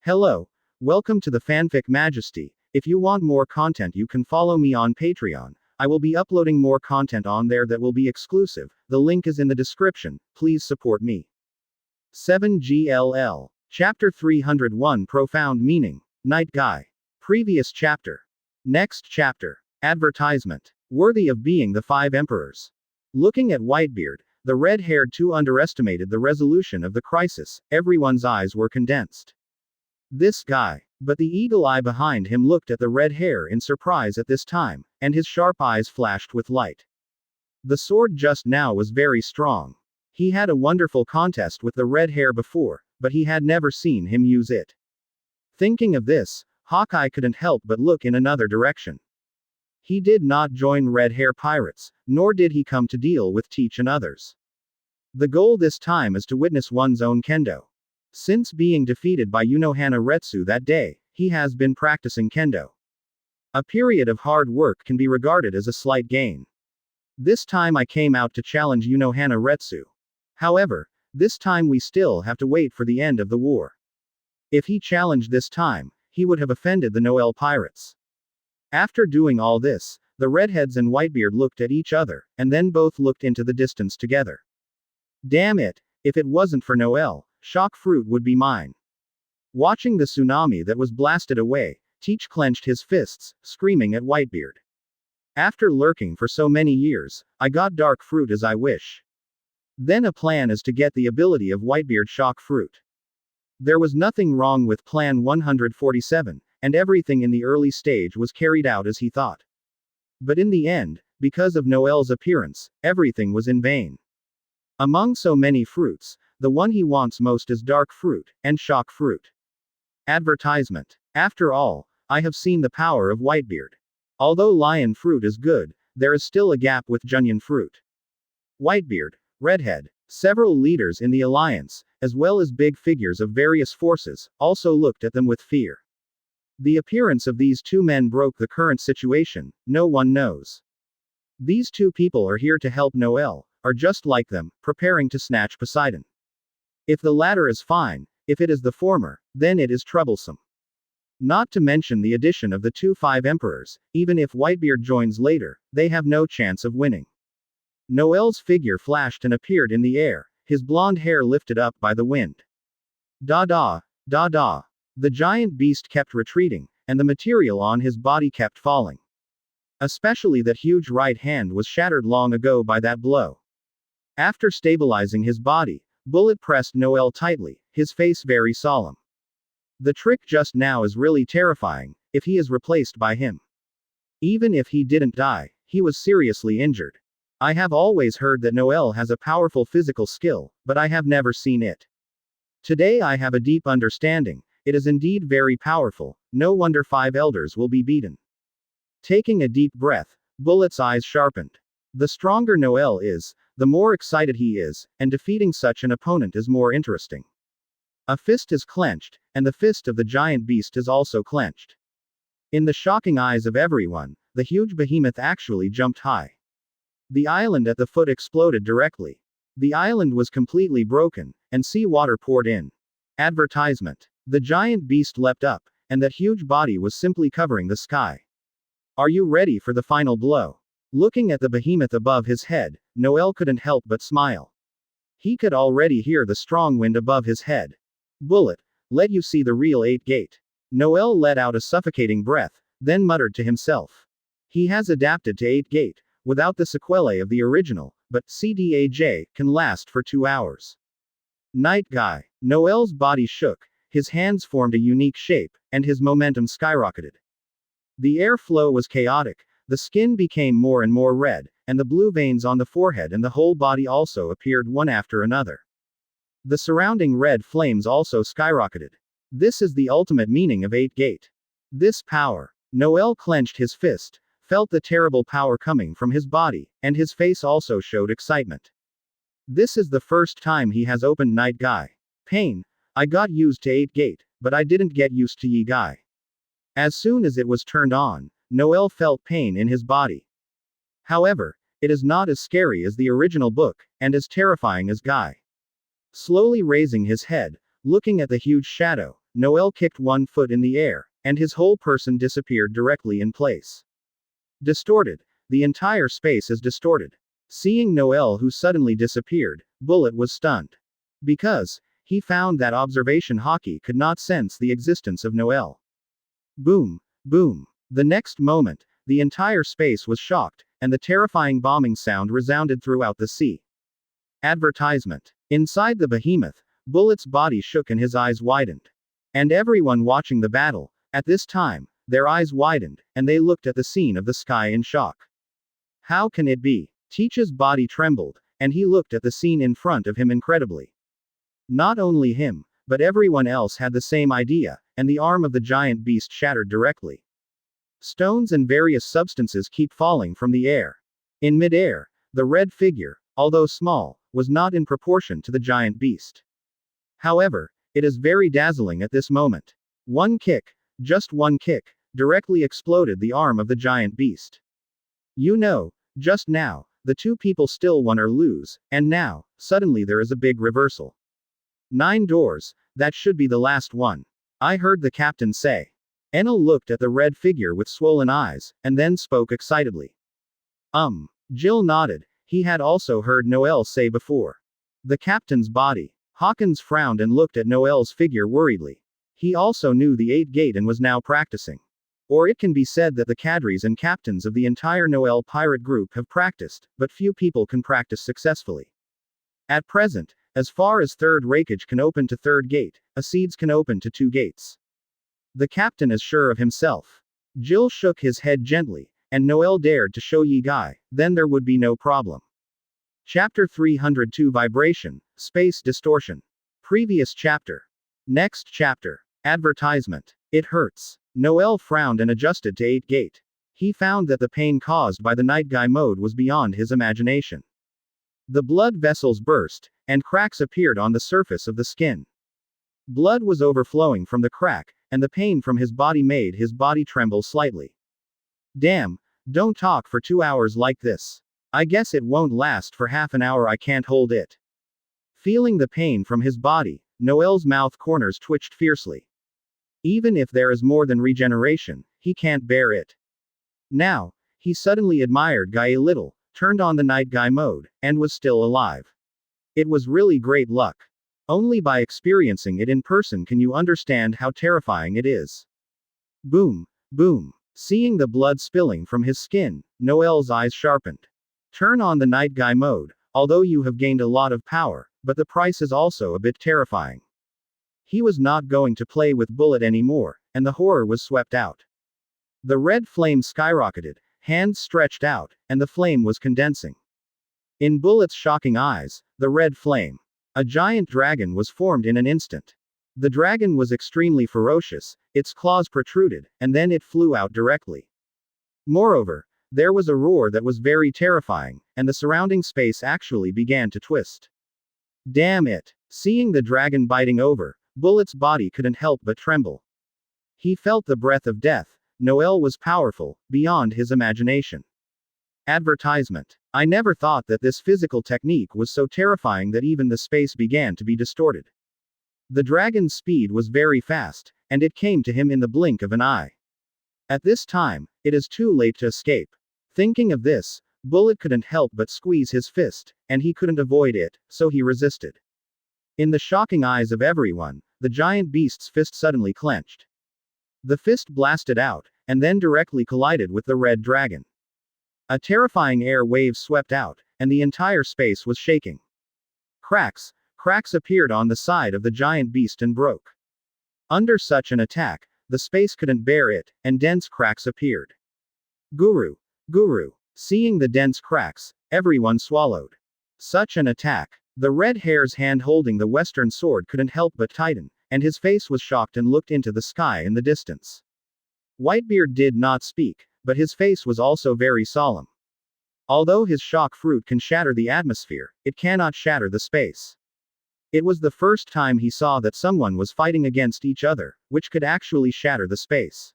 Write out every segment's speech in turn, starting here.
Hello, welcome to the Fanfic Majesty. If you want more content, you can follow me on Patreon. I will be uploading more content on there that will be exclusive. The link is in the description. Please support me. 7GLL. Chapter 301 Profound Meaning. Night Guy. Previous chapter. Next chapter. Advertisement. Worthy of being the 5 emperors. Looking at Whitebeard, the red-haired two underestimated the resolution of the crisis. Everyone's eyes were condensed. This guy. But the eagle eye behind him looked at the red hair in surprise at this time, and his sharp eyes flashed with light. The sword just now was very strong. He had a wonderful contest with the red hair before, but he had never seen him use it. Thinking of this, Hawkeye couldn't help but look in another direction. He did not join red hair pirates, nor did he come to deal with Teach and others. The goal this time is to witness one's own kendo. Since being defeated by Unohana Retsu that day, he has been practicing kendo. A period of hard work can be regarded as a slight gain. This time I came out to challenge Unohana Retsu. However, this time we still have to wait for the end of the war. If he challenged this time, he would have offended the Noel pirates. After doing all this, the redheads and Whitebeard looked at each other, and then both looked into the distance together. Damn it, if it wasn't for Noel, Shock Fruit would be mine. Watching the tsunami that was blasted away, Teach clenched his fists, screaming at Whitebeard. After lurking for so many years, I got Dark Fruit as I wish. Then a plan is to get the ability of Whitebeard Shock Fruit. There was nothing wrong with Plan 147, and everything in the early stage was carried out as he thought. But in the end, because of Noel's appearance, everything was in vain. Among so many fruits, the one he wants most is Dark Fruit, and Shock Fruit. Advertisement. After all, I have seen the power of Whitebeard. Although Lion Fruit is good, there is still a gap with Junyan Fruit. Whitebeard, Redhead, several leaders in the alliance, as well as big figures of various forces, also looked at them with fear. The appearance of these two men broke the current situation. No one knows. These two people are here to help Noel, are just like them, preparing to snatch Poseidon. If the latter is fine, if it is the former, then it is troublesome. Not to mention the addition of the 5 emperors, even if Whitebeard joins later, they have no chance of winning. Noel's figure flashed and appeared in the air, his blonde hair lifted up by the wind. Da-da, da-da. The giant beast kept retreating, and the material on his body kept falling. Especially that huge right hand was shattered long ago by that blow. After stabilizing his body, Bullet pressed Noel tightly, his face very solemn. The trick just now is really terrifying, if he is replaced by him. Even if he didn't die, he was seriously injured. I have always heard that Noel has a powerful physical skill, but I have never seen it. Today I have a deep understanding, it is indeed very powerful, no wonder 5 elders will be beaten. Taking a deep breath, Bullet's eyes sharpened. The stronger Noel is, the more excited he is, and defeating such an opponent is more interesting. A fist is clenched, and the fist of the giant beast is also clenched. In the shocking eyes of everyone, the huge behemoth actually jumped high. The island at the foot exploded directly. The island was completely broken, and sea water poured in. Advertisement. The giant beast leapt up, and that huge body was simply covering the sky. Are you ready for the final blow? Looking at the behemoth above his head, Noel couldn't help but smile. He could already hear the strong wind above his head. Bullet, let you see the real 8 Gate. Noel let out a suffocating breath, then muttered to himself. He has adapted to 8 Gate, without the sequelae of the original, but CDAJ can last for 2 hours. Night Guy. Noel's body shook, his hands formed a unique shape, and his momentum skyrocketed. The airflow was chaotic. The skin became more and more red, and the blue veins on the forehead and the whole body also appeared one after another. The surrounding red flames also skyrocketed. This is the ultimate meaning of 8 Gate. This power. Noel clenched his fist, felt the terrible power coming from his body, and his face also showed excitement. This is the first time he has opened Night Guy. Pain. I got used to 8 Gate, but I didn't get used to Yi Guy. As soon as it was turned on, Noel felt pain in his body. However, it is not as scary as the original book, and as terrifying as Guy. Slowly raising his head, looking at the huge shadow, Noel kicked one foot in the air, and his whole person disappeared directly in place. Distorted. The entire space is distorted. Seeing Noel who suddenly disappeared, Bullet was stunned. Because, he found that observation hockey could not sense the existence of Noel. Boom, boom. The next moment, the entire space was shocked, and the terrifying bombing sound resounded throughout the sea. Advertisement. Inside the behemoth, Bullet's body shook and his eyes widened. And everyone watching the battle, at this time, their eyes widened, and they looked at the scene of the sky in shock. How can it be? Teach's body trembled, and he looked at the scene in front of him incredibly. Not only him, but everyone else had the same idea, and the arm of the giant beast shattered directly. Stones and various substances keep falling from the air. In midair, the red figure, although small, was not in proportion to the giant beast. However, it is very dazzling at this moment. One kick, just one kick, directly exploded the arm of the giant beast. You know, just now, the two people still won or lose, and now, suddenly there is a big reversal. 9 doors, that should be the last one. I heard the captain say. Enel looked at the red figure with swollen eyes, and then spoke excitedly. Jill nodded, he had also heard Noel say before. The captain's body. Hawkins frowned and looked at Noel's figure worriedly. He also knew the 8 gate and was now practicing. Or it can be said that the cadres and captains of the entire Noel pirate group have practiced, but few people can practice successfully. At present, as far as 3rd Rakage can open to 3rd gate, Acedes can open to 2 gates. The captain is sure of himself. Jill shook his head gently, and Noel dared to show Yi Guy, then there would be no problem. Chapter 302 Vibration, Space Distortion. Previous chapter. Next chapter. Advertisement. It hurts. Noel frowned and adjusted to 8 gate. He found that the pain caused by the Night Guy mode was beyond his imagination. The blood vessels burst, and cracks appeared on the surface of the skin. Blood was overflowing from the crack, and the pain from his body made his body tremble slightly. Damn, don't talk for 2 hours like this. I guess it won't last for half an hour, I can't hold it. Feeling the pain from his body, Noel's mouth corners twitched fiercely. Even if there is more than regeneration, he can't bear it. Now, he suddenly admired Guy a little, turned on the Night Guy mode, and was still alive. It was really great luck. Only by experiencing it in person can you understand how terrifying it is. Boom, boom. Seeing the blood spilling from his skin, Noel's eyes sharpened. Turn on the Night Guy mode, although you have gained a lot of power, but the price is also a bit terrifying. He was not going to play with Bullet anymore, and the horror was swept out. The red flame skyrocketed, hands stretched out, and the flame was condensing. In Bullet's shocking eyes, the red flame. A giant dragon was formed in an instant. The dragon was extremely ferocious, its claws protruded, and then it flew out directly. Moreover, there was a roar that was very terrifying, and the surrounding space actually began to twist. Damn it! Seeing the dragon biting over, Bullet's body couldn't help but tremble. He felt the breath of death. Noel was powerful, beyond his imagination. Advertisement. I never thought that this physical technique was so terrifying that even the space began to be distorted. The dragon's speed was very fast, and it came to him in the blink of an eye. At this time, it is too late to escape. Thinking of this, Bullet couldn't help but squeeze his fist, and he couldn't avoid it, so he resisted. In the shocking eyes of everyone, the giant beast's fist suddenly clenched. The fist blasted out, and then directly collided with the red dragon. A terrifying air wave swept out, and the entire space was shaking. Cracks appeared on the side of the giant beast and broke. Under such an attack, the space couldn't bear it, and dense cracks appeared. Guru! Seeing the dense cracks, everyone swallowed. Such an attack. The red hare's hand holding the western sword couldn't help but tighten, and his face was shocked and looked into the sky in the distance. Whitebeard did not speak, but his face was also very solemn. Although his shock fruit can shatter the atmosphere, it cannot shatter the space. It was the first time he saw that someone was fighting against each other, which could actually shatter the space.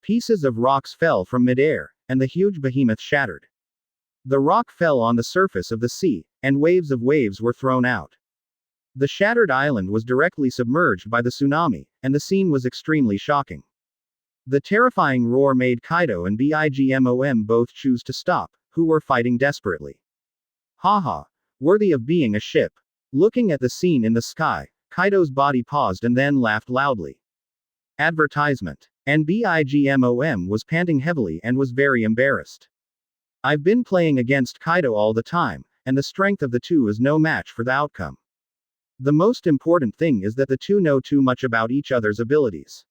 Pieces of rocks fell from midair, and the huge behemoth shattered. The rock fell on the surface of the sea, and waves of waves were thrown out. The shattered island was directly submerged by the tsunami, and the scene was extremely shocking. The terrifying roar made Kaido and Bigmom both choose to stop, who were fighting desperately. Haha. Worthy of being a ship. Looking at the scene in the sky, Kaido's body paused and then laughed loudly. Advertisement. And Bigmom was panting heavily and was very embarrassed. I've been playing against Kaido all the time, and the strength of the two is no match for the outcome. The most important thing is that the two know too much about each other's abilities.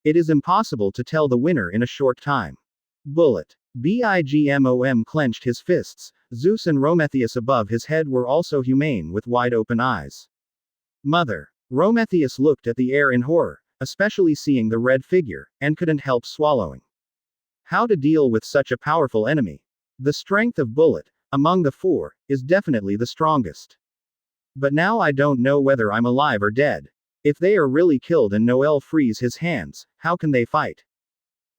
It is impossible to tell the winner in a short time. Bullet. Bigmom clenched his fists. Zeus and Prometheus above his head were also humane with wide open eyes. Mother. Prometheus looked at the air in horror, especially seeing the red figure, and couldn't help swallowing. How to deal with such a powerful enemy? The strength of Bullet, among the four, is definitely the strongest. But now I don't know whether I'm alive or dead. If they are really killed and Noel frees his hands, how can they fight?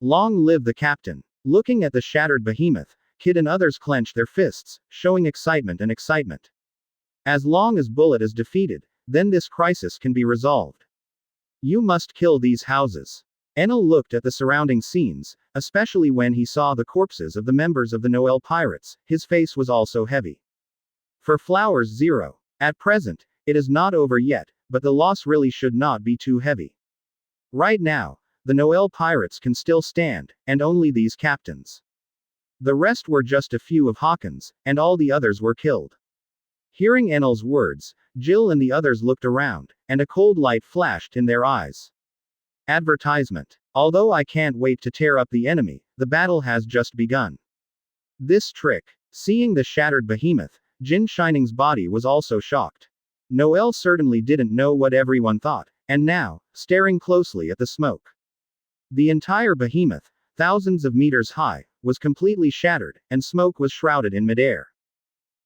Long live the captain. Looking at the shattered behemoth, Kid and others clenched their fists, showing excitement. As long as Bullet is defeated, then this crisis can be resolved. You must kill these houses. Enel looked at the surrounding scenes, especially when he saw the corpses of the members of the Noel Pirates. His face was also heavy. For Flowers 0. At present, it is not over yet, but the loss really should not be too heavy. Right now, the Noel Pirates can still stand, and only these captains. The rest were just a few of Hawkins, and all the others were killed. Hearing Enel's words, Jill and the others looked around, and a cold light flashed in their eyes. Advertisement. Although I can't wait to tear up the enemy, the battle has just begun. This trick. Seeing the shattered behemoth, Jin Shining's body was also shocked. Noel certainly didn't know what everyone thought, and now, staring closely at the smoke. The entire behemoth, thousands of meters high, was completely shattered, and smoke was shrouded in midair.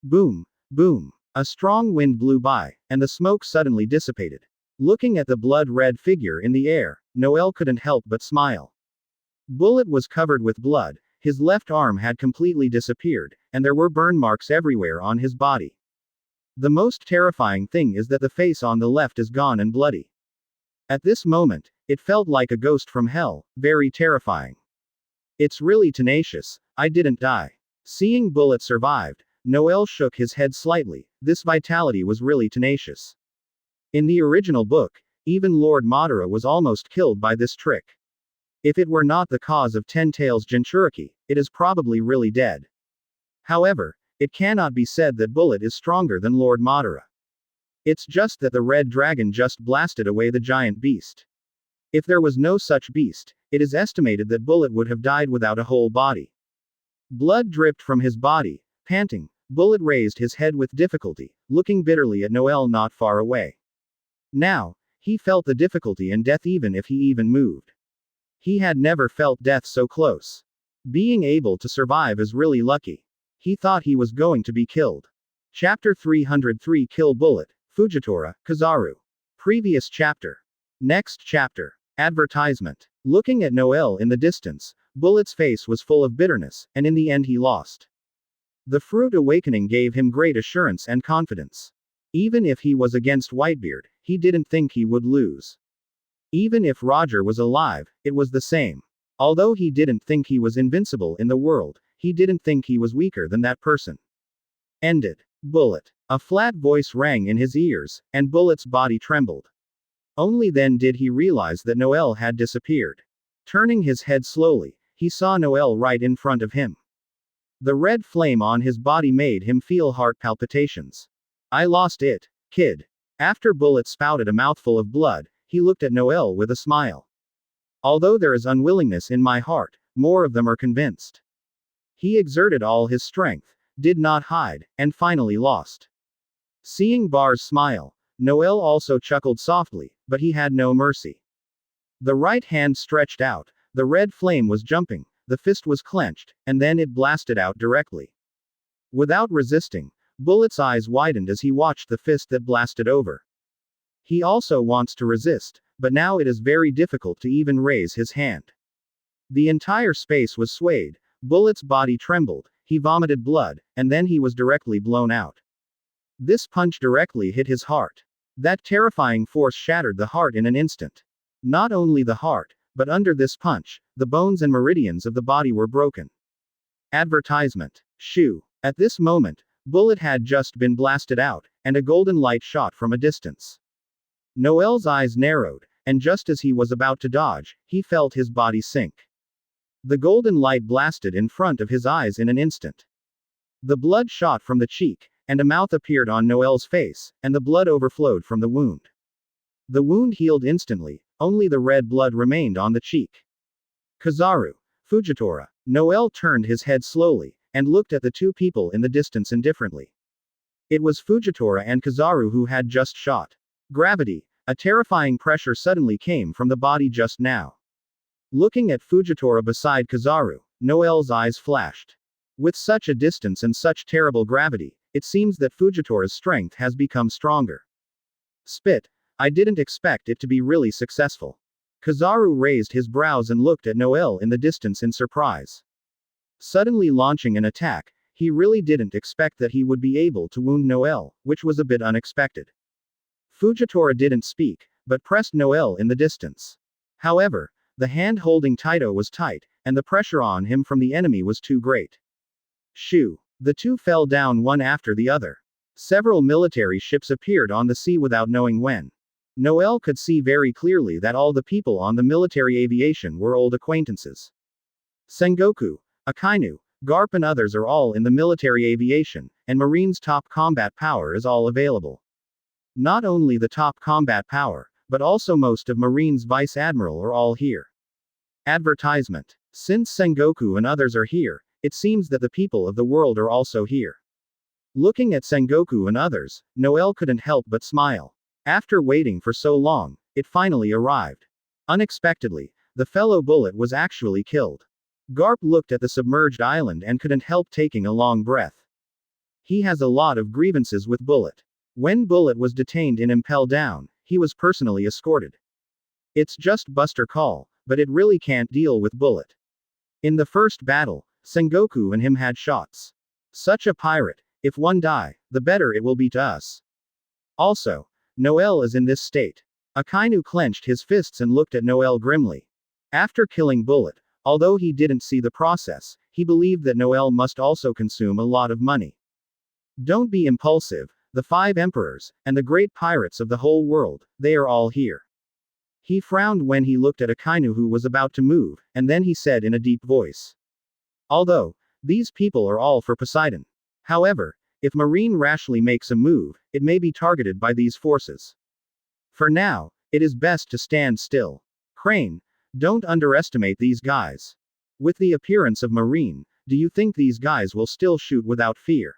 Boom, boom. A strong wind blew by, and the smoke suddenly dissipated. Looking at the blood-red figure in the air, Noel couldn't help but smile. Bullet was covered with blood, his left arm had completely disappeared, and there were burn marks everywhere on his body. The most terrifying thing is that the face on the left is gone and bloody. At this moment, it felt like a ghost from hell, very terrifying. It's really tenacious, I didn't die. Seeing Bullet survived, Noel shook his head slightly. This vitality was really tenacious. In the original book, even Lord Madara was almost killed by this trick. If it were not the cause of Ten Tails Jinchuriki, it is probably really dead. However, it cannot be said that Bullet is stronger than Lord Madara. It's just that the red dragon just blasted away the giant beast. If there was no such beast, it is estimated that Bullet would have died without a whole body. Blood dripped from his body. Panting, Bullet raised his head with difficulty, looking bitterly at Noel not far away. Now, he felt the difficulty and death even if he even moved. He had never felt death so close. Being able to survive is really lucky. He thought he was going to be killed. Chapter 303 Kill Bullet, Fujitora, Kizaru. Previous chapter. Next chapter. Advertisement. Looking at Noel in the distance, Bullet's face was full of bitterness, and in the end he lost. The Fruit Awakening gave him great assurance and confidence. Even if he was against Whitebeard, he didn't think he would lose. Even if Roger was alive, it was the same. Although he didn't think he was invincible in the world, he didn't think he was weaker than that person. Ended. Bullet. A flat voice rang in his ears, and Bullet's body trembled. Only then did he realize that Noel had disappeared. Turning his head slowly, he saw Noel right in front of him. The red flame on his body made him feel heart palpitations. I lost it, kid. After Bullet spouted a mouthful of blood, he looked at Noel with a smile. Although there is unwillingness in my heart, more of them are convinced. He exerted all his strength, did not hide, and finally lost. Seeing Bar's smile, Noel also chuckled softly, but he had no mercy. The right hand stretched out, the red flame was jumping, the fist was clenched, and then it blasted out directly. Without resisting, Bullet's eyes widened as he watched the fist that blasted over. He also wants to resist, but now it is very difficult to even raise his hand. The entire space was swayed, Bullet's body trembled, he vomited blood, and then he was directly blown out. This punch directly hit his heart. That terrifying force shattered the heart in an instant. Not only the heart, but under this punch, the bones and meridians of the body were broken. Advertisement. Shoo. At this moment, Bullet had just been blasted out, and a golden light shot from a distance. Noel's eyes narrowed, and just as he was about to dodge, he felt his body sink. The golden light blasted in front of his eyes in an instant. The blood shot from the cheek, and a mouth appeared on Noel's face, and the blood overflowed from the wound. The wound healed instantly, only the red blood remained on the cheek. Kizaru. Fujitora. Noel turned his head slowly, and looked at the two people in the distance indifferently. It was Fujitora and Kizaru who had just shot. Gravity. A terrifying pressure suddenly came from the body just now. Looking at Fujitora beside Kizaru, Noel's eyes flashed. With such a distance and such terrible gravity, it seems that Fujitora's strength has become stronger. Spit. I didn't expect it to be really successful. Kizaru raised his brows and looked at Noel in the distance in surprise. Suddenly launching an attack, he really didn't expect that he would be able to wound Noel, which was a bit unexpected. Fujitora didn't speak, but pressed Noel in the distance. However, the hand holding Taito was tight, and the pressure on him from the enemy was too great. Shoo. The two fell down one after the other. Several military ships appeared on the sea without knowing when. Noel could see very clearly that all the people on the military aviation were old acquaintances. Sengoku, Akainu, Garp and others are all in the military aviation, and Marine's top combat power is all available. Not only the top combat power, but also most of Marine's vice admiral are all here. Advertisement. Since Sengoku and others are here, it seems that the people of the world are also here. Looking at Sengoku and others, Noel couldn't help but smile. After waiting for so long, it finally arrived. Unexpectedly, the fellow Bullet was actually killed. Garp looked at the submerged island and couldn't help taking a long breath. He has a lot of grievances with Bullet. When Bullet was detained in Impel Down, he was personally escorted. It's just Buster Call, but it really can't deal with Bullet. In the first battle, Sengoku and him had shots. Such a pirate, if one die, the better it will be to us. Also, Noel is in this state. Akainu clenched his fists and looked at Noel grimly. After killing Bullet, although he didn't see the process, he believed that Noel must also consume a lot of money. Don't be impulsive. The 5 emperors, and the great pirates of the whole world, they are all here. He frowned when he looked at Akainu who was about to move, and then he said in a deep voice. Although, these people are all for Poseidon. However, if Marine rashly makes a move, it may be targeted by these forces. For now, it is best to stand still. Crane, don't underestimate these guys. With the appearance of Marine, do you think these guys will still shoot without fear?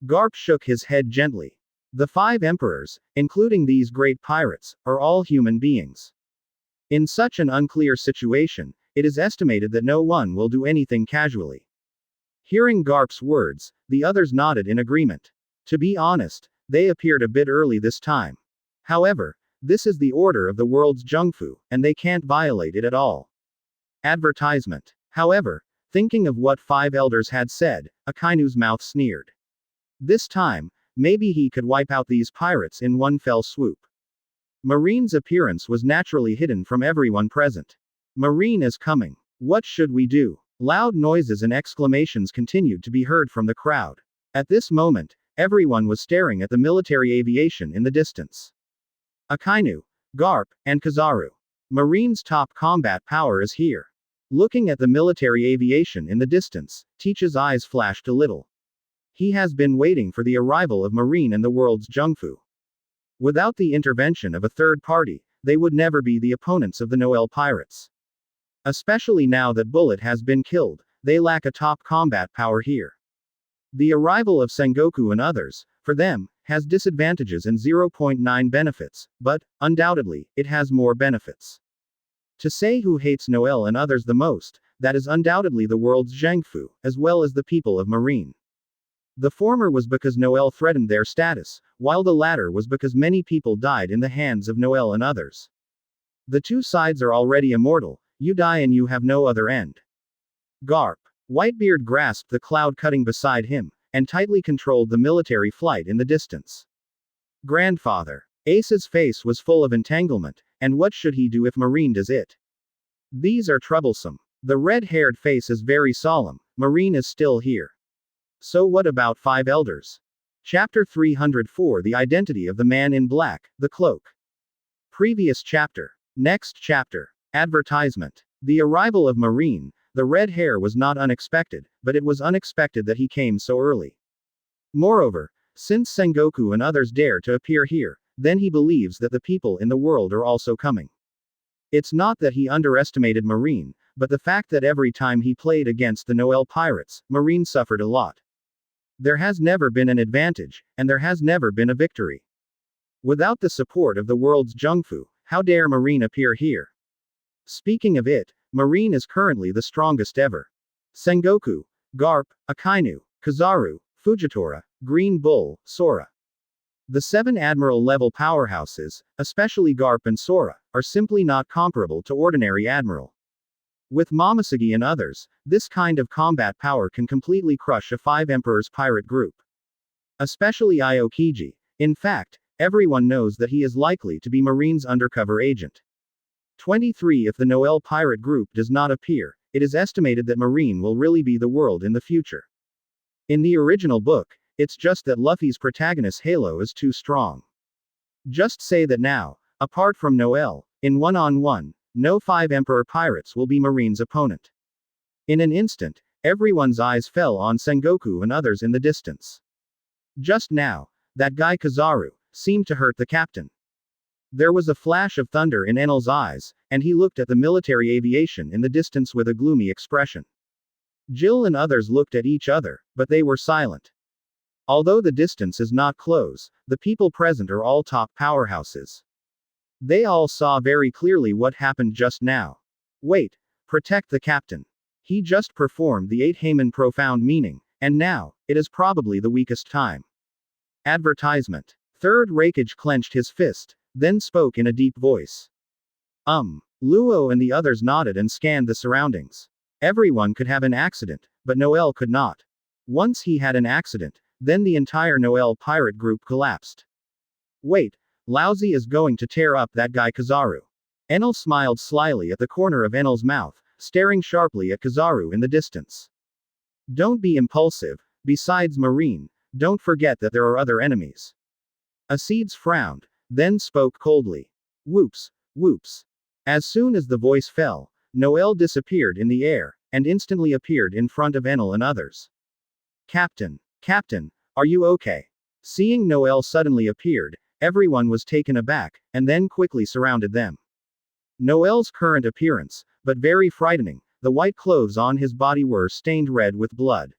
Garp shook his head gently. The 5 emperors, including these great pirates, are all human beings. In such an unclear situation, it is estimated that no one will do anything casually. Hearing Garp's words, the others nodded in agreement. To be honest, they appeared a bit early this time. However, this is the order of the world's Jungfu, and they can't violate it at all. Advertisement. However, thinking of what 5 elders had said, Akainu's mouth sneered. This time, maybe he could wipe out these pirates in one fell swoop. Marine's appearance was naturally hidden from everyone present. Marine is coming. What should we do? Loud noises and exclamations continued to be heard from the crowd. At this moment, everyone was staring at the military aviation in the distance. Akainu, Garp, and Kizaru. Marine's top combat power is here. Looking at the military aviation in the distance, Teach's eyes flashed a little. He has been waiting for the arrival of Marine and the world's Jungfu. Without the intervention of a third party, they would never be the opponents of the Noel pirates. Especially now that Bullet has been killed, they lack a top combat power here. The arrival of Sengoku and others, for them, has disadvantages and 0.9 benefits, but, undoubtedly, it has more benefits. To say who hates Noel and others the most, that is undoubtedly the world's Jungfu, as well as the people of Marine. The former was because Noel threatened their status, while the latter was because many people died in the hands of Noel and others. The two sides are already immortal, you die and you have no other end. Garp. Whitebeard grasped the cloud cutting beside him, and tightly controlled the military flight in the distance. Grandfather. Ace's face was full of entanglement, and what should he do if Marine does it? These are troublesome. The red-haired face is very solemn. Marine is still here. So what about 5 elders? Chapter 304 The Identity of the Man in Black, the Cloak. Previous chapter. Next chapter. Advertisement. The arrival of Marine, the red hair, was not unexpected, but it was unexpected that he came so early. Moreover, since Sengoku and others dare to appear here, then he believes that the people in the world are also coming. It's not that he underestimated Marine, but the fact that every time he played against the Noel Pirates, Marine suffered a lot. There has never been an advantage, and there has never been a victory. Without the support of the world's Jungfu, how dare Marine appear here? Speaking of it, Marine is currently the strongest ever. Sengoku, Garp, Akainu, Kizaru, Fujitora, Green Bull, Sora. The 7 Admiral-level powerhouses, especially Garp and Sora, are simply not comparable to ordinary Admiral. With Momoshiki and others, this kind of combat power can completely crush a 5 Emperors pirate group. Especially Aokiji. In fact, everyone knows that he is likely to be Marine's undercover agent. 23 If the Noel pirate group does not appear, it is estimated that Marine will really be the world in the future. In the original book, it's just that Luffy's protagonist Halo is too strong. Just say that now, apart from Noel, in one-on-one, no 5 Emperor pirates will be Marine's opponent. In an instant, everyone's eyes fell on Sengoku and others in the distance. Just now, that guy Kizaru seemed to hurt the captain. There was a flash of thunder in Enel's eyes, and he looked at the military aviation in the distance with a gloomy expression. Jill and others looked at each other, but they were silent. Although the distance is not close, the people present are all top powerhouses. They all saw very clearly what happened just now. Wait, protect the captain. He just performed the 8 Heimin profound meaning, and now, it is probably the weakest time. Advertisement. Third Raikage clenched his fist, then spoke in a deep voice. Luo and the others nodded and scanned the surroundings. Everyone could have an accident, but Noel could not. Once he had an accident, then the entire Noel pirate group collapsed. Wait, Laozi is going to tear up that guy Kizaru. Enel smiled slyly at the corner of Enel's mouth, staring sharply at Kizaru in the distance. Don't be impulsive. Besides Marine, don't forget that there are other enemies. Acedes frowned, then spoke coldly. Whoops, whoops. As soon as the voice fell, Noel disappeared in the air, and instantly appeared in front of Enel and others. Captain, are you okay? Seeing Noel suddenly appeared, everyone was taken aback, and then quickly surrounded them. Noel's current appearance, but very frightening, the white clothes on his body were stained red with blood.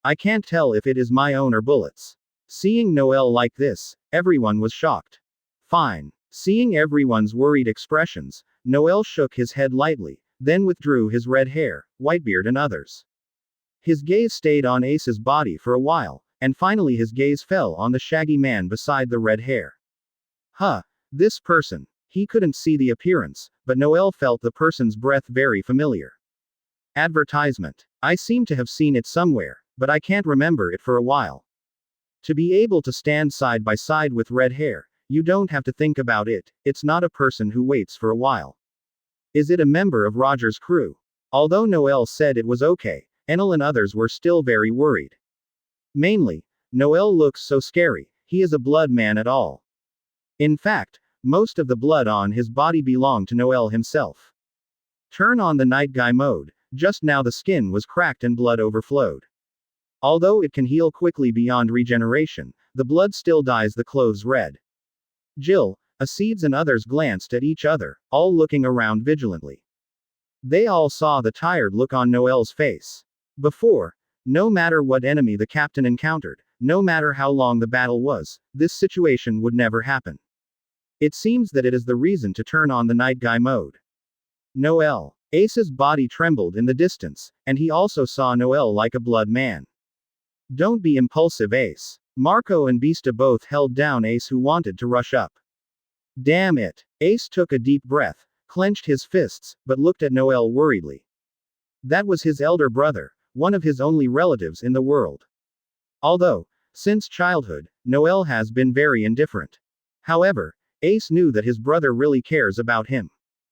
I can't tell if it is my own or bullets. Seeing Noel like this, everyone was shocked. Fine. Seeing everyone's worried expressions, Noel shook his head lightly, then withdrew his red hair, Whitebeard and others. His gaze stayed on Ace's body for a while, and finally his gaze fell on the shaggy man beside the red hair. This person. He couldn't see the appearance, but Noel felt the person's breath very familiar. Advertisement. I seem to have seen it somewhere, but I can't remember it for a while. To be able to stand side by side with red hair, you don't have to think about it, it's not a person who waits for a while. Is it a member of Roger's crew? Although Noel said it was okay, Enel and others were still very worried. Mainly, Noel looks so scary, he is a blood man at all. In fact, most of the blood on his body belonged to Noel himself. Turn on the night guy mode, just now the skin was cracked and blood overflowed. Although it can heal quickly beyond regeneration, the blood still dyes the clothes red. Jill, Acedes and others glanced at each other, all looking around vigilantly. They all saw the tired look on Noel's face. Before, no matter what enemy the captain encountered, no matter how long the battle was, this situation would never happen. It seems that it is the reason to turn on the night guy mode. Noel. Ace's body trembled in the distance, and he also saw Noel like a blood man. Don't be impulsive, Ace. Marco and Beasta both held down Ace, who wanted to rush up. Damn it. Ace took a deep breath, clenched his fists, but looked at Noel worriedly. That was his elder brother, one of his only relatives in the world. Although, since childhood, Noel has been very indifferent. However, Ace knew that his brother really cares about him.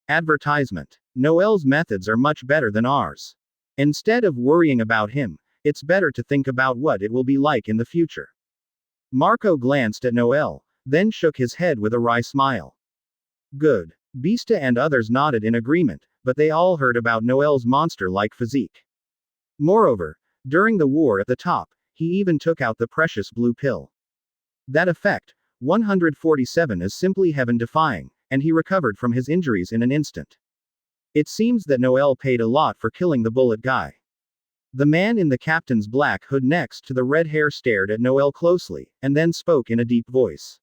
Advertisement. Noel's methods are much better than ours. Instead of worrying about him, it's better to think about what it will be like in the future. Marco glanced at Noel, then shook his head with a wry smile. Good. Beasta and others nodded in agreement, but they all heard about Noel's monster-like physique. Moreover, during the war at the top, he even took out the precious blue pill. That effect, 147, is simply heaven-defying, and he recovered from his injuries in an instant. It seems that Noel paid a lot for killing the bullet guy. The man in the captain's black hood next to the red hair stared at Noel closely, and then spoke in a deep voice.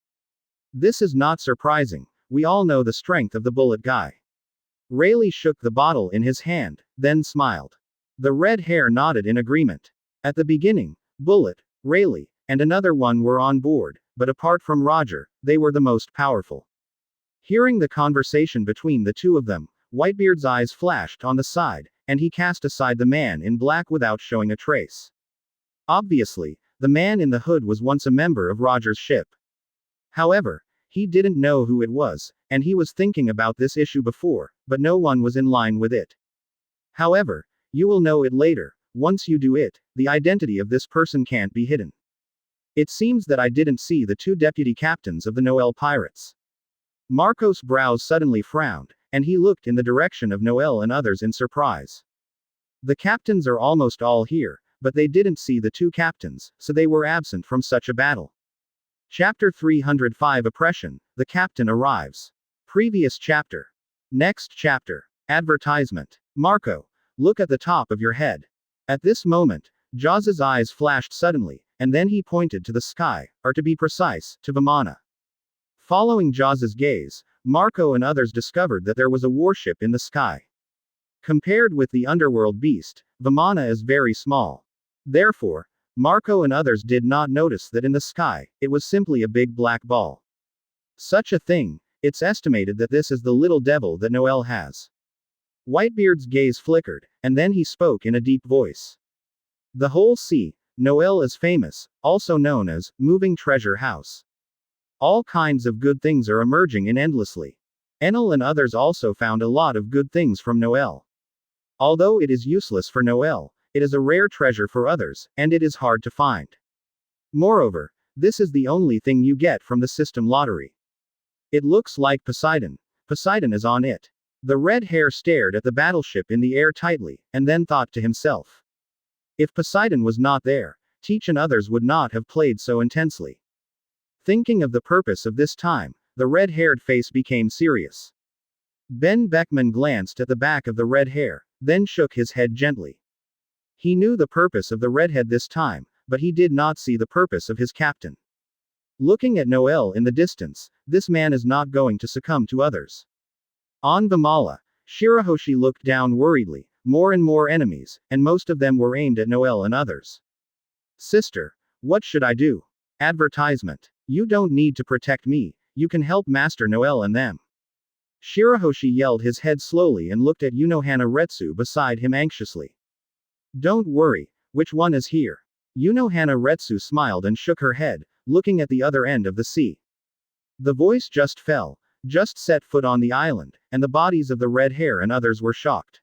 This is not surprising. We all know the strength of the bullet guy. Rayleigh shook the bottle in his hand, then smiled. The red hair nodded in agreement. At the beginning, Bullet, Rayleigh, and another one were on board, but apart from Roger, they were the most powerful. Hearing the conversation between the two of them, Whitebeard's eyes flashed on the side, and he cast aside the man in black without showing a trace. Obviously, the man in the hood was once a member of Roger's ship. However, he didn't know who it was, and he was thinking about this issue before, but no one was in line with it. However, you will know it later. Once you do it, the identity of this person can't be hidden. It seems that I didn't see the two deputy captains of the Noel pirates. Marco's brows suddenly frowned, and he looked in the direction of Noel and others in surprise. The captains are almost all here, but they didn't see the two captains, so they were absent from such a battle. Chapter 305 Oppression, the captain arrives. Previous chapter. Next chapter. Advertisement. Marco, look at the top of your head. At this moment, Jaws's eyes flashed suddenly, and then he pointed to the sky, or to be precise, to Vimana. Following Jaws's gaze, Marco and others discovered that there was a warship in the sky. Compared with the underworld beast, Vimana is very small. Therefore, Marco and others did not notice that in the sky, it was simply a big black ball. Such a thing, it's estimated that this is the little devil that Noel has. Whitebeard's gaze flickered, and then he spoke in a deep voice. The whole sea, Noel is famous, also known as Moving Treasure House. All kinds of good things are emerging in endlessly. Enel and others also found a lot of good things from Noel. Although it is useless for Noel, it is a rare treasure for others, and it is hard to find. Moreover, this is the only thing you get from the system lottery. It looks like Poseidon. Poseidon is on it. The red hair stared at the battleship in the air tightly, and then thought to himself. If Poseidon was not there, Teach and others would not have played so intensely. Thinking of the purpose of this time, the red-haired face became serious. Ben Beckman glanced at the back of the red hair, then shook his head gently. He knew the purpose of the redhead this time, but he did not see the purpose of his captain. Looking at Noel in the distance, this man is not going to succumb to others. On Vimala, Shirahoshi looked down worriedly, more and more enemies, and most of them were aimed at Noel and others. Sister, what should I do? Advertisement. You don't need to protect me, you can help Master Noel and them. Shirahoshi yelled his head slowly and looked at Unohana Retsu beside him anxiously. Don't worry, which one is here? Unohana Retsu smiled and shook her head, looking at the other end of the sea. The voice just fell, just set foot on the island, and the bodies of the red hair and others were shocked.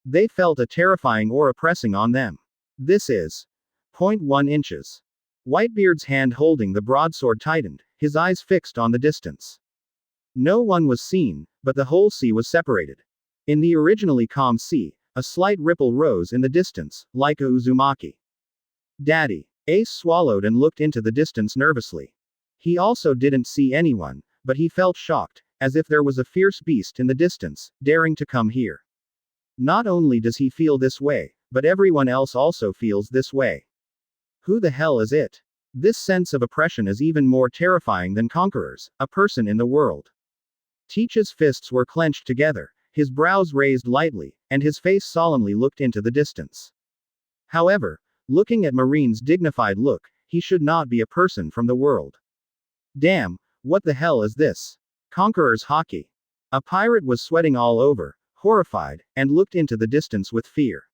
They felt a terrifying aura pressing on them. This is 0.1 inches. Whitebeard's hand holding the broadsword tightened, his eyes fixed on the distance. No one was seen, but the whole sea was separated. In the originally calm sea, a slight ripple rose in the distance, like a Uzumaki. Daddy. Ace swallowed and looked into the distance nervously. He also didn't see anyone, but he felt shocked, as if there was a fierce beast in the distance, daring to come here. Not only does he feel this way, but everyone else also feels this way. Who the hell is it? This sense of oppression is even more terrifying than conquerors, a person in the world. Teach's fists were clenched together, his brows raised lightly, and his face solemnly looked into the distance. However, looking at Marine's dignified look, he should not be a person from the world. Damn, what the hell is this? Conqueror's hockey. A pirate was sweating all over, horrified, and looked into the distance with fear.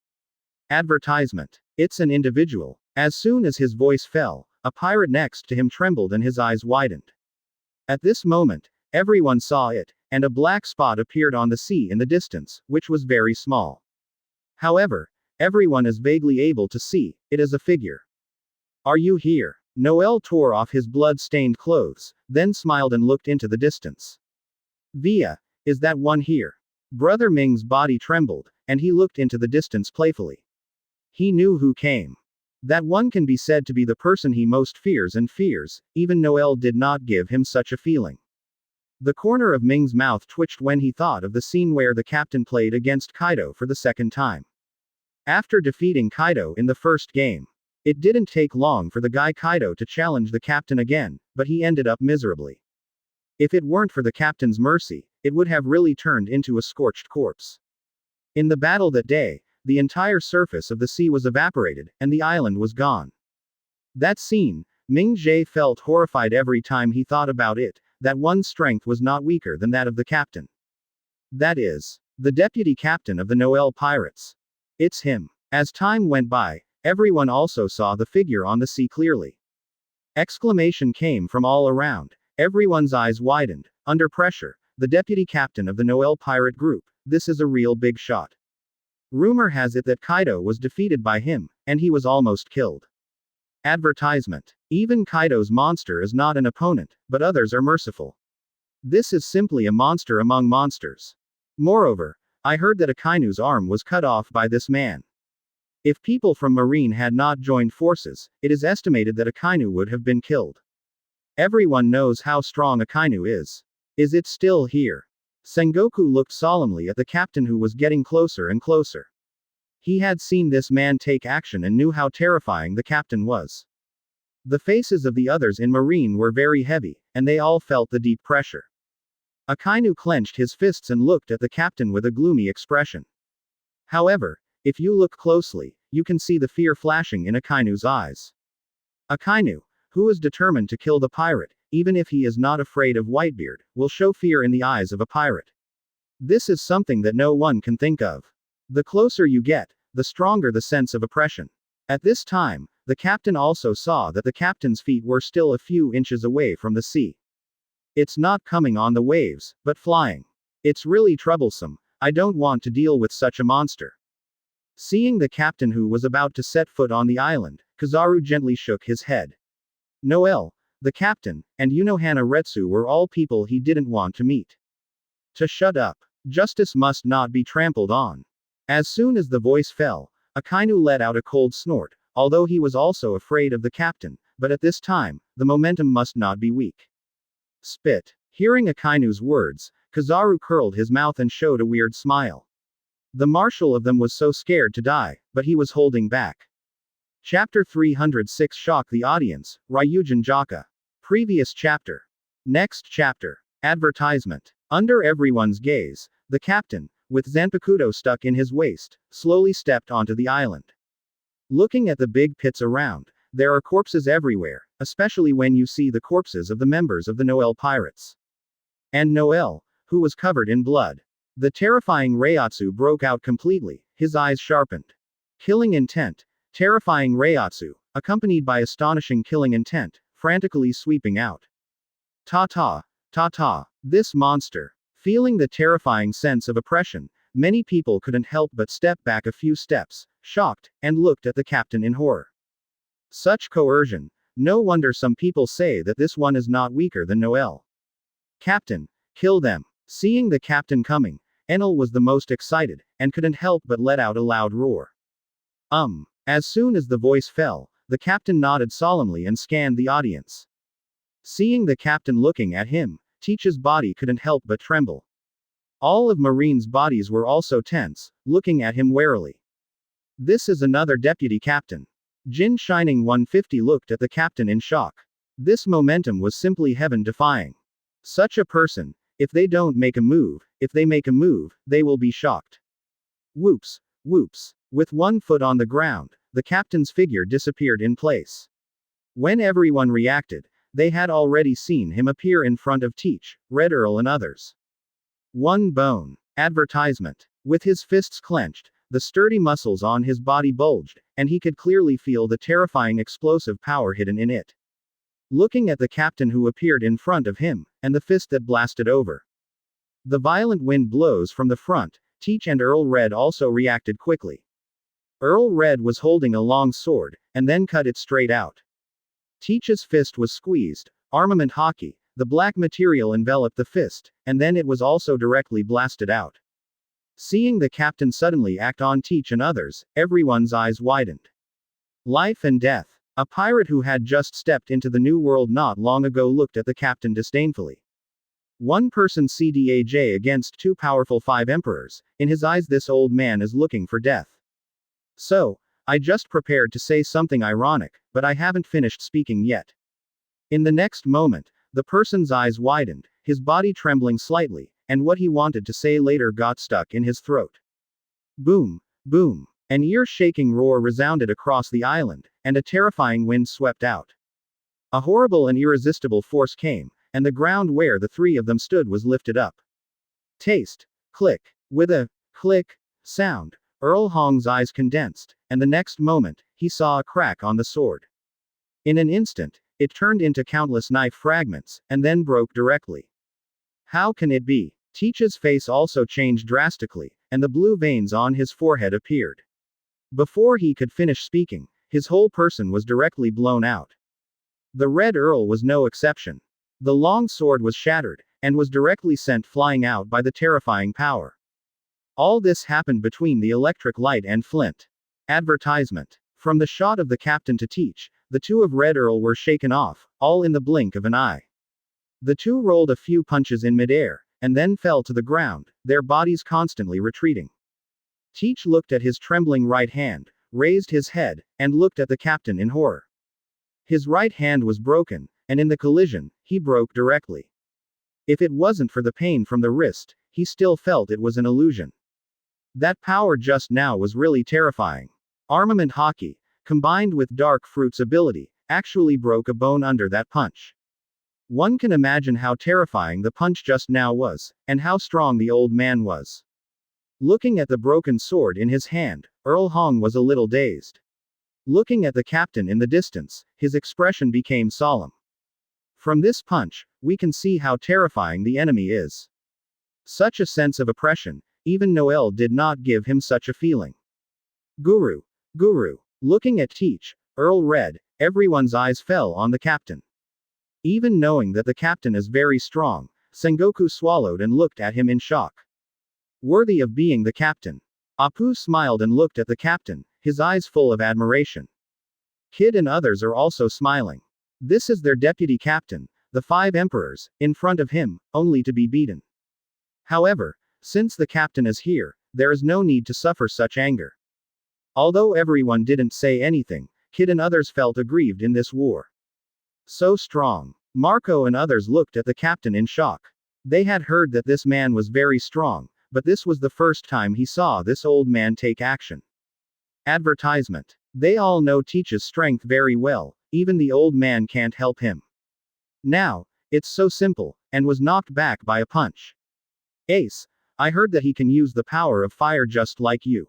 Advertisement. It's an individual. As soon as his voice fell, a pirate next to him trembled and his eyes widened. At this moment, everyone saw it, and a black spot appeared on the sea in the distance, which was very small. However, everyone is vaguely able to see it as a figure. Are you here? Noel tore off his blood-stained clothes, then smiled and looked into the distance. Via, is that one here? Brother Ming's body trembled, and he looked into the distance playfully. He knew who came. That one can be said to be the person he most fears, and even Noel did not give him such a feeling. The corner of Ming's mouth twitched when he thought of the scene where the captain played against Kaido for the second time. After defeating Kaido in the first game, it didn't take long for the guy Kaido to challenge the captain again, but he ended up miserably. If it weren't for the captain's mercy, it would have really turned into a scorched corpse. In the battle that day, the entire surface of the sea was evaporated, and the island was gone. That scene, Ming Jie felt horrified every time he thought about it. That one's strength was not weaker than that of the captain. That is, the deputy captain of the Noel Pirates. It's him. As time went by, everyone also saw the figure on the sea clearly. Exclamation came from all around. Everyone's eyes widened. Under pressure, the deputy captain of the Noel Pirate Group. This is a real big shot. Rumor has it that Kaido was defeated by him, and he was almost killed. Advertisement. Even Kaido's monster is not an opponent, but others are merciful. This is simply a monster among monsters. Moreover, I heard that Akainu's arm was cut off by this man. If people from Marine had not joined forces, it is estimated that Akainu would have been killed. Everyone knows how strong Akainu is. Is it still here? Sengoku looked solemnly at the captain who was getting closer and closer. He had seen this man take action and knew how terrifying the captain was. The faces of the others in Marine were very heavy, and they all felt the deep pressure. Akainu clenched his fists and looked at the captain with a gloomy expression. However, if you look closely, you can see the fear flashing in Akainu's eyes. Akainu, who is determined to kill the pirate, even if he is not afraid of Whitebeard, will show fear in the eyes of a pirate. This is something that no one can think of. The closer you get, the stronger the sense of oppression. At this time, the captain also saw that the captain's feet were still a few inches away from the sea. It's not coming on the waves, but flying. It's really troublesome. I don't want to deal with such a monster. Seeing the captain who was about to set foot on the island, Kizaru gently shook his head. Noel, the captain, and Unohana Retsu were all people he didn't want to meet. To shut up. Justice must not be trampled on. As soon as the voice fell, Akainu let out a cold snort, although he was also afraid of the captain, but at this time, the momentum must not be weak. Spit. Hearing Akainu's words, Kizaru curled his mouth and showed a weird smile. The marshal of them was so scared to die, but he was holding back. Chapter 306 Shock the audience, Ryujin Jaka. Previous chapter. Next chapter. Advertisement. Under everyone's gaze, the captain, with Zanpakuto stuck in his waist, slowly stepped onto the island. Looking at the big pits around, there are corpses everywhere, especially when you see the corpses of the members of the Noel Pirates. And Noel, who was covered in blood. The terrifying Reiatsu broke out completely, his eyes sharpened. Killing intent. Terrifying Reiatsu, accompanied by astonishing killing intent, frantically sweeping out. Ta-ta, ta-ta, this monster. Feeling the terrifying sense of oppression, many people couldn't help but step back a few steps, shocked, and looked at the captain in horror. Such coercion. No wonder some people say that this one is not weaker than Noel. Captain, kill them. Seeing the captain coming, Enel was the most excited, and couldn't help but let out a loud roar. As soon as the voice fell, the captain nodded solemnly and scanned the audience. Seeing the captain looking at him, Teach's body couldn't help but tremble. All of Marine's bodies were also tense, looking at him warily. This is another deputy captain. Jin Shining 150 looked at the captain in shock. This momentum was simply heaven-defying. Such a person, if they don't make a move, if they make a move, they will be shocked. Whoops, whoops. With one foot on the ground, the captain's figure disappeared in place. When everyone reacted, they had already seen him appear in front of Teach, Red Earl and others. One bone. Advertisement. With his fists clenched, the sturdy muscles on his body bulged, and he could clearly feel the terrifying explosive power hidden in it. Looking at the captain who appeared in front of him, and the fist that blasted over. The violent wind blows from the front. Teach and Earl Red also reacted quickly. Earl Red was holding a long sword, and then cut it straight out. Teach's fist was squeezed. Armament hockey. The black material enveloped the fist, and then it was also directly blasted out. Seeing the captain suddenly act on Teach and others, everyone's eyes widened. Life and death. A pirate who had just stepped into the new world not long ago looked at the captain disdainfully. One person CDAJ against two powerful five emperors. In his eyes this old man is looking for death. So, I just prepared to say something ironic, but I haven't finished speaking yet. In the next moment, the person's eyes widened, his body trembling slightly, and what he wanted to say later got stuck in his throat. Boom, boom. An ear-shaking roar resounded across the island, and a terrifying wind swept out. A horrible and irresistible force came, and the ground where the three of them stood was lifted up. Taste. Click. With a click sound, Earl Hong's eyes condensed, and the next moment, he saw a crack on the sword. In an instant, it turned into countless knife fragments, and then broke directly. How can it be? Teach's face also changed drastically, and the blue veins on his forehead appeared. Before he could finish speaking, his whole person was directly blown out. The Red Earl was no exception. The long sword was shattered, and was directly sent flying out by the terrifying power. All this happened between the electric light and flint. Advertisement. From the shot of the captain to Teach, the two of Red Earl were shaken off, all in the blink of an eye. The two rolled a few punches in midair, and then fell to the ground, their bodies constantly retreating. Teach looked at his trembling right hand, raised his head, and looked at the captain in horror. His right hand was broken, and in the collision, he broke directly. If it wasn't for the pain from the wrist, he still felt it was an illusion. That power just now was really terrifying. Armament hockey, combined with Dark Fruit's ability, actually broke a bone under that punch. One can imagine how terrifying the punch just now was, and how strong the old man was. Looking at the broken sword in his hand, Earl Hong was a little dazed. Looking at the captain in the distance, his expression became solemn. From this punch, we can see how terrifying the enemy is. Such a sense of oppression, even Noel did not give him such a feeling. Guru. Guru. Looking at Teach, Earl Red, everyone's eyes fell on the captain. Even knowing that the captain is very strong, Sengoku swallowed and looked at him in shock. Worthy of being the captain. Apu smiled and looked at the captain, his eyes full of admiration. Kid and others are also smiling. This is their deputy captain, the five emperors, in front of him, only to be beaten. However, since the captain is here, there is no need to suffer such anger. Although everyone didn't say anything, Kid and others felt aggrieved in this war. So strong. Marco and others looked at the captain in shock. They had heard that this man was very strong, but this was the first time he saw this old man take action. Advertisement. They all know Teach's strength very well, even the old man can't help him. Now, it's so simple, and was knocked back by a punch. Ace, I heard that he can use the power of fire just like you.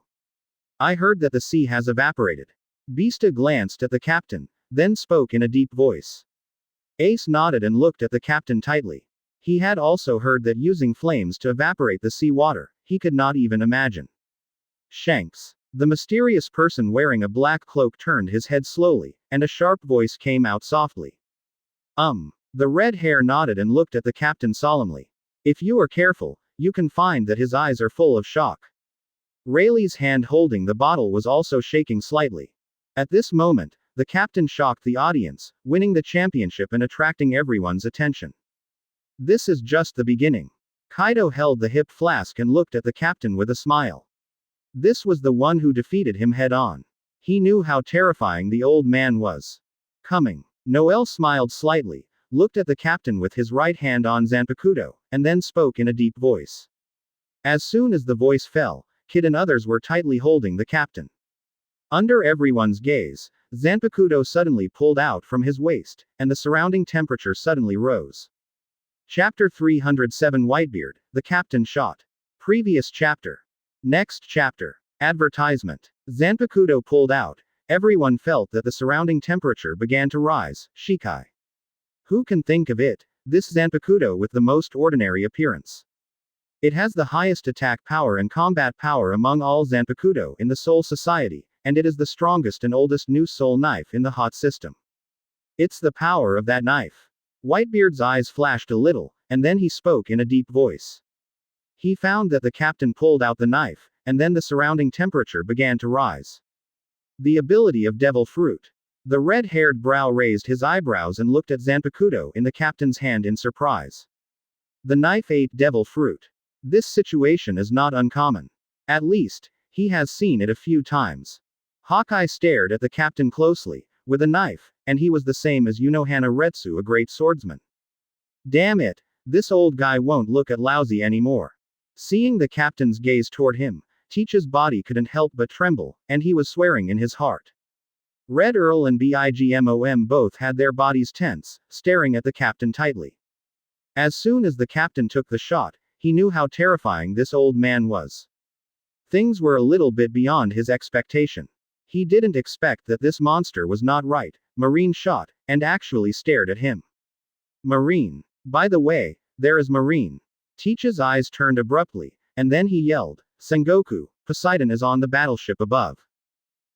I heard that the sea has evaporated. Beasta glanced at the captain, then spoke in a deep voice. Ace nodded and looked at the captain tightly. He had also heard that using flames to evaporate the sea water, he could not even imagine. Shanks. The mysterious person wearing a black cloak turned his head slowly, and a sharp voice came out softly. The red hair nodded and looked at the captain solemnly. If you are careful, you can find that his eyes are full of shock. Rayleigh's hand holding the bottle was also shaking slightly. At this moment, the captain shocked the audience, winning the championship and attracting everyone's attention. This is just the beginning. Kaido held the hip flask and looked at the captain with a smile. This was the one who defeated him head-on. He knew how terrifying the old man was. Coming. Noel smiled slightly, looked at the captain with his right hand on Zanpakuto, and then spoke in a deep voice. As soon as the voice fell, Kid and others were tightly holding the captain. Under everyone's gaze, Zanpakuto suddenly pulled out from his waist, and the surrounding temperature suddenly rose. Chapter 307 Whitebeard, the captain shot. Previous chapter. Next chapter. Advertisement. Zanpakuto pulled out. Everyone felt that the surrounding temperature began to rise. Shikai. Who can think of it? This Zanpakuto with the most ordinary appearance. It has the highest attack power and combat power among all Zanpakuto in the Soul Society, and it is the strongest and oldest new soul knife in the Hot system. It's the power of that knife. Whitebeard's eyes flashed a little, and then he spoke in a deep voice. He found that the captain pulled out the knife, and then the surrounding temperature began to rise. The ability of Devil Fruit. The red-haired brow raised his eyebrows and looked at Zanpakuto in the captain's hand in surprise. The knife ate Devil Fruit. This situation is not uncommon. At least, he has seen it a few times. Hawkeye stared at the captain closely, with a knife, and he was the same as Unohana Retsu, a great swordsman. Damn it, this old guy won't look at lousy anymore. Seeing the captain's gaze toward him, Teach's body couldn't help but tremble, and he was swearing in his heart. Red Earl and Bigmom both had their bodies tense, staring at the captain tightly. As soon as the captain took the shot, he knew how terrifying this old man was. Things were a little bit beyond his expectation. He didn't expect that this monster was not right. Marine shot, and actually stared at him. Marine. By the way, there is Marine. Teach's eyes turned abruptly, and then he yelled, Sengoku, Poseidon is on the battleship above.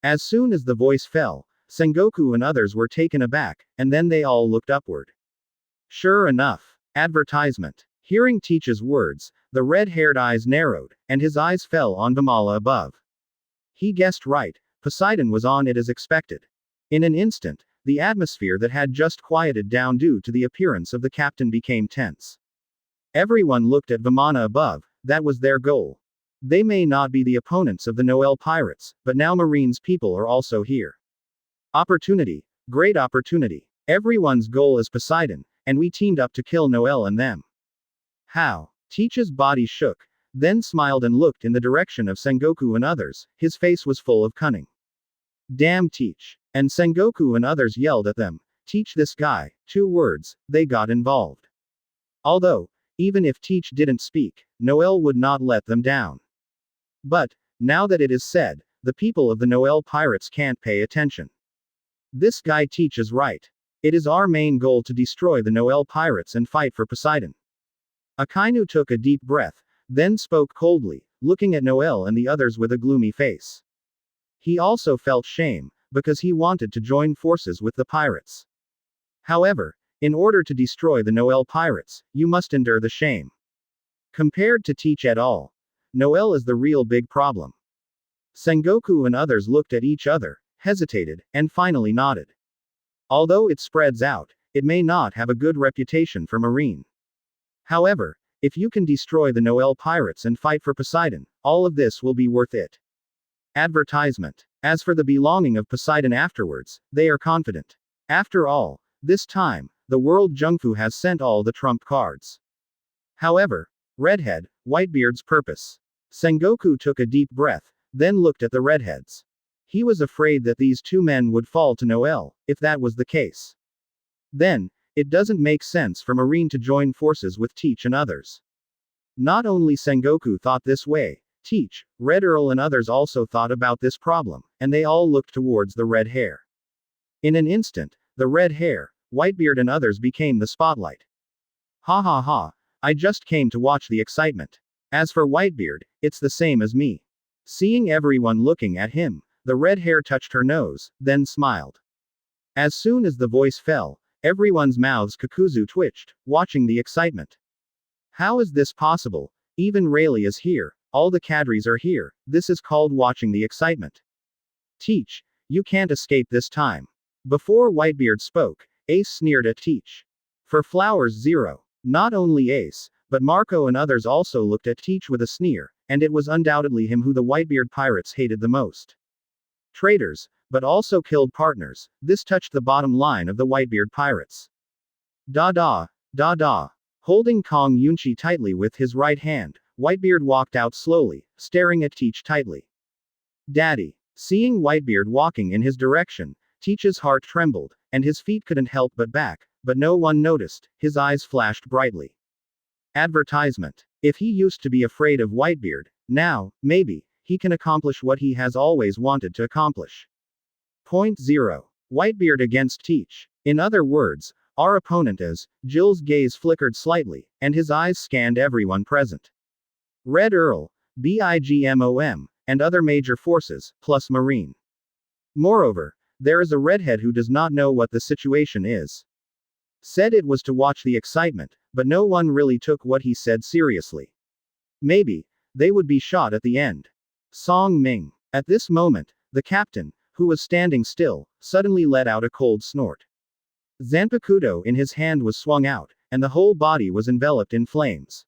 As soon as the voice fell, Sengoku and others were taken aback, and then they all looked upward. Sure enough. Advertisement. Hearing Teach's words, the red-haired eyes narrowed, and his eyes fell on Vimala above. He guessed right. Poseidon was on it as expected. In an instant, the atmosphere that had just quieted down due to the appearance of the captain became tense. Everyone looked at Vimana above, that was their goal. They may not be the opponents of the Noel pirates, but now Marine's people are also here. Opportunity. Great opportunity. Everyone's goal is Poseidon, and we teamed up to kill Noel and them. How? Teach's body shook, then smiled and looked in the direction of Sengoku and others. His face was full of cunning. Damn Teach. And Sengoku and others yelled at them, Teach this guy, 2 words, they got involved. Although, even if Teach didn't speak, Noel would not let them down. But, now that it is said, the people of the Noel pirates can't pay attention. This guy Teach is right. It is our main goal to destroy the Noel pirates and fight for Poseidon. Akainu took a deep breath, then spoke coldly, looking at Noel and the others with a gloomy face. He also felt shame, because he wanted to join forces with the pirates. However, in order to destroy the Noel pirates, you must endure the shame. Compared to Teach et al., Noel is the real big problem. Sengoku and others looked at each other, hesitated, and finally nodded. Although it spreads out, it may not have a good reputation for Marine. However, if you can destroy the Noel pirates and fight for Poseidon, all of this will be worth it. Advertisement. As for the belonging of Poseidon afterwards, they are confident. After all, this time, the World Jungfu has sent all the trump cards. However, Redhead, Whitebeard's purpose. Sengoku took a deep breath, then looked at the redheads. He was afraid that these 2 men would fall to Noel, if that was the case. Then, it doesn't make sense for Marine to join forces with Teach and others. Not only Sengoku thought this way, Teach, Red Earl and others also thought about this problem, and they all looked towards the red hair. In an instant, the red hair, Whitebeard and others became the spotlight. Ha ha ha, I just came to watch the excitement. As for Whitebeard, it's the same as me. Seeing everyone looking at him, the red hair touched her nose, then smiled. As soon as the voice fell, everyone's mouths Kakuzu twitched, watching the excitement. How is this possible? Even Rayleigh is here, all the cadres are here, this is called watching the excitement. Teach, you can't escape this time. Before Whitebeard spoke, Ace sneered at Teach. For Flowers 0. Not only Ace, but Marco and others also looked at Teach with a sneer, and it was undoubtedly him who the Whitebeard pirates hated the most. Traitors, but also killed partners, this touched the bottom line of the Whitebeard pirates. Da da, da da. Holding Kong Yunchi tightly with his right hand, Whitebeard walked out slowly, staring at Teach tightly. Daddy. Seeing Whitebeard walking in his direction, Teach's heart trembled, and his feet couldn't help but back, but no one noticed, his eyes flashed brightly. Advertisement. If he used to be afraid of Whitebeard, now, maybe, he can accomplish what he has always wanted to accomplish. Point 0. Whitebeard against Teach. In other words, Our opponent is. Jill's gaze flickered slightly, and his eyes scanned everyone present. Red Earl, BIGMOM, and other major forces, plus Marine. Moreover, there is a redhead who does not know what the situation is. Said it was to watch the excitement, but no one really took what he said seriously. Maybe, they would be shot at the end. Song Ming. At this moment, the captain, who was standing still, suddenly let out a cold snort. Zanpakuto in his hand was swung out, and the whole body was enveloped in flames.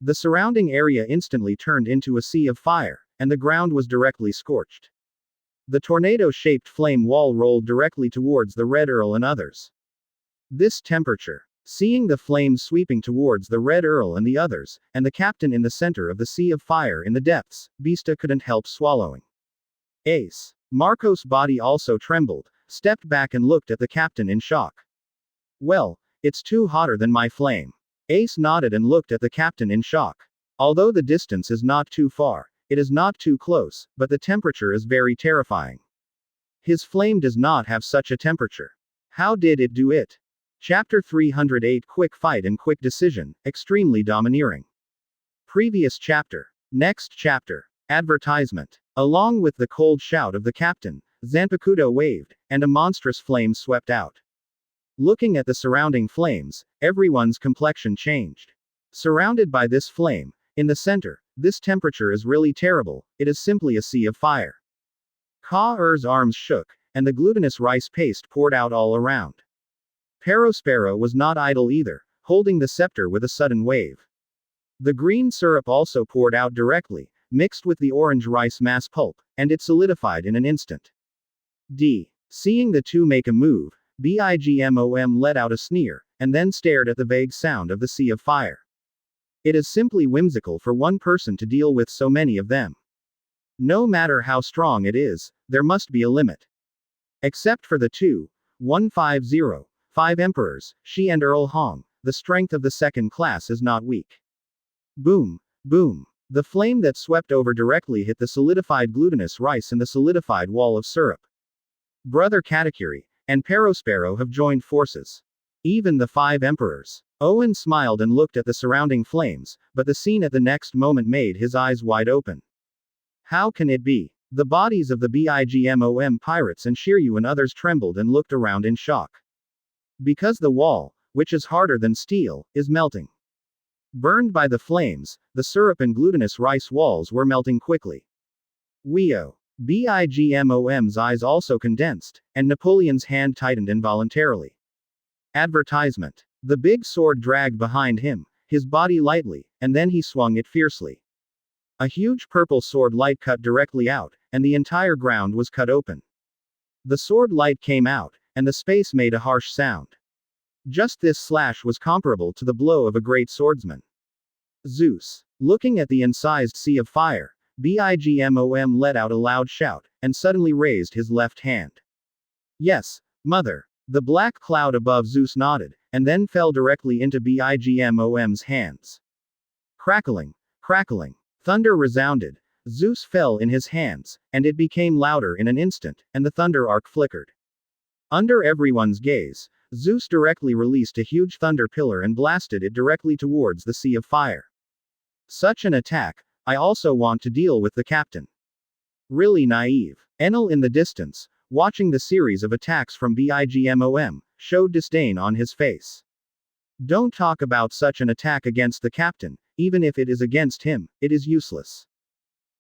The surrounding area instantly turned into a sea of fire, and the ground was directly scorched. The tornado-shaped flame wall rolled directly towards the Red Earl and others. This temperature. Seeing the flames sweeping towards the Red Earl and the others, and the captain in the center of the sea of fire in the depths, Beasta couldn't help swallowing. Ace. Marco's body also trembled, stepped back and looked at the captain in shock. Well, it's too hotter than my flame. Ace nodded and looked at the captain in shock. Although the distance is not too far, it is not too close, but the temperature is very terrifying. His flame does not have such a temperature. How did it do it? Chapter 308 Quick Fight and Quick Decision, Extremely Domineering. Previous chapter. Next chapter. Advertisement. Along with the cold shout of the captain, Zanpakuto waved, and a monstrous flame swept out. Looking at the surrounding flames, everyone's complexion changed. Surrounded by this flame, in the center, this temperature is really terrible, it is simply a sea of fire. Ka-Er's arms shook, and the glutinous rice paste poured out all around. Perospero was not idle either, holding the scepter with a sudden wave. The green syrup also poured out directly, mixed with the orange rice mass pulp, and it solidified in an instant. Seeing the two make a move, BIGMOM let out a sneer, and then stared at the vague sound of the sea of fire. It is simply whimsical for one person to deal with so many of them. No matter how strong it is, there must be a limit. Except for the 5 emperors, Shi and Earl Hong, the strength of the second class is not weak. Boom, boom. The flame that swept over directly hit the solidified glutinous rice and the solidified wall of syrup. Brother Katakuri and Perospero have joined forces. Even the 5 emperors. Owen smiled and looked at the surrounding flames, but the scene at the next moment made his eyes wide open. How can it be? The bodies of the BIGMOM pirates and Shiryu and others trembled and looked around in shock. Because the wall, which is harder than steel, is melting. Burned by the flames, the syrup and glutinous rice walls were melting quickly. Weo. BIGMOM's eyes also condensed, and Napoleon's hand tightened involuntarily. Advertisement. The big sword dragged behind him, his body lightly, and then he swung it fiercely. A huge purple sword light cut directly out, and the entire ground was cut open. The sword light came out, and the space made a harsh sound. Just this slash was comparable to the blow of a great swordsman. Zeus. Looking at the incised sea of fire, BIGMOM let out a loud shout, and suddenly raised his left hand. Yes, mother. The black cloud above Zeus nodded, and then fell directly into BIGMOM's hands. Crackling, crackling. Thunder resounded. Zeus fell in his hands, and it became louder in an instant, and the thunder arc flickered. Under everyone's gaze, Zeus directly released a huge thunder pillar and blasted it directly towards the sea of fire. Such an attack, I also want to deal with the captain. Really naive. Enel in the distance, watching the series of attacks from BIGMOM, showed disdain on his face. Don't talk about such an attack against the captain, even if it is against him, it is useless.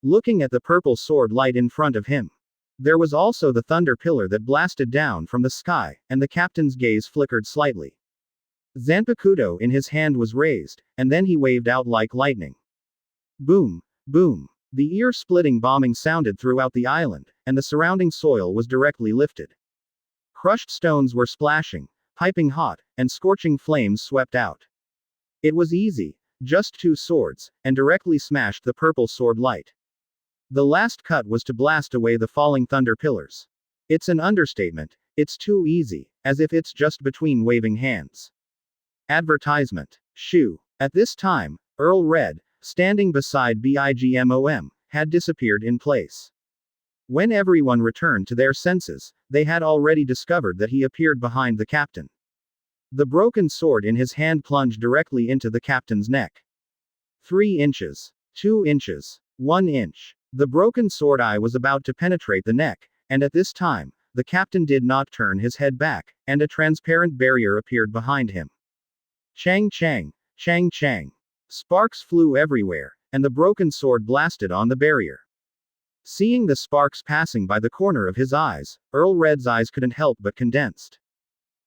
Looking at the purple sword light in front of him. There was also the thunder pillar that blasted down from the sky, and the captain's gaze flickered slightly. Zanpakuto in his hand was raised, and then he waved out like lightning. Boom, boom. The ear-splitting bombing sounded throughout the island, and the surrounding soil was directly lifted. Crushed stones were splashing, piping hot, and scorching flames swept out. It was easy, just 2 swords, and directly smashed the purple sword light. The last cut was to blast away the falling thunder pillars. It's an understatement, it's too easy, as if it's just between waving hands. Advertisement. Shu. At this time, Earl Red, standing beside BIGMOM, had disappeared in place. When everyone returned to their senses, they had already discovered that he appeared behind the captain. The broken sword in his hand plunged directly into the captain's neck. 3 inches. 2 inches. 1 inch. The broken sword eye was about to penetrate the neck, and at this time, the captain did not turn his head back, and a transparent barrier appeared behind him. Chang chang, chang chang. Sparks flew everywhere, and the broken sword blasted on the barrier. Seeing the sparks passing by the corner of his eyes, Earl Red's eyes couldn't help but condensed.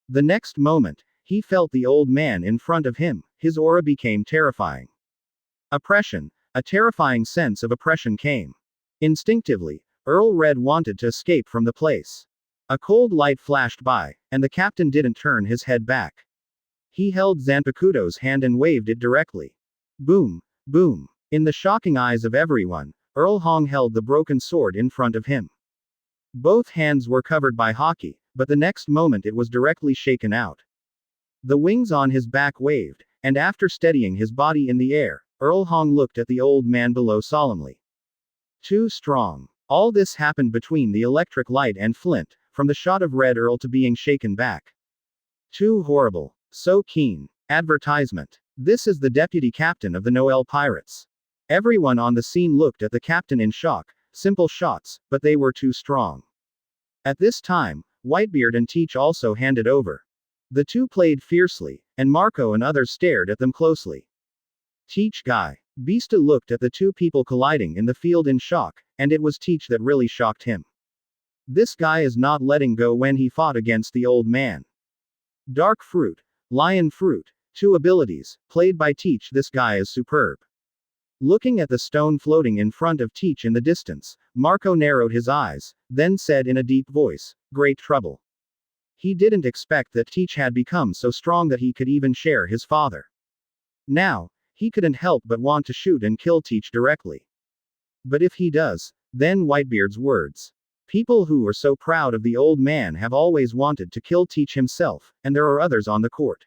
The next moment, he felt the old man in front of him. His aura became terrifying. Oppression. A terrifying sense of oppression came. Instinctively, Earl Red wanted to escape from the place. A cold light flashed by, and the captain didn't turn his head back. He held Zanpakuto's hand and waved it directly. Boom, boom. In the shocking eyes of everyone, Earl Hong held the broken sword in front of him. Both hands were covered by haki, but the next moment it was directly shaken out. The wings on his back waved, and after steadying his body in the air, Earl Hong looked at the old man below solemnly. Too strong. All this happened between the electric light and flint, from the shot of Red Earl to being shaken back. Too horrible. So keen. Advertisement. This is the deputy captain of the Noel Pirates. Everyone on the scene looked at the captain in shock. Simple shots, but they were too strong. At this time, Whitebeard and Teach also handed over. The two played fiercely, and Marco and others stared at them closely. Teach guy. Beasta looked at the two people colliding in the field in shock, and it was Teach that really shocked him. This guy is not letting go when he fought against the old man. Dark Fruit. Lion Fruit. 2 abilities, played by Teach. This guy is superb. Looking at the stone floating in front of Teach in the distance, Marco narrowed his eyes, then said in a deep voice, "Great trouble." He didn't expect that Teach had become so strong that he could even share his father. Now, he couldn't help but want to shoot and kill Teach directly. But if he does, then Whitebeard's words. People who are so proud of the old man have always wanted to kill Teach himself, and there are others on the court.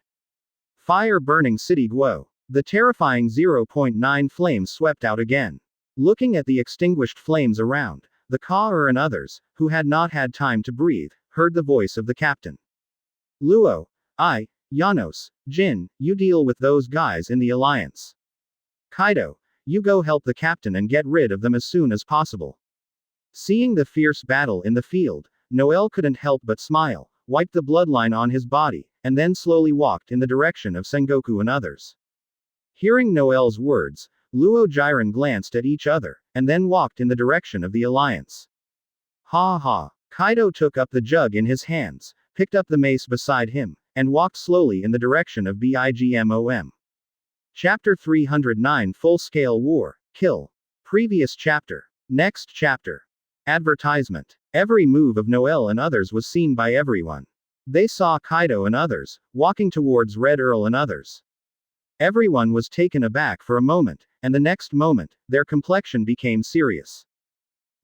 Fire burning City Guo. The terrifying 0.9 flames swept out again. Looking at the extinguished flames around, the Ka-er and others, who had not had time to breathe, heard the voice of the captain. Luo, Janos, Jin, you deal with those guys in the alliance. Kaido, you go help the captain and get rid of them as soon as possible. Seeing the fierce battle in the field, Noel couldn't help but smile, wiped the bloodline on his body, and then slowly walked in the direction of Sengoku and others. Hearing Noel's words, Luo Jiren glanced at each other, and then walked in the direction of the alliance. Ha ha. Kaido took up the jug in his hands, picked up the mace beside him, and walked slowly in the direction of Bigmom. Chapter 309 Full-Scale War, Kill. Previous chapter. Next chapter. Advertisement. Every move of Noel and others was seen by everyone. They saw Kaido and others, walking towards Red Earl and others. Everyone was taken aback for a moment, and the next moment, their complexion became serious.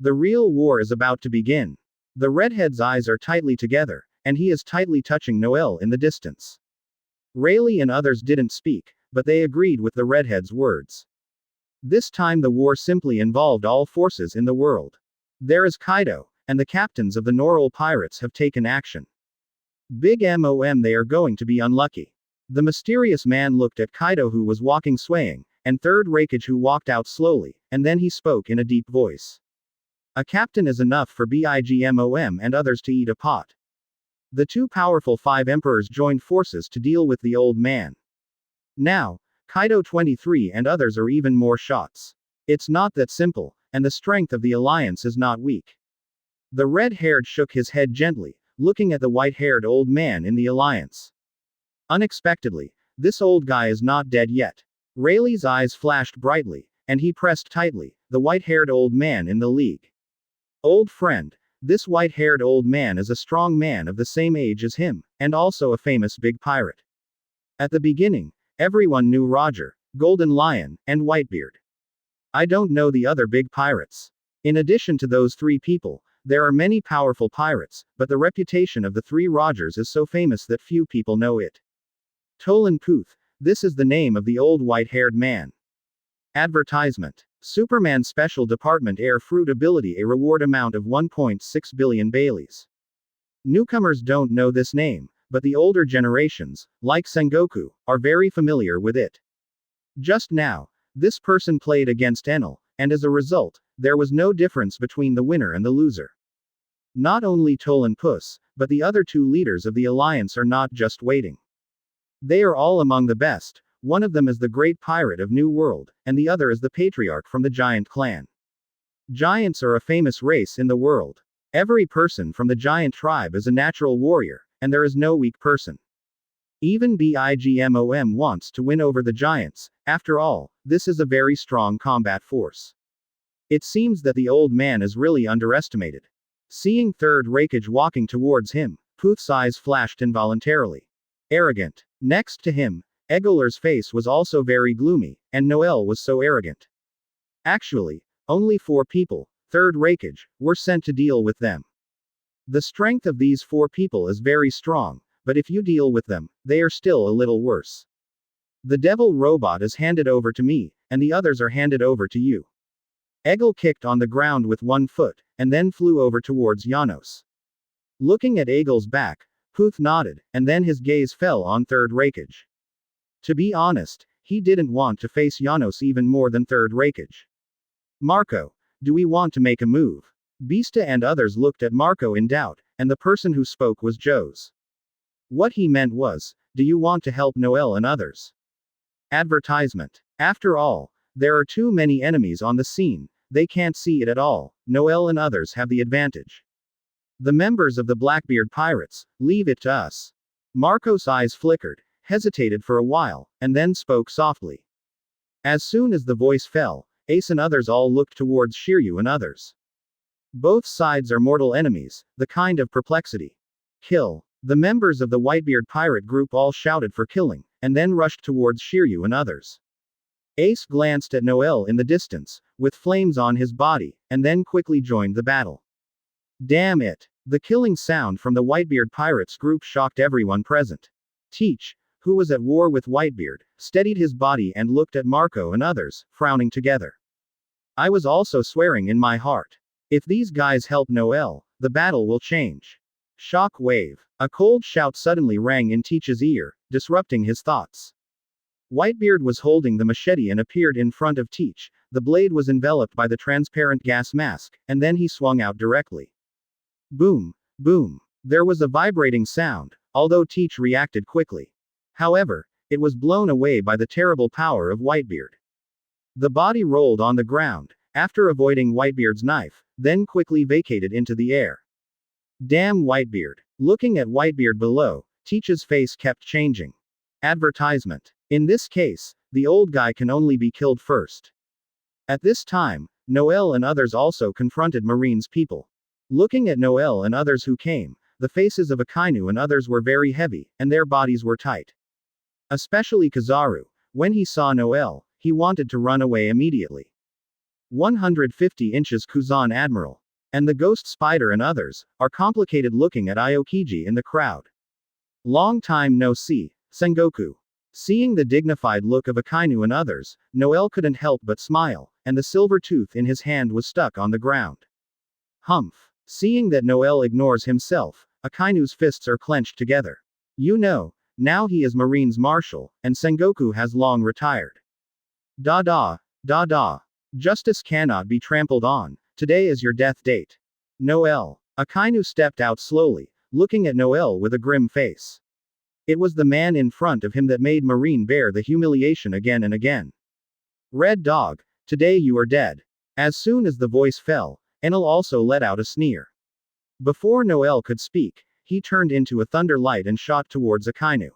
The real war is about to begin. The redhead's eyes are tightly together, and he is tightly touching Noel in the distance. Rayleigh and others didn't speak, but they agreed with the redhead's words. This time the war simply involved all forces in the world. There is Kaido, and the captains of the Noel Pirates have taken action. Big Mom, they are going to be unlucky. The mysterious man looked at Kaido, who was walking swaying, and Third Raikage, who walked out slowly, and then he spoke in a deep voice. A captain is enough for Bigmom and others to eat a pot. The two powerful 5 emperors joined forces to deal with the old man. Now, Kaido 23 and others are even more shots. It's not that simple, and the strength of the alliance is not weak. The red-haired shook his head gently, looking at the white-haired old man in the alliance. Unexpectedly, this old guy is not dead yet. Rayleigh's eyes flashed brightly, and he pressed tightly, the white-haired old man in the league. Old friend, this white-haired old man is a strong man of the same age as him, and also a famous big pirate. At the beginning, everyone knew Roger, Golden Lion, and Whitebeard. I don't know the other big pirates. In addition to those 3 people, there are many powerful pirates, but the reputation of the 3 Rogers is so famous that few people know it. Tolan Puth, this is the name of the old white-haired man. Advertisement. Superman Special Department Air Fruit Ability, a reward amount of 1.6 billion Baileys. Newcomers don't know this name, but the older generations, like Sengoku, are very familiar with it. Just now, this person played against Enel, and as a result, there was no difference between the winner and the loser. Not only Tolan Puss, but the other two leaders of the alliance are not just waiting. They are all among the best. One of them is the great pirate of New World, and the other is the patriarch from the giant clan. Giants are a famous race in the world. Every person from the giant tribe is a natural warrior, and there is no weak person. Even Bigmom wants to win over the giants. After all, this is a very strong combat force. It seems that the old man is really underestimated. Seeing Third Raikage walking towards him, Puth's eyes flashed involuntarily. Arrogant. Next to him, Egoler's face was also very gloomy, and Noel was so arrogant. Actually, only 4 people, Third Raikage, were sent to deal with them. The strength of these 4 people is very strong, but if you deal with them, they are still a little worse. The devil robot is handed over to me, and the others are handed over to you. Egil kicked on the ground with one foot, and then flew over towards Janos. Looking at Egil's back, Puth nodded, and then his gaze fell on Third Raikage. To be honest, he didn't want to face Janos even more than Third Raikage. Marco, do we want to make a move? Beasta and others looked at Marco in doubt, and the person who spoke was Joes. What he meant was, do you want to help Noel and others? Advertisement. After all, there are too many enemies on the scene, they can't see it at all. Noel and others have the advantage. The members of the Blackbeard Pirates, leave it to us. Marco's eyes flickered, hesitated for a while, and then spoke softly. As soon as the voice fell, Ace and others all looked towards Shiryu and others. Both sides are mortal enemies, the kind of perplexity. Kill. The members of the Whitebeard pirate group all shouted for killing, and then rushed towards Shiryu and others. Ace glanced at Noel in the distance, with flames on his body, and then quickly joined the battle. Damn it! The killing sound from the Whitebeard pirates group shocked everyone present. Teach, who was at war with Whitebeard, steadied his body and looked at Marco and others, frowning together. I was also swearing in my heart. If these guys help Noel, the battle will change. Shock wave. A cold shout suddenly rang in Teach's ear, disrupting his thoughts. Whitebeard was holding the machete and appeared in front of Teach. The blade was enveloped by the transparent gas mask, and then he swung out directly. Boom, boom. There was a vibrating sound, although Teach reacted quickly. However, it was blown away by the terrible power of Whitebeard. The body rolled on the ground, after avoiding Whitebeard's knife, then quickly vacated into the air. Damn Whitebeard. Looking at Whitebeard below, Teach's face kept changing. Advertisement. In this case, the old guy can only be killed first. At this time, Noel and others also confronted Marine's people. Looking at Noel and others who came, the faces of Akainu and others were very heavy, and their bodies were tight. Especially Kizaru. When he saw Noel, he wanted to run away immediately. 150 inches Kuzan Admiral. And the Ghost Spider and others, are complicated looking at Aokiji in the crowd. Long time no see, Sengoku. Seeing the dignified look of Akainu and others, Noel couldn't help but smile, and the silver tooth in his hand was stuck on the ground. Humph. Seeing that Noel ignores himself, Akainu's fists are clenched together. You know, now he is Marine's marshal, and Sengoku has long retired. Da da, da da. Justice cannot be trampled on. Today is your death date. Noel. Akainu stepped out slowly, looking at Noel with a grim face. It was the man in front of him that made Marine bear the humiliation again and again. Red Dog, today you are dead. As soon as the voice fell, Enel also let out a sneer. Before Noel could speak, he turned into a thunder light and shot towards Akainu.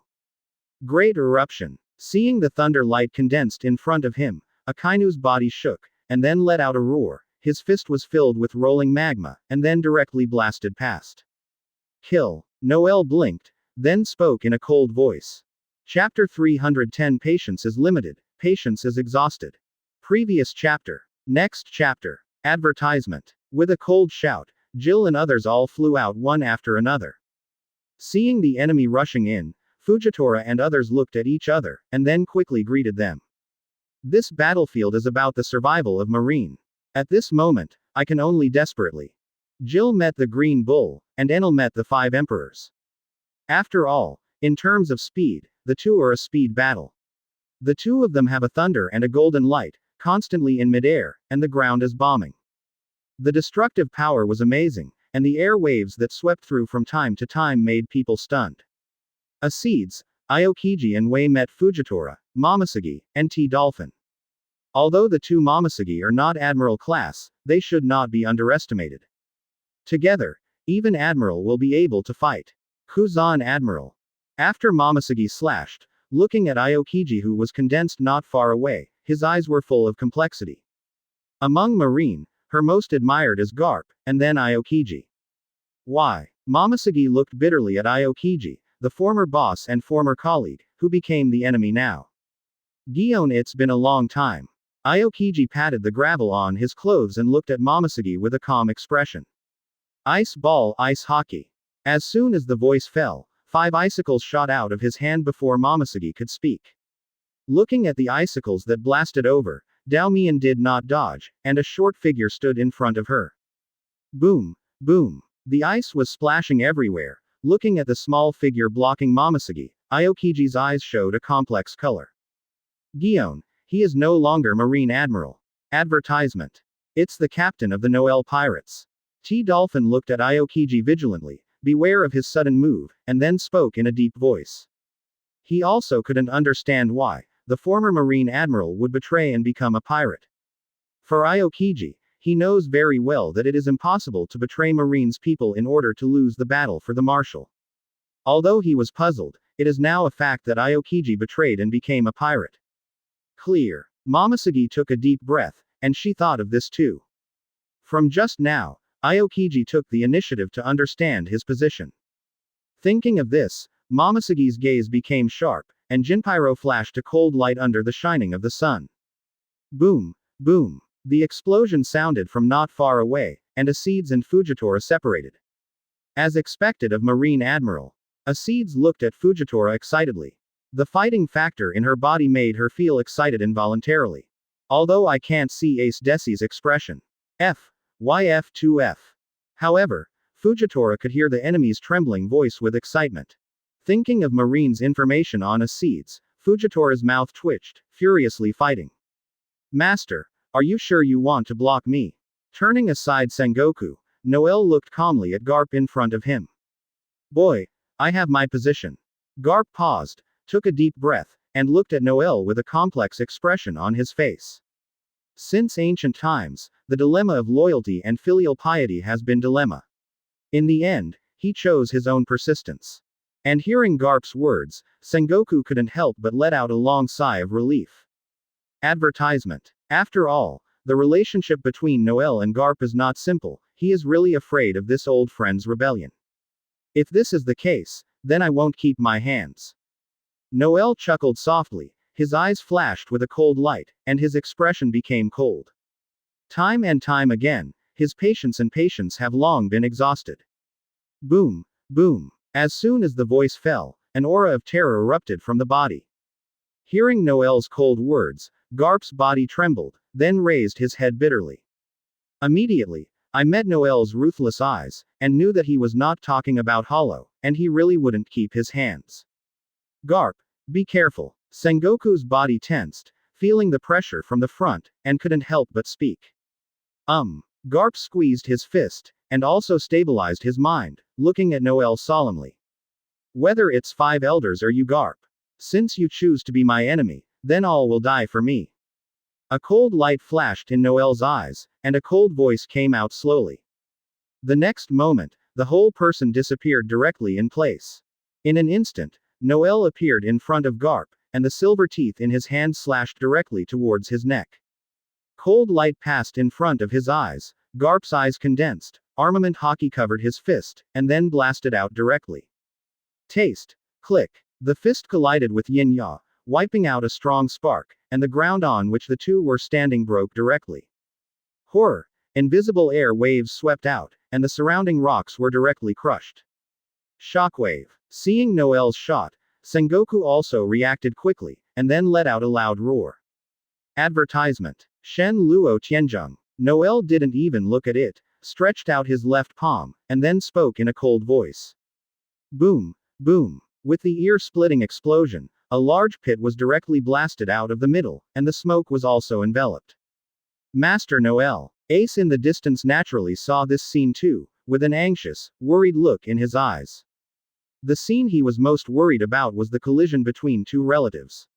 Great eruption. Seeing the thunder light condensed in front of him, Akainu's body shook, and then let out a roar. His fist was filled with rolling magma, and then directly blasted past. Kill. Noel blinked, then spoke in a cold voice. Chapter 310. Patience is limited, patience is exhausted. Previous chapter. Next chapter. Advertisement. With a cold shout, Jill and others all flew out one after another. Seeing the enemy rushing in, Fujitora and others looked at each other, and then quickly greeted them. This battlefield is about the survival of Marine. At this moment, I can only desperately. Jill met the Green Bull, and Enel met the 5 Emperors. After all, in terms of speed, the two are a speed battle. The two of them have a thunder and a golden light, constantly in midair, and the ground is bombing. The destructive power was amazing, and the air waves that swept through from time to time made people stunned. Acids, Aokiji and Wei met Fujitora, Momoshiki, and T. Dolphin. Although the two Momoshiki are not Admiral class, they should not be underestimated. Together, even Admiral will be able to fight. Kuzan Admiral. After Momoshiki slashed, looking at Aokiji, who was condensed not far away, his eyes were full of complexity. Among Marine, her most admired is Garp, and then Aokiji. Why? Momoshiki looked bitterly at Aokiji, the former boss and former colleague, who became the enemy now. Gion, it's been a long time. Aokiji patted the gravel on his clothes and looked at Momoshiki with a calm expression. Ice ball, ice hockey. As soon as the voice fell, 5 icicles shot out of his hand before Momoshiki could speak. Looking at the icicles that blasted over, Daomian did not dodge, and a short figure stood in front of her. Boom, boom. The ice was splashing everywhere. Looking at the small figure blocking Momoshiki, Aokiji's eyes showed a complex color. Gion, he is no longer Marine Admiral. Advertisement. It's the captain of the Noel Pirates. T. Dolphin looked at Aokiji vigilantly, beware of his sudden move, and then spoke in a deep voice. He also couldn't understand why the former Marine Admiral would betray and become a pirate. For Aokiji, he knows very well that it is impossible to betray Marines people in order to lose the battle for the Marshal. Although he was puzzled, it is now a fact that Aokiji betrayed and became a pirate. Clear. Momoshiki took a deep breath, and she thought of this too. From just now, Aokiji took the initiative to understand his position. Thinking of this, Momoshiki's gaze became sharp, and Jinpyro flashed a cold light under the shining of the sun. Boom, boom. The explosion sounded from not far away, and Acids and Fujitora separated. As expected of Marine Admiral, Acids looked at Fujitora excitedly. The fighting factor in her body made her feel excited involuntarily. Although I can't see Ace Desi's expression. YF2F. However, Fujitora could hear the enemy's trembling voice with excitement. Thinking of Marine's information on Acids, Fujitora's mouth twitched, furiously fighting. Master, are you sure you want to block me? Turning aside Sengoku, Noel looked calmly at Garp in front of him. Boy, I have my position. Garp paused, took a deep breath, and looked at Noel with a complex expression on his face. Since ancient times, the dilemma of loyalty and filial piety has been dilemma. In the end, he chose his own persistence. And hearing Garp's words, Sengoku couldn't help but let out a long sigh of relief. Advertisement. After all, the relationship between Noel and Garp is not simple, he is really afraid of this old friend's rebellion. If this is the case, then I won't keep my hands. Noel chuckled softly, his eyes flashed with a cold light, and his expression became cold. Time and time again, his patience have long been exhausted. Boom, boom. As soon as the voice fell, an aura of terror erupted from the body. Hearing Noel's cold words, Garp's body trembled, then raised his head bitterly. Immediately, I met Noel's ruthless eyes, and knew that he was not talking about Hollow, and he really wouldn't keep his hands. Garp, be careful. Sengoku's body tensed, feeling the pressure from the front, and couldn't help but speak. Garp squeezed his fist, and also stabilized his mind, looking at Noel solemnly. Whether it's 5 elders or you Garp. Since you choose to be my enemy, then all will die for me. A cold light flashed in Noel's eyes, and a cold voice came out slowly. The next moment, the whole person disappeared directly in place. In an instant, Noel appeared in front of Garp, and the silver teeth in his hand slashed directly towards his neck. Cold light passed in front of his eyes, Garp's eyes condensed, armament hockey covered his fist, and then blasted out directly. Taste. Click. The fist collided with Yin Ya, wiping out a strong spark, and the ground on which the two were standing broke directly. Horror. Invisible air waves swept out, and the surrounding rocks were directly crushed. Shockwave. Seeing Noel's shot, Sengoku also reacted quickly, and then let out a loud roar. Advertisement. Shen Luo Tianzheng. Noel didn't even look at it, stretched out his left palm, and then spoke in a cold voice. Boom, Boom. With the ear-splitting explosion, a large pit was directly blasted out of the middle, and the smoke was also enveloped. Master Noel. Ace in the distance naturally saw this scene too, with an anxious, worried look in his eyes. The scene he was most worried about was the collision between two relatives.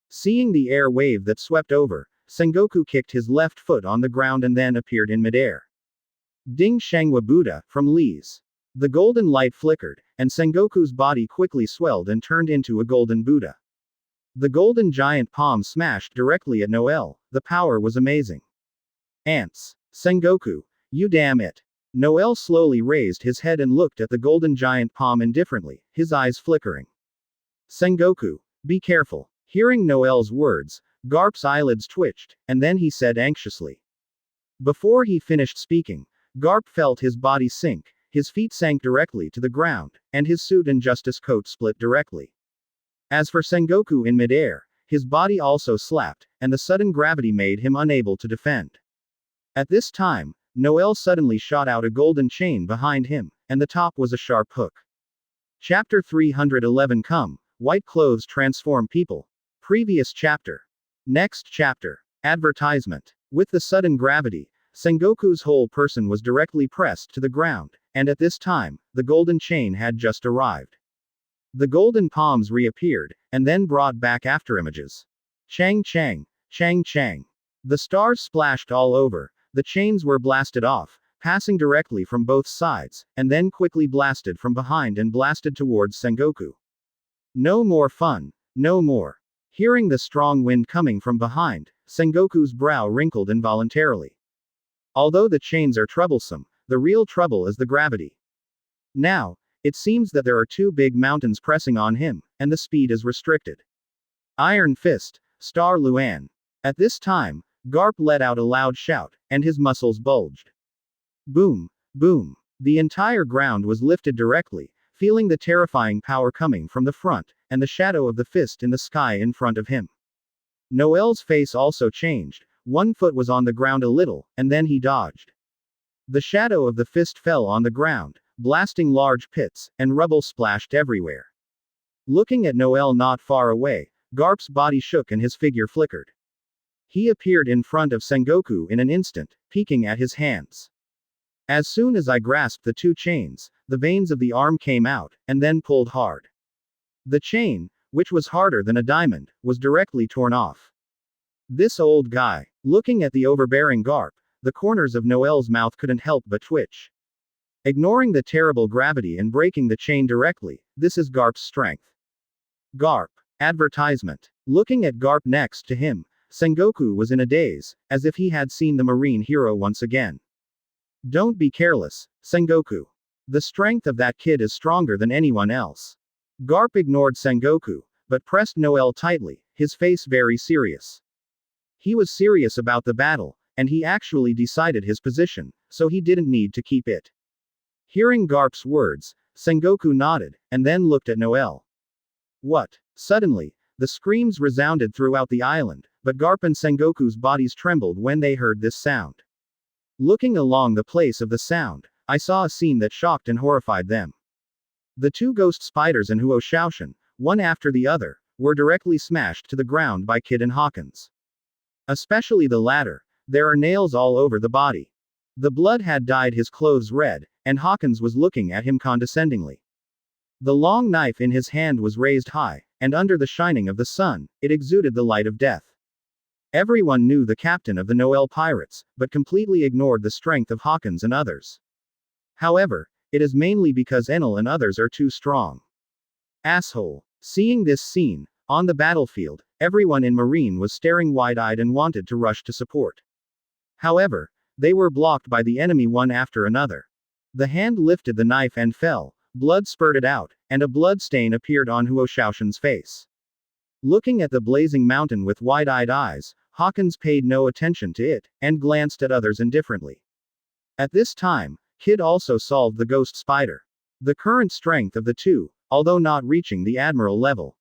Seeing the air wave that swept over, Sengoku kicked his left foot on the ground and then appeared in midair. Ding Shangwa Buddha, from Lee's. The golden light flickered, and Sengoku's body quickly swelled and turned into a golden Buddha. The golden giant palm smashed directly at Noel. The power was amazing. Ants. Sengoku. You damn it. Noel slowly raised his head and looked at the golden giant palm indifferently, his eyes flickering. Sengoku. Be careful. Hearing Noel's words, Garp's eyelids twitched, and then he said anxiously. Before he finished speaking, Garp felt his body sink, his feet sank directly to the ground, and his suit and justice coat split directly. As for Sengoku in midair, his body also slapped, and the sudden gravity made him unable to defend. At this time, Noel suddenly shot out a golden chain behind him, and the top was a sharp hook. Chapter 311 Come, White Clothes Transform People. Previous chapter. Next chapter. Advertisement. With the sudden gravity, Sengoku's whole person was directly pressed to the ground, and at this time, the golden chain had just arrived. The golden palms reappeared, and then brought back afterimages. Chang chang, chang chang. The stars splashed all over, the chains were blasted off, passing directly from both sides, and then quickly blasted from behind and blasted towards Sengoku. No more fun, no more. Hearing the strong wind coming from behind, Sengoku's brow wrinkled involuntarily. Although the chains are troublesome, the real trouble is the gravity. Now, it seems that there are two big mountains pressing on him, and the speed is restricted. Iron Fist, Star Luan. At this time, Garp let out a loud shout, and his muscles bulged. Boom, boom. The entire ground was lifted directly, feeling the terrifying power coming from the front, and the shadow of the fist in the sky in front of him. Noel's face also changed, one foot was on the ground a little, and then he dodged. The shadow of the fist fell on the ground, blasting large pits, and rubble splashed everywhere. Looking at Noel not far away, Garp's body shook and his figure flickered. He appeared in front of Sengoku in an instant, peeking at his hands. As soon as I grasped the two chains, the veins of the arm came out, and then pulled hard. The chain, which was harder than a diamond, was directly torn off. This old guy. Looking at the overbearing Garp, the corners of Noel's mouth couldn't help but twitch. Ignoring the terrible gravity and breaking the chain directly, this is Garp's strength. Garp. Advertisement. Looking at Garp next to him, Sengoku was in a daze, as if he had seen the marine hero once again. Don't be careless, Sengoku. The strength of that kid is stronger than anyone else. Garp ignored Sengoku, but pressed Noel tightly, his face very serious. He was serious about the battle, and he actually decided his position, so he didn't need to keep it. Hearing Garp's words, Sengoku nodded, and then looked at Noel. What? Suddenly, the screams resounded throughout the island, but Garp and Sengoku's bodies trembled when they heard this sound. Looking along the place of the sound, I saw a scene that shocked and horrified them. The two ghost spiders in Huo Shaoshan, one after the other, were directly smashed to the ground by Kid and Hawkins. Especially the latter, there are nails all over the body. The blood had dyed his clothes red, and Hawkins was looking at him condescendingly. The long knife in his hand was raised high, and under the shining of the sun, it exuded the light of death. Everyone knew the captain of the Noel Pirates, but completely ignored the strength of Hawkins and others. However, it is mainly because Enel and others are too strong. Asshole. Seeing this scene, on the battlefield, everyone in Marine was staring wide-eyed and wanted to rush to support. However, they were blocked by the enemy one after another. The hand lifted the knife and fell, blood spurted out, and a blood stain appeared on Huo Shaoshan's face. Looking at the blazing mountain with wide-eyed eyes, Hawkins paid no attention to it, and glanced at others indifferently. At this time, Kid also solved the ghost spider. The current strength of the two, although not reaching the admiral level.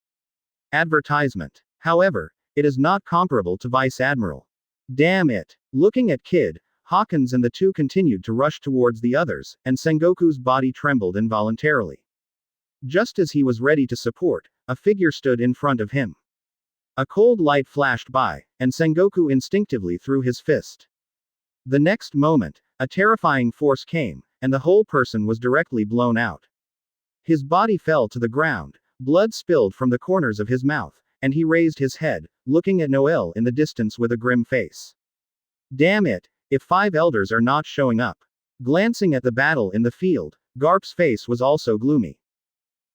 Advertisement. However, it is not comparable to Vice Admiral. Damn it. Looking at Kid, Hawkins and the two continued to rush towards the others, and Sengoku's body trembled involuntarily. Just as he was ready to support, a figure stood in front of him. A cold light flashed by, and Sengoku instinctively threw his fist. The next moment, a terrifying force came, and the whole person was directly blown out. His body fell to the ground, blood spilled from the corners of his mouth, and he raised his head, looking at Noel in the distance with a grim face. Damn it, if 5 elders are not showing up. Glancing at the battle in the field, Garp's face was also gloomy.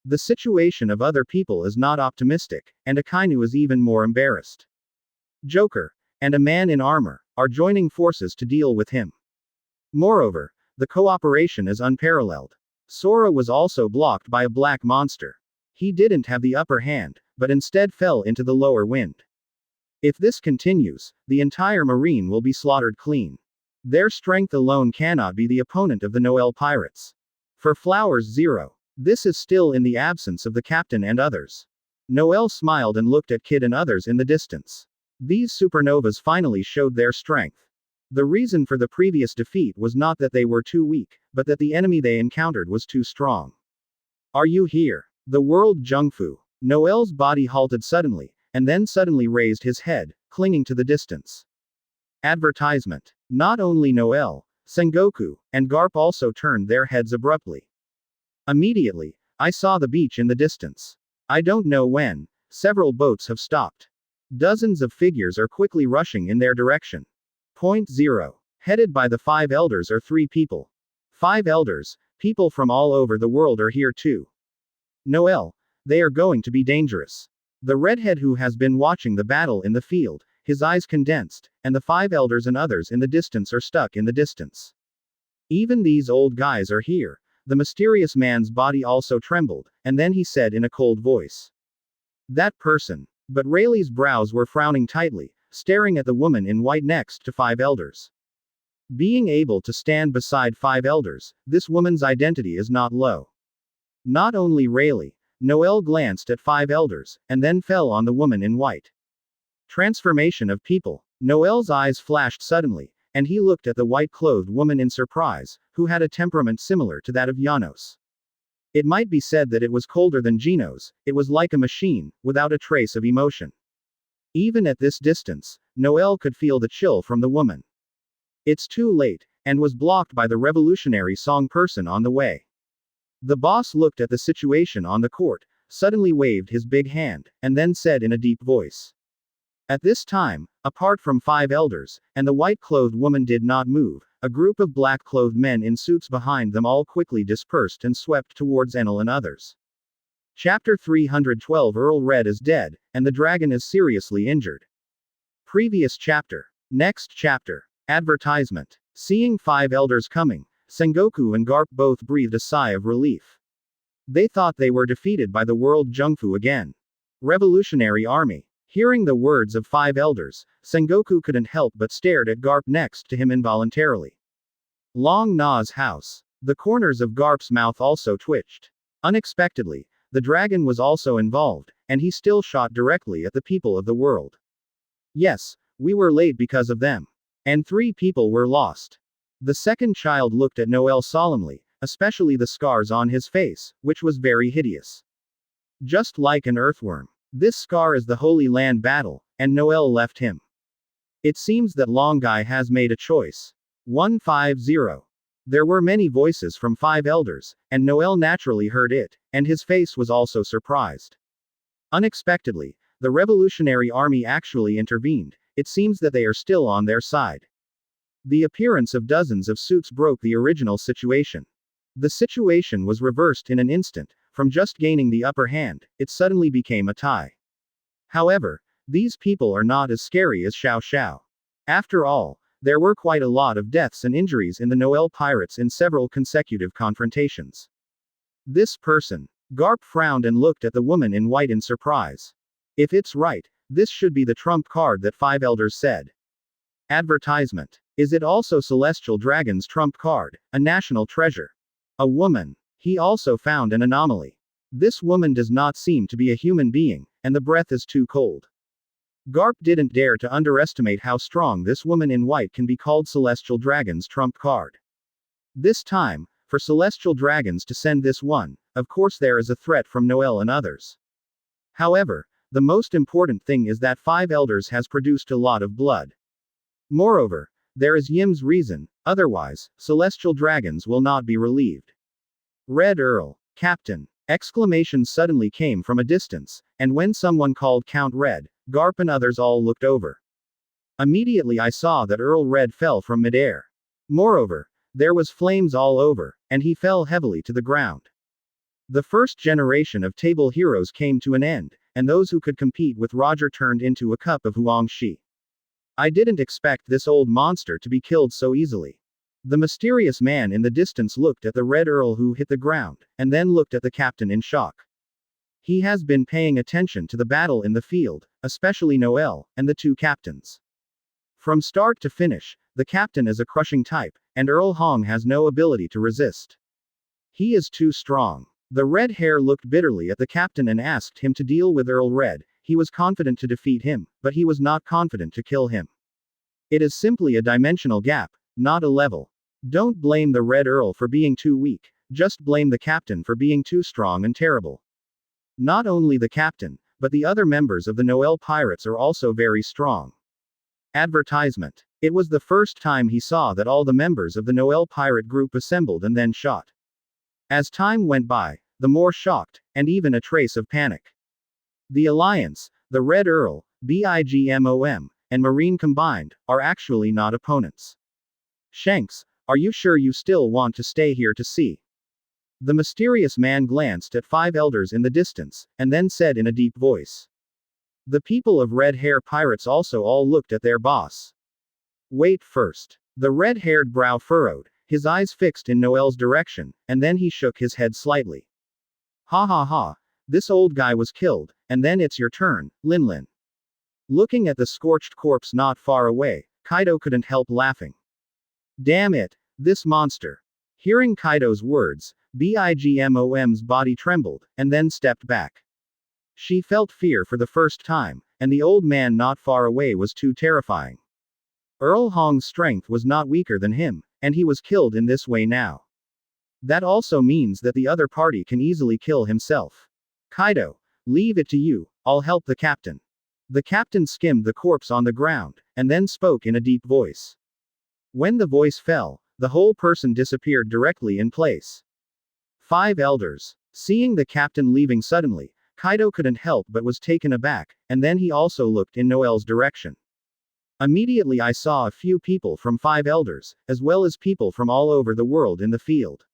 The situation of other people is not optimistic, and Akainu is even more embarrassed. Joker, and a man in armor, are joining forces to deal with him. Moreover, the cooperation is unparalleled. Sora was also blocked by a black monster. He didn't have the upper hand, but instead fell into the lower wind. If this continues, the entire marine will be slaughtered clean. Their strength alone cannot be the opponent of the Noel pirates. For Flowers Zero, this is still in the absence of the captain and others. Noel smiled and looked at Kid and others in the distance. These supernovas finally showed their strength. The reason for the previous defeat was not that they were too weak, but that the enemy they encountered was too strong. Are you here? The World Jungfu. Noel's body halted suddenly, and then suddenly raised his head, clinging to the distance. Advertisement. Not only Noel, Sengoku, and Garp also turned their heads abruptly. Immediately, I saw the beach in the distance. I don't know when, several boats have stopped. Dozens of figures are quickly rushing in their direction. Point 0. Headed by the 5 elders are 3 people. 5 elders, people from all over the world are here too. Noel, they are going to be dangerous. The redhead who has been watching the battle in the field, his eyes condensed, and the 5 elders and others in the distance are stuck in the distance. Even these old guys are here. The mysterious man's body also trembled, and then he said in a cold voice. That person. But Rayleigh's brows were frowning tightly, staring at the woman in white next to 5 elders. Being able to stand beside 5 elders, this woman's identity is not low. Not only Rayleigh, Noel glanced at 5 elders, and then fell on the woman in white. Transformation of people. Noel's eyes flashed suddenly, and he looked at the white-clothed woman in surprise, who had a temperament similar to that of Janos. It might be said that it was colder than Gino's, it was like a machine, without a trace of emotion. Even at this distance, Noel could feel the chill from the woman. It's too late, and was blocked by the revolutionary song person on the way. The boss looked at the situation on the court, suddenly waved his big hand, and then said in a deep voice. At this time, apart from 5 elders, and the white-clothed woman did not move, a group of black-clothed men in suits behind them all quickly dispersed and swept towards Enel and others. Chapter 312 Earl Red is dead, and the dragon is seriously injured. Previous chapter. Next chapter. Advertisement. Seeing 5 elders coming, Sengoku and Garp both breathed a sigh of relief. They thought they were defeated by the World Jungfu again. Revolutionary Army. Hearing the words of 5 elders, Sengoku couldn't help but stared at Garp next to him involuntarily. Long Na's house. The corners of Garp's mouth also twitched. Unexpectedly, the dragon was also involved, and he still shot directly at the people of the world. Yes, we were late because of them. And 3 people were lost. The second child looked at Noel solemnly, especially the scars on his face, which was very hideous. Just like an earthworm. This scar is the Holy Land battle, and Noel left him. It seems that Long Guy has made a choice. 150. There were many voices from 5 elders, and Noel naturally heard it, and his face was also surprised. Unexpectedly, the Revolutionary Army actually intervened. It seems that they are still on their side. The appearance of dozens of suits broke the original situation. The situation was reversed in an instant. From just gaining the upper hand, it suddenly became a tie. However, these people are not as scary as Xiao Xiao. After all, there were quite a lot of deaths and injuries in the Noel pirates in several consecutive confrontations. This person. Garp frowned and looked at the woman in white in surprise. If it's right, this should be the trump card that 5 elders said. Advertisement. Is it also Celestial Dragon's trump card, a national treasure? A woman. He also found an anomaly. This woman does not seem to be a human being, and the breath is too cold. Garp didn't dare to underestimate how strong this woman in white can be called Celestial Dragon's trump card. This time, for Celestial Dragons to send this one, of course there is a threat from Noel and others. However, the most important thing is that 5 elders has produced a lot of blood. Moreover, there is Yim's reason, otherwise, celestial dragons will not be relieved. Red Earl, Captain! Exclamations suddenly came from a distance, and when someone called Count Red, Garp and others all looked over. Immediately I saw that Earl Red fell from midair. Moreover, there was flames all over, and he fell heavily to the ground. The first generation of table heroes came to an end, and those who could compete with Roger turned into a cup of Huangshi. I didn't expect this old monster to be killed so easily. The mysterious man in the distance looked at the Red Earl who hit the ground, and then looked at the captain in shock. He has been paying attention to the battle in the field, especially Noel, and the 2 captains. From start to finish, the captain is a crushing type, and Earl Hong has no ability to resist. He is too strong. The red hair looked bitterly at the captain and asked him to deal with Earl Red. He was confident to defeat him, but he was not confident to kill him. It is simply a dimensional gap, not a level. Don't blame the Red Earl for being too weak, just blame the captain for being too strong and terrible. Not only the captain, but the other members of the Noel Pirates are also very strong. Advertisement. It was the first time he saw that all the members of the Noel Pirate group assembled and then shot. As time went by, the more shocked, and even a trace of panic. The Alliance, the Red Earl, BIGMOM, and Marine combined, are actually not opponents. Shanks, are you sure you still want to stay here to see? The mysterious man glanced at 5 elders in the distance, and then said in a deep voice. The people of Red Hair Pirates also all looked at their boss. Wait first. The red-haired brow furrowed, his eyes fixed in Noel's direction, and then he shook his head slightly. Ha ha ha, this old guy was killed, and then it's your turn, Linlin. Looking at the scorched corpse not far away, Kaido couldn't help laughing. Damn it, this monster. Hearing Kaido's words, BIGMOM's body trembled, and then stepped back. She felt fear for the first time, and the old man not far away was too terrifying. Earl Hong's strength was not weaker than him, and he was killed in this way now. That also means that the other party can easily kill himself. Kaido, leave it to you, I'll help the captain. The captain skimmed the corpse on the ground, and then spoke in a deep voice. When the voice fell, the whole person disappeared directly in place. 5 elders. Seeing the captain leaving suddenly, Kaido couldn't help but was taken aback, and then he also looked in Noel's direction. Immediately I saw a few people from 5 elders, as well as people from all over the world in the field.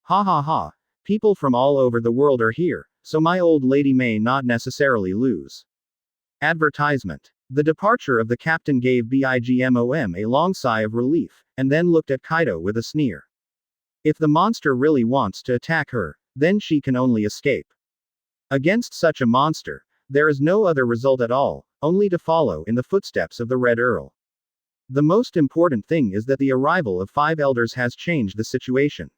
Ha ha ha, people from all over the world are here, so my old lady may not necessarily lose. Advertisement. The departure of the captain gave BIGMOM a long sigh of relief, and then looked at Kaido with a sneer. If the monster really wants to attack her, then she can only escape. Against such a monster, there is no other result at all, only to follow in the footsteps of the Red Earl. The most important thing is that the arrival of 5 elders has changed the situation.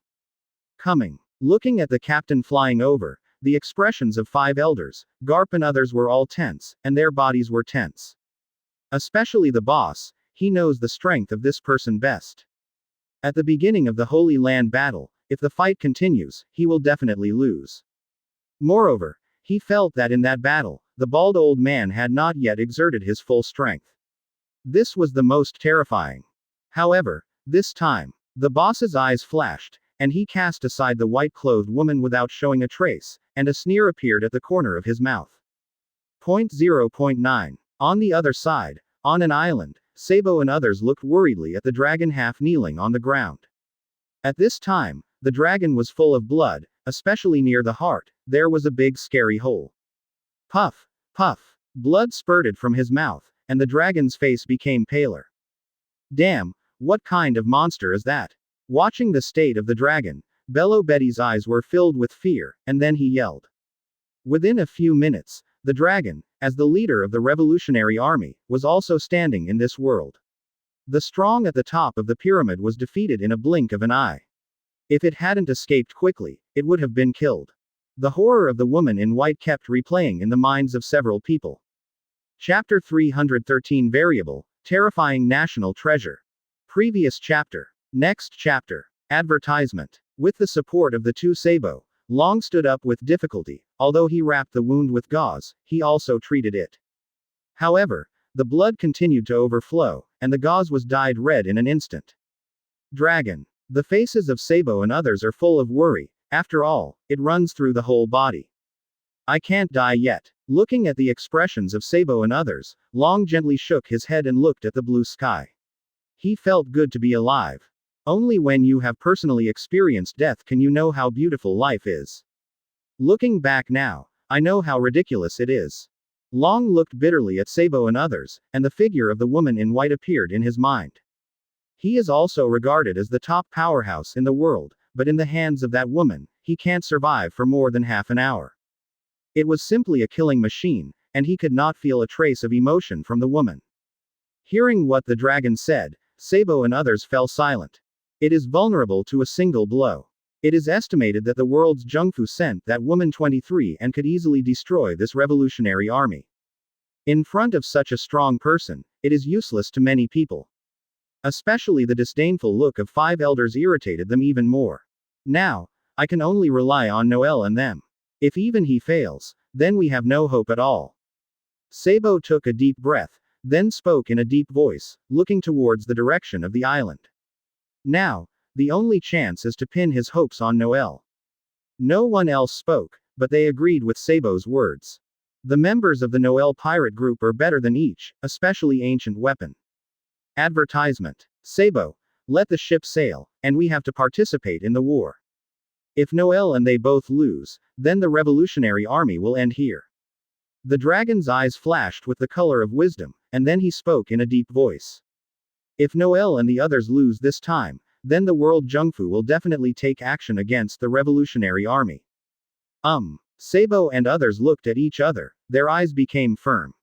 Coming. Looking at the captain flying over, the expressions of 5 elders, Garp and others were all tense, and their bodies were tense. Especially the boss, he knows the strength of this person best. At the beginning of the Holy Land battle, if the fight continues, he will definitely lose. Moreover, he felt that in that battle, the bald old man had not yet exerted his full strength. This was the most terrifying. However, this time, the boss's eyes flashed, and he cast aside the white-clothed woman without showing a trace, and a sneer appeared at the corner of his mouth. 0.9. On the other side, on an island, Sabo and others looked worriedly at the dragon half kneeling on the ground. At this time, the dragon was full of blood, especially near the heart, there was a big scary hole. Puff, puff, blood spurted from his mouth, and the dragon's face became paler. Damn, what kind of monster is that? Watching the state of the dragon, Bello Betty's eyes were filled with fear, and then he yelled. Within a few minutes, the dragon, as the leader of the revolutionary army, was also standing in this world. The strong at the top of the pyramid was defeated in a blink of an eye. If it hadn't escaped quickly, it would have been killed. The horror of the woman in white kept replaying in the minds of several people. Chapter 313 Variable, Terrifying National Treasure. Previous chapter. Next chapter. Advertisement. With the support of the 2 Sabo, Long stood up with difficulty. Although he wrapped the wound with gauze, he also treated it. However, the blood continued to overflow, and the gauze was dyed red in an instant. Dragon. The faces of Sabo and others are full of worry. After all, it runs through the whole body. I can't die yet. Looking at the expressions of Sabo and others, Long gently shook his head and looked at the blue sky. He felt good to be alive. Only when you have personally experienced death can you know how beautiful life is. Looking back now, I know how ridiculous it is. Long looked bitterly at Sabo and others, and the figure of the woman in white appeared in his mind. He is also regarded as the top powerhouse in the world, but in the hands of that woman, he can't survive for more than half an hour. It was simply a killing machine, and he could not feel a trace of emotion from the woman. Hearing what the dragon said, Sabo and others fell silent. It is vulnerable to a single blow. It is estimated that the world's Zhengfu sent that woman 23 and could easily destroy this revolutionary army. In front of such a strong person, it is useless to many people. Especially the disdainful look of 5 elders irritated them even more. Now, I can only rely on Noel and them. If even he fails, then we have no hope at all. Sabo took a deep breath, then spoke in a deep voice, looking towards the direction of the island. Now, the only chance is to pin his hopes on Noel. No one else spoke, but they agreed with Sabo's words. The members of the Noel pirate group are better than each, especially ancient weapon. Advertisement. Sabo, let the ship sail, and we have to participate in the war. If Noel and they both lose, then the revolutionary army will end here. The dragon's eyes flashed with the color of wisdom, and then he spoke in a deep voice. If Noel and the others lose this time, then the world Zhengfu will definitely take action against the revolutionary army. Sabo and others looked at each other, their eyes became firm.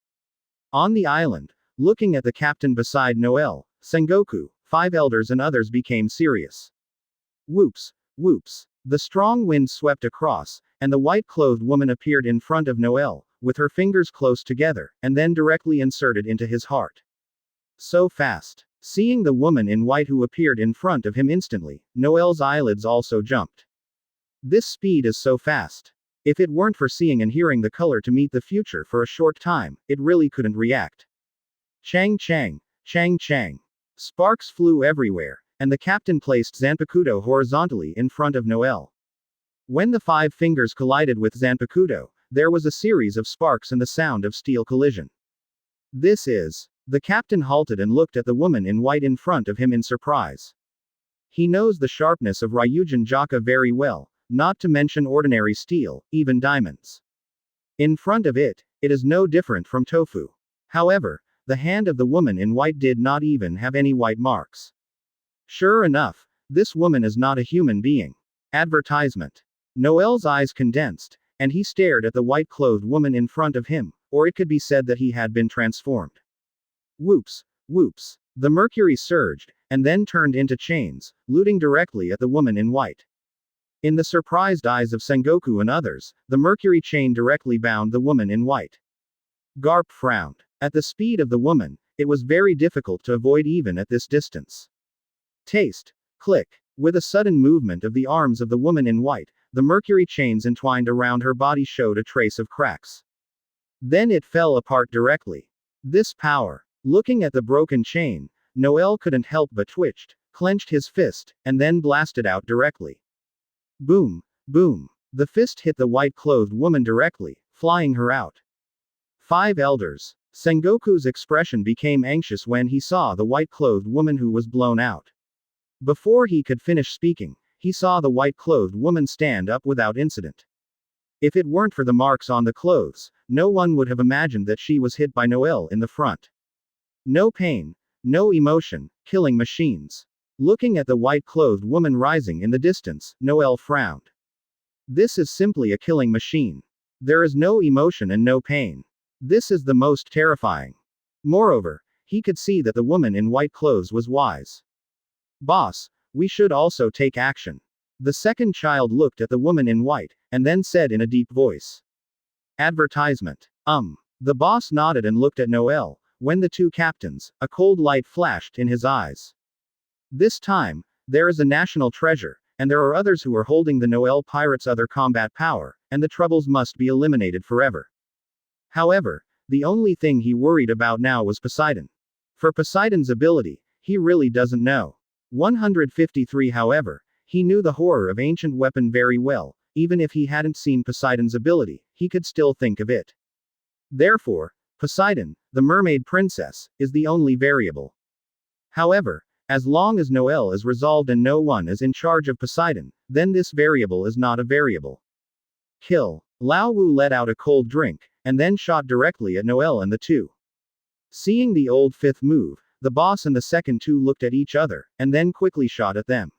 On the island, looking at the captain beside Noel, Sengoku, 5 elders and others became serious. Whoops, whoops. The strong wind swept across, and the white-clothed woman appeared in front of Noel, with her fingers close together, and then directly inserted into his heart. So fast. Seeing the woman in white who appeared in front of him instantly, Noel's eyelids also jumped. This speed is so fast. If it weren't for seeing and hearing the color to meet the future for a short time, it really couldn't react. Chang chang, chang chang. Sparks flew everywhere, and the captain placed Zanpakuto horizontally in front of Noel. When the 5 fingers collided with Zanpakuto, there was a series of sparks and the sound of steel collision. This is. The captain halted and looked at the woman in white in front of him in surprise. He knows the sharpness of Ryujin Jaka very well, not to mention ordinary steel, even diamonds. In front of it, it is no different from tofu. However, the hand of the woman in white did not even have any white marks. Sure enough, this woman is not a human being. Advertisement. Noel's eyes condensed, and he stared at the white-clothed woman in front of him, or it could be said that he had been transformed. Whoops, whoops. The mercury surged, and then turned into chains, looting directly at the woman in white. In the surprised eyes of Sengoku and others, the mercury chain directly bound the woman in white. Garp frowned. At the speed of the woman, it was very difficult to avoid even at this distance. Taste. Click. With a sudden movement of the arms of the woman in white, the mercury chains entwined around her body showed a trace of cracks. Then it fell apart directly. This power. Looking at the broken chain, Noel couldn't help but twitched, clenched his fist, and then blasted out directly. Boom, boom. The fist hit the white-clothed woman directly, flying her out. 5 elders. Sengoku's expression became anxious when he saw the white-clothed woman who was blown out. Before he could finish speaking, he saw the white-clothed woman stand up without incident. If it weren't for the marks on the clothes, no one would have imagined that she was hit by Noel in the front. No pain, no emotion, killing machines. Looking at the white-clothed woman rising in the distance, Noel frowned. This is simply a killing machine. There is no emotion and no pain. This is the most terrifying. Moreover, he could see that the woman in white clothes was wise. Boss, we should also take action. The second child looked at the woman in white, and then said in a deep voice. Advertisement. The boss nodded and looked at Noel, when the 2 captains, a cold light flashed in his eyes. This time, there is a national treasure, and there are others who are holding the Noel pirates' other combat power, and the troubles must be eliminated forever. However, the only thing he worried about now was Poseidon. For Poseidon's ability, he really doesn't know. 153 However, he knew the horror of ancient weapon very well. Even if he hadn't seen Poseidon's ability, he could still think of it. Therefore, Poseidon, the mermaid princess, is the only variable. However, as long as Noel is resolved and no one is in charge of Poseidon, then this variable is not a variable. Kill. Lao Wu let out a cold drink, and then shot directly at Noel and the two. Seeing the old fifth move, the boss and the second two looked at each other, and then quickly shot at them.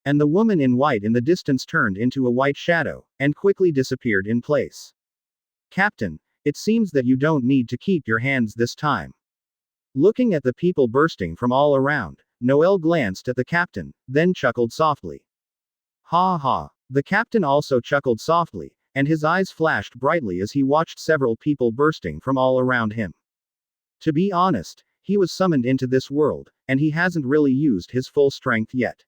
And the woman in white in the distance turned into a white shadow, and quickly disappeared in place. Captain, it seems that you don't need to keep your hands this time. Looking at the people bursting from all around, Noel glanced at the captain, then chuckled softly. Ha ha. The captain also chuckled softly, and his eyes flashed brightly as he watched several people bursting from all around him. To be honest, he was summoned into this world, and he hasn't really used his full strength yet.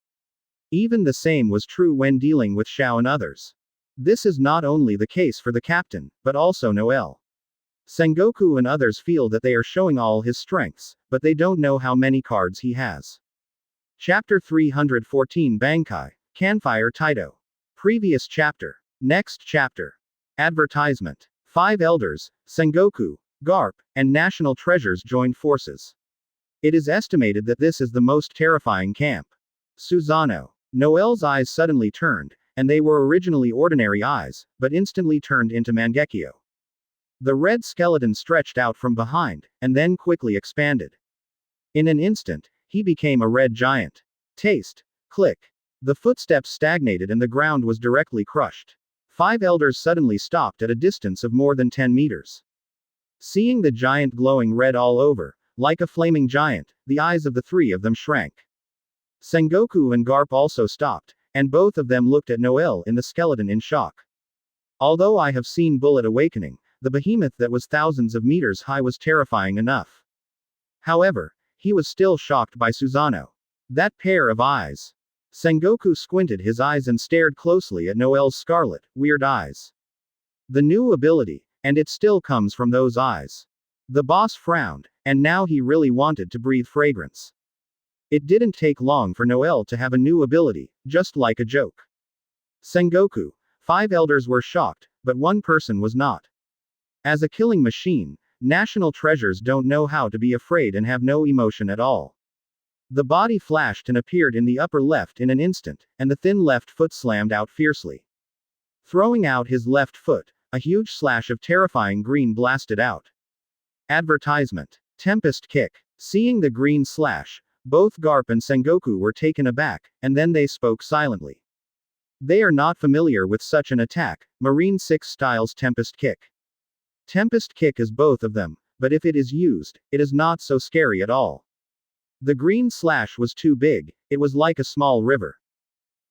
Even the same was true when dealing with Xiao and others. This is not only the case for the captain, but also Noel. Sengoku and others feel that they are showing all his strengths, but they don't know how many cards he has. Chapter 314 Bankai, Campfire Taito. Previous chapter. Next chapter. Advertisement. 5 elders, Sengoku, Garp, and National Treasures joined forces. It is estimated that this is the most terrifying camp. Susanoo. Noel's eyes suddenly turned, and they were originally ordinary eyes, but instantly turned into Mangekyo. The red skeleton stretched out from behind, and then quickly expanded. In an instant, he became a red giant. Taste. Click. The footsteps stagnated and the ground was directly crushed. 5 elders suddenly stopped at a distance of more than 10 meters. Seeing the giant glowing red all over, like a flaming giant, the eyes of the 3 of them shrank. Sengoku and Garp also stopped, and both of them looked at Noel in the skeleton in shock. Although I have seen Bullet Awakening, the behemoth that was thousands of meters high was terrifying enough. However, he was still shocked by Susanoo. That pair of eyes. Sengoku squinted his eyes and stared closely at Noel's scarlet, weird eyes. The new ability, and it still comes from those eyes. The boss frowned, and now he really wanted to breathe fragrance. It didn't take long for Noel to have a new ability, just like a joke. Sengoku. 5 elders were shocked, but one person was not. As a killing machine, National Treasures don't know how to be afraid and have no emotion at all. The body flashed and appeared in the upper left in an instant, and the thin left foot slammed out fiercely. Throwing out his left foot, a huge slash of terrifying green blasted out. Advertisement. Tempest Kick. Seeing the green slash, both Garp and Sengoku were taken aback, and then they spoke silently. They are not familiar with such an attack, Marine 6 Styles Tempest Kick. Tempest Kick is both of them, but if it is used, it is not so scary at all. The green slash was too big, it was like a small river.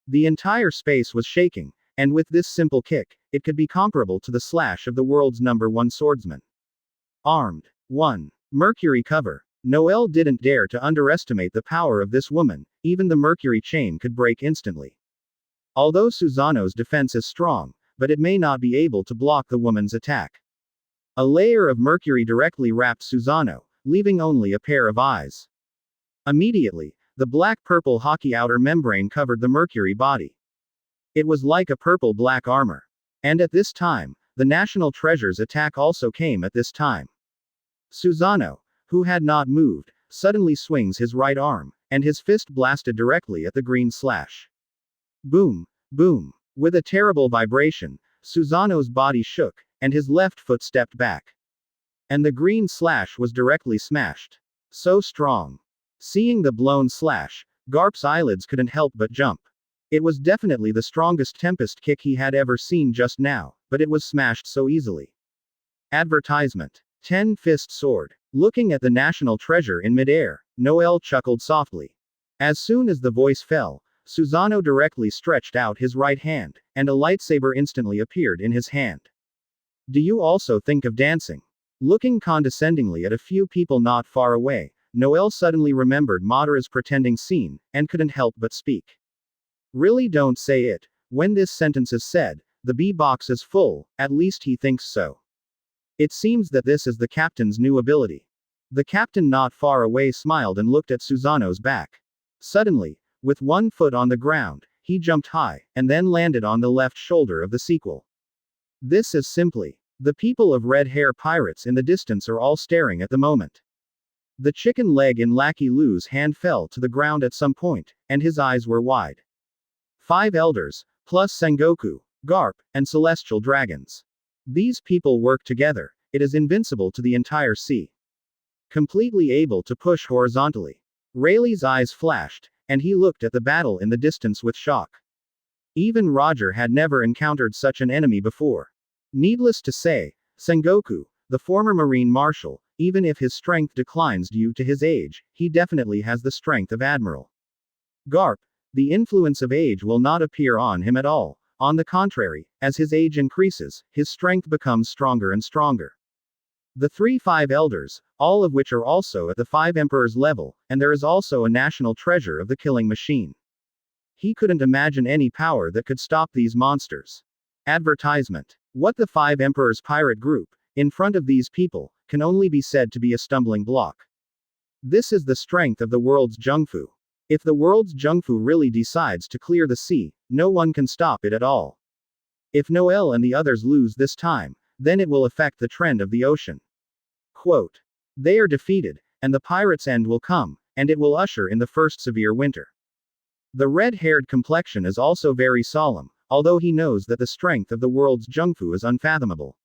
The entire space was shaking, and with this simple kick, it could be comparable to the slash of the world's #1 swordsman. Armed. 1. Mercury Cover. Noel didn't dare to underestimate the power of this woman, even the mercury chain could break instantly. Although Susanoo's defense is strong, but it may not be able to block the woman's attack. A layer of mercury directly wrapped Susanoo, leaving only a pair of eyes. Immediately, the black-purple hockey outer membrane covered the mercury body. It was like a purple-black armor. And at this time, the National Treasure's attack also came at this time. Susanoo, who had not moved, suddenly swings his right arm, and his fist blasted directly at the green slash. Boom! Boom! With a terrible vibration, Susanoo's body shook, and his left foot stepped back. And the green slash was directly smashed. So strong. Seeing the blown slash, Garp's eyelids couldn't help but jump. It was definitely the strongest Tempest Kick he had ever seen just now, but it was smashed so easily. Advertisement. 10-Fist Sword. Looking at the National Treasure in midair, Noel chuckled softly. As soon as the voice fell, Susanoo directly stretched out his right hand, and a lightsaber instantly appeared in his hand. Do you also think of dancing? Looking condescendingly at a few people not far away, Noel suddenly remembered Madara's pretending scene, and couldn't help but speak. Really don't say it. When this sentence is said, the B-box is full, at least he thinks so. It seems that this is the captain's new ability. The captain not far away smiled and looked at Susano's back. Suddenly, with one foot on the ground, he jumped high, and then landed on the left shoulder of the sequel. This is simply. The people of Red Hair Pirates in the distance are all staring at the moment. The chicken leg in Lackey Lou's hand fell to the ground at some point, and his eyes were wide. 5 elders, plus Sengoku, Garp, and celestial dragons. These people work together. It is invincible to the entire sea. Completely able to push horizontally. Rayleigh's eyes flashed, and he looked at the battle in the distance with shock. Even Roger had never encountered such an enemy before. Needless to say, Sengoku, the former Marine Marshal, even if his strength declines due to his age, he definitely has the strength of Admiral. Garp, the influence of age will not appear on him at all. On the contrary, as his age increases, his strength becomes stronger and stronger. The 5 elders, all of which are also at the 5 emperors level, and there is also a national treasure of the killing machine. He couldn't imagine any power that could stop these monsters. Advertisement. What the 5 emperors pirate group, in front of these people, can only be said to be a stumbling block. This is the strength of the world's Zhengfu. If the world's Zhengfu really decides to clear the sea, no one can stop it at all. If Noel and the others lose this time, then it will affect the trend of the ocean. Quote. They are defeated, and the pirates' end will come, and it will usher in the first severe winter. The red-haired complexion is also very solemn, although he knows that the strength of the world's Zhengfu is unfathomable.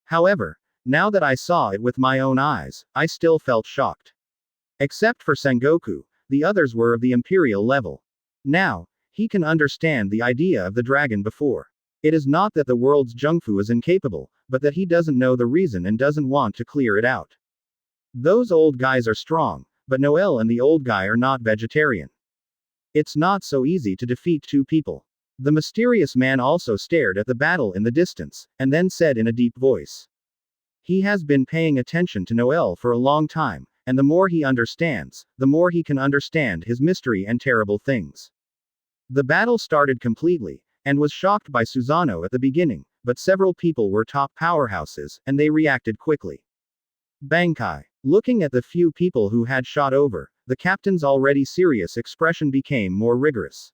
However, now that I saw it with my own eyes, I still felt shocked. Except for Sengoku, the others were of the imperial level. Now, he can understand the idea of the dragon before. It is not that the world's Zhengfu is incapable, but that he doesn't know the reason and doesn't want to clear it out. Those old guys are strong, but Noel and the old guy are not vegetarian. It's not so easy to defeat 2 people. The mysterious man also stared at the battle in the distance, and then said in a deep voice. He has been paying attention to Noel for a long time, and the more he understands, the more he can understand his mystery and terrible things. The battle started completely, and was shocked by Susano at the beginning, but several people were top powerhouses, and they reacted quickly. Bankai. Looking at the few people who had shot over, the captain's already serious expression became more rigorous.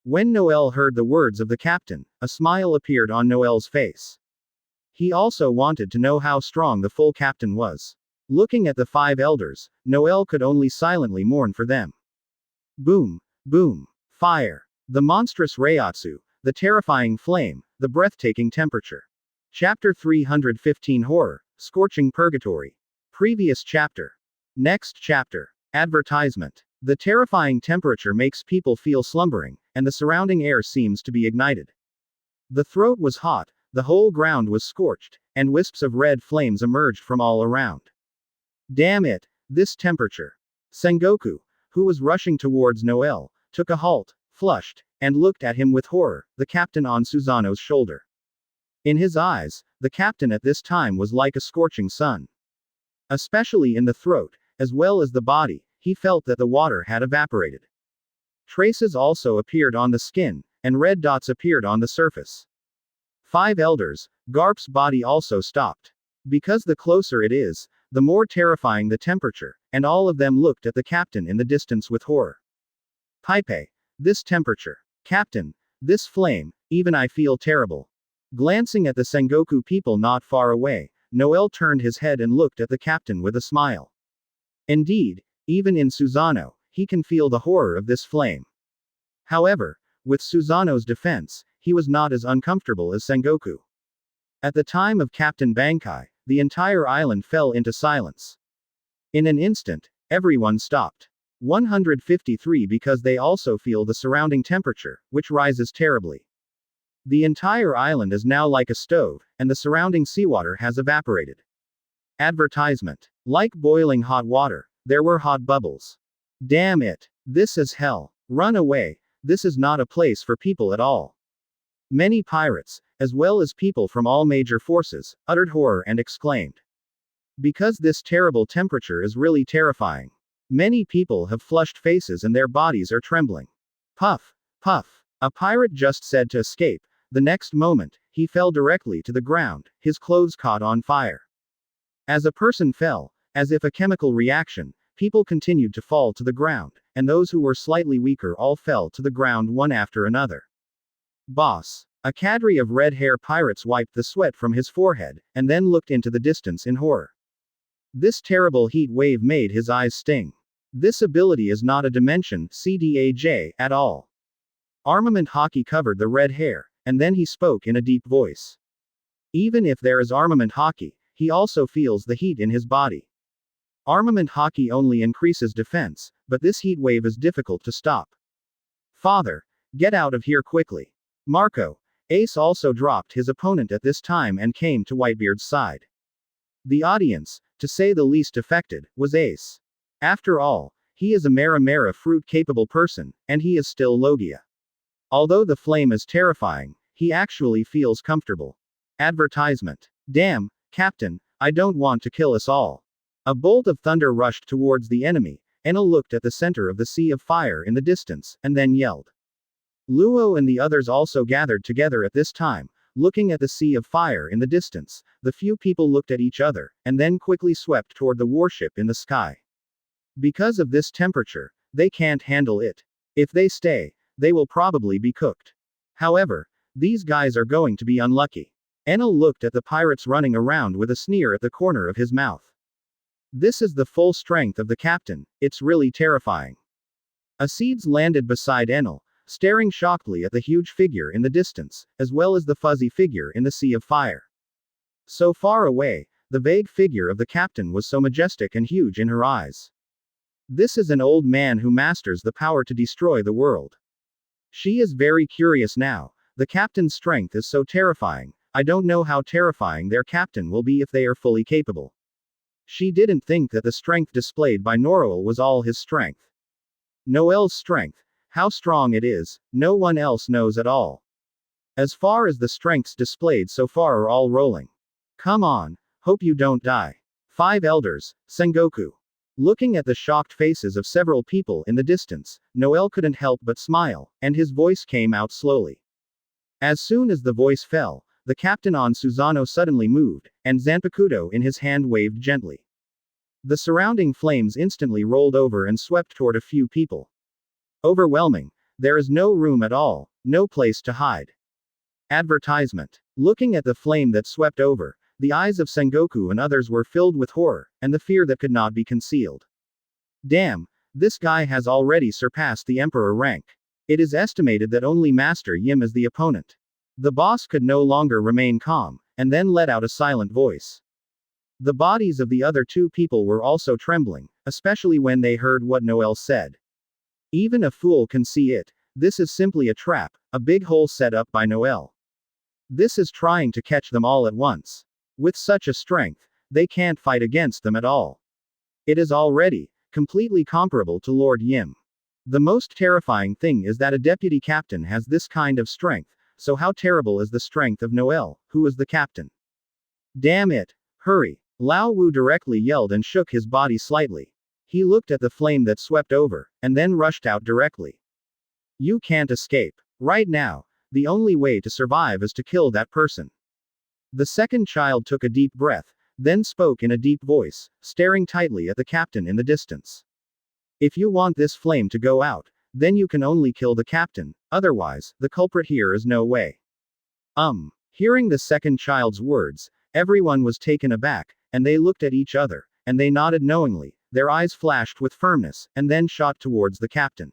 When Noel heard the words of the captain, a smile appeared on Noel's face. He also wanted to know how strong the full captain was. Looking at the 5 elders, Noel could only silently mourn for them. Boom, boom, fire. The monstrous Reiatsu, the terrifying flame, the breathtaking temperature. Chapter 315 Horror, Scorching Purgatory. Previous chapter. Next chapter. Advertisement. The terrifying temperature makes people feel slumbering, and the surrounding air seems to be ignited. The throat was hot, the whole ground was scorched, and wisps of red flames emerged from all around. Damn it, this temperature. Sengoku, who was rushing towards Noel, took a halt, flushed, and looked at him with horror, the captain on Susano's shoulder. In his eyes, the captain at this time was like a scorching sun. Especially in the throat, as well as the body, he felt that the water had evaporated. Traces also appeared on the skin, and red dots appeared on the surface. 5 elders, Garp's body also stopped. Because the closer it is, the more terrifying the temperature, and all of them looked at the captain in the distance with horror. Paipe, this temperature. Captain, this flame, even I feel terrible. Glancing at the Sengoku people not far away, Noel turned his head and looked at the captain with a smile. Indeed, even in Susano, he can feel the horror of this flame. However, with Susano's defense, he was not as uncomfortable as Sengoku. At the time of Captain Bankai, the entire island fell into silence. In an instant, everyone stopped. 153 because they also feel the surrounding temperature, which rises terribly. The entire island is now like a stove, and the surrounding seawater has evaporated. Advertisement. Like boiling hot water, there were hot bubbles. Damn it. This is hell. Run away. This is not a place for people at all. Many pirates, as well as people from all major forces, uttered horror and exclaimed. Because this terrible temperature is really terrifying. Many people have flushed faces and their bodies are trembling. Puff. Puff. A pirate just said to escape. The next moment, he fell directly to the ground, his clothes caught on fire. As a person fell, as if a chemical reaction, people continued to fall to the ground, and those who were slightly weaker all fell to the ground one after another. Boss. A cadre of red hair pirates wiped the sweat from his forehead, and then looked into the distance in horror. This terrible heat wave made his eyes sting. This ability is not a dimension CDAJ at all. Armament Haki covered the red hair, and then he spoke in a deep voice. Even if there is Armament Haki, he also feels the heat in his body. Armament Haki only increases defense, but this heat wave is difficult to stop. Father, get out of here quickly. Marco. Ace also dropped his opponent at this time and came to Whitebeard's side. The audience, to say the least affected, was Ace. After all, he is a Mara fruit capable person, and he is still Logia. Although the flame is terrifying, he actually feels comfortable. Advertisement. Damn, Captain, I don't want to kill us all. A bolt of thunder rushed towards the enemy. Enel looked at the center of the sea of fire in the distance, and then yelled. Luo and the others also gathered together at this time, looking at the sea of fire in the distance. The few people looked at each other, and then quickly swept toward the warship in the sky. Because of this temperature, they can't handle it. If they stay, they will probably be cooked. However, these guys are going to be unlucky. Enel looked at the pirates running around with a sneer at the corner of his mouth. This is the full strength of the captain, it's really terrifying. Acides landed beside Enel, staring shockedly at the huge figure in the distance, as well as the fuzzy figure in the sea of fire. So far away, the vague figure of the captain was so majestic and huge in her eyes. This is an old man who masters the power to destroy the world. She is very curious now. The captain's strength is so terrifying. I don't know how terrifying their captain will be if they are fully capable. She didn't think that the strength displayed by Noel was all his strength. Noel's strength, how strong it is, no one else knows at all. As far as the strengths displayed so far are all rolling. Come on, hope you don't die. 5 elders, Sengoku. Looking at the shocked faces of several people in the distance, Noel couldn't help but smile, and his voice came out slowly. As soon as the voice fell, the captain on Susano suddenly moved, and Zanpakuto in his hand waved gently. The surrounding flames instantly rolled over and swept toward a few people. Overwhelming. There is no room at all, no place to hide. Advertisement. Looking at the flame that swept over, the eyes of Sengoku and others were filled with horror, and the fear that could not be concealed. Damn, this guy has already surpassed the Emperor rank. It is estimated that only Master Yim is the opponent. The boss could no longer remain calm, and then let out a silent voice. The bodies of the other 2 people were also trembling, especially when they heard what Noel said. Even a fool can see it. This is simply a trap, a big hole set up by Noel. This is trying to catch them all at once. With such a strength, they can't fight against them at all. It is already completely comparable to Lord Yim. The most terrifying thing is that a deputy captain has this kind of strength, so how terrible is the strength of Noel, who is the captain? Damn it! Hurry! Lao Wu directly yelled and shook his body slightly. He looked at the flame that swept over, and then rushed out directly. You can't escape. Right now, the only way to survive is to kill that person. The second child took a deep breath, then spoke in a deep voice, staring tightly at the captain in the distance. If you want this flame to go out, then you can only kill the captain, otherwise, the culprit here is no way. Hearing the second child's words, everyone was taken aback, and they looked at each other, and they nodded knowingly, their eyes flashed with firmness, and then shot towards the captain.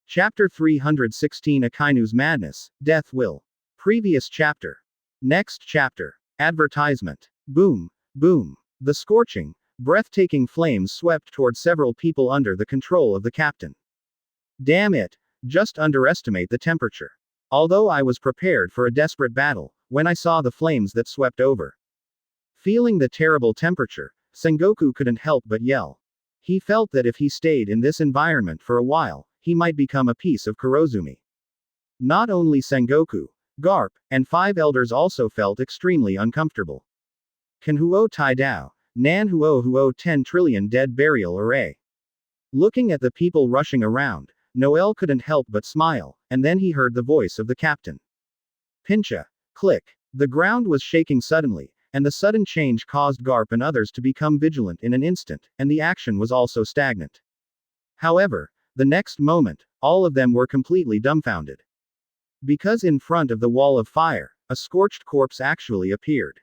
Chapter 316 Akainu's Madness, Death Will. Previous chapter. Next chapter. Advertisement. Boom, boom. The scorching, breathtaking flames swept toward several people under the control of the captain. Damn it, just underestimate the temperature. Although I was prepared for a desperate battle, when I saw the flames that swept over. Feeling the terrible temperature, Sengoku couldn't help but yell. He felt that if he stayed in this environment for a while, he might become a piece of Kurozumi. Not only Sengoku, Garp, and 5 elders also felt extremely uncomfortable. Kanhuo Taidao, Nan Huo 10 trillion dead burial array. Looking at the people rushing around, Noel couldn't help but smile, and then he heard the voice of the captain. Pincha. Click. The ground was shaking suddenly, and the sudden change caused Garp and others to become vigilant in an instant, and the action was also stagnant. However, the next moment, all of them were completely dumbfounded. Because in front of the wall of fire, a scorched corpse actually appeared.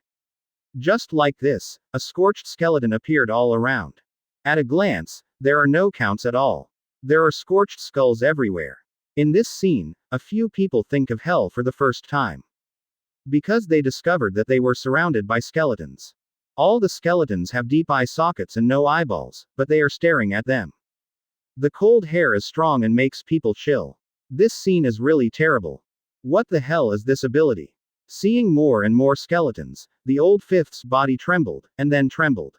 Just like this, a scorched skeleton appeared all around. At a glance, there are no counts at all. There are scorched skulls everywhere. In this scene, a few people think of hell for the first time. Because they discovered that they were surrounded by skeletons. All the skeletons have deep eye sockets and no eyeballs, but they are staring at them. The cold hair is strong and makes people chill. This scene is really terrible. What the hell is this ability? Seeing more and more skeletons, the old fifth's body trembled, and then trembled.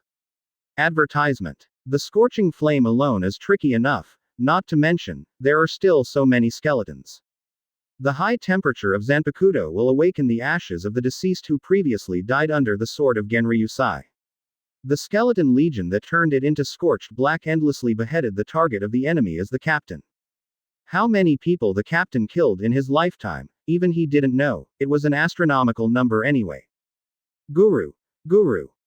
Advertisement. The scorching flame alone is tricky enough, not to mention, there are still so many skeletons. The high temperature of Zanpakuto will awaken the ashes of the deceased who previously died under the sword of Genryusai. The skeleton legion that turned it into scorched black endlessly beheaded the target of the enemy as the captain. How many people the captain killed in his lifetime, even he didn't know, it was an astronomical number anyway. Guru.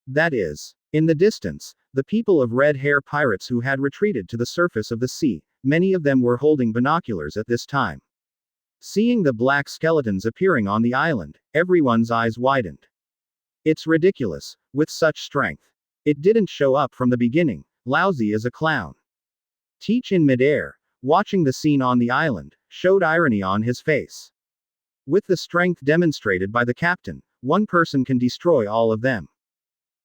That is. In the distance, the people of red hair pirates who had retreated to the surface of the sea, many of them were holding binoculars at this time. Seeing the black skeletons appearing on the island, everyone's eyes widened. It's ridiculous, with such strength. It didn't show up from the beginning, lousy as a clown. Teach in midair, watching the scene on the island, showed irony on his face. With the strength demonstrated by the captain, one person can destroy all of them.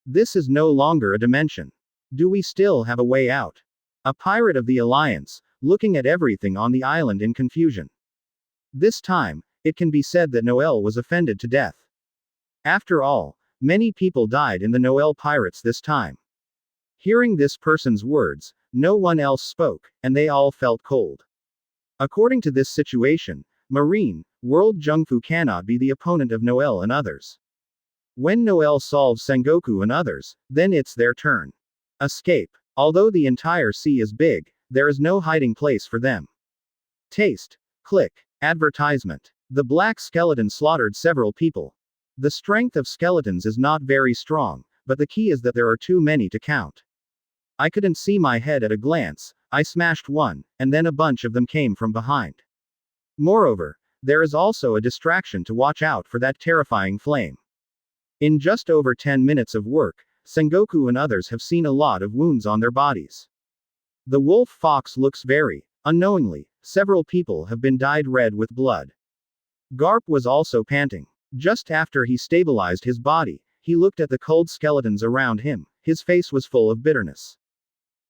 This is no longer a dimension. Do we still have a way out? A pirate of the Alliance, looking at everything on the island in confusion. This time, it can be said that Noel was offended to death. After all, many people died in the Noel pirates this time. Hearing this person's words, no one else spoke, and they all felt cold. According to this situation, Marine, World Jungfu cannot be the opponent of Noel and others. When Noel solves Sengoku and others, then it's their turn. Escape. Although the entire sea is big, there is no hiding place for them. Taste. Click. Advertisement. The black skeleton slaughtered several people. The strength of skeletons is not very strong, but the key is that there are too many to count. I couldn't see my head at a glance, I smashed one, and then a bunch of them came from behind. Moreover, there is also a distraction to watch out for that terrifying flame. In just over 10 minutes of work, Sengoku and others have seen a lot of wounds on their bodies. The wolf fox looks very, unknowingly, several people have been dyed red with blood. Garp was also panting. Just after he stabilized his body, he looked at the cold skeletons around him, his face was full of bitterness.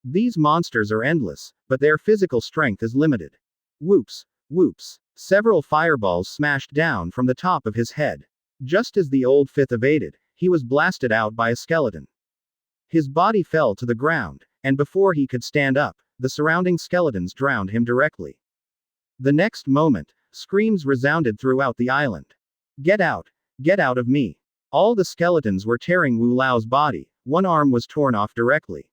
These monsters are endless, but their physical strength is limited. Whoops. Several fireballs smashed down from the top of his head. Just as the old fifth evaded, he was blasted out by a skeleton. His body fell to the ground, and before he could stand up, the surrounding skeletons drowned him directly. The next moment, screams resounded throughout the island. Get out! Get out of me! All the skeletons were tearing Wu Lao's body, one arm was torn off directly.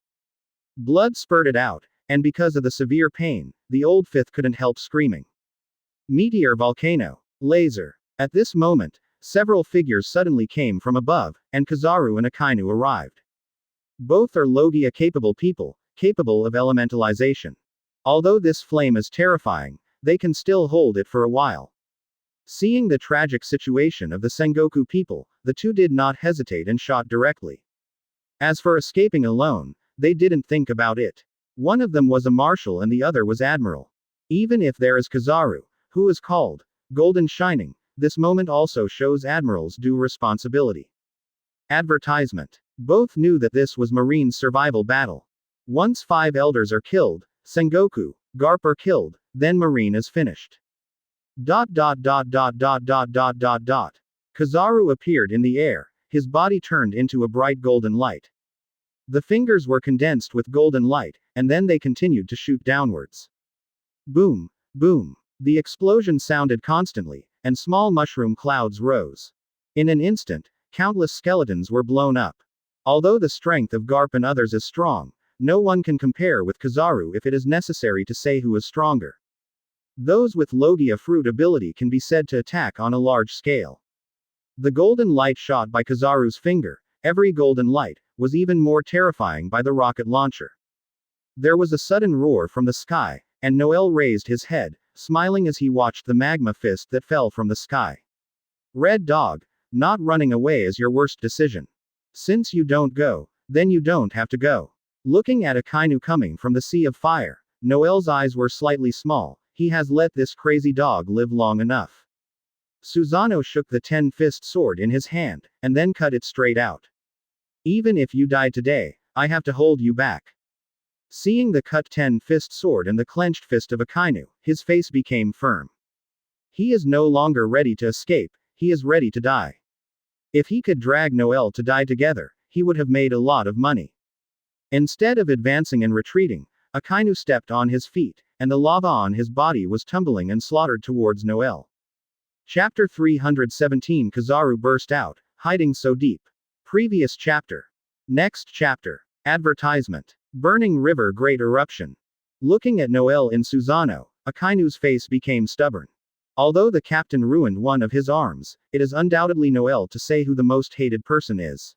Blood spurted out, and because of the severe pain, the old fifth couldn't help screaming. Meteor volcano. Laser. At this moment, several figures suddenly came from above, and Kizaru and Akainu arrived. Both are Logia-capable people, capable of elementalization. Although this flame is terrifying, they can still hold it for a while. Seeing the tragic situation of the Sengoku people, the two did not hesitate and shot directly. As for escaping alone, they didn't think about it. One of them was a marshal and the other was admiral. Even if there is Kizaru, who is called Golden Shining, this moment also shows admirals due responsibility. Advertisement. Both knew that this was Marine's survival battle. Once 5 elders are killed, Sengoku, Garp are killed, then Marine is finished. Kizaru appeared in the air, his body turned into a bright golden light. The fingers were condensed with golden light, and then they continued to shoot downwards. Boom, boom. The explosion sounded constantly, and small mushroom clouds rose. In an instant, countless skeletons were blown up. Although the strength of Garp and others is strong, no one can compare with Kizaru if it is necessary to say who is stronger. Those with Logia fruit ability can be said to attack on a large scale. The golden light shot by Kizaru's finger, every golden light, was even more terrifying by the rocket launcher. There was a sudden roar from the sky, and Noel raised his head, smiling as he watched the magma fist that fell from the sky. Red Dog, not running away is your worst decision. Since you don't go, then you don't have to go. Looking at Akainu coming from the sea of fire, Noel's eyes were slightly small. He has let this crazy dog live long enough. Susanoo shook the 10-fist sword in his hand, and then cut it straight out. Even if you die today, I have to hold you back. Seeing the cut 10-fist sword and the clenched fist of Akainu, his face became firm. He is no longer ready to escape, he is ready to die. If he could drag Noel to die together, he would have made a lot of money. Instead of advancing and retreating, Akainu stepped on his feet, and the lava on his body was tumbling and slaughtered towards Noel. Chapter 317 Kizaru burst out, hiding so deep. Previous chapter. Next chapter. Advertisement. Burning River Great Eruption. Looking at Noel in Susanoo, Akainu's face became stubborn. Although the captain ruined one of his arms, it is undoubtedly Noel to say who the most hated person is.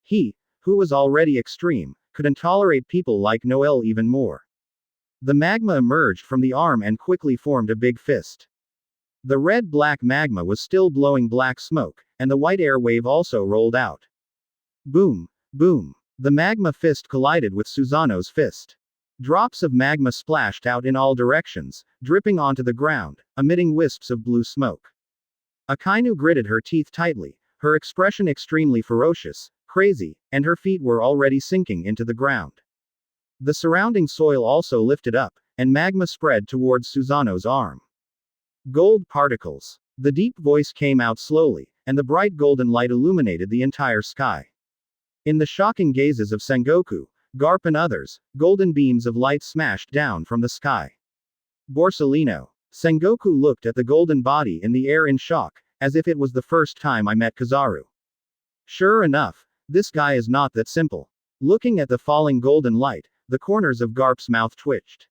He, who was already extreme, couldn't tolerate people like Noel even more. The magma emerged from the arm and quickly formed a big fist. The red-black magma was still blowing black smoke, and the white air wave also rolled out. Boom, boom. The magma fist collided with Susanoo's fist. Drops of magma splashed out in all directions, dripping onto the ground, emitting wisps of blue smoke. Akainu gritted her teeth tightly, her expression extremely ferocious, crazy, and her feet were already sinking into the ground. The surrounding soil also lifted up, and magma spread towards Susanoo's arm. Gold particles. The deep voice came out slowly, and the bright golden light illuminated the entire sky. In the shocking gazes of Sengoku, Garp and others, golden beams of light smashed down from the sky. Borsalino. Sengoku looked at the golden body in the air in shock, as if it was the first time I met Kizaru. Sure enough, this guy is not that simple. Looking at the falling golden light, the corners of Garp's mouth twitched.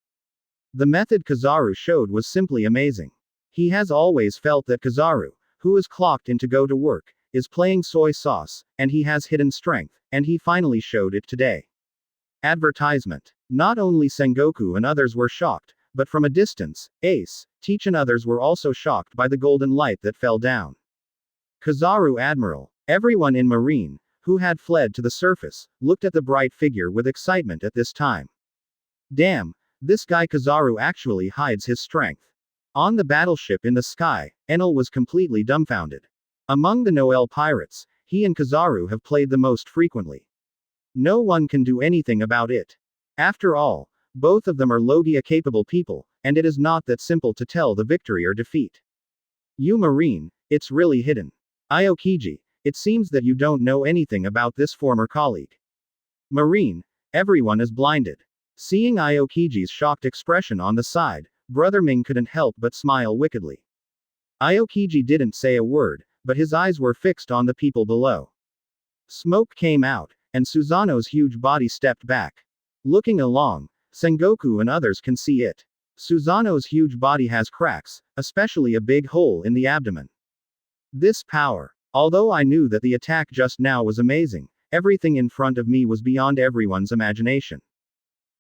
The method Kizaru showed was simply amazing. He has always felt that Kizaru, who is clocked in to go to work, is playing soy sauce, and he has hidden strength, and he finally showed it today. Advertisement. Not only Sengoku and others were shocked, but from a distance, Ace, Teach and others were also shocked by the golden light that fell down. Kizaru Admiral. Everyone in Marine, who had fled to the surface, looked at the bright figure with excitement at this time. Damn, this guy Kizaru actually hides his strength. On the battleship in the sky, Enel was completely dumbfounded. Among the Noel pirates, he and Kizaru have played the most frequently. No one can do anything about it. After all, both of them are Logia-capable people, and it is not that simple to tell the victory or defeat. You Marine, it's really hidden. Aokiji, it seems that you don't know anything about this former colleague. Marine, everyone is blinded. Seeing Aokiji's shocked expression on the side, Brother Ming couldn't help but smile wickedly. Aokiji didn't say a word, but his eyes were fixed on the people below. Smoke came out, and Susanoo's huge body stepped back. Looking along, Sengoku and others can see it. Susanoo's huge body has cracks, especially a big hole in the abdomen. This power. Although I knew that the attack just now was amazing, everything in front of me was beyond everyone's imagination.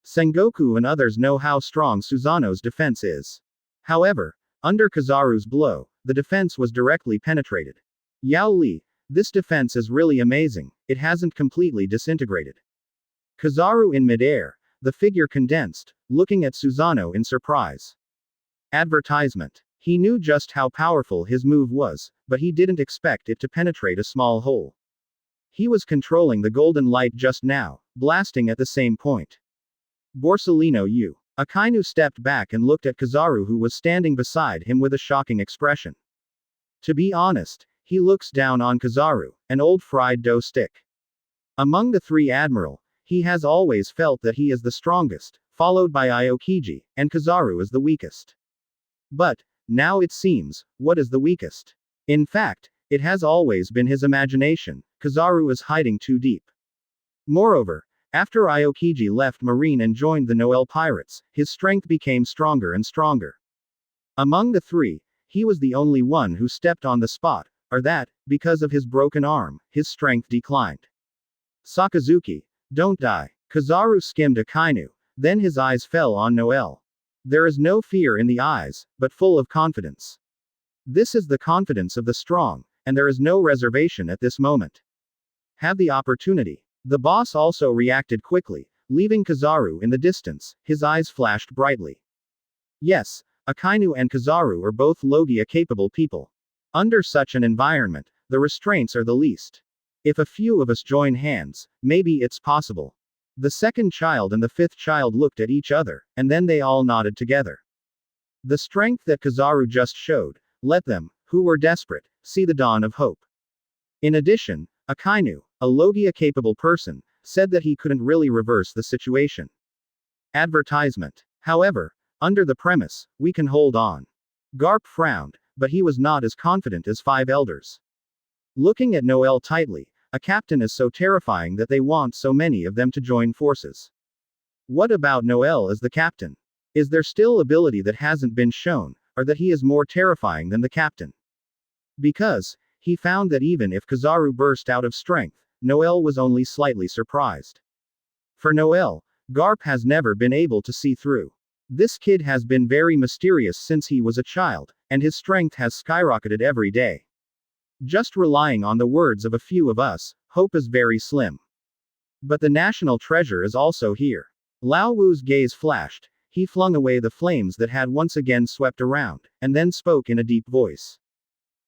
Sengoku and others know how strong Susanoo's defense is. However, under Kizaru's blow, the defense was directly penetrated. Yao Li, this defense is really amazing, it hasn't completely disintegrated. Kizaru in midair, the figure condensed, looking at Susanoo in surprise. Advertisement. He knew just how powerful his move was, but he didn't expect it to penetrate a small hole. He was controlling the golden light just now, blasting at the same point. Borsalino U. Akainu stepped back and looked at Kizaru, who was standing beside him with a shocking expression. To be honest, he looks down on Kizaru, an old fried dough stick. Among the three admiral, he has always felt that he is the strongest, followed by Aokiji, and Kizaru is the weakest. But, now it seems, what is the weakest? In fact, it has always been his imagination. Kizaru is hiding too deep. Moreover, after Aokiji left Marine and joined the Noel pirates, his strength became stronger and stronger. Among the three, he was the only one who stepped on the spot, or that, because of his broken arm, his strength declined. Sakazuki, don't die. Kizaru skimmed Akainu, then his eyes fell on Noel. There is no fear in the eyes, but full of confidence. This is the confidence of the strong, and there is no reservation at this moment. Have the opportunity. The boss also reacted quickly, leaving Kizaru in the distance, his eyes flashed brightly. Yes, Akainu and Kizaru are both Logia-capable people. Under such an environment, the restraints are the least. If a few of us join hands, maybe it's possible. The second child and the fifth child looked at each other, and then they all nodded together. The strength that Kizaru just showed, let them, who were desperate, see the dawn of hope. In addition, Akainu, a Logia-capable person, said that he couldn't really reverse the situation. Advertisement. However, under the premise, we can hold on. Garp frowned, but he was not as confident as five elders. Looking at Noel tightly, a captain is so terrifying that they want so many of them to join forces. What about Noel as the captain? Is there still ability that hasn't been shown, or that he is more terrifying than the captain? Because, he found that even if Kizaru burst out of strength, Noel was only slightly surprised. For Noel, Garp has never been able to see through. This kid has been very mysterious since he was a child, and his strength has skyrocketed every day. Just relying on the words of a few of us, hope is very slim. But the national treasure is also here. Lao Wu's gaze flashed, he flung away the flames that had once again swept around, and then spoke in a deep voice.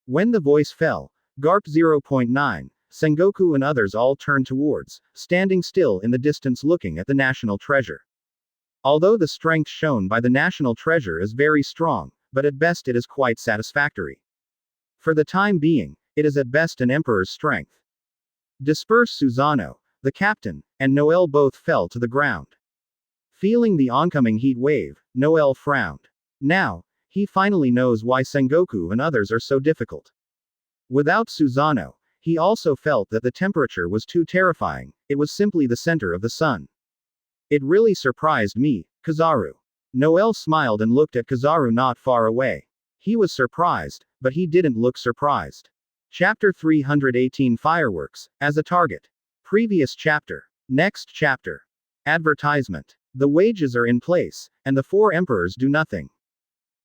When the voice fell, Garp 0.9, Sengoku and others all turned towards, standing still in the distance looking at the national treasure. Although the strength shown by the national treasure is very strong, but at best it is quite satisfactory. For the time being, it is at best an emperor's strength. Disperse Susano, the captain, and Noel both fell to the ground. Feeling the oncoming heat wave, Noel frowned. Now, he finally knows why Sengoku and others are so difficult. Without Susano, he also felt that the temperature was too terrifying, it was simply the center of the sun. It really surprised me, Kizaru. Noel smiled and looked at Kizaru not far away. He was surprised, but he didn't look surprised. Chapter 318 Fireworks, as a target. Previous chapter. Next chapter. Advertisement. The wages are in place, and the four emperors do nothing.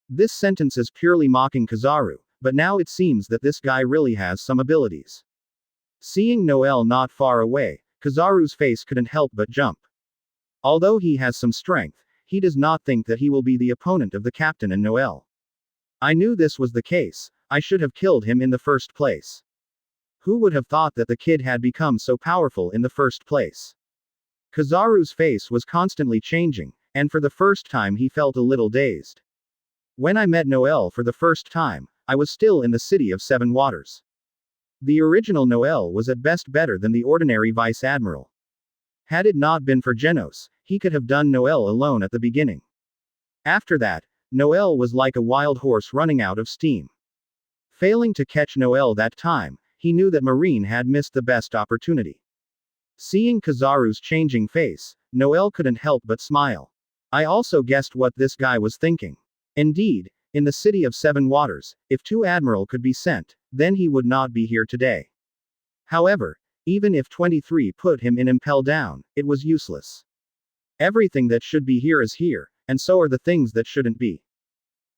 This sentence is purely mocking Kizaru, but now it seems that this guy really has some abilities. Seeing Noel not far away, Kizaru's face couldn't help but jump. Although he has some strength, he does not think that he will be the opponent of the captain and Noel. I knew this was the case, I should have killed him in the first place. Who would have thought that the kid had become so powerful in the first place? Kizaru's face was constantly changing, and for the first time he felt a little dazed. When I met Noel for the first time, I was still in the city of Seven Waters. The original Noel was at best better than the ordinary vice admiral. Had it not been for Genos, he could have done Noel alone at the beginning. After that, Noel was like a wild horse running out of steam. Failing to catch Noel that time, he knew that Marine had missed the best opportunity. Seeing Kizaru's changing face, Noel couldn't help but smile. I also guessed what this guy was thinking. Indeed, in the city of Seven Waters, if two admiral could be sent, then he would not be here today. However, even if 23 put him in Impel Down, it was useless. Everything that should be here is here, and so are the things that shouldn't be.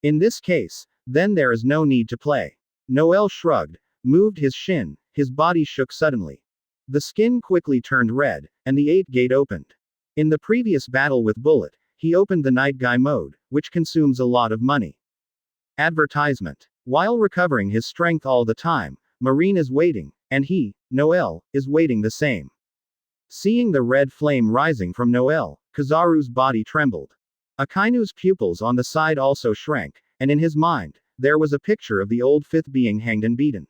In this case, then there is no need to play. Noel shrugged, moved his shin, his body shook suddenly. The skin quickly turned red, and the 8th gate opened. In the previous battle with Bullet, he opened the Night Guy mode, which consumes a lot of money. Advertisement. While recovering his strength all the time, Marine is waiting, and he, Noel, is waiting the same. Seeing the red flame rising from Noel, Kizaru's body trembled. Akainu's pupils on the side also shrank, and in his mind, there was a picture of the old 5th being hanged and beaten.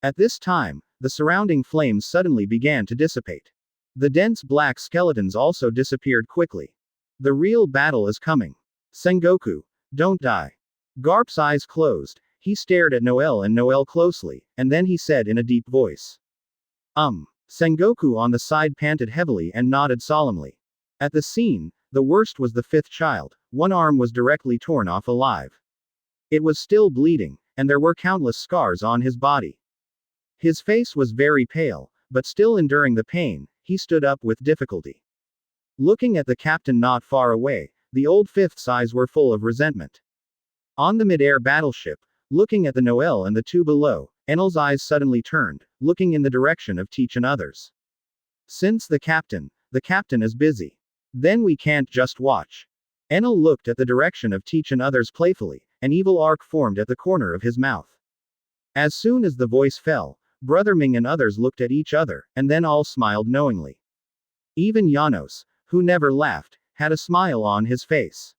At this time, the surrounding flames suddenly began to dissipate. The dense black skeletons also disappeared quickly. The real battle is coming. Sengoku, don't die. Garp's eyes closed, he stared at Noel and Noel closely, and then he said in a deep voice. Sengoku on the side panted heavily and nodded solemnly. At the scene, the worst was the 5th child, one arm was directly torn off alive. It was still bleeding, and there were countless scars on his body. His face was very pale, but still enduring the pain, he stood up with difficulty. Looking at the captain not far away, the old fifth's eyes were full of resentment. On the mid-air battleship, looking at the Noel and the two below, Enel's eyes suddenly turned, looking in the direction of Teach and others. Since the captain is busy. Then we can't just watch. Enel looked at the direction of Teach and others playfully, an evil arc formed at the corner of his mouth. As soon as the voice fell, Brother Ming and others looked at each other, and then all smiled knowingly. Even Janos, who never laughed, had a smile on his face.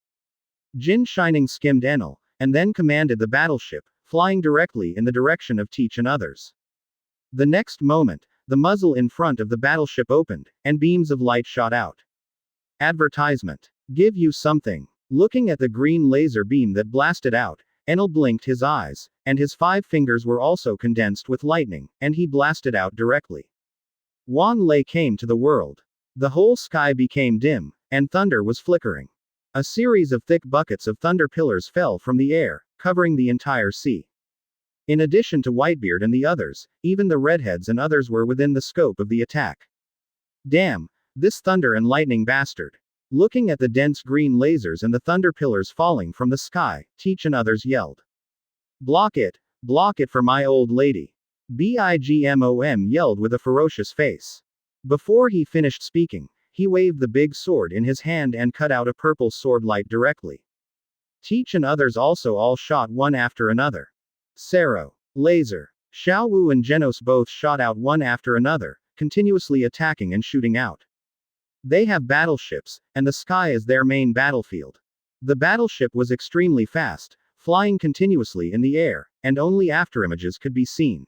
Jin Shining skimmed Enel, and then commanded the battleship, flying directly in the direction of Teach and others. The next moment, the muzzle in front of the battleship opened, and beams of light shot out. Advertisement. Give you something. Looking at the green laser beam that blasted out, Enel blinked his eyes, and his 5 fingers were also condensed with lightning, and he blasted out directly. Wan Lei came to the world. The whole sky became dim, and thunder was flickering. A series of thick buckets of thunder pillars fell from the air, covering the entire sea. In addition to Whitebeard and the others, even the redheads and others were within the scope of the attack. Damn, this thunder and lightning bastard. Looking at the dense green lasers and the thunder pillars falling from the sky, Teach and others yelled. Block it for my old lady. Bigmom yelled with a ferocious face. Before he finished speaking, he waved the big sword in his hand and cut out a purple sword light directly. Teach and others also all shot one after another. Sero. Laser. Xiaowu and Genos both shot out one after another, continuously attacking and shooting out. They have battleships, and the sky is their main battlefield. The battleship was extremely fast, flying continuously in the air, and only afterimages could be seen.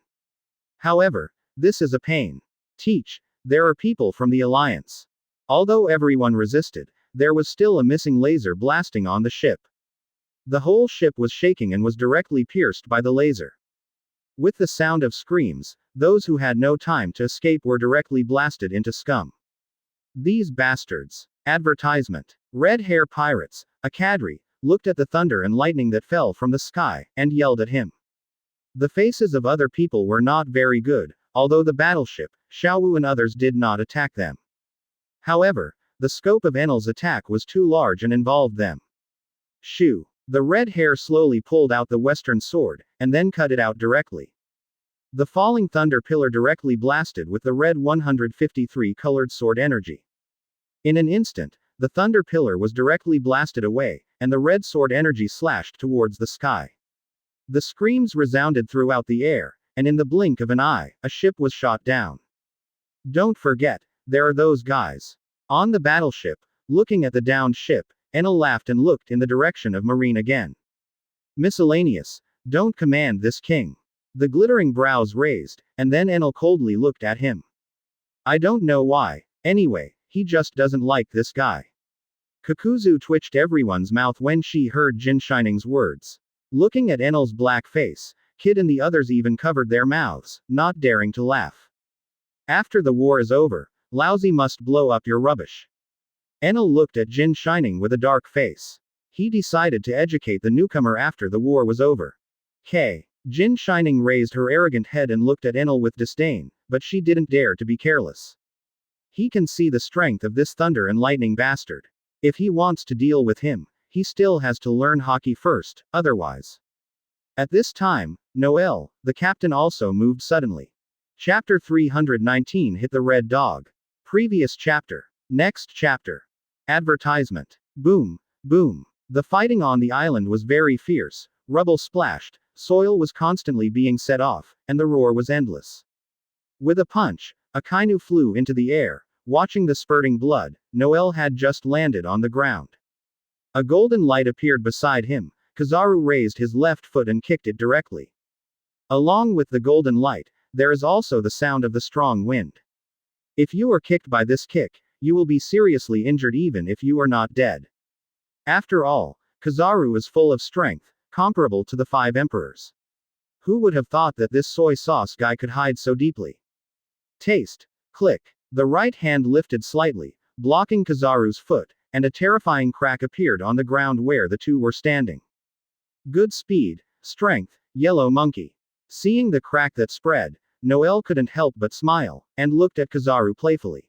However, this is a pain. Teach, there are people from the Alliance. Although everyone resisted, there was still a missing laser blasting on the ship. The whole ship was shaking and was directly pierced by the laser. With the sound of screams, those who had no time to escape were directly blasted into scum. These bastards. Advertisement. Red Hair Pirates, a cadre, looked at the thunder and lightning that fell from the sky, and yelled at him. The faces of other people were not very good, although the battleship, Xiaowu and others did not attack them. However, the scope of Enel's attack was too large and involved them. Shoo. The red hair slowly pulled out the western sword, and then cut it out directly. The falling thunder pillar directly blasted with the red 153 colored sword energy. In an instant, the thunder pillar was directly blasted away, and the red sword energy slashed towards the sky. The screams resounded throughout the air, and in the blink of an eye, a ship was shot down. Don't forget, there are those guys. On the battleship, looking at the downed ship, Enel laughed and looked in the direction of Marine again. Miscellaneous, don't command this king. The glittering brows raised, and then Enel coldly looked at him. I don't know why, anyway, he just doesn't like this guy. Kakuzu twitched everyone's mouth when she heard Jin Shining's words. Looking at Enel's black face, Kid and the others even covered their mouths, not daring to laugh. After the war is over, Lousy must blow up your rubbish. Enel looked at Jin Shining with a dark face. He decided to educate the newcomer after the war was over. Jin Shining raised her arrogant head and looked at Enel with disdain, but she didn't dare to be careless. He can see the strength of this thunder and lightning bastard. If he wants to deal with him, he still has to learn hockey first, otherwise. At this time, Noel, the captain also moved suddenly. Chapter 319 hit the red dog. Previous chapter. Next chapter. Advertisement. Boom, boom. The fighting on the island was very fierce, rubble splashed, soil was constantly being set off, and the roar was endless. With a punch, Akainu flew into the air, watching the spurting blood. Noel had just landed on the ground. A golden light appeared beside him. Kizaru raised his left foot and kicked it directly. Along with the golden light, there is also the sound of the strong wind. If you are kicked by this kick, you will be seriously injured even if you are not dead. After all, Kizaru is full of strength, comparable to the 5 emperors. Who would have thought that this soy sauce guy could hide so deeply? Taste. Click. The right hand lifted slightly, blocking Kizaru's foot, and a terrifying crack appeared on the ground where the two were standing. Good speed, strength, yellow monkey. Seeing the crack that spread, Noel couldn't help but smile, and looked at Kizaru playfully.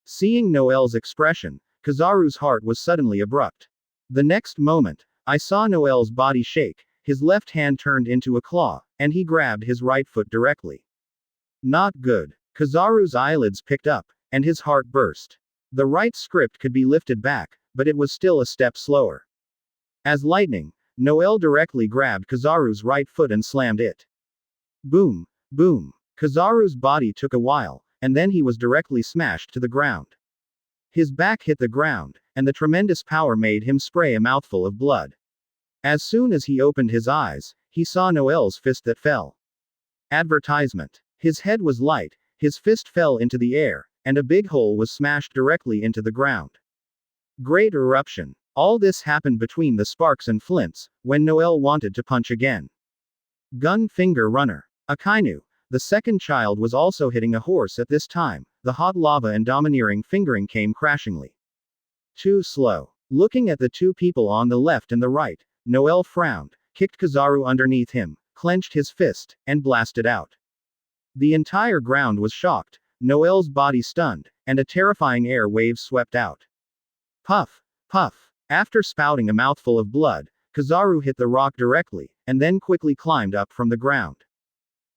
Seeing Noel's expression, Kizaru's heart was suddenly abrupt. The next moment, I saw Noel's body shake, his left hand turned into a claw, and he grabbed his right foot directly. Not good. Kizaru's eyelids picked up, and his heart burst. The right script could be lifted back, but it was still a step slower. As lightning, Noel directly grabbed Kizaru's right foot and slammed it. Boom, boom. Kizaru's body took a while, and then he was directly smashed to the ground. His back hit the ground, and the tremendous power made him spray a mouthful of blood. As soon as he opened his eyes, he saw Noel's fist that fell. Advertisement. His head was light, his fist fell into the air, and a big hole was smashed directly into the ground. Great eruption. All this happened between the sparks and flints, when Noel wanted to punch again. Gun finger runner. Akainu, the second child, was also hitting a horse at this time. The hot lava and domineering fingering came crashingly. Too slow. Looking at the two people on the left and the right, Noel frowned, kicked Kizaru underneath him, clenched his fist, and blasted out. The entire ground was shocked, Noel's body stunned, and a terrifying air wave swept out. Puff, puff. After spouting a mouthful of blood, Kizaru hit the rock directly, and then quickly climbed up from the ground.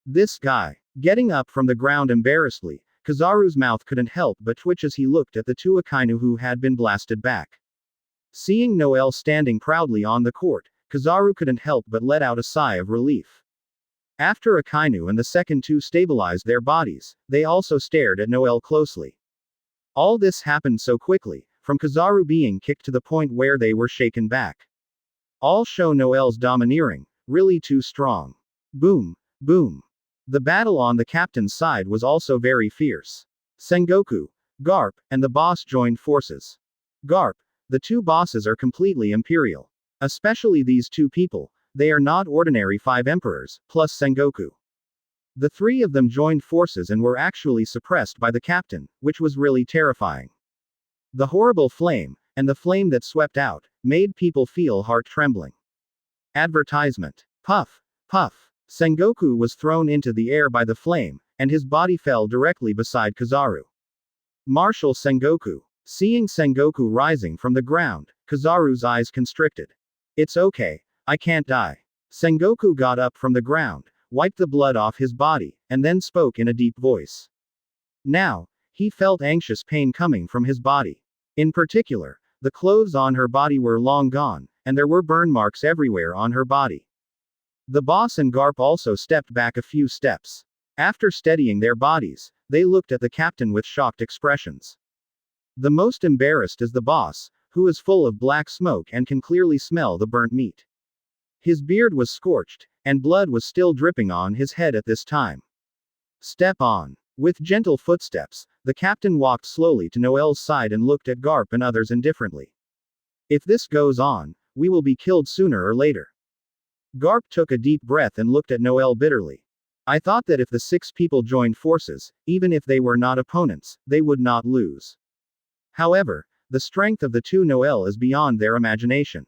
This guy. Getting up from the ground embarrassedly, Kizaru's mouth couldn't help but twitch as he looked at the two Akainu who had been blasted back. Seeing Noel standing proudly on the court, Kizaru couldn't help but let out a sigh of relief. After Akainu and the second two stabilized their bodies, they also stared at Noel closely. All this happened so quickly, from Kizaru being kicked to the point where they were shaken back. All show Noel's domineering, really too strong. Boom, boom. The battle on the captain's side was also very fierce. Sengoku, Garp, and the boss joined forces. Garp, the two bosses are completely imperial. Especially these two people, they are not ordinary 5 emperors, plus Sengoku. The three of them joined forces and were actually suppressed by the captain, which was really terrifying. The horrible flame, and the flame that swept out, made people feel heart trembling. Advertisement. Puff, puff. Sengoku was thrown into the air by the flame, and his body fell directly beside Kizaru. Marshal Sengoku. Seeing Sengoku rising from the ground, Kizaru's eyes constricted. It's okay, I can't die. Sengoku got up from the ground, wiped the blood off his body, and then spoke in a deep voice. Now, he felt anxious pain coming from his body. In particular, the clothes on her body were long gone, and there were burn marks everywhere on her body. The boss and Garp also stepped back a few steps. After steadying their bodies, they looked at the captain with shocked expressions. The most embarrassed is the boss, who is full of black smoke and can clearly smell the burnt meat. His beard was scorched, and blood was still dripping on his head at this time. Step on. With gentle footsteps, the captain walked slowly to Noel's side and looked at Garp and others indifferently. If this goes on, we will be killed sooner or later. Garp took a deep breath and looked at Noel bitterly. I thought that if the 6 people joined forces, even if they were not opponents, they would not lose. However, the strength of the two Noel is beyond their imagination.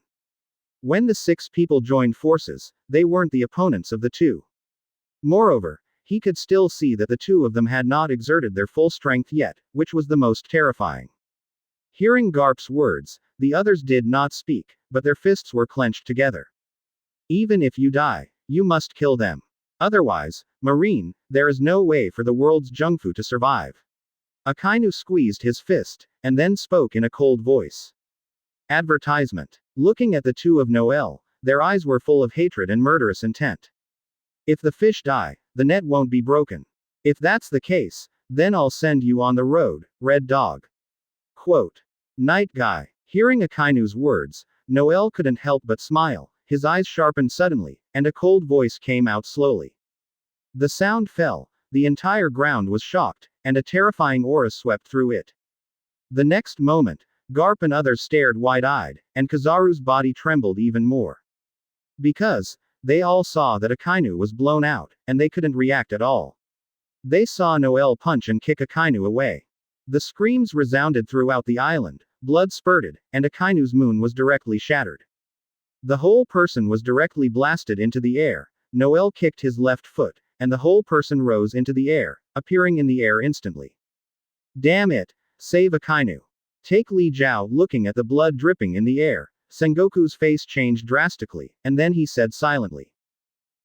When the 6 people joined forces, they weren't the opponents of the two. Moreover, he could still see that the two of them had not exerted their full strength yet, which was the most terrifying. Hearing Garp's words, the others did not speak, but their fists were clenched together. Even if you die, you must kill them. Otherwise, Marine, there is no way for the world's Jungfu to survive. Akainu squeezed his fist, and then spoke in a cold voice. Advertisement. Looking at the two of Noel, their eyes were full of hatred and murderous intent. If the fish die, the net won't be broken. If that's the case, then I'll send you on the road, Red Dog. Quote. Night Guy. Hearing Akainu's words, Noel couldn't help but smile, his eyes sharpened suddenly, and a cold voice came out slowly. The sound fell, the entire ground was shocked, and a terrifying aura swept through it. The next moment, Garp and others stared wide-eyed, and Kizaru's body trembled even more. Because, they all saw that Akainu was blown out, and they couldn't react at all. They saw Noel punch and kick Akainu away. The screams resounded throughout the island, blood spurted, and Akainu's moon was directly shattered. The whole person was directly blasted into the air. Noel kicked his left foot, and the whole person rose into the air, appearing in the air instantly. Damn it! Save Akainu. Take Li Jiao. Looking at the blood dripping in the air, Sengoku's face changed drastically, and then he said silently.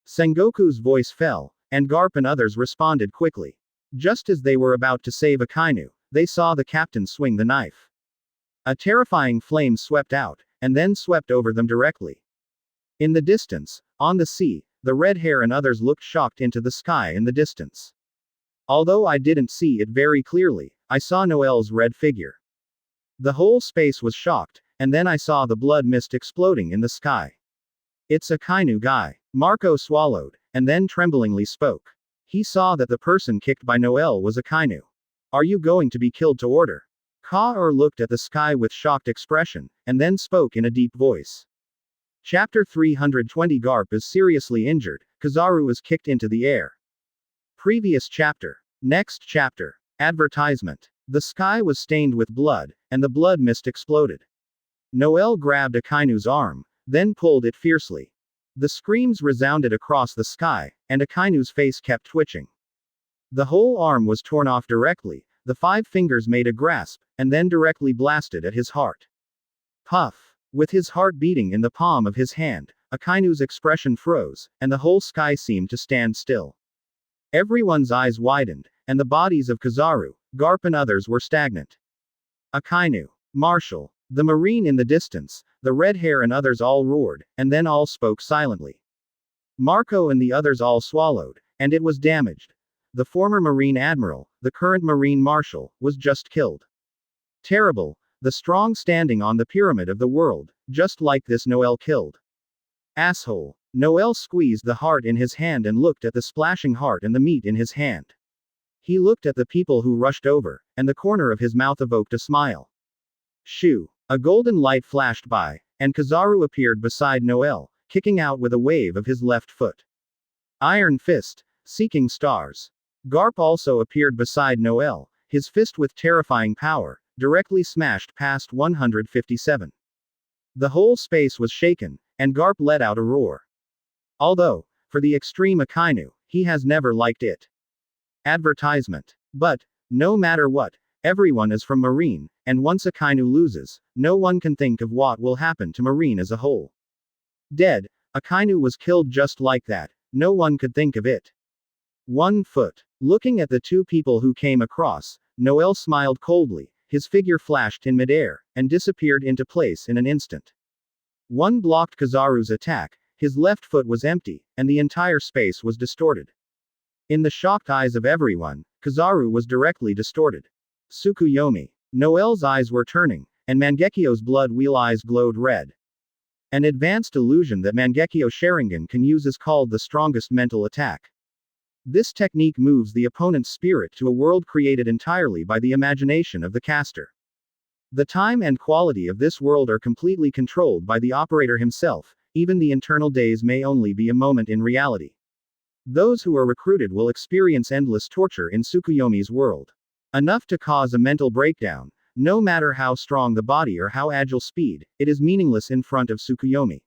Sengoku's voice fell, and Garp and others responded quickly. Just as they were about to save Akainu, they saw the captain swing the knife. A terrifying flame swept out, and then swept over them directly. In the distance, on the sea, the red hair and others looked shocked into the sky in the distance. Although I didn't see it very clearly, I saw Noel's red figure. The whole space was shocked, and then I saw the blood mist exploding in the sky. It's Akainu guy. Marco swallowed, and then tremblingly spoke. He saw that the person kicked by Noel was Akainu. Are you going to be killed to order? Ka-er looked at the sky with shocked expression, and then spoke in a deep voice. Chapter 320. Garp is seriously injured. Kizaru is kicked into the air. Previous chapter. Next chapter. Advertisement. The sky was stained with blood, and the blood mist exploded. Noel grabbed Akainu's arm, then pulled it fiercely. The screams resounded across the sky, and Akainu's face kept twitching. The whole arm was torn off directly, the 5 fingers made a grasp, and then directly blasted at his heart. Puff! With his heart beating in the palm of his hand, Akainu's expression froze, and the whole sky seemed to stand still. Everyone's eyes widened, and the bodies of Kizaru, Garp and others were stagnant. Akainu. Marshall. The Marine in the distance, the red hair and others all roared, and then all spoke silently. Marco and the others all swallowed, and it was damaged. The former Marine Admiral, the current Marine Marshal, was just killed. Terrible, the strong standing on the pyramid of the world, just like this Noel killed. Asshole. Noel squeezed the heart in his hand and looked at the splashing heart and the meat in his hand. He looked at the people who rushed over, and the corner of his mouth evoked a smile. Shoo. A golden light flashed by, and Kizaru appeared beside Noel, kicking out with a wave of his left foot. Iron Fist. Seeking stars. Garp also appeared beside Noel, his fist with terrifying power, directly smashed past 157. The whole space was shaken, and Garp let out a roar. Although, for the extreme Akainu, he has never liked it. Advertisement. But, no matter what, everyone is from Marine, and once Akainu loses, no one can think of what will happen to Marine as a whole. Dead, Akainu was killed just like that, no one could think of it. 1 foot. Looking at the 2 people who came across, Noel smiled coldly, his figure flashed in midair, and disappeared into place in an instant. 1 blocked Kizaru's attack, his left foot was empty, and the entire space was distorted. In the shocked eyes of everyone, Kizaru was directly distorted. Tsukuyomi. Noel's eyes were turning, and Mangekyo's blood wheel eyes glowed red. An advanced illusion that Mangekyo Sharingan can use is called the strongest mental attack. This technique moves the opponent's spirit to a world created entirely by the imagination of the caster. The time and quality of this world are completely controlled by the operator himself, even the internal days may only be a moment in reality. Those who are recruited will experience endless torture in Tsukuyomi's world. Enough to cause a mental breakdown. No matter how strong the body or how agile speed, it is meaningless in front of Tsukuyomi.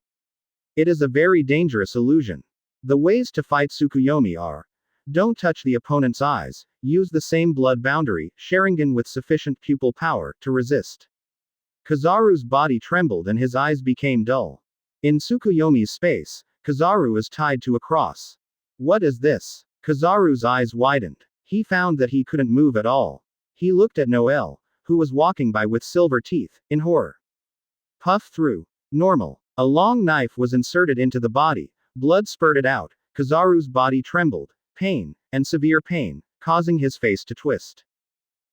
It is a very dangerous illusion. The ways to fight Tsukuyomi are: don't touch the opponent's eyes, use the same blood boundary, Sharingan with sufficient pupil power, to resist. Kizaru's body trembled and his eyes became dull. In Tsukuyomi's space, Kizaru is tied to a cross. What is this? Kizaru's eyes widened. He found that he couldn't move at all. He looked at Noel, who was walking by with silver teeth, in horror. Puff through. Normal. A long knife was inserted into the body, blood spurted out, Kizaru's body trembled, pain, and severe pain, causing his face to twist.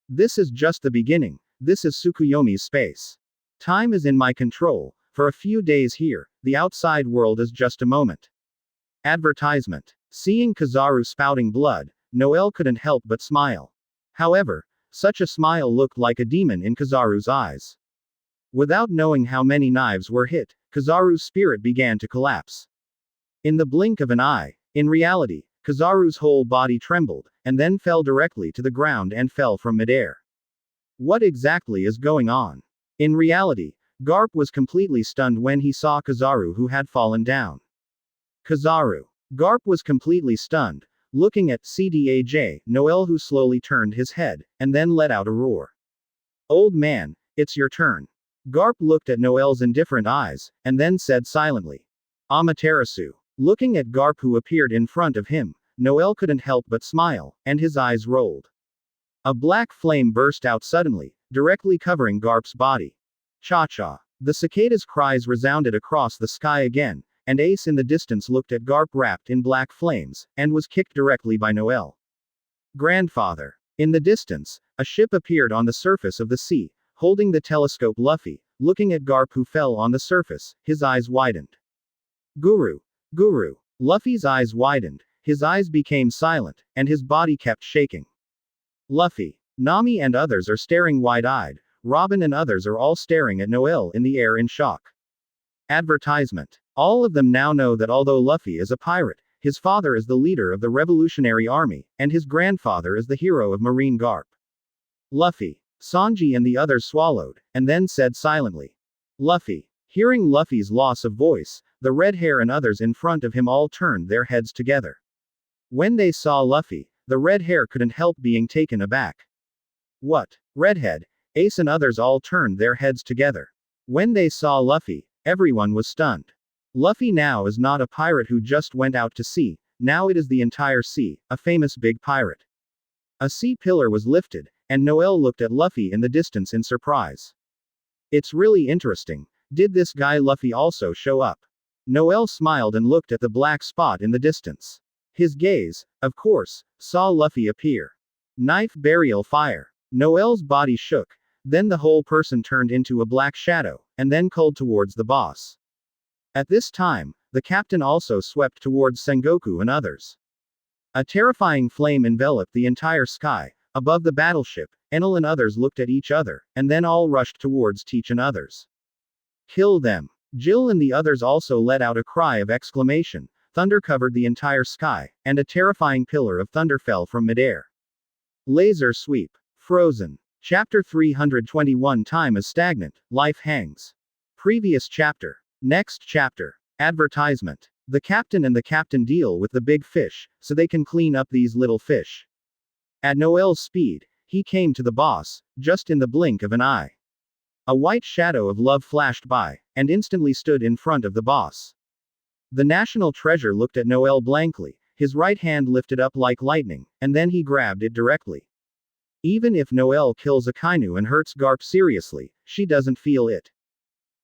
This is just the beginning, this is Tsukuyomi's space. Time is in my control, for a few days here, the outside world is just a moment. Advertisement. Seeing Kizaru spouting blood, Noel couldn't help but smile. However, such a smile looked like a demon in Kizaru's eyes. Without knowing how many knives were hit, Kizaru's spirit began to collapse. In the blink of an eye, in reality, Kizaru's whole body trembled, and then fell directly to the ground and fell from midair. What exactly is going on? In reality, Garp was completely stunned when he saw Kizaru, who had fallen down. Kizaru. Garp was completely stunned, looking at CDAJ Noel, who slowly turned his head, and then let out a roar. Old man, it's your turn. Garp looked at Noel's indifferent eyes, and then said silently. Amaterasu. Looking at Garp, who appeared in front of him, Noel couldn't help but smile, and his eyes rolled. A black flame burst out suddenly, directly covering Garp's body. Cha-cha. The cicada's cries resounded across the sky again, and Ace in the distance looked at Garp wrapped in black flames, and was kicked directly by Noel. Grandfather. In the distance, a ship appeared on the surface of the sea, holding the telescope Luffy, looking at Garp, who fell on the surface, his eyes widened. Guru. Guru. Luffy's eyes widened, his eyes became silent, and his body kept shaking. Luffy. Nami and others are staring wide-eyed, Robin and others are all staring at Noel in the air in shock. Advertisement. All of them now know that although Luffy is a pirate, his father is the leader of the Revolutionary Army, and his grandfather is the hero of Marine Garp. Luffy. Sanji and the others swallowed, and then said silently. Luffy. Hearing Luffy's loss of voice, the red hair and others in front of him all turned their heads together. When they saw Luffy, the red hair couldn't help being taken aback. What? Redhead? Ace and others all turned their heads together. When they saw Luffy, everyone was stunned. Luffy now is not a pirate who just went out to sea, now it is the entire sea, a famous big pirate. A sea pillar was lifted, and Noel looked at Luffy in the distance in surprise. It's really interesting. Did this guy Luffy also show up? Noel smiled and looked at the black spot in the distance. His gaze, of course, saw Luffy appear. Knife burial fire. Noel's body shook, then the whole person turned into a black shadow, and then called towards the boss. At this time, the captain also swept towards Sengoku and others. A terrifying flame enveloped the entire sky. Above the battleship, Enel and others looked at each other, and then all rushed towards Teach and others. Kill them. Jill and the others also let out a cry of exclamation. Thunder covered the entire sky, and a terrifying pillar of thunder fell from midair. Laser sweep. Frozen. Chapter 321. Time is stagnant, life hangs. Previous chapter. Next chapter. Advertisement. The captain and the captain deal with the big fish, so they can clean up these little fish. At Noel's speed, he came to the boss, just in the blink of an eye. A white shadow of love flashed by, and instantly stood in front of the boss. The national treasure looked at Noel blankly, his right hand lifted up like lightning, and then he grabbed it directly. Even if Noel kills Akainu and hurts Garp seriously, she doesn't feel it.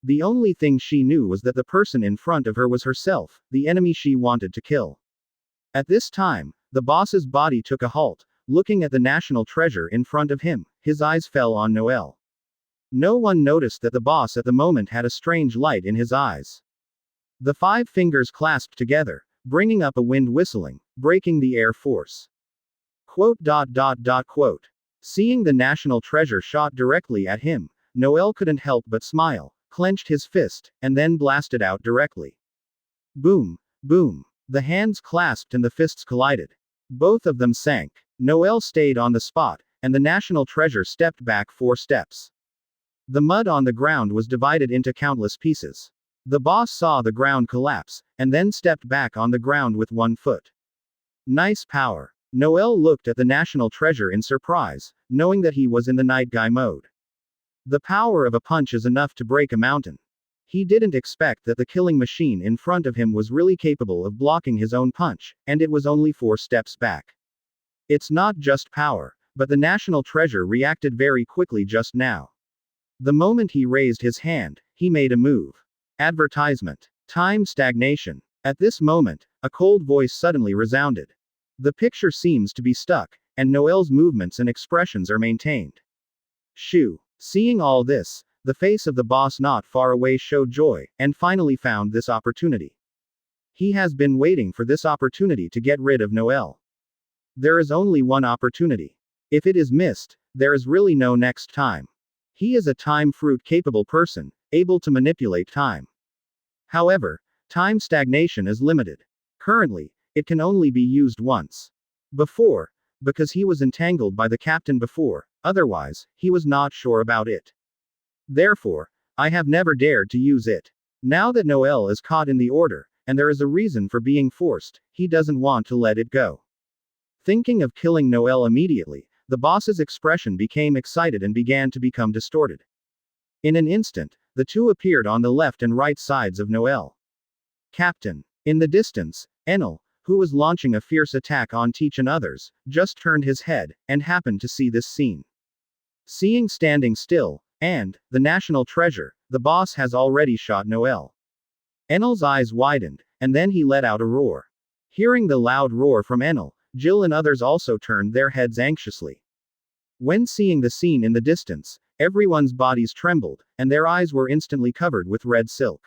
The only thing she knew was that the person in front of her was herself, the enemy she wanted to kill. At this time, the boss's body took a halt, looking at the national treasure in front of him, his eyes fell on Noel. No one noticed that the boss at the moment had a strange light in his eyes. The 5 fingers clasped together, bringing up a wind whistling, breaking the air force. Quote. Seeing the national treasure shot directly at him, Noel couldn't help but smile, clenched his fist, and then blasted out directly. Boom, boom. The hands clasped and the fists collided. Both of them sank. Noel stayed on the spot, and the national treasure stepped back 4 steps. The mud on the ground was divided into countless pieces. The boss saw the ground collapse, and then stepped back on the ground with 1 foot. Nice power. Noel looked at the national treasure in surprise, knowing that he was in the night guy mode. The power of a punch is enough to break a mountain. He didn't expect that the killing machine in front of him was really capable of blocking his own punch, and it was only 4 steps back. It's not just power, but the national treasure reacted very quickly just now. The moment he raised his hand, he made a move. Advertisement. Time stagnation. At this moment, a cold voice suddenly resounded. The picture seems to be stuck, and Noel's movements and expressions are maintained. Shoo. Seeing all this, the face of the boss not far away showed joy, and finally found this opportunity. He has been waiting for this opportunity to get rid of Noel. There is only one opportunity. If it is missed, there is really no next time. He is a time fruit capable person, able to manipulate time. However, time stagnation is limited. Currently, it can only be used once. Before, because he was entangled by the captain before, otherwise, he was not sure about it. Therefore, I have never dared to use it. Now that Noel is caught in the order, and there is a reason for being forced, he doesn't want to let it go. Thinking of killing Noel immediately, the boss's expression became excited and began to become distorted. In an instant, the two appeared on the left and right sides of Noel. Captain. In the distance, Enel, who was launching a fierce attack on Teach and others, just turned his head, and happened to see this scene. Seeing standing still, and, the national treasure, the boss has already shot Noel. Enel's eyes widened, and then he let out a roar. Hearing the loud roar from Enel, Jill and others also turned their heads anxiously. When seeing the scene in the distance, everyone's bodies trembled, and their eyes were instantly covered with red silk.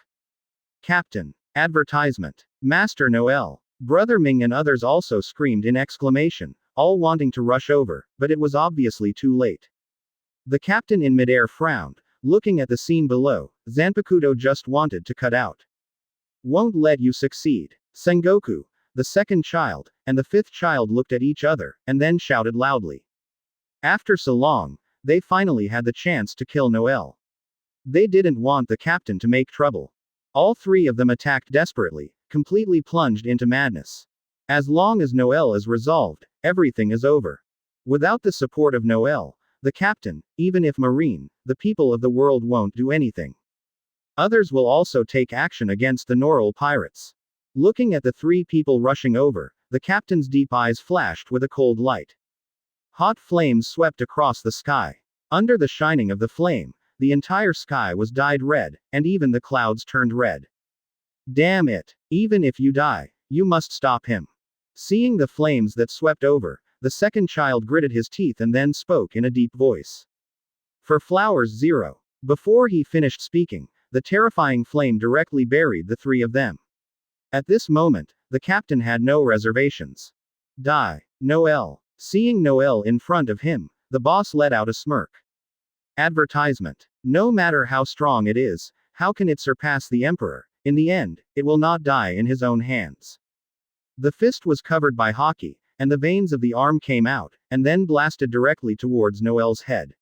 Captain. Advertisement. Master Noel. Brother Ming and others also screamed in exclamation, all wanting to rush over, but it was obviously too late. The captain in midair frowned, looking at the scene below. Zanpakuto just wanted to cut out. Won't let you succeed. Sengoku, the second child, and the fifth child looked at each other, and then shouted loudly. After so long, they finally had the chance to kill Noel. They didn't want the captain to make trouble. All three of them attacked desperately, completely plunged into madness. As long as Noel is resolved, everything is over. Without the support of Noel, the captain, even if Marine, the people of the world won't do anything. Others will also take action against the Noral pirates. Looking at the three people rushing over, the captain's deep eyes flashed with a cold light. Hot flames swept across the sky. Under the shining of the flame, the entire sky was dyed red, and even the clouds turned red. Damn it! Even if you die, you must stop him. Seeing the flames that swept over, the second child gritted his teeth and then spoke in a deep voice. For Flowers 0. Before he finished speaking, the terrifying flame directly buried the three of them. At this moment, the captain had no reservations. Die. Noel. Seeing Noel in front of him, the boss let out a smirk. Advertisement. No matter how strong it is, how can it surpass the Emperor? In the end, it will not die in his own hands. The fist was covered by hockey, and the veins of the arm came out, and then blasted directly towards Noel's head.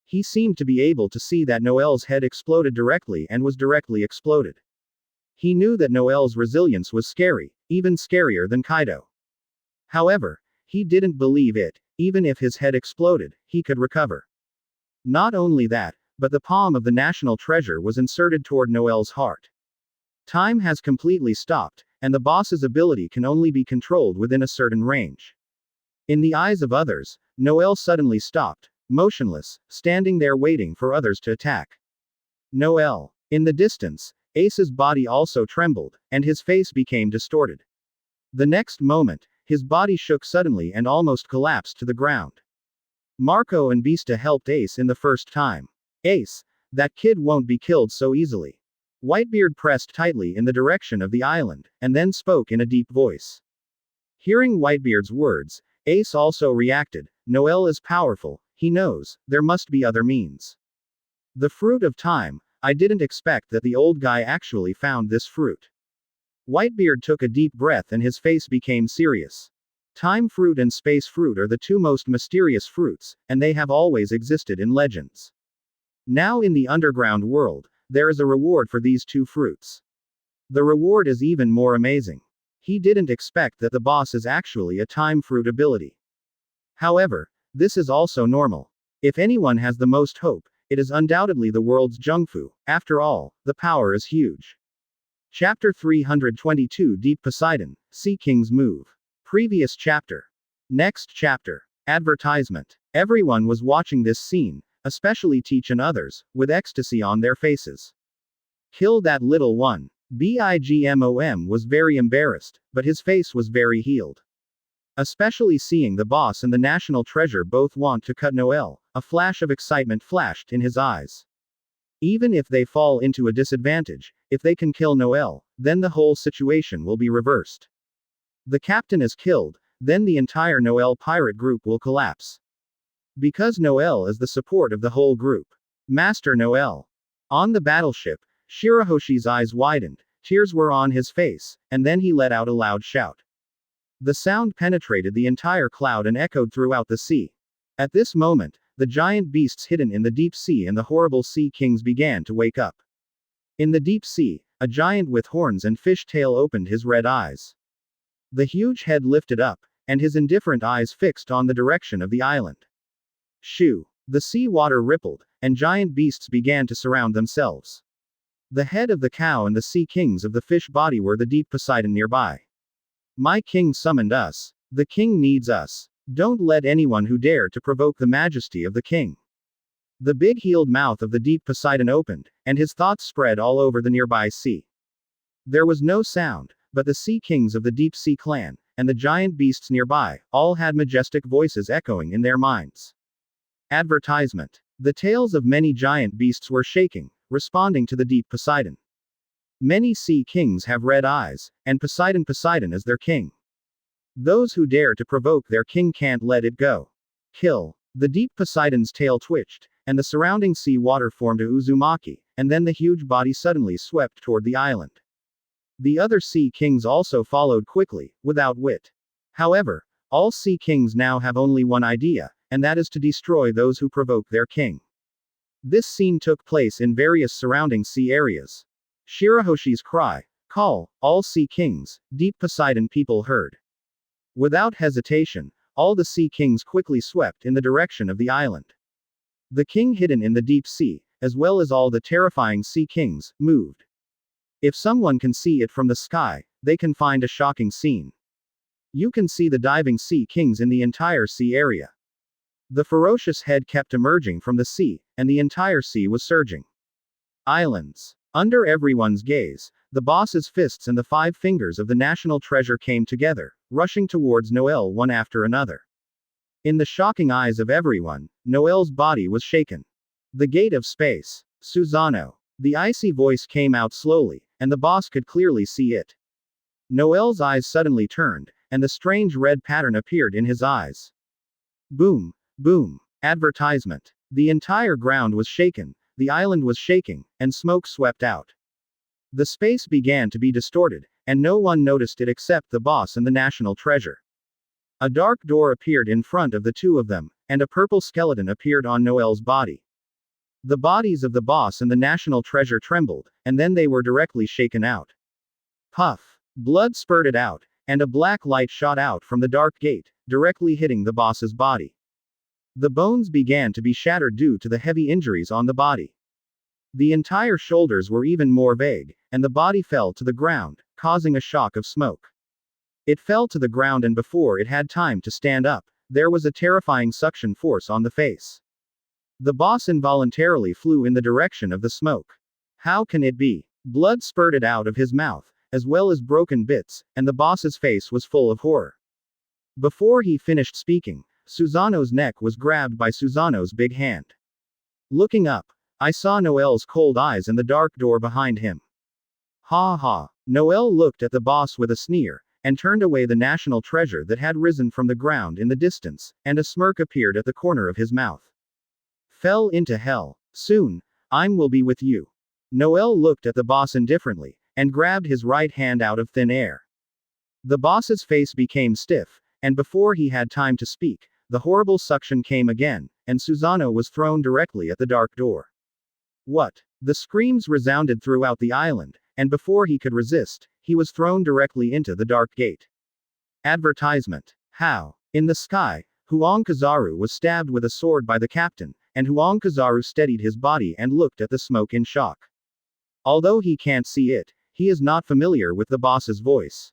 He seemed to be able to see that Noel's head exploded directly and was directly exploded. He knew that Noel's resilience was scary, even scarier than Kaido. However, he didn't believe it. Even if his head exploded, he could recover. Not only that, but the palm of the national treasure was inserted toward Noel's heart. Time has completely stopped, and the boss's ability can only be controlled within a certain range. In the eyes of others, Noel suddenly stopped, motionless, standing there waiting for others to attack. Noel. In the distance, Ace's body also trembled, and his face became distorted. The next moment, his body shook suddenly and almost collapsed to the ground. Marco and Beasta helped Ace in the first time. Ace, that kid won't be killed so easily. Whitebeard pressed tightly in the direction of the island, and then spoke in a deep voice. Hearing Whitebeard's words, Ace also reacted. Noel is powerful, he knows, there must be other means. The fruit of time, I didn't expect that the old guy actually found this fruit. Whitebeard took a deep breath and his face became serious. Time fruit and space fruit are the two most mysterious fruits, and they have always existed in legends. Now in the underground world, there is a reward for these two fruits. The reward is even more amazing. He didn't expect that the boss is actually a time fruit ability. However, this is also normal. If anyone has the most hope, it is undoubtedly the world's Zhengfu. After all, the power is huge. Chapter 322 Deep Poseidon, Sea King's Move. Previous chapter. Next chapter. Advertisement. Everyone was watching this scene, especially Teach and others, with ecstasy on their faces. Kill that little one. Bigmom was very embarrassed, but his face was very healed. Especially seeing the boss and the national treasure both want to cut Noel, a flash of excitement flashed in his eyes. Even if they fall into a disadvantage, if they can kill Noel, then the whole situation will be reversed. The captain is killed, then the entire Noel pirate group will collapse. Because Noel is the support of the whole group. Master Noel. On the battleship, Shirahoshi's eyes widened, tears were on his face, and then he let out a loud shout. The sound penetrated the entire cloud and echoed throughout the sea. At this moment, the giant beasts hidden in the deep sea and the horrible sea kings began to wake up. In the deep sea, a giant with horns and fish tail opened his red eyes. The huge head lifted up, and his indifferent eyes fixed on the direction of the island. Shoo! The sea water rippled, and giant beasts began to surround themselves. The head of the cow and the sea kings of the fish body were the deep Poseidon nearby. My king summoned us. The king needs us. Don't let anyone who dare to provoke the majesty of the king. The big-heeled mouth of the deep Poseidon opened, and his thoughts spread all over the nearby sea. There was no sound, but the sea kings of the deep sea clan, and the giant beasts nearby, all had majestic voices echoing in their minds. Advertisement. The tails of many giant beasts were shaking, responding to the deep Poseidon. Many sea kings have red eyes, and Poseidon is their king. Those who dare to provoke their king can't let it go. Kill. The deep Poseidon's tail twitched, and the surrounding sea water formed a Uzumaki, and then the huge body suddenly swept toward the island. The other sea kings also followed quickly, without wit. However, all sea kings now have only one idea, and that is to destroy those who provoke their king. This scene took place in various surrounding sea areas. Shirahoshi's cry, "Call, all sea kings," deep Poseidon people heard. Without hesitation, all the sea kings quickly swept in the direction of the island. The king hidden in the deep sea, as well as all the terrifying sea kings, moved. If someone can see it from the sky, they can find a shocking scene. You can see the diving sea kings in the entire sea area. The ferocious head kept emerging from the sea, and the entire sea was surging. Islands. Under everyone's gaze, the boss's fists and the 5 fingers of the national treasure came together, rushing towards Noel one after another. In the shocking eyes of everyone, Noel's body was shaken. The gate of space. Susanoo. The icy voice came out slowly, and the boss could clearly see it. Noel's eyes suddenly turned, and the strange red pattern appeared in his eyes. Boom. Boom. Advertisement. The entire ground was shaken, the island was shaking, and smoke swept out. The space began to be distorted, and no one noticed it except the boss and the national treasure. A dark door appeared in front of the two of them, and a purple skeleton appeared on Noel's body. The bodies of the boss and the national treasure trembled, and then they were directly shaken out. Puff. Blood spurted out, and a black light shot out from the dark gate, directly hitting the boss's body. The bones began to be shattered due to the heavy injuries on the body. The entire shoulders were even more vague, and the body fell to the ground, causing a shock of smoke. It fell to the ground, and before it had time to stand up, there was a terrifying suction force on the face. The boss involuntarily flew in the direction of the smoke. How can it be? Blood spurted out of his mouth, as well as broken bits, and the boss's face was full of horror. Before he finished speaking, Susanoo's neck was grabbed by Susanoo's big hand. Looking up, I saw Noel's cold eyes and the dark door behind him. Ha ha. Noel looked at the boss with a sneer, and turned away the national treasure that had risen from the ground in the distance, and a smirk appeared at the corner of his mouth. Fell into hell. Soon, I will be with you. Noel looked at the boss indifferently, and grabbed his right hand out of thin air. The boss's face became stiff, and before he had time to speak, the horrible suction came again, and Susanoo was thrown directly at the dark door. What? The screams resounded throughout the island, and before he could resist, he was thrown directly into the dark gate. Advertisement. How? In the sky, Huang Kazaru was stabbed with a sword by the captain, and Huang Kazaru steadied his body and looked at the smoke in shock. Although he can't see it, he is not familiar with the boss's voice.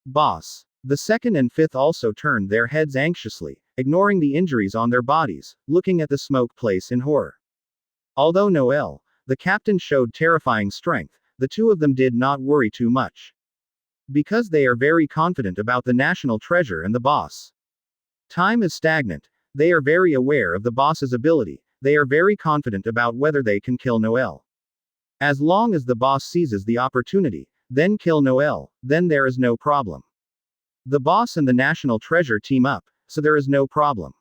Boss. The second and fifth also turned their heads anxiously, ignoring the injuries on their bodies, looking at the smoke place in horror. Although Noel, the captain, showed terrifying strength, the two of them did not worry too much. Because they are very confident about the national treasure and the boss. Time is stagnant, they are very aware of the boss's ability, they are very confident about whether they can kill Noel. As long as the boss seizes the opportunity, then kill Noel, then there is no problem. The boss and the national treasure team up, so there is no problem.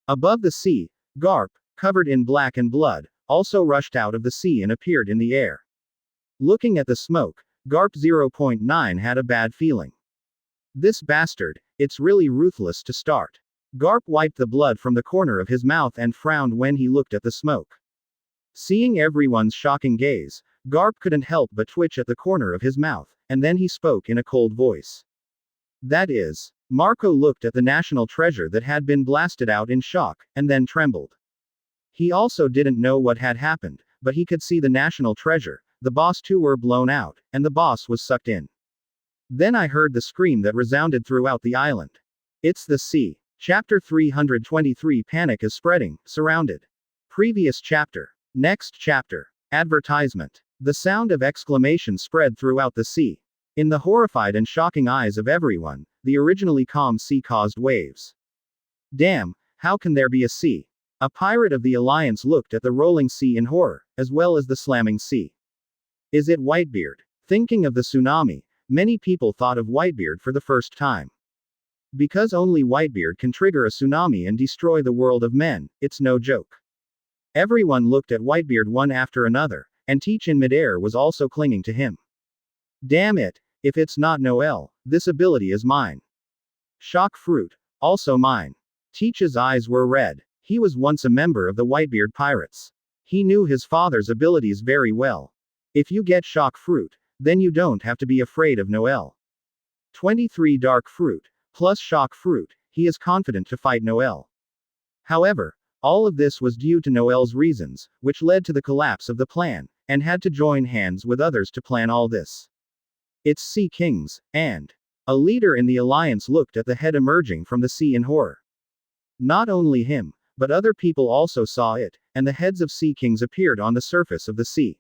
Above the sea, Garp, covered in black and blood, also rushed out of the sea and appeared in the air. Looking at the smoke, Garp 0.9 had a bad feeling. This bastard, it's really ruthless to start. Garp wiped the blood from the corner of his mouth and frowned when he looked at the smoke. Seeing everyone's shocking gaze, Garp couldn't help but twitch at the corner of his mouth, and then he spoke in a cold voice. That is. Marco looked at the national treasure that had been blasted out in shock, and then trembled. He also didn't know what had happened, but he could see the national treasure, the boss too were blown out, and the boss was sucked in. Then I heard the scream that resounded throughout the island. It's the sea. Chapter 323 Panic is spreading, surrounded. Previous chapter. Next chapter. Advertisement. The sound of exclamation spread throughout the sea. In the horrified and shocking eyes of everyone, the originally calm sea caused waves. Damn, how can there be a sea? A pirate of the Alliance looked at the rolling sea in horror, as well as the slamming sea. Is it Whitebeard? Thinking of the tsunami, many people thought of Whitebeard for the first time. Because only Whitebeard can trigger a tsunami and destroy the world of men, it's no joke. Everyone looked at Whitebeard one after another, and Teach in midair was also clinging to him. Damn it, if it's not Noel, this ability is mine. Shock Fruit, also mine. Teach's eyes were red. He was once a member of the Whitebeard Pirates. He knew his father's abilities very well. If you get Shock Fruit, then you don't have to be afraid of Noel. 23 Dark Fruit, plus Shock Fruit, he is confident to fight Noel. However, all of this was due to Noel's reasons, which led to the collapse of the plan, and had to join hands with others to plan all this. It's Sea Kings, and a leader in the Alliance looked at the head emerging from the sea in horror. Not only him, but other people also saw it, and the heads of Sea Kings appeared on the surface of the sea.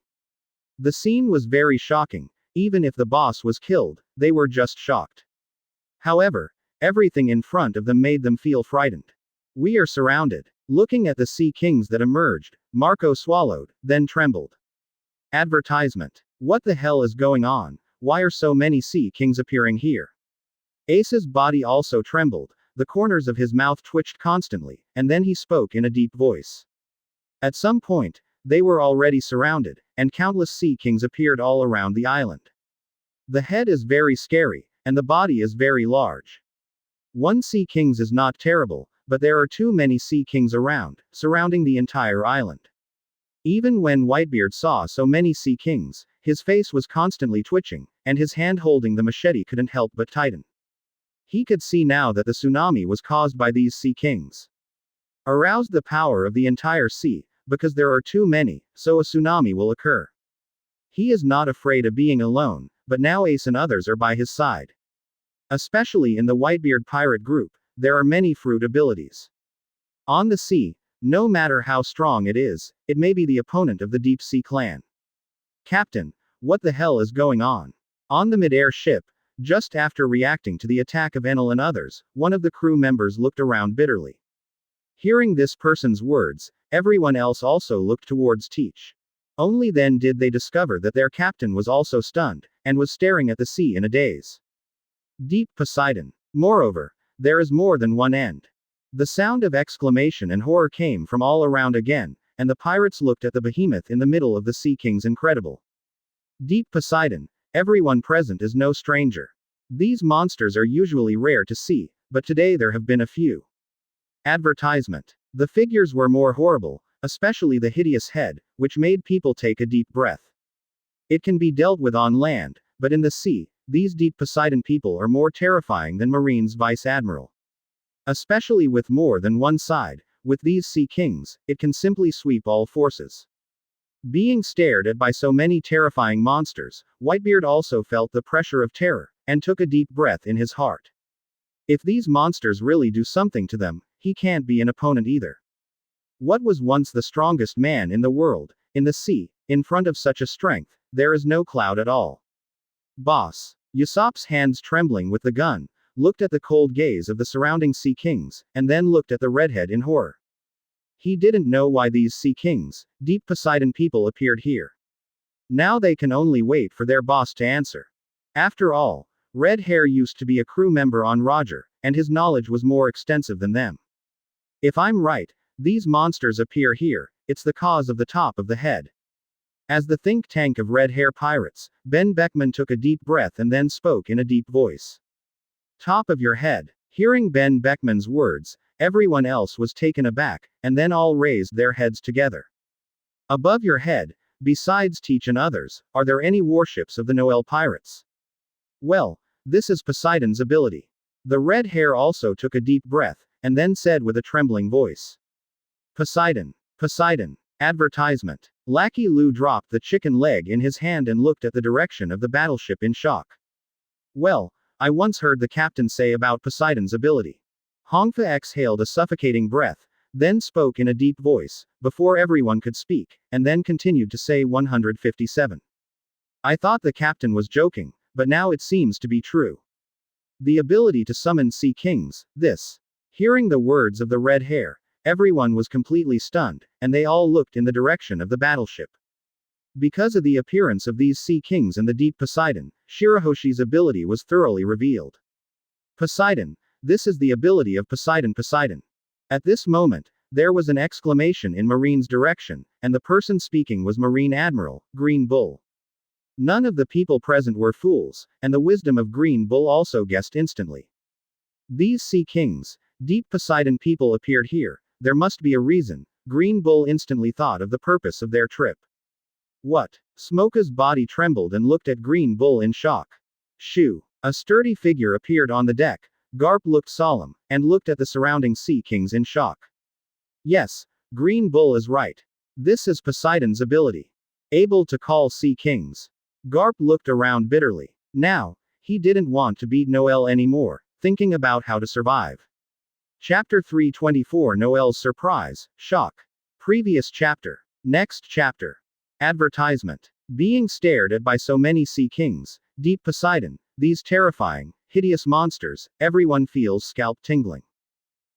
The scene was very shocking. Even if the boss was killed, they were just shocked. However, everything in front of them made them feel frightened. We are surrounded. Looking at the Sea Kings that emerged, Marco swallowed, then trembled. Advertisement. What the hell is going on? Why are so many Sea Kings appearing here? Ace's body also trembled, the corners of his mouth twitched constantly, and then he spoke in a deep voice. At some point, they were already surrounded, and countless Sea Kings appeared all around the island. The head is very scary, and the body is very large. One Sea Kings is not terrible, but there are too many Sea Kings around, surrounding the entire island. Even when Whitebeard saw so many Sea Kings, his face was constantly twitching, and his hand holding the machete couldn't help but tighten. He could see now that the tsunami was caused by these Sea Kings. Aroused the power of the entire sea, because there are too many, so a tsunami will occur. He is not afraid of being alone, but now Ace and others are by his side. Especially in the Whitebeard pirate group, there are many fruit abilities. On the sea, no matter how strong it is, it may be the opponent of the Deep Sea Clan. Captain, what the hell is going on? On the midair ship, just after reacting to the attack of Enel and others, one of the crew members looked around bitterly. Hearing this person's words, everyone else also looked towards Teach. Only then did they discover that their captain was also stunned, and was staring at the sea in a daze. Deep Poseidon. Moreover, there is more than one end. The sound of exclamation and horror came from all around again, and the pirates looked at the behemoth in the middle of the Sea King's incredible. Deep Poseidon. Everyone present is no stranger. These monsters are usually rare to see, but today there have been a few. Advertisement. The figures were more horrible, especially the hideous head, which made people take a deep breath. It can be dealt with on land, but in the sea, these Deep Poseidon people are more terrifying than Marine's Vice Admiral. Especially with more than one side, with these Sea Kings, it can simply sweep all forces. Being stared at by so many terrifying monsters, Whitebeard also felt the pressure of terror, and took a deep breath in his heart. If these monsters really do something to them, he can't be an opponent either. What was once the strongest man in the world, in the sea, in front of such a strength, there is no cloud at all. Boss. Usopp's hands trembling with the gun, looked at the cold gaze of the surrounding Sea Kings, and then looked at the redhead in horror. He didn't know why these Sea Kings, Deep Poseidon people appeared here. Now they can only wait for their boss to answer. After all, Red Hair used to be a crew member on Roger, and his knowledge was more extensive than them. If I'm right, these monsters appear here, it's the cause of the top of the head. As the think tank of Red Hair pirates, Ben Beckman took a deep breath and then spoke in a deep voice. Top of your head. Hearing Ben Beckman's words, Everyone else was taken aback, and then all raised their heads together. Above your head, besides Teach and others, are there any warships of the Noel pirates? Well, this is Poseidon's ability. The red hair also took a deep breath, and then said with a trembling voice. Poseidon. Poseidon. Advertisement. Lackey Lu dropped the chicken leg in his hand and looked at the direction of the battleship in shock. Well, I once heard the captain say about Poseidon's ability. Hongfa exhaled a suffocating breath, then spoke in a deep voice, before everyone could speak, and then continued to say 157. I thought the captain was joking, but now it seems to be true. The ability to summon sea kings, this. Hearing the words of the red hair, everyone was completely stunned, and they all looked in the direction of the battleship. Because of the appearance of these sea kings and the deep Poseidon, Shirahoshi's ability was thoroughly revealed. Poseidon, this is the ability of Poseidon. Poseidon. At this moment, there was an exclamation in Marine's direction, and the person speaking was Marine Admiral Green Bull. None of the people present were fools, and the wisdom of Green Bull also guessed instantly. These sea kings, deep Poseidon people appeared here, there must be a reason. Green Bull instantly thought of the purpose of their trip. What? Smoka's body trembled and looked at Green Bull in shock. Shoo! A sturdy figure appeared on the deck. Garp looked solemn, and looked at the surrounding sea kings in shock. Yes, Green Bull is right. This is Poseidon's ability. Able to call sea kings. Garp looked around bitterly. Now, he didn't want to beat Noel anymore, thinking about how to survive. Chapter 324 Noel's Surprise, Shock. Previous chapter. Next chapter. Advertisement. Being stared at by so many sea kings, deep Poseidon, these terrifying, hideous monsters, everyone feels scalp tingling.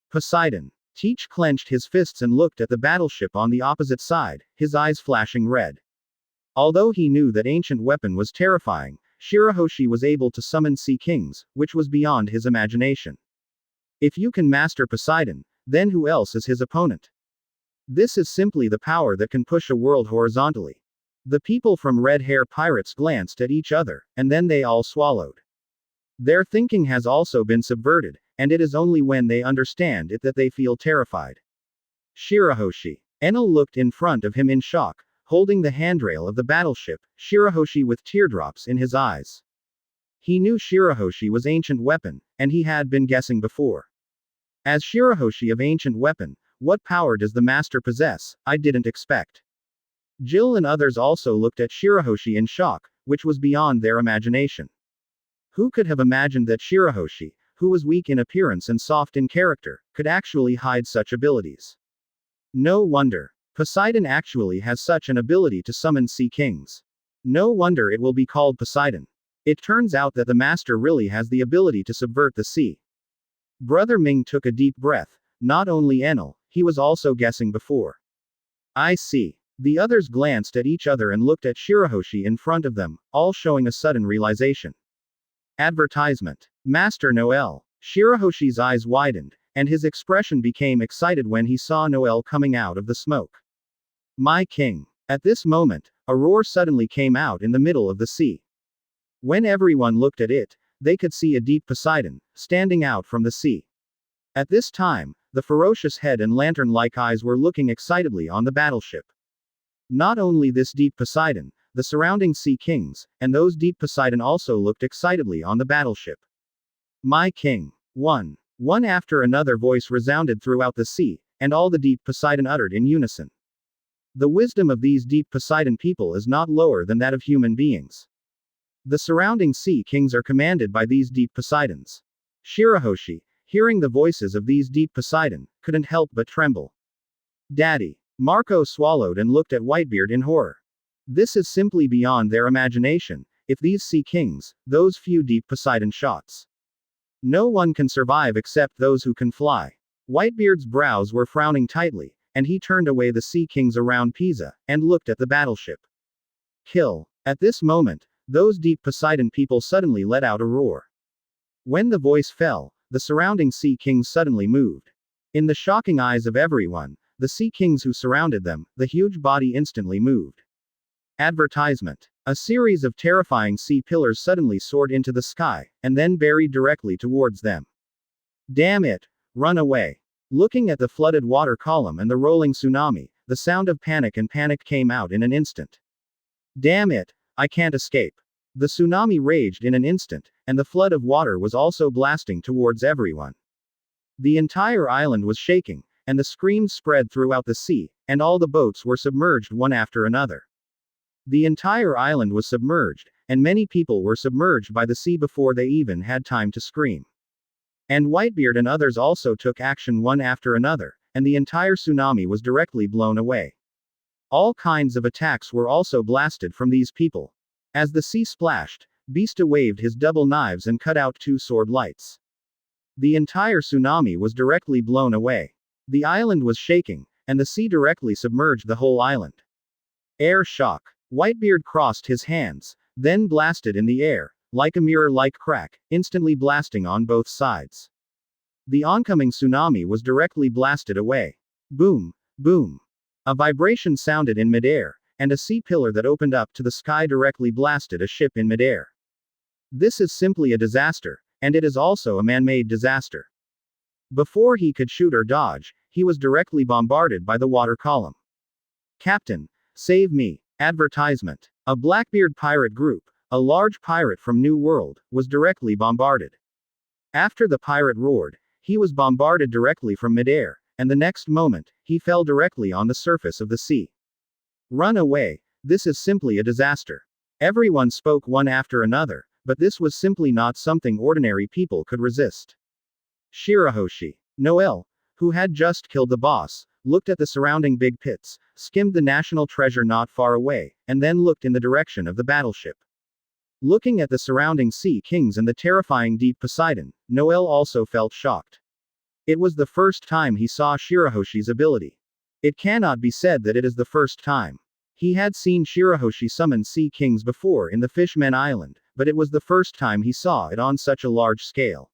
Poseidon. Teach clenched his fists and looked at the battleship on the opposite side, his eyes flashing red. Although he knew that ancient weapon was terrifying, Shirahoshi was able to summon sea kings, which was beyond his imagination. If you can master Poseidon, then who else is his opponent? This is simply the power that can push a world horizontally. The people from Red Hair Pirates glanced at each other, and then they all swallowed. Their thinking has also been subverted, and it is only when they understand it that they feel terrified. Shirahoshi. Enel looked in front of him in shock, holding the handrail of the battleship, Shirahoshi with teardrops in his eyes. He knew Shirahoshi was ancient weapon, and he had been guessing before. As Shirahoshi of ancient weapon, what power does the master possess? I didn't expect. Jill and others also looked at Shirahoshi in shock, which was beyond their imagination. Who could have imagined that Shirahoshi, who was weak in appearance and soft in character, could actually hide such abilities? No wonder. Poseidon actually has such an ability to summon sea kings. No wonder it will be called Poseidon. It turns out that the master really has the ability to subvert the sea. Brother Ming took a deep breath. Not only Enel, he was also guessing before. I see. The others glanced at each other and looked at Shirahoshi in front of them, all showing a sudden realization. Advertisement. Master Noel. Shirahoshi's eyes widened, and his expression became excited when he saw Noel coming out of the smoke. My king. At this moment, a roar suddenly came out in the middle of the sea. When everyone looked at it, they could see a deep Poseidon, standing out from the sea. At this time, the ferocious head and lantern-like eyes were looking excitedly on the battleship. Not only this deep Poseidon, the surrounding sea kings, and those deep Poseidon also looked excitedly on the battleship. My king. One after another voice resounded throughout the sea, and all the deep Poseidon uttered in unison. The wisdom of these deep Poseidon people is not lower than that of human beings. The surrounding sea kings are commanded by these deep Poseidons. Shirahoshi, hearing the voices of these deep Poseidon, couldn't help but tremble. Daddy. Marco swallowed and looked at Whitebeard in horror. This is simply beyond their imagination. If these sea kings, those few deep Poseidon shots. No one can survive except those who can fly. Whitebeard's brows were frowning tightly, and he turned away the sea kings around Pisa, and looked at the battleship. Kill. At this moment, those deep Poseidon people suddenly let out a roar. When the voice fell, the surrounding sea kings suddenly moved. In the shocking eyes of everyone, the sea kings who surrounded them, the huge body instantly moved. Advertisement. A series of terrifying sea pillars suddenly soared into the sky, and then buried directly towards them. Damn it! Run away! Looking at the flooded water column and the rolling tsunami, the sound of panic came out in an instant. Damn it, I can't escape. The tsunami raged in an instant, and the flood of water was also blasting towards everyone. The entire island was shaking, and the screams spread throughout the sea, and all the boats were submerged one after another. The entire island was submerged, and many people were submerged by the sea before they even had time to scream. And Whitebeard and others also took action one after another, and the entire tsunami was directly blown away. All kinds of attacks were also blasted from these people. As the sea splashed, Beasta waved his double knives and cut out 2 sword lights. The entire tsunami was directly blown away. The island was shaking, and the sea directly submerged the whole island. Air shock. Whitebeard crossed his hands, then blasted in the air, like a mirror-like crack, instantly blasting on both sides. The oncoming tsunami was directly blasted away. Boom, boom. A vibration sounded in midair, and a sea pillar that opened up to the sky directly blasted a ship in midair. This is simply a disaster, and it is also a man-made disaster. Before he could shoot or dodge, he was directly bombarded by the water column. Captain, save me. Advertisement. A Blackbeard pirate group, a large pirate from New World, was directly bombarded. After the pirate roared, he was bombarded directly from midair, and the next moment, he fell directly on the surface of the sea. Run away, this is simply a disaster. Everyone spoke one after another, but this was simply not something ordinary people could resist. Shirahoshi. Noel, who had just killed the boss, looked at the surrounding big pits, skimmed the national treasure not far away, and then looked in the direction of the battleship. Looking at the surrounding sea kings and the terrifying deep Poseidon, Noel also felt shocked. It was the first time he saw Shirahoshi's ability. It cannot be said that it is the first time. He had seen Shirahoshi summon sea kings before in the Fishmen Island, but it was the first time he saw it on such a large scale.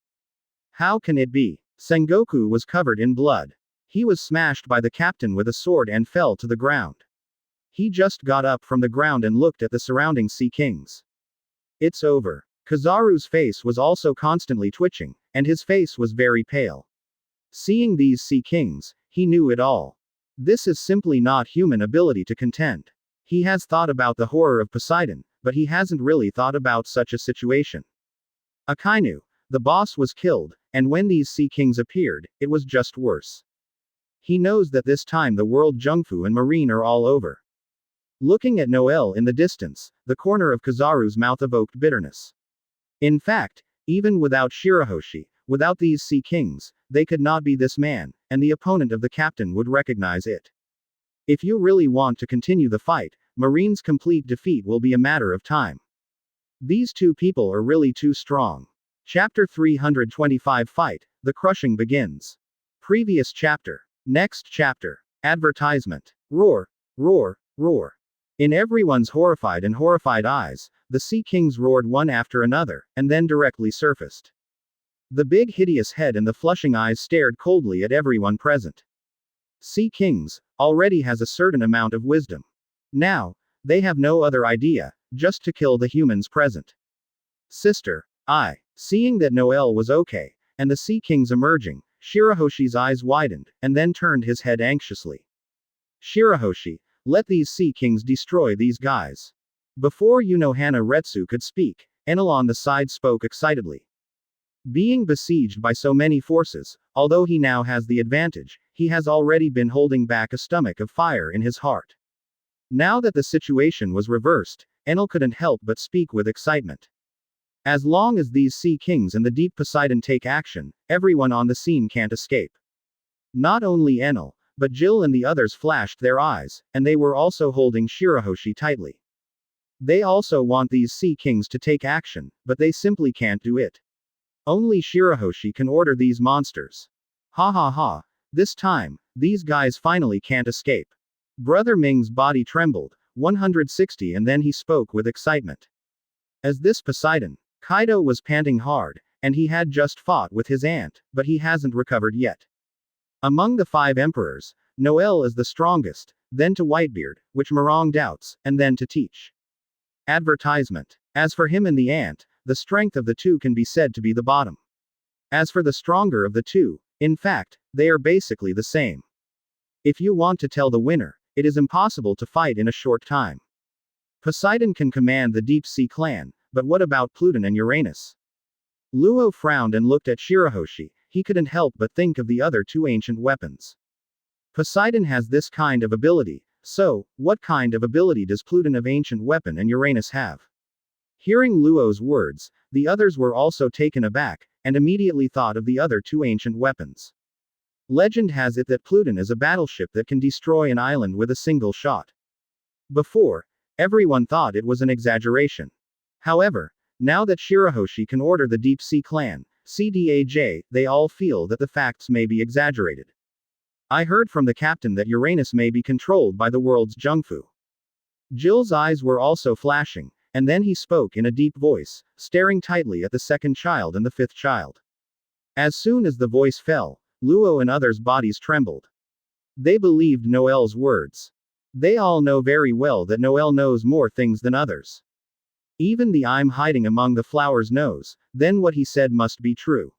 How can it be? Sengoku was covered in blood. He was smashed by the captain with a sword and fell to the ground. He just got up from the ground and looked at the surrounding sea kings. It's over. Kizaru's face was also constantly twitching, and his face was very pale. Seeing these sea kings, he knew it all. This is simply not human ability to contend. He has thought about the horror of Poseidon, but he hasn't really thought about such a situation. Akainu, the boss, was killed, and when these sea kings appeared, it was just worse. He knows that this time the world Jungfu and Marine are all over. Looking at Noel in the distance, the corner of Kizaru's mouth evoked bitterness. In fact, even without Shirahoshi, without these sea kings, they could not be this man, and the opponent of the captain would recognize it. If you really want to continue the fight, Marine's complete defeat will be a matter of time. These two people are really too strong. Chapter 325 Fight, the crushing begins. Previous chapter. Next chapter. Advertisement. Roar, roar, roar. In everyone's horrified eyes, the sea kings roared one after another, and then directly surfaced. The big hideous head and the flushing eyes stared coldly at everyone present. Sea kings already has a certain amount of wisdom. Now, they have no other idea, just to kill the humans present. Sister, seeing that Noel was okay, and the sea kings emerging, Shirahoshi's eyes widened, and then turned his head anxiously. Shirahoshi, let these sea kings destroy these guys. Before Unohana Retsu could speak, Enel on the side spoke excitedly. Being besieged by so many forces, although he now has the advantage, he has already been holding back a stomach of fire in his heart. Now that the situation was reversed, Enel couldn't help but speak with excitement. As long as these sea kings and the deep Poseidon take action, everyone on the scene can't escape. Not only Enel, but Jill and the others flashed their eyes, and they were also holding Shirahoshi tightly. They also want these sea kings to take action, but they simply can't do it. Only Shirahoshi can order these monsters. Ha ha ha. This time, these guys finally can't escape. Brother Ming's body trembled, 160, and then he spoke with excitement. As this Poseidon, Kaido was panting hard, and he had just fought with his aunt, but he hasn't recovered yet. Among the 5 emperors, Noel is the strongest, then to Whitebeard, which Morong doubts, and then to Teach. Advertisement. As for him and the ant, the strength of the two can be said to be the bottom. As for the stronger of the two, In fact, they are basically the same. If you want to tell the winner, it is impossible to fight in a short time. Poseidon can command the Deep Sea Clan, but what about Pluton and Uranus? Luo frowned and looked at Shirahoshi. He couldn't help but think of the other two ancient weapons. Poseidon has this kind of ability, so, what kind of ability does Pluton of ancient weapon and Uranus have? Hearing Luo's words, the others were also taken aback, and immediately thought of the other two ancient weapons. Legend has it that Pluton is a battleship that can destroy an island with a single shot. Before, everyone thought it was an exaggeration. However, now that Shirahoshi can order the Deep Sea Clan, CDAJ, they all feel that the facts may be exaggerated. I heard from the captain that Uranus may be controlled by the world's Jungfu. Jill's eyes were also flashing, and then he spoke in a deep voice, staring tightly at the second child and the fifth child. As soon as the voice fell, Luo and others' bodies trembled. They believed Noel's words. They all know very well that Noel knows more things than others. Even the I'm hiding among the flowers knows, then what he said must be true.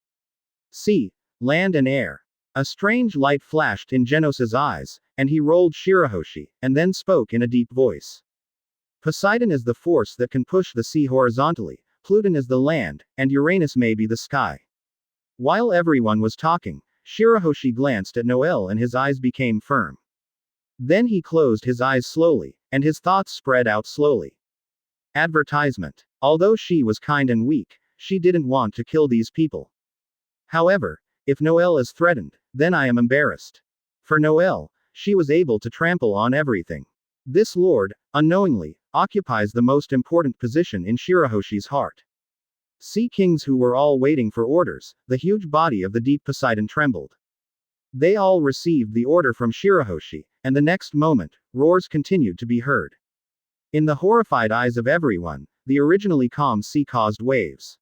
Sea, land and air. A strange light flashed in Genos's eyes, and he rolled Shirahoshi, and then spoke in a deep voice. Poseidon is the force that can push the sea horizontally, Pluton is the land, and Uranus may be the sky. While everyone was talking, Shirahoshi glanced at Noel and his eyes became firm. Then he closed his eyes slowly, and his thoughts spread out slowly. Advertisement. Although she was kind and weak, she didn't want to kill these people. However, if Noel is threatened, then I am embarrassed. For Noel, she was able to trample on everything. This lord, unknowingly, occupies the most important position in Shirahoshi's heart. Sea kings who were all waiting for orders, the huge body of the deep Poseidon trembled. They all received the order from Shirahoshi, and the next moment, roars continued to be heard. In the horrified eyes of everyone, the originally calm sea caused waves.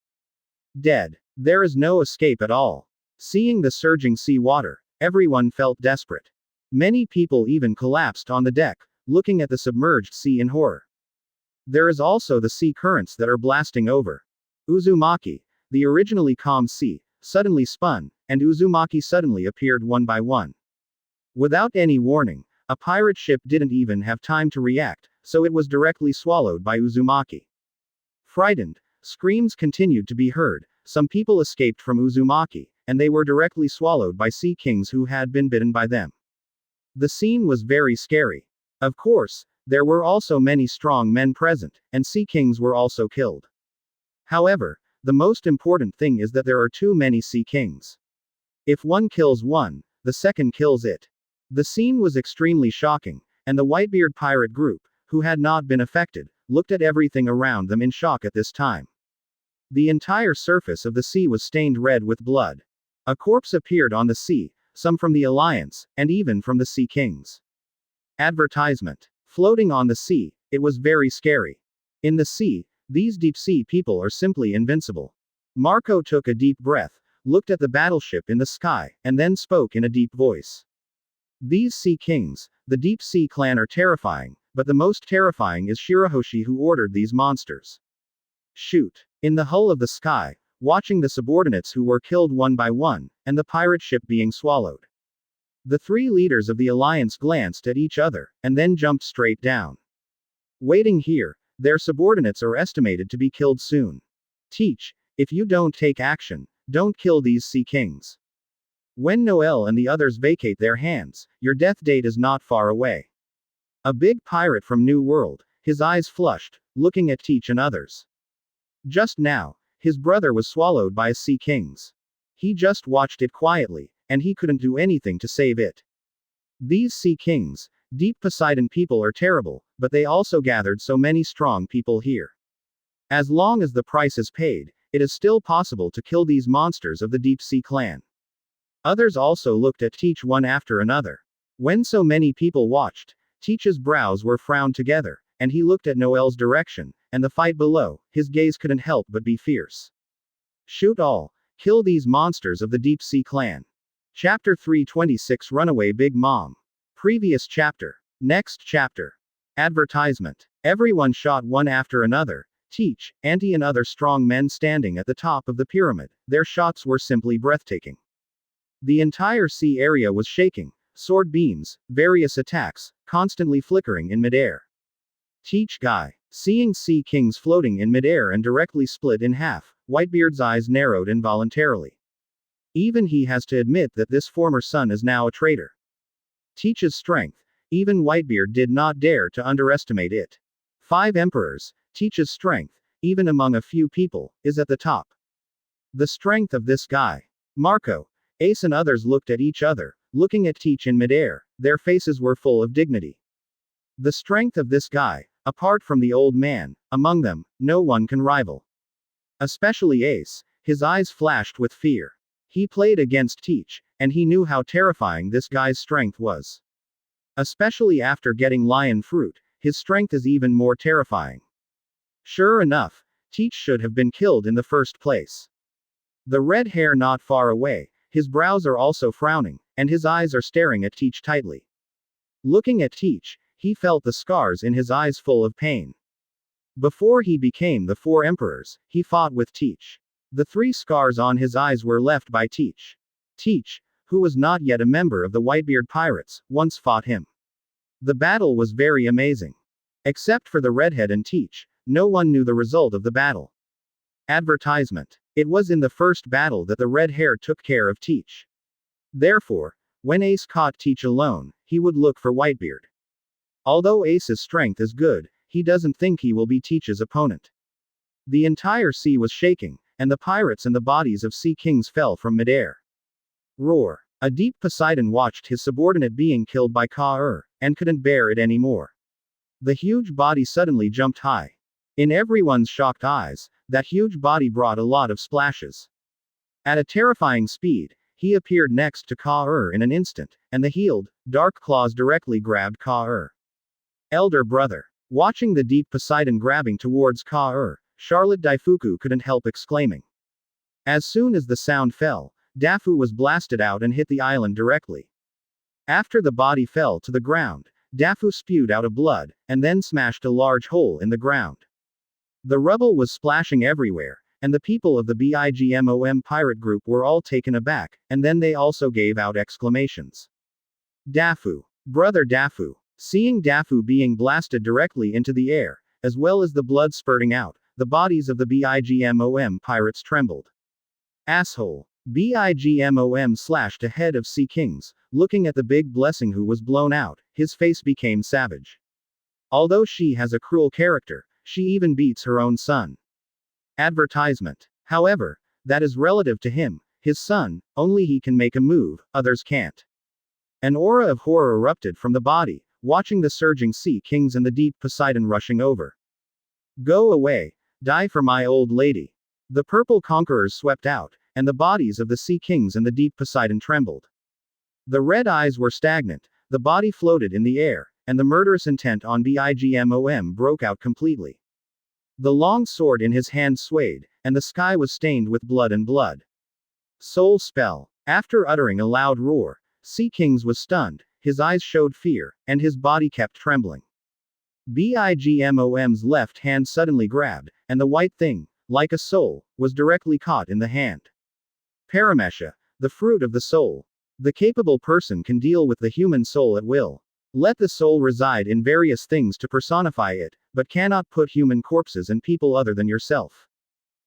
Dead. There is no escape at all. Seeing the surging sea water, everyone felt desperate. Many people even collapsed on the deck, looking at the submerged sea in horror. There is also the sea currents that are blasting over. Uzumaki, the originally calm sea, suddenly spun, and Uzumaki suddenly appeared one by one. Without any warning, a pirate ship didn't even have time to react, so it was directly swallowed by Uzumaki. Frightened, screams continued to be heard, some people escaped from Uzumaki, and they were directly swallowed by sea kings who had been bitten by them. The scene was very scary. Of course, there were also many strong men present, and sea kings were also killed. However, the most important thing is that there are too many sea kings. If one kills one, the second kills it. The scene was extremely shocking, and the Whitebeard pirate group, who had not been affected, looked at everything around them in shock at this time. The entire surface of the sea was stained red with blood. A corpse appeared on the sea, some from the Alliance, and even from the Sea Kings. Advertisement. Floating on the sea, it was very scary. In the sea, these deep sea people are simply invincible. Marco took a deep breath, looked at the battleship in the sky, and then spoke in a deep voice. These Sea Kings, the Deep Sea Clan are terrifying, but the most terrifying is Shirahoshi who ordered these monsters. Shoot. In the hull of the sky, watching the subordinates who were killed one by one, and the pirate ship being swallowed. The three leaders of the Alliance glanced at each other, and then jumped straight down. Waiting here, their subordinates are estimated to be killed soon. Teach, if you don't take action, don't kill these Sea Kings. When Noel and the others vacate their hands, your death date is not far away. A big pirate from New World, his eyes flushed, looking at Teach and others. Just now, his brother was swallowed by a Sea Kings. He just watched it quietly, and he couldn't do anything to save it. These Sea Kings, Deep Poseidon people are terrible, but they also gathered so many strong people here. As long as the price is paid, it is still possible to kill these monsters of the Deep Sea Clan. Others also looked at Teach one after another. When so many people watched, Teach's brows were frowned together, and he looked at Noel's direction, and the fight below, his gaze couldn't help but be fierce. Shoot all. Kill these monsters of the Deep Sea Clan. Chapter 326 Runaway Big Mom. Previous chapter. Next chapter. Advertisement. Everyone shot one after another. Teach, Auntie and other strong men standing at the top of the pyramid, their shots were simply breathtaking. The entire sea area was shaking, sword beams, various attacks, constantly flickering in midair. Teach Guy. Seeing sea kings floating in midair and directly split in half, Whitebeard's eyes narrowed involuntarily. Even he has to admit that this former son is now a traitor. Teach's strength. Even Whitebeard did not dare to underestimate it. 5 emperors. Teach's strength, even among a few people, is at the top. The strength of this guy. Marco, Ace and others looked at each other, looking at Teach in midair. Their faces were full of dignity. The strength of this guy, apart from the old man, among them, no one can rival. Especially Ace, his eyes flashed with fear. He played against Teach, and he knew how terrifying this guy's strength was. Especially after getting lion fruit, his strength is even more terrifying. Sure enough, Teach should have been killed in the first place. The red hair not far away, his brows are also frowning, and his eyes are staring at Teach tightly. Looking at Teach, he felt the scars in his eyes full of pain. Before he became the 4 emperors, he fought with Teach. The 3 scars on his eyes were left by Teach. Teach, who was not yet a member of the Whitebeard pirates, once fought him. The battle was very amazing. Except for the redhead and Teach, no one knew the result of the battle. Advertisement. It was in the first battle that the red hair took care of Teach. Therefore, when Ace caught Teach alone, he would look for Whitebeard. Although Ace's strength is good, he doesn't think he will be Teach's opponent. The entire sea was shaking, and the pirates and the bodies of sea kings fell from midair. Roar. A deep Poseidon watched his subordinate being killed by Ka-ur, and couldn't bear it anymore. The huge body suddenly jumped high. In everyone's shocked eyes, that huge body brought a lot of splashes. At a terrifying speed, he appeared next to Ka-ur in an instant, and the healed, dark claws directly grabbed Ka-ur. Elder brother. Watching the deep Poseidon grabbing towards Ka-ur, Charlotte Daifuku couldn't help exclaiming. As soon as the sound fell, Dafu was blasted out and hit the island directly. After the body fell to the ground, Dafu spewed out a blood, and then smashed a large hole in the ground. The rubble was splashing everywhere, and the people of the BIGMOM pirate group were all taken aback, and then they also gave out exclamations. Dafu. Brother Dafu. Seeing Dafu being blasted directly into the air, as well as the blood spurting out, the bodies of the BIGMOM pirates trembled. Asshole. BIGMOM slashed ahead of Sea Kings, looking at the big blessing who was blown out, his face became savage. Although she has a cruel character, she even beats her own son. Advertisement. However, that is relative to him, his son, only he can make a move, others can't. An aura of horror erupted from the body, watching the surging Sea Kings and the deep Poseidon rushing over. Go away, die for my old lady. The purple conquerors swept out, and the bodies of the Sea Kings and the deep Poseidon trembled. The red eyes were stagnant, the body floated in the air, and the murderous intent on BIGMOM broke out completely. The long sword in his hand swayed, and the sky was stained with blood and blood. Soul spell. After uttering a loud roar, Sea Kings was stunned, his eyes showed fear, and his body kept trembling. BIGMOM's left hand suddenly grabbed, and the white thing, like a soul, was directly caught in the hand. Paramesha, the fruit of the soul. The capable person can deal with the human soul at will. Let the soul reside in various things to personify it, but cannot put human corpses and people other than yourself.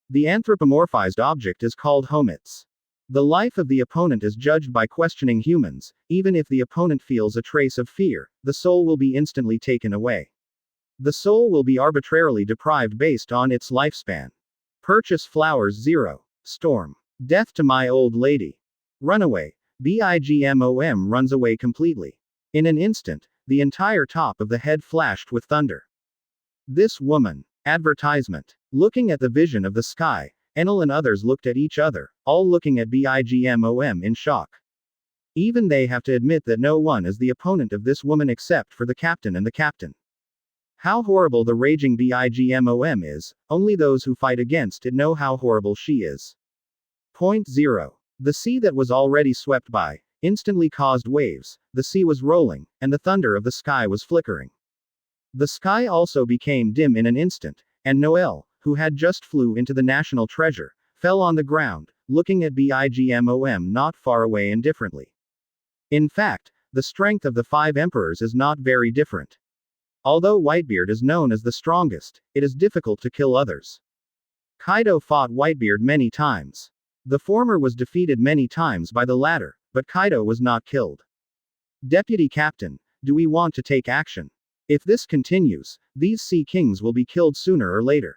The anthropomorphized object is called homits. The life of the opponent is judged by questioning humans. Even if the opponent feels a trace of fear, the soul will be instantly taken away. The soul will be arbitrarily deprived based on its lifespan. Purchase flowers 0. Storm. Death to my old lady. Runaway. BIGMOM runs away completely. In an instant, the entire top of the head flashed with thunder. This woman. Advertisement. Looking at the vision of the sky, Enel and others looked at each other, all looking at BIGMOM in shock. Even they have to admit that no one is the opponent of this woman except for the captain and the captain. How horrible the raging BIGMOM is, only those who fight against it know how horrible she is. Point 0. The sea that was already swept by, instantly caused waves, the sea was rolling, and the thunder of the sky was flickering. The sky also became dim in an instant, and Noel, who had just flew into the national treasure, fell on the ground, looking at Bigmom not far away indifferently. In fact, the strength of the 5 emperors is not very different. Although Whitebeard is known as the strongest, it is difficult to kill others. Kaido fought Whitebeard many times. The former was defeated many times by the latter, but Kaido was not killed. Deputy Captain, do we want to take action? If this continues, these Sea Kings will be killed sooner or later.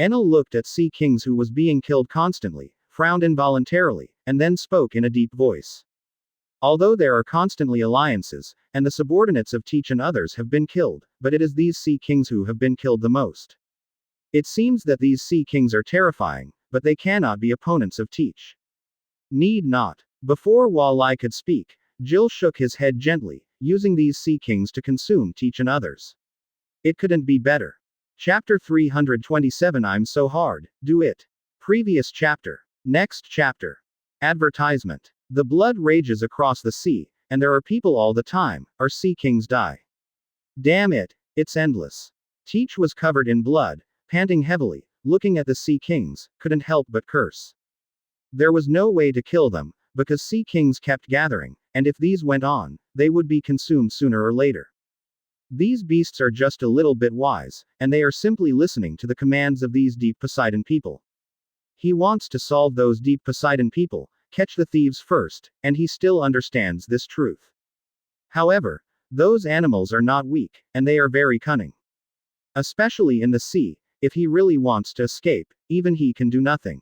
Enel looked at Sea Kings who was being killed constantly, frowned involuntarily, and then spoke in a deep voice. Although there are constantly alliances, and the subordinates of Teach and others have been killed, but it is these Sea Kings who have been killed the most. It seems that these Sea Kings are terrifying, but they cannot be opponents of Teach. Need not. Before Wall-I could speak, Jill shook his head gently, using these Sea Kings to consume Teach and others. It couldn't be better. Chapter 327 I'm so hard, do it. Previous chapter. Next chapter. Advertisement. The blood rages across the sea, and there are people all the time, our Sea Kings die. Damn it, it's endless. Teach was covered in blood, panting heavily, looking at the Sea Kings, couldn't help but curse. There was no way to kill them, because Sea Kings kept gathering, and if these went on, they would be consumed sooner or later. These beasts are just a little bit wise, and they are simply listening to the commands of these Deep Poseidon people. He wants to solve those Deep Poseidon people, catch the thieves first, and he still understands this truth. However, those animals are not weak, and they are very cunning. Especially in the sea, if he really wants to escape, even he can do nothing.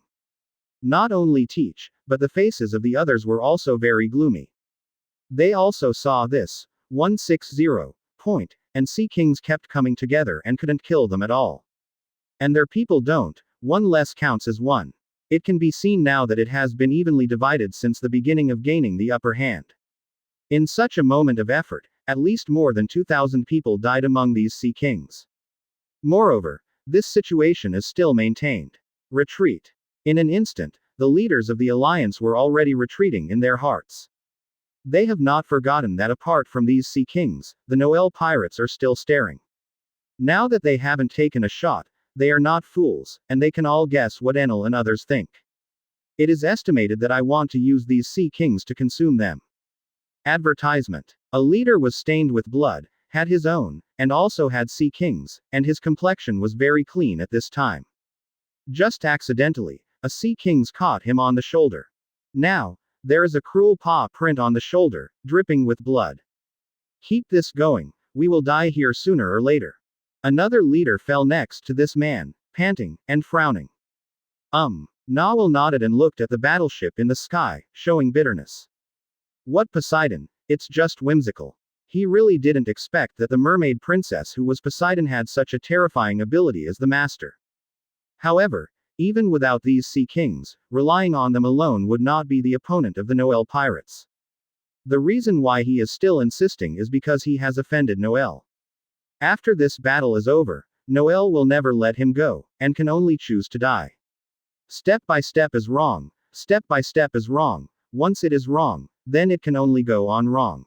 Not only Teach, but the faces of the others were also very gloomy. They also saw this 160 point, and Sea Kings kept coming together and couldn't kill them at all. And their people don't, one less counts as one. It can be seen now that it has been evenly divided since the beginning of gaining the upper hand. In such a moment of effort, at least more than 2,000 people died among these Sea Kings. Moreover, this situation is still maintained. Retreat. In an instant, the leaders of the alliance were already retreating in their hearts. They have not forgotten that apart from these Sea Kings, the Noel pirates are still staring. Now that they haven't taken a shot, they are not fools, and they can all guess what Enel and others think. It is estimated that I want to use these Sea Kings to consume them. Advertisement. A leader was stained with blood, had his own, and also had Sea Kings, and his complexion was very clean at this time. Just accidentally, a Sea King's caught him on the shoulder. Now, there is a cruel paw print on the shoulder, dripping with blood. Keep this going, we will die here sooner or later. Another leader fell next to this man, panting, and frowning. Nawal nodded and looked at the battleship in the sky, showing bitterness. What Poseidon, it's just whimsical. He really didn't expect that the mermaid princess who was Poseidon had such a terrifying ability as the master. However, even without these Sea Kings, relying on them alone would not be the opponent of the Noel pirates. The reason why he is still insisting is because he has offended Noel. After this battle is over, Noel will never let him go, and can only choose to die. Step by step is wrong, step by step is wrong, once it is wrong, then it can only go on wrong.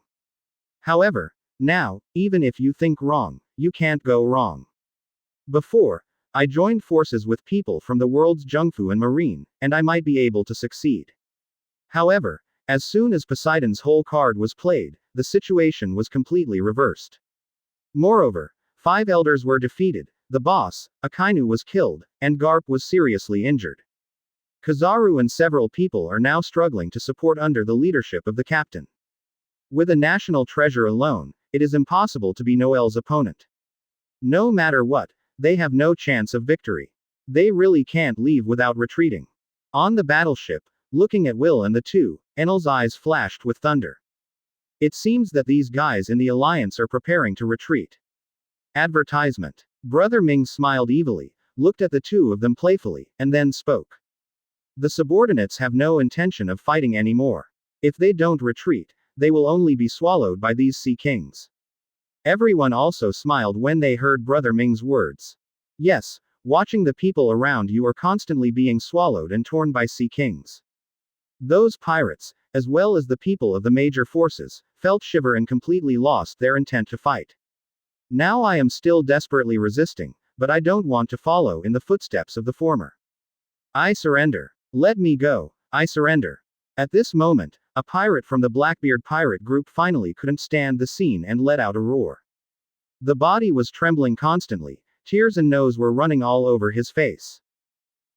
However, now, even if you think wrong, you can't go wrong. Before, I joined forces with people from the world's Jungfu and Marine, and I might be able to succeed. However, as soon as Poseidon's whole card was played, the situation was completely reversed. Moreover, 5 elders were defeated, the boss, Akainu was killed, and Garp was seriously injured. Kizaru and several people are now struggling to support under the leadership of the captain. With a national treasure alone, it is impossible to be Noel's opponent. No matter what, they have no chance of victory. They really can't leave without retreating. On the battleship, looking at Will and the two, Enel's eyes flashed with thunder. It seems that these guys in the alliance are preparing to retreat. Advertisement. Brother Ming smiled evilly, looked at the two of them playfully, and then spoke. The subordinates have no intention of fighting anymore. If they don't retreat, they will only be swallowed by these Sea Kings. Everyone also smiled when they heard Brother Ming's words. Yes, watching the people around you are constantly being swallowed and torn by Sea Kings. Those pirates, as well as the people of the major forces, felt shiver and completely lost their intent to fight. Now I am still desperately resisting, but I don't want to follow in the footsteps of the former. I surrender. Let me go. I surrender. At this moment, a pirate from the Blackbeard pirate group finally couldn't stand the scene and let out a roar. The body was trembling constantly, tears and nose were running all over his face.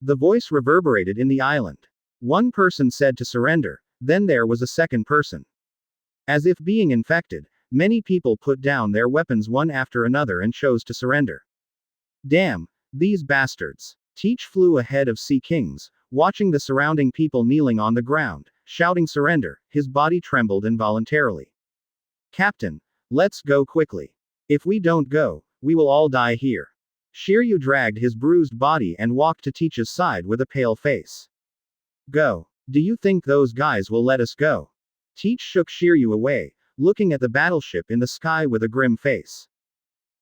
The voice reverberated in the island. One person said to surrender, then there was a second person. As if being infected, many people put down their weapons one after another and chose to surrender. Damn, these bastards. Teach flew ahead of Sea Kings, watching the surrounding people kneeling on the ground, shouting surrender, his body trembled involuntarily. Captain, let's go quickly. If we don't go, we will all die here. Shiryu dragged his bruised body and walked to Teach's side with a pale face. Go. Do you think those guys will let us go? Teach shook Shiryu away, looking at the battleship in the sky with a grim face.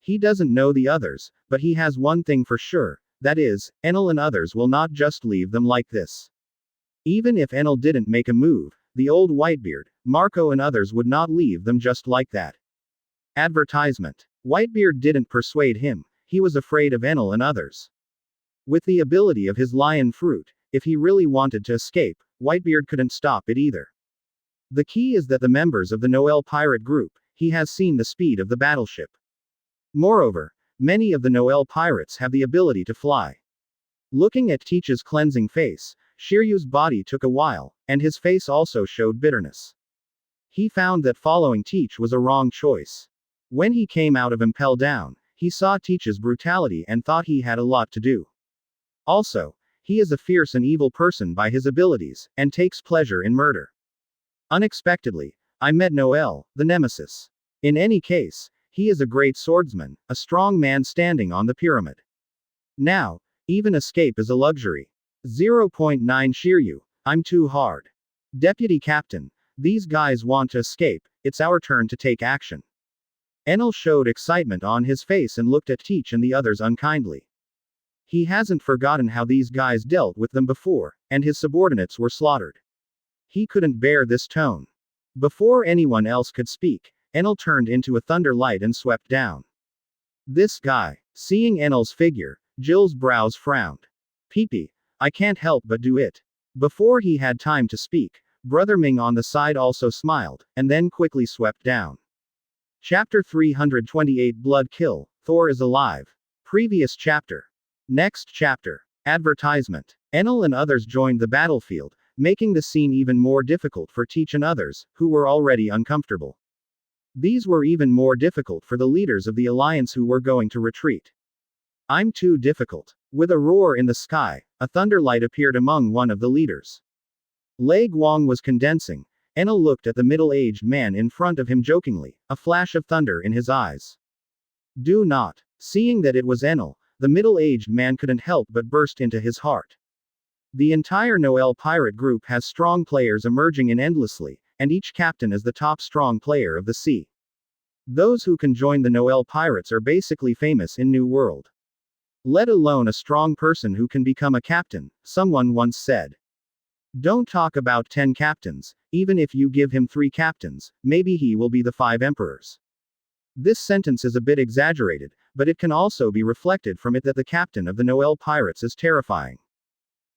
He doesn't know the others, but he has one thing for sure, that is, Enel and others will not just leave them like this. Even if Enel didn't make a move, the old Whitebeard, Marco and others would not leave them just like that. Advertisement. Whitebeard didn't persuade him, he was afraid of Enel and others. With the ability of his lion fruit, if he really wanted to escape, Whitebeard couldn't stop it either. The key is that the members of the Noel pirate group, he has seen the speed of the battleship. Moreover, many of the Noel pirates have the ability to fly. Looking at Teach's cleansing face, Shiryu's body took a while, and his face also showed bitterness. He found that following Teach was a wrong choice. When he came out of Impel Down, he saw Teach's brutality and thought he had a lot to do. Also, he is a fierce and evil person by his abilities, and takes pleasure in murder. Unexpectedly, I met Noel, the nemesis. In any case, he is a great swordsman, a strong man standing on the pyramid. Now, even escape is a luxury. 0.9 Shiryu, I'm too hard. Deputy Captain, these guys want to escape, it's our turn to take action. Enel showed excitement on his face and looked at Teach and the others unkindly. He hasn't forgotten how these guys dealt with them before, and his subordinates were slaughtered. He couldn't bear this tone. Before anyone else could speak, Enel turned into a thunder light and swept down. This guy. Seeing Enel's figure, Jill's brows frowned. Peepee, I can't help but do it. Before he had time to speak, Brother Ming on the side also smiled, and then quickly swept down. Chapter 328 Blood Kill, Thor is alive. Previous chapter. Next chapter. Advertisement. Enel and others joined the battlefield, making the scene even more difficult for Teach and others, who were already uncomfortable. These were even more difficult for the leaders of the alliance who were going to retreat. I'm too difficult. With a roar in the sky, a thunderlight appeared among one of the leaders. Lei Guang was condensing. Enel looked at the middle-aged man in front of him jokingly, a flash of thunder in his eyes. Do not. Seeing that it was Enel, the middle-aged man couldn't help but burst into his heart. The entire Noel pirate group has strong players emerging in endlessly, and each captain is the top strong player of the sea. Those who can join the Noel pirates are basically famous in New World. Let alone a strong person who can become a captain, someone once said. Don't talk about 10 captains, even if you give him 3 captains, maybe he will be the 5 emperors. This sentence is a bit exaggerated, but it can also be reflected from it that the captain of the Noel pirates is terrifying.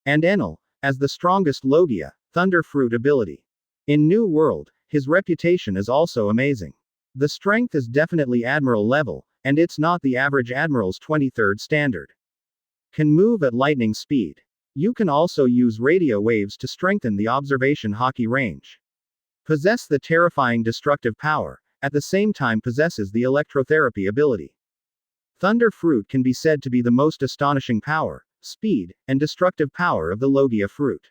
And Enel, as the strongest Logia, Thunder Fruit ability. In New World, his reputation is also amazing. The strength is definitely Admiral level, and it's not the average Admiral's 23rd standard. Can move at lightning speed. You can also use radio waves to strengthen the observation hockey range. Possess the terrifying destructive power, at the same time possesses the electrotherapy ability. Thunder Fruit can be said to be the most astonishing power, speed, and destructive power of the Logia fruit.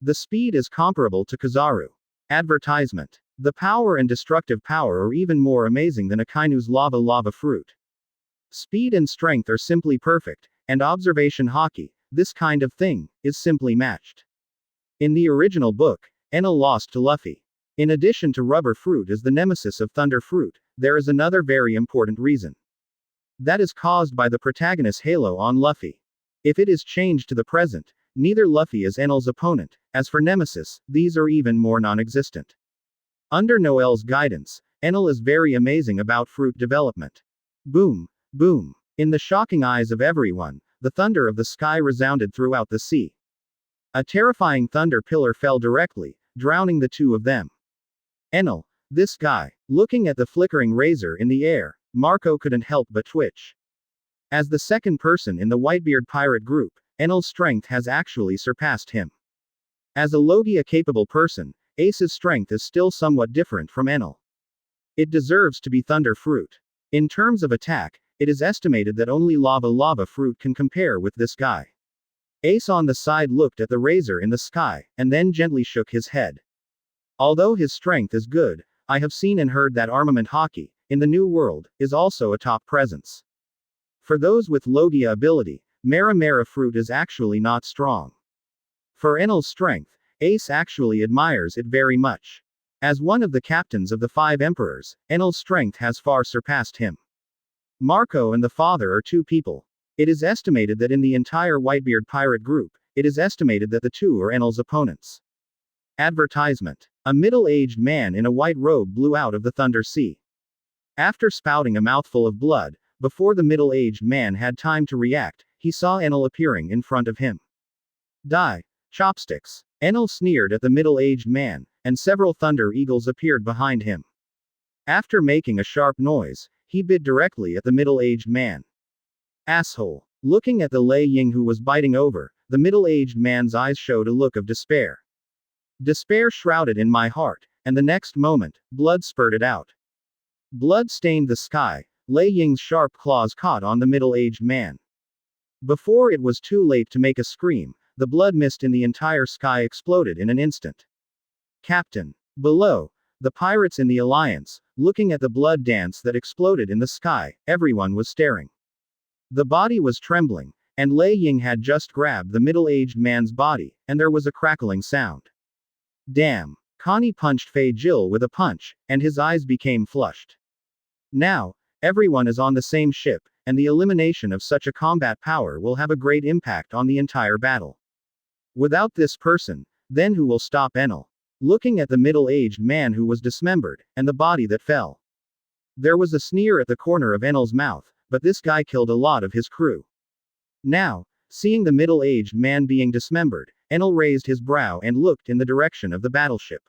The speed is comparable to Kizaru. Advertisement. The power and destructive power are even more amazing than Akainu's lava fruit. Speed and strength are simply perfect, and observation hockey, this kind of thing, is simply matched. In the original book, Enel lost to Luffy. In addition to rubber fruit as the nemesis of Thunder Fruit, there is another very important reason. That is caused by the protagonist's halo on Luffy. If it is changed to the present, neither Luffy is Enel's opponent. As for Nemesis, these are even more non-existent. Under Noel's guidance, Enel is very amazing about fruit development. Boom, boom. In the shocking eyes of everyone, the thunder of the sky resounded throughout the sea. A terrifying thunder pillar fell directly, drowning the two of them. Enel, this guy. Looking at the flickering razor in the air, Marco couldn't help but twitch. As the second person in the Whitebeard pirate group, Enel's strength has actually surpassed him. As a Logia-capable person, Ace's strength is still somewhat different from Enel. It deserves to be Thunder Fruit. In terms of attack, it is estimated that only Lava Fruit can compare with this guy. Ace on the side looked at the razor in the sky, and then gently shook his head. Although his strength is good, I have seen and heard that armament hockey, in the New World, is also a top presence. For those with Logia ability, Mara Fruit is actually not strong. For Enel's strength, Ace actually admires it very much. As one of the captains of the 5 emperors, Enel's strength has far surpassed him. Marco and the father are 2 people. It is estimated that in the entire Whitebeard pirate group, it is estimated that the 2 are Enel's opponents. Advertisement. A middle-aged man in a white robe blew out of the Thunder Sea. After spouting a mouthful of blood, before the middle-aged man had time to react, he saw Enel appearing in front of him. Die. Chopsticks. Enel sneered at the middle-aged man, and several Thunder Eagles appeared behind him. After making a sharp noise, he bit directly at the middle-aged man. Asshole. Looking at the Lei Ying who was biting over, the middle-aged man's eyes showed a look of despair. Despair shrouded in my heart, and the next moment, blood spurted out. Blood stained the sky. Lei Ying's sharp claws caught on the middle-aged man. Before it was too late to make a scream, the blood mist in the entire sky exploded in an instant. Captain. Below, the pirates in the Alliance, looking at the blood dance that exploded in the sky, everyone was staring. The body was trembling, and Lei Ying had just grabbed the middle-aged man's body, and there was a crackling sound. Damn. Connie punched Fei Jill with a punch, and his eyes became flushed. Now, everyone is on the same ship, and the elimination of such a combat power will have a great impact on the entire battle. Without this person, then who will stop Enel? Looking at the middle-aged man who was dismembered, and the body that fell. There was a sneer at the corner of Enel's mouth, but this guy killed a lot of his crew. Now, seeing the middle-aged man being dismembered, Enel raised his brow and looked in the direction of the battleship.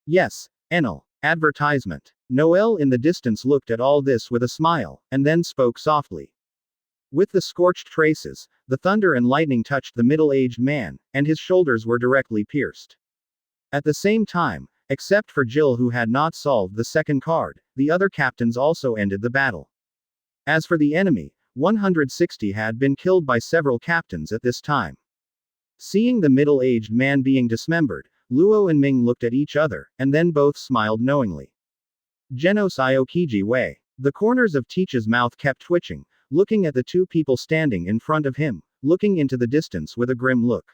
Yes, Enel. Advertisement. Noel in the distance looked at all this with a smile, and then spoke softly. With the scorched traces, the thunder and lightning touched the middle-aged man, and his shoulders were directly pierced. At the same time, except for Jill who had not solved the second card, the other captains also ended the battle. As for the enemy, 160 had been killed by several captains at this time. Seeing the middle-aged man being dismembered, Luo and Ming looked at each other, and then both smiled knowingly. Genos Aokiji Wei. The corners of Teach's mouth kept twitching, looking at the 2 people standing in front of him, looking into the distance with a grim look.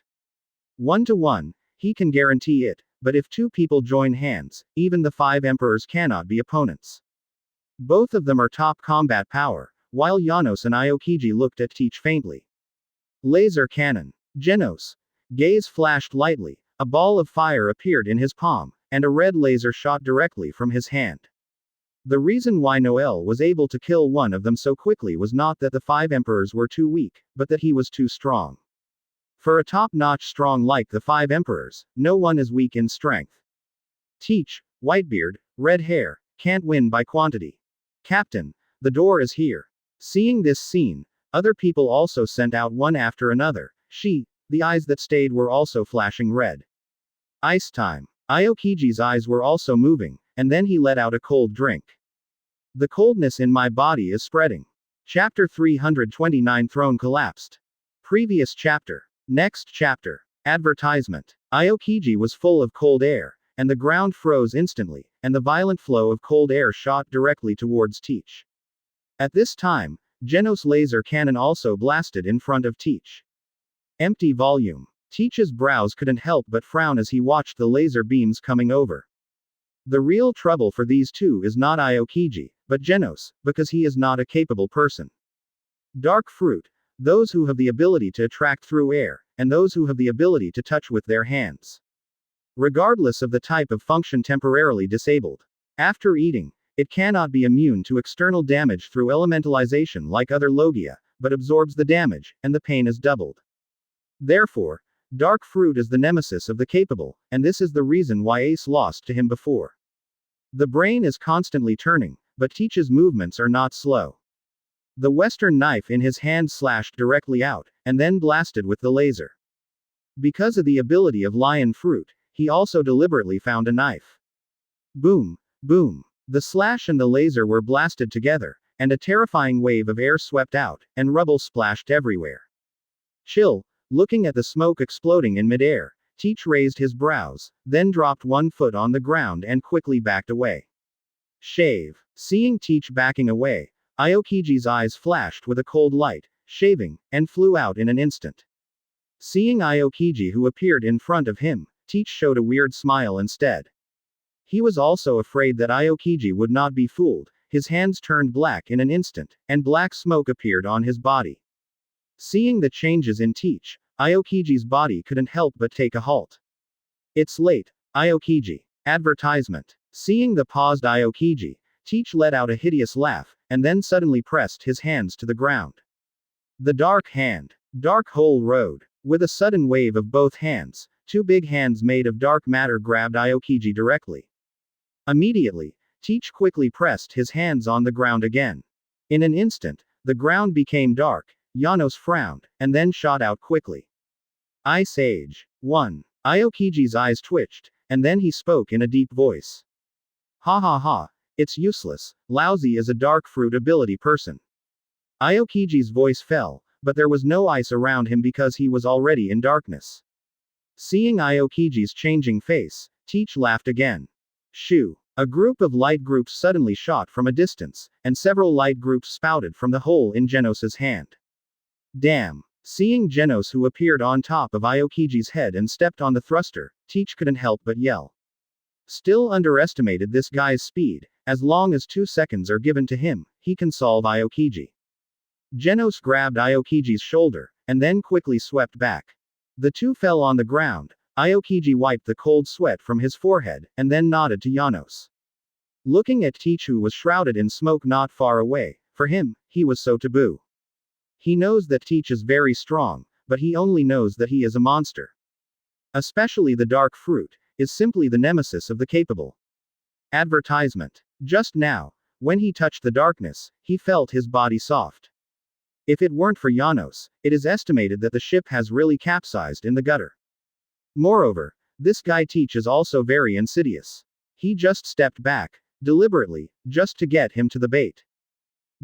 1-to-1, he can guarantee it, but if 2 people join hands, even the 5 emperors cannot be opponents. Both of them are top combat power, while Janos and Aokiji looked at Teach faintly. Laser cannon. Genos. Gaze flashed lightly, a ball of fire appeared in his palm, and a red laser shot directly from his hand. The reason why Noel was able to kill one of them so quickly was not that the 5 emperors were too weak, but that he was too strong. For a top-notch strong like the 5 emperors, no one is weak in strength. Teach, Whitebeard, red hair, can't win by quantity. Captain, the door is here. Seeing this scene, other people also sent out one after another. The eyes that stayed were also flashing red. Ice time. Aokiji's eyes were also moving, and then he let out a cold drink. The coldness in my body is spreading. Chapter 329 Throne collapsed. Previous chapter. Next chapter. Advertisement. Aokiji was full of cold air, and the ground froze instantly, and the violent flow of cold air shot directly towards Teach. At this time, Genos laser cannon also blasted in front of Teach. Empty volume. Teach's brows couldn't help but frown as he watched the laser beams coming over. The real trouble for these 2 is not Aokiji, but Genos, because he is not a capable person. Dark fruit. Those who have the ability to attract through air, and those who have the ability to touch with their hands. Regardless of the type of function temporarily disabled. After eating, it cannot be immune to external damage through elementalization like other Logia, but absorbs the damage, and the pain is doubled. Therefore, Dark fruit is the nemesis of the capable, and this is the reason why Ace lost to him before. The brain is constantly turning, but Teach's movements are not slow. The Western knife in his hand slashed directly out, and then blasted with the laser. Because of the ability of lion fruit, he also deliberately found a knife. Boom, boom. The slash and the laser were blasted together, and a terrifying wave of air swept out, and rubble splashed everywhere. Chill, looking at the smoke exploding in midair, Teach raised his brows, then dropped one foot on the ground and quickly backed away. Shave. Seeing Teach backing away, Aokiji's eyes flashed with a cold light, shaving, and flew out in an instant. Seeing Aokiji who appeared in front of him, Teach showed a weird smile instead. He was also afraid that Aokiji would not be fooled. His hands turned black in an instant, and black smoke appeared on his body. Seeing the changes in Teach, Aokiji's body couldn't help but take a halt. It's late, Aokiji. Advertisement. Seeing the paused Aokiji, Teach let out a hideous laugh, and then suddenly pressed his hands to the ground. The dark hand. Dark Hole Road. With a sudden wave of both hands, two big hands made of dark matter grabbed Aokiji directly. Immediately, Teach quickly pressed his hands on the ground again. In an instant, the ground became dark. Janos frowned, and then shot out quickly. Ice Age. 1. Aokiji's eyes twitched, and then he spoke in a deep voice. Ha ha ha, it's useless, lousy as a dark fruit ability person. Aokiji's voice fell, but there was no ice around him because he was already in darkness. Seeing Aokiji's changing face, Teach laughed again. Shoo. A group of light groups suddenly shot from a distance, and several light groups spouted from the hole in Genos's hand. Damn. Seeing Genos who appeared on top of Aokiji's head and stepped on the thruster, Teach couldn't help but yell. Still underestimated this guy's speed. As long as 2 seconds are given to him, he can solve Aokiji. Genos grabbed Aokiji's shoulder, and then quickly swept back. The two fell on the ground. Aokiji wiped the cold sweat from his forehead, and then nodded to Janos. Looking at Teach who was shrouded in smoke not far away, for him, he was so taboo. He knows that Teach is very strong, but he only knows that he is a monster. Especially the dark fruit, is simply the nemesis of the capable. Advertisement. Just now, when he touched the darkness, he felt his body soft. If it weren't for Janos, it is estimated that the ship has really capsized in the gutter. Moreover, this guy Teach is also very insidious. He just stepped back, deliberately, just to get him to the bait.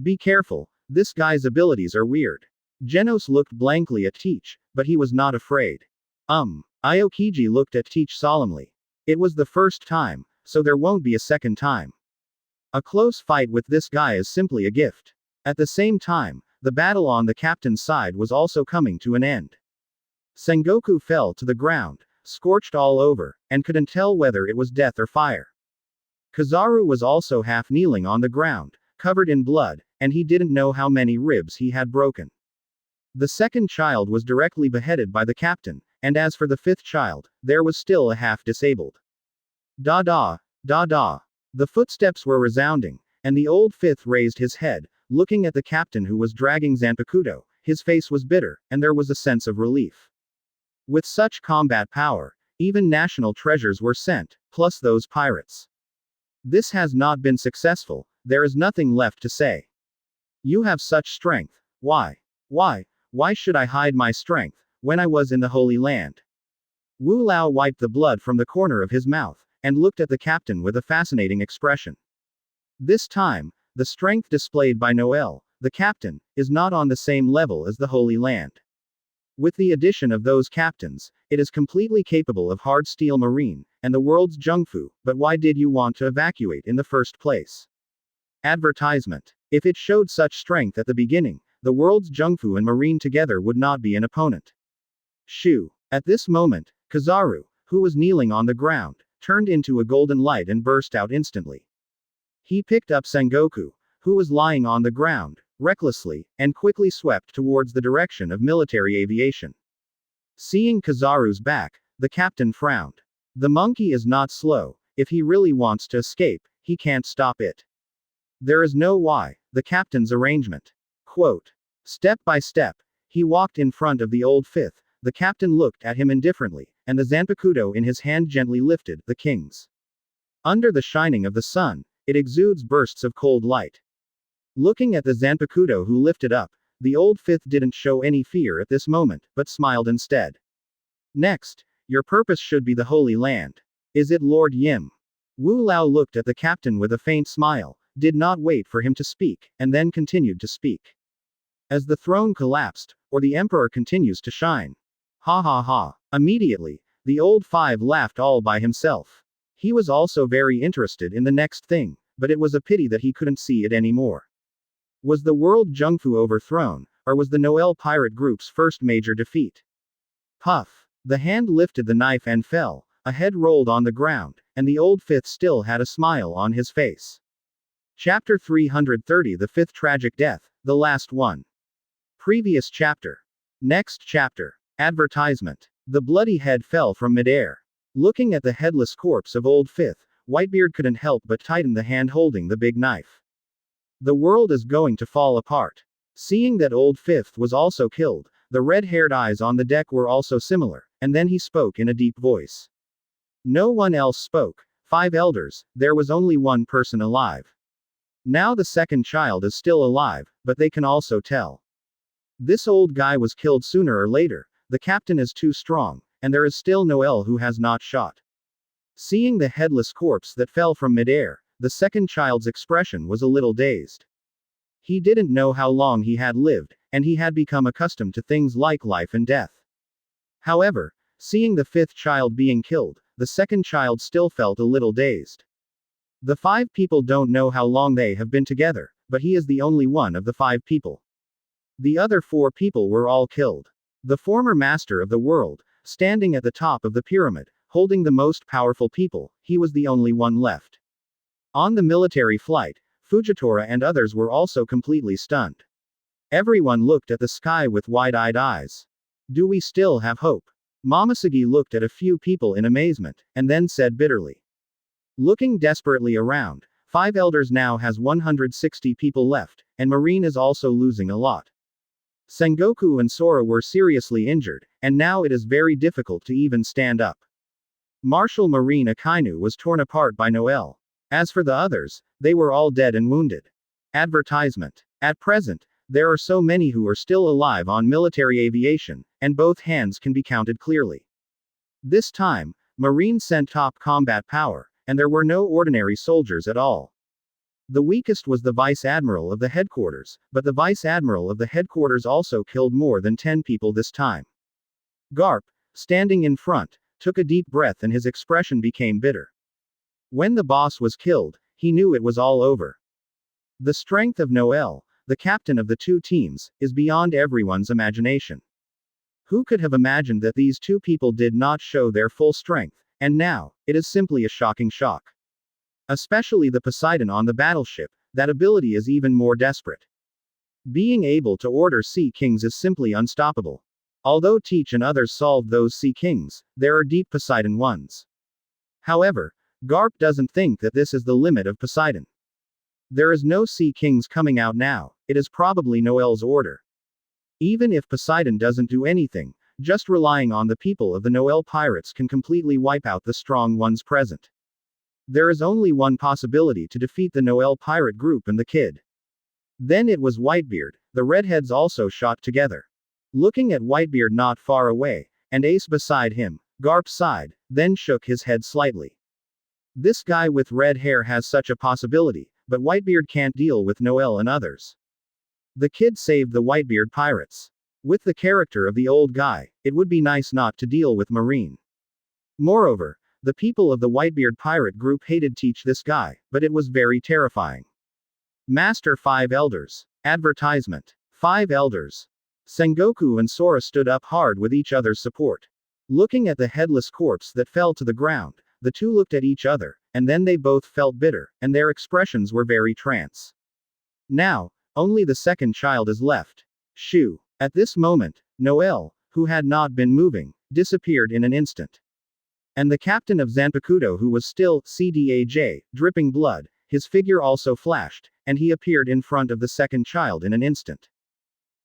Be careful, this guy's abilities are weird. Genos looked blankly at Teach, but he was not afraid. Aokiji looked at Teach solemnly. It was the first time, so there won't be a second time. A close fight with this guy is simply a gift. At the same time, the battle on the captain's side was also coming to an end. Sengoku fell to the ground, scorched all over, and couldn't tell whether it was death or fire. Kizaru was also half kneeling on the ground, covered in blood, and he didn't know how many ribs he had broken. The second child was directly beheaded by the captain, and as for the fifth child, there was still a half disabled. Da da, da da. The footsteps were resounding, and the old fifth raised his head, looking at the captain who was dragging Zanpakuto. His face was bitter, and there was a sense of relief. With such combat power, even national treasures were sent, plus those pirates. This has not been successful, there is nothing left to say. You have such strength, why should I hide my strength, when I was in the Holy Land? Wu Lao wiped the blood from the corner of his mouth, and looked at the captain with a fascinating expression. This time, the strength displayed by Noel, the captain, is not on the same level as the Holy Land. With the addition of those captains, it is completely capable of hard steel marine, and the world's Zhengfu, but why did you want to evacuate in the first place? Advertisement. If it showed such strength at the beginning, the world's Zhengfu and marine together would not be an opponent. Shoo. At this moment, Kizaru, who was kneeling on the ground, turned into a golden light and burst out instantly. He picked up Sengoku, who was lying on the ground, recklessly, and quickly swept towards the direction of military aviation. Seeing Kizaru's back, the captain frowned. The monkey is not slow. If he really wants to escape, he can't stop it. There is no why, the captain's arrangement. Quote. Step by step, he walked in front of the old fifth, the captain looked at him indifferently, and the Zanpakuto in his hand gently lifted, the king's. Under the shining of the sun, it exudes bursts of cold light. Looking at the Zanpakuto who lifted up, the old fifth didn't show any fear at this moment, but smiled instead. Next, your purpose should be the Holy Land. Is it Lord Yim? Wu Lao looked at the captain with a faint smile, did not wait for him to speak, and then continued to speak. As the throne collapsed, or the emperor continues to shine. Ha ha ha. Immediately, the old five laughed all by himself. He was also very interested in the next thing, but it was a pity that he couldn't see it anymore. Was the world Zhengfu overthrown, or was the Noel pirate group's first major defeat? Puff. The hand lifted the knife and fell, a head rolled on the ground, and the old fifth still had a smile on his face. Chapter 330 The Fifth Tragic Death, the last one. Previous chapter. Next chapter. Advertisement. The bloody head fell from midair. Looking at the headless corpse of Old Fifth, Whitebeard couldn't help but tighten the hand holding the big knife. The world is going to fall apart. Seeing that Old Fifth was also killed, the red-haired eyes on the deck were also similar, and then he spoke in a deep voice. No one else spoke. 5 elders, there was only one person alive. Now the second child is still alive, but they can also tell. This old guy was killed sooner or later, the captain is too strong, and there is still Noel who has not shot. Seeing the headless corpse that fell from midair, the second child's expression was a little dazed. He didn't know how long he had lived, and he had become accustomed to things like life and death. However, seeing the fifth child being killed, the second child still felt a little dazed. The 5 people don't know how long they have been together, but he is the only one of the 5 people. The other 4 people were all killed. The former master of the world, standing at the top of the pyramid, holding the most powerful people, he was the only one left. On the military flight, Fujitora and others were also completely stunned. Everyone looked at the sky with wide-eyed eyes. Do we still have hope? Momosuge looked at a few people in amazement, and then said bitterly. Looking desperately around, 5 elders now has 160 people left, and Marine is also losing a lot. Sengoku and Sora were seriously injured, and now it is very difficult to even stand up. Marshal Marine Akainu was torn apart by Noel. As for the others, they were all dead and wounded. Advertisement. At present, there are so many who are still alive on military aviation, and both hands can be counted clearly. This time, Marine sent top combat power, and there were no ordinary soldiers at all. The weakest was the Vice Admiral of the headquarters, but the Vice Admiral of the headquarters also killed more than 10 people this time. Garp, standing in front, took a deep breath and his expression became bitter. When the boss was killed, he knew it was all over. The strength of Noel, the captain of the 2 teams, is beyond everyone's imagination. Who could have imagined that these 2 people did not show their full strength, and now, it is simply a shocking shock. Especially the Poseidon on the battleship, that ability is even more desperate. Being able to order Sea Kings is simply unstoppable. Although Teach and others solved those Sea Kings, there are deep Poseidon ones. However, Garp doesn't think that this is the limit of Poseidon. There is no Sea Kings coming out now, it is probably Noel's order. Even if Poseidon doesn't do anything, just relying on the people of the Noel pirates can completely wipe out the strong ones present. There is only one possibility to defeat the Noel pirate group and the kid. Then it was Whitebeard, the redheads also shot together. Looking at Whitebeard not far away, and Ace beside him, Garp sighed, then shook his head slightly. This guy with red hair has such a possibility, but Whitebeard can't deal with Noel and others. The kid saved the Whitebeard pirates. With the character of the old guy, it would be nice not to deal with Marine. Moreover, the people of the Whitebeard pirate group hated Teach this guy, but it was very terrifying. Master 5 Elders. Advertisement. 5 Elders. Sengoku and Sora stood up hard with each other's support. Looking at the headless corpse that fell to the ground, the 2 looked at each other, and then they both felt bitter, and their expressions were very trance. Now, only the second child is left. Shoo. At this moment, Noel, who had not been moving, disappeared in an instant. And the captain of Zanpakuto, who was still CDAJ, dripping blood, his figure also flashed, and he appeared in front of the second child in an instant.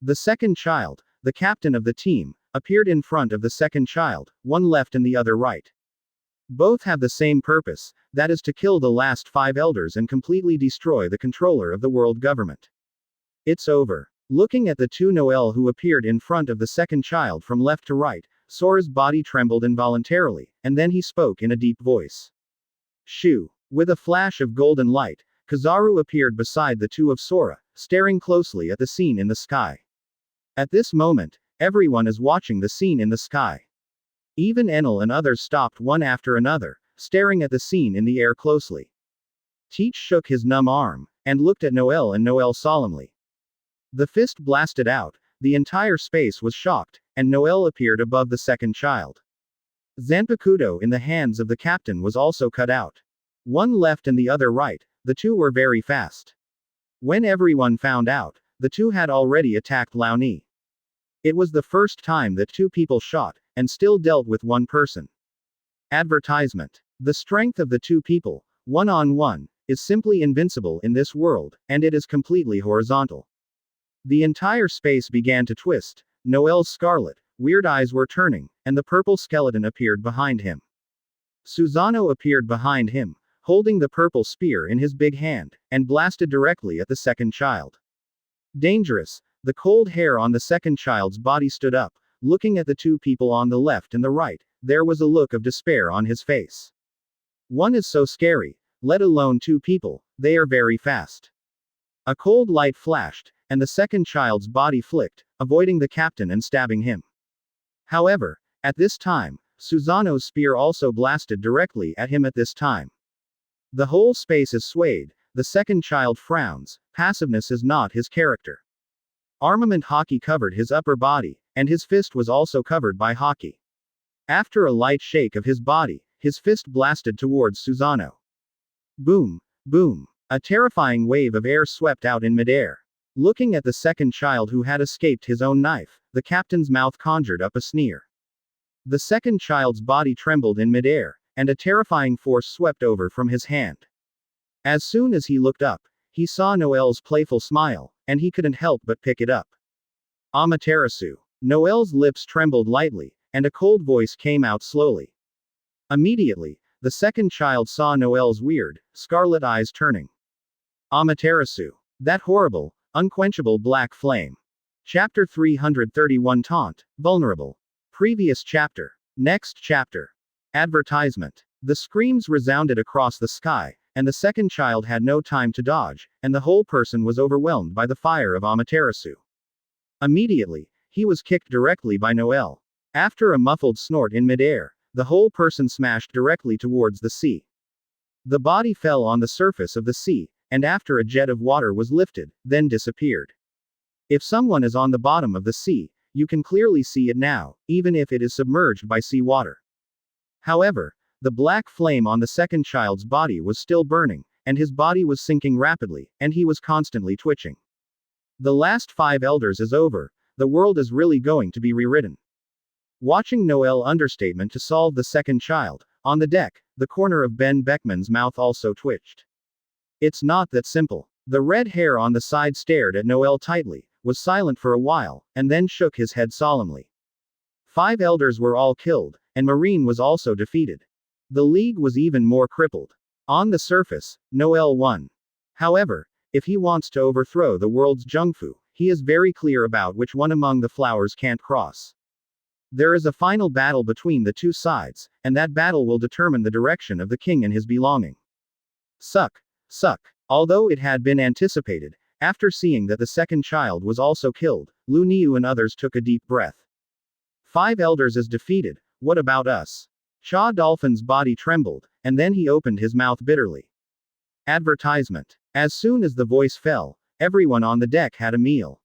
The second child, the captain of the team, appeared in front of the second child, one left and the other right. Both have the same purpose, that is to kill the last 5 elders and completely destroy the controller of the world government. It's over. Looking at the two Noel who appeared in front of the second child from left to right, Sora's body trembled involuntarily, and then he spoke in a deep voice. Shoo! With a flash of golden light, Kizaru appeared beside the two of Sora, staring closely at the scene in the sky. At this moment, everyone is watching the scene in the sky. Even Enel and others stopped one after another, staring at the scene in the air closely. Teach shook his numb arm, and looked at Noel and Noel solemnly. The fist blasted out, the entire space was shocked, and Noel appeared above the second child. Zanpakuto in the hands of the captain was also cut out. One left and the other right, the two were very fast. When everyone found out, the two had already attacked Laoni. It was the first time that 2 people shot, and still dealt with 1 person. Advertisement. The strength of the 2 people, one-on-one, is simply invincible in this world, and it is completely horizontal. The entire space began to twist, Noel's scarlet, weird eyes were turning, and the purple skeleton appeared behind him. Susano appeared behind him, holding the purple spear in his big hand, and blasted directly at the second child. Dangerous. The cold hair on the second child's body stood up, looking at the 2 people on the left and the right, there was a look of despair on his face. One is so scary, let alone 2 people, they are very fast. A cold light flashed, and the second child's body flicked, avoiding the captain and stabbing him. However, at this time, Susano's spear also blasted directly at him at this time. The whole space is swayed, the second child frowns, passiveness is not his character. Armament Haki covered his upper body, and his fist was also covered by Haki. After a light shake of his body, his fist blasted towards Susano. Boom! Boom! A terrifying wave of air swept out in midair. Looking at the second child who had escaped his own knife, the captain's mouth conjured up a sneer. The second child's body trembled in midair, and a terrifying force swept over from his hand. As soon as he looked up, he saw Noel's playful smile, and he couldn't help but pick it up. Amaterasu. Noel's lips trembled lightly, and a cold voice came out slowly. Immediately, the second child saw Noel's weird, scarlet eyes turning. Amaterasu. That horrible, unquenchable black flame. Chapter 331 Taunt, Vulnerable. Previous chapter. Next chapter. Advertisement. The screams resounded across the sky, and the second child had no time to dodge, and the whole person was overwhelmed by the fire of Amaterasu. Immediately, he was kicked directly by Noel. After a muffled snort in midair, the whole person smashed directly towards the sea. The body fell on the surface of the sea, and after a jet of water was lifted, then disappeared. If someone is on the bottom of the sea, you can clearly see it now, even if it is submerged by sea water. However, the black flame on the second child's body was still burning, and his body was sinking rapidly, and he was constantly twitching. The last 5 elders is over, the world is really going to be rewritten. Watching Noel understatement to solve the second child, on the deck, the corner of Ben Beckman's mouth also twitched. It's not that simple. The red hair on the side stared at Noel tightly, was silent for a while, and then shook his head solemnly. 5 elders were all killed, and Marine was also defeated. The League was even more crippled. On the surface, Noel won. However, if he wants to overthrow the world's Zhengfu, he is very clear about which one among the flowers can't cross. There is a final battle between the 2 sides, and that battle will determine the direction of the king and his belonging. Suck. Although it had been anticipated, after seeing that the second child was also killed, Lu Niu and others took a deep breath. 5 elders is defeated, what about us? Cha Dolphin's body trembled, and then he opened his mouth bitterly. Advertisement. As soon as the voice fell, everyone on the deck had a meal.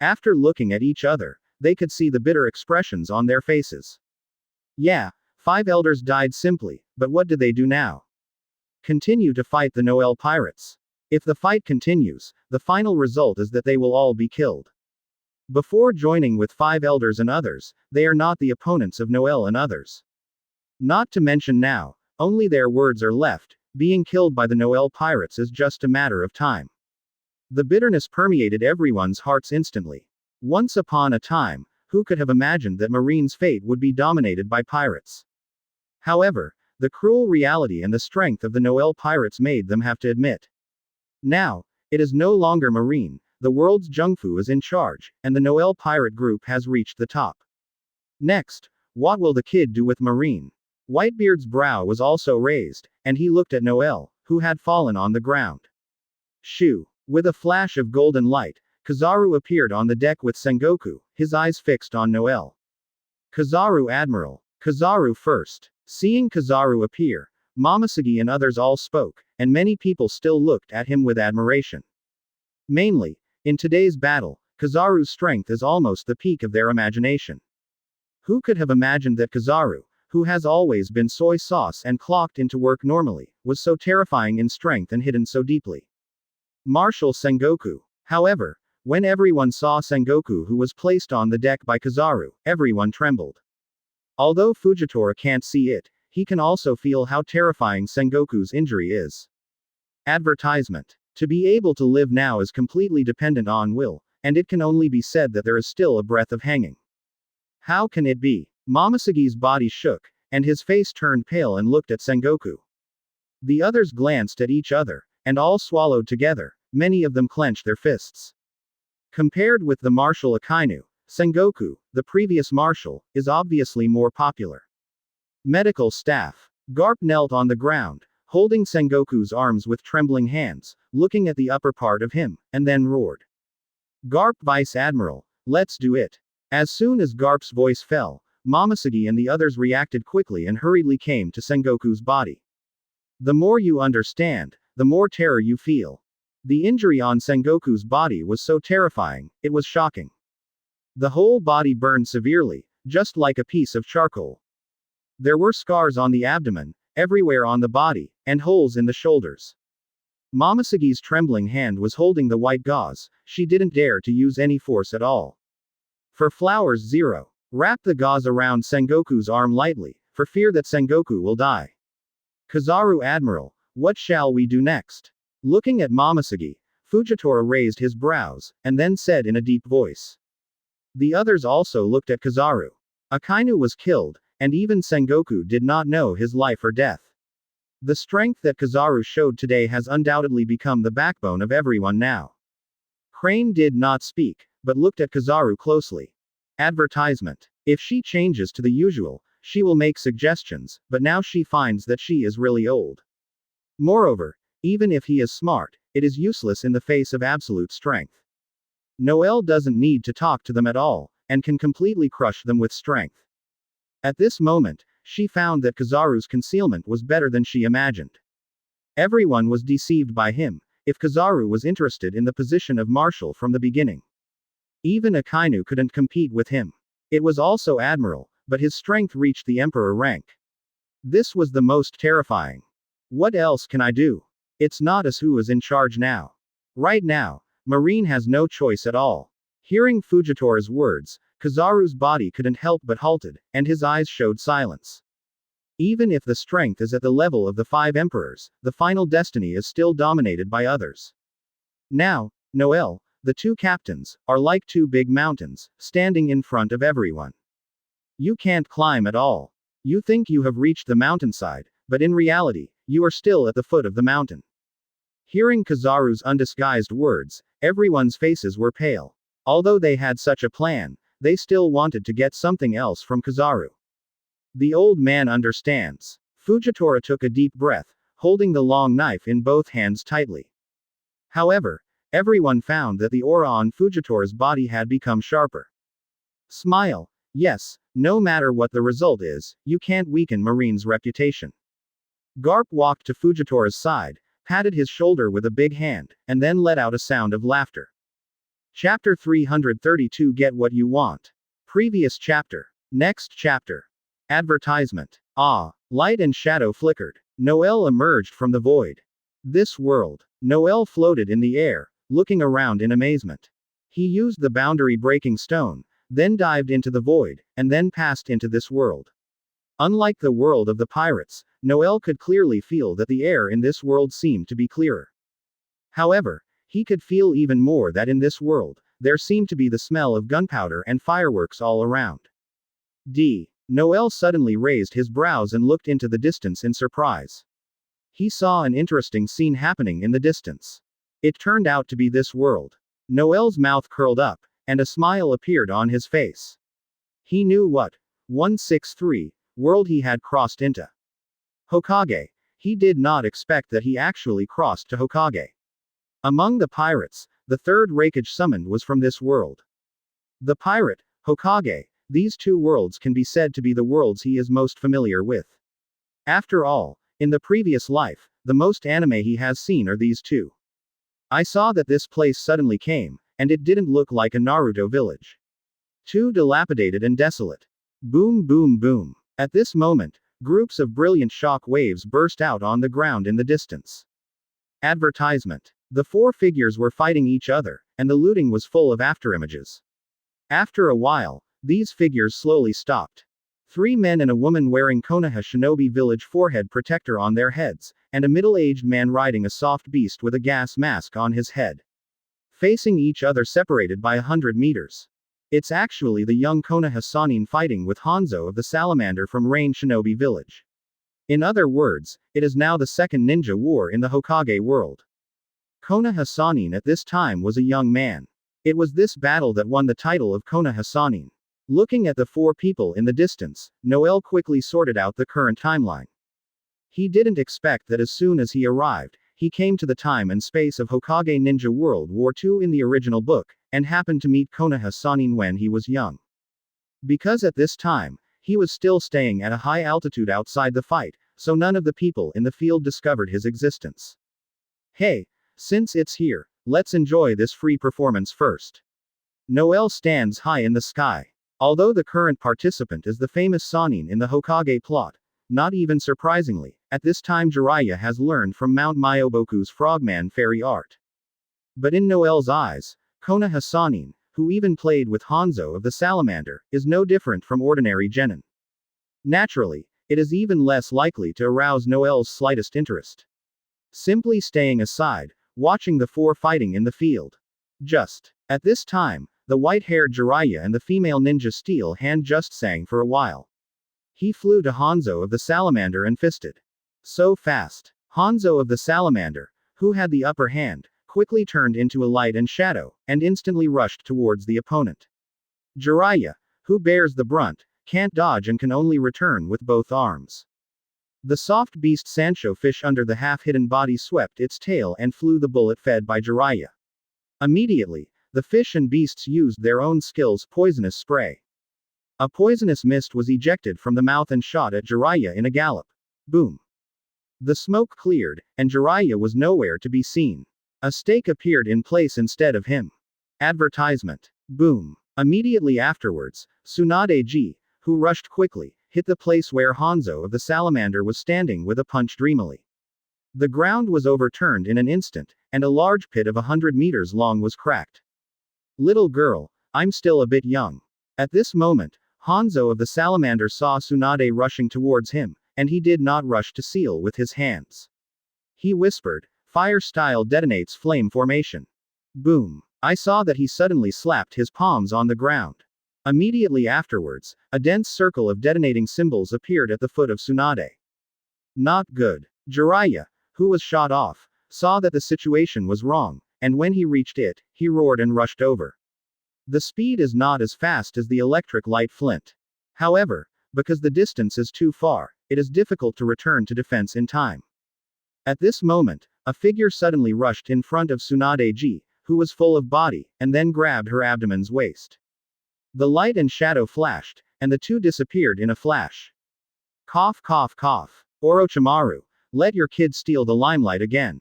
After looking at each other, they could see the bitter expressions on their faces. Yeah, 5 elders died simply, but what do they do now? Continue to fight the Noel pirates. If the fight continues, the final result is that they will all be killed. Before joining with 5 elders and others, they are not the opponents of Noel and others. Not to mention now, only their words are left, being killed by the Noel pirates is just a matter of time. The bitterness permeated everyone's hearts instantly. Once upon a time, Who could have imagined that Marine's fate would be dominated by pirates? However, the cruel reality and the strength of the Noel pirates made them have to admit. Now, it is no longer Marine, the world's Zhengfu is in charge, and the Noel pirate group has reached the top. Next, what will the kid do with Marine? Whitebeard's brow was also raised, and he looked at Noel, who had fallen on the ground. Shoo! With a flash of golden light, Kizaru appeared on the deck with Sengoku, his eyes fixed on Noel. Kizaru Admiral. Kizaru first. Seeing Kizaru appear, Momoshiki and others all spoke, and many people still looked at him with admiration. Mainly, in today's battle, Kizaru's strength is almost the peak of their imagination. Who could have imagined that Kizaru, who has always been soy sauce and clocked into work normally, was so terrifying in strength and hidden so deeply? Marshal Sengoku. However, when everyone saw Sengoku who was placed on the deck by Kizaru, everyone trembled. Although Fujitora can't see it, he can also feel how terrifying Sengoku's injury is. Advertisement. To be able to live now is completely dependent on will, and it can only be said that there is still a breath of hanging. How can it be? Momoshiki's body shook, and his face turned pale and looked at Sengoku. The others glanced at each other, and all swallowed together, many of them clenched their fists. Compared with the Marshal Akainu, Sengoku, the previous marshal, is obviously more popular. Medical staff. Garp knelt on the ground, holding Sengoku's arms with trembling hands, looking at the upper part of him, and then roared. Garp Vice Admiral, let's do it. As soon as Garp's voice fell, Momoshiki and the others reacted quickly and hurriedly came to Sengoku's body. The more you understand, the more terror you feel. The injury on Sengoku's body was so terrifying, it was shocking. The whole body burned severely, just like a piece of charcoal. There were scars on the abdomen, everywhere on the body, and holes in the shoulders. Momoshiki's trembling hand was holding the white gauze, she didn't dare to use any force at all. For Flowers 0. Wrap the gauze around Sengoku's arm lightly, for fear that Sengoku will die. Kizaru Admiral, what shall we do next? Looking at Momoshiki, Fujitora raised his brows, and then said in a deep voice. The others also looked at Kizaru. Akainu was killed, and even Sengoku did not know his life or death. The strength that Kizaru showed today has undoubtedly become the backbone of everyone now. Crane did not speak, but looked at Kizaru closely. Advertisement. If she changes to the usual, she will make suggestions, but now she finds that she is really old. Moreover, even if he is smart, it is useless in the face of absolute strength. Noel doesn't need to talk to them at all, and can completely crush them with strength. At this moment, she found that Kizaru's concealment was better than she imagined. Everyone was deceived by him, if Kizaru was interested in the position of marshal from the beginning. Even Akainu couldn't compete with him. It was also admiral, but his strength reached the emperor rank. This was the most terrifying. What else can I do? It's not us who is in charge now. Right now, Marine has no choice at all. Hearing Fujitora's words, Kizaru's body couldn't help but halted, and his eyes showed silence. Even if the strength is at the level of the 5 emperors, the final destiny is still dominated by others. Now, Noel, the 2 captains, are like 2 big mountains, standing in front of everyone. You can't climb at all. You think you have reached the mountainside, but in reality, you are still at the foot of the mountain. Hearing Kizaru's undisguised words, everyone's faces were pale. Although they had such a plan, they still wanted to get something else from Kizaru. The old man understands. Fujitora took a deep breath, holding the long knife in both hands tightly. However, everyone found that the aura on Fujitora's body had become sharper. Smile. Yes, no matter what the result is, you can't weaken Marine's reputation. Garp walked to Fujitora's side, patted his shoulder with a big hand, and then let out a sound of laughter. Chapter 332 Get What You Want. Previous chapter. Next chapter. Advertisement. Ah, light and shadow flickered. Noel emerged from the void. This world. Noel floated in the air, looking around in amazement. He used the boundary-breaking stone, then dived into the void, and then passed into this world. Unlike the world of the pirates, Noel could clearly feel that the air in this world seemed to be clearer. However, he could feel even more that in this world, there seemed to be the smell of gunpowder and fireworks all around. Noel suddenly raised his brows and looked into the distance in surprise. He saw an interesting scene happening in the distance. It turned out to be this world. Noel's mouth curled up, and a smile appeared on his face. He knew what 163 world he had crossed into. Hokage. He did not expect that he actually crossed to Hokage. Among the pirates, the third Raikage summoned was from this world. The pirate, Hokage, these two worlds can be said to be the worlds he is most familiar with. After all, in the previous life, the most anime he has seen are these two. I saw that this place suddenly came, and it didn't look like a Naruto village. Too dilapidated and desolate. Boom boom boom. At this moment, groups of brilliant shock waves burst out on the ground in the distance. Advertisement. The four figures were fighting each other, and the looting was full of afterimages. After a while, these figures slowly stopped. Three men and a woman wearing Konoha Shinobi Village forehead protector on their heads, and a middle-aged man riding a soft beast with a gas mask on his head. Facing each other separated by 100 meters. It's actually the young Konoha Sannin fighting with Hanzo of the Salamander from Rain Shinobi Village. In other words, it is now the second ninja war in the Hokage world. Konoha Sannin at this time was a young man. It was this battle that won the title of Konoha Sannin. Looking at the four people in the distance, Noel quickly sorted out the current timeline. He didn't expect that as soon as he arrived, he came to the time and space of Hokage Ninja World War II in the original book, and happened to meet Konoha Sannin when he was young. Because at this time, he was still staying at a high altitude outside the fight, so none of the people in the field discovered his existence. Hey, since it's here, let's enjoy this free performance first. Noel stands high in the sky. Although the current participant is the famous Sannin in the Hokage plot, not even surprisingly, at this time Jiraiya has learned from Mount Myoboku's Frogman fairy art. But in Noel's eyes, Konoha Sannin, who even played with Hanzo of the Salamander, is no different from ordinary genin. Naturally, it is even less likely to arouse Noel's slightest interest. Simply staying aside, watching the four fighting in the field. Just at this time, the white-haired Jiraiya and the female ninja Steel Hand just sang for a while. He flew to Hanzo of the Salamander and fisted. So fast. Hanzo of the Salamander, who had the upper hand, quickly turned into a light and shadow, and instantly rushed towards the opponent. Jiraiya, who bears the brunt, can't dodge and can only return with both arms. The soft beast Sancho fish under the half-hidden body swept its tail and flew the bullet fed by Jiraiya. Immediately, the fish and beasts used their own skills poisonous spray. A poisonous mist was ejected from the mouth and shot at Jiraiya in a gallop. Boom. The smoke cleared, and Jiraiya was nowhere to be seen. A stake appeared in place instead of him. Advertisement. Boom. Immediately afterwards, Tsunade-ji, who rushed quickly, hit the place where Hanzo of the Salamander was standing with a punch dreamily. The ground was overturned in an instant, and a large pit of 100 meters long was cracked. Little girl, I'm still a bit young. At this moment, Hanzo of the Salamander saw Tsunade rushing towards him, and he did not rush to seal with his hands. He whispered, "Fire style detonates flame formation." Boom. I saw that he suddenly slapped his palms on the ground. Immediately afterwards, a dense circle of detonating symbols appeared at the foot of Tsunade. Not good. Jiraiya, who was shot off, saw that the situation was wrong, and when he reached it, he roared and rushed over. The speed is not as fast as the electric light flint. However, because the distance is too far, it is difficult to return to defense in time. At this moment, a figure suddenly rushed in front of Tsunade-ji, who was full of body, and then grabbed her abdomen's waist. The light and shadow flashed, and the two disappeared in a flash. Cough cough cough. Orochimaru, let your kid steal the limelight again.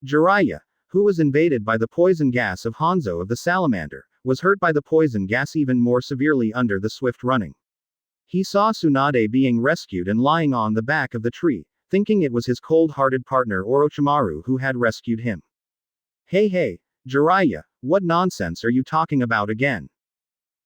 Jiraiya, who was invaded by the poison gas of Hanzo of the Salamander, was hurt by the poison gas even more severely under the swift running. He saw Tsunade being rescued and lying on the back of the tree, thinking it was his cold-hearted partner Orochimaru who had rescued him. Hey, Jiraiya, what nonsense are you talking about again?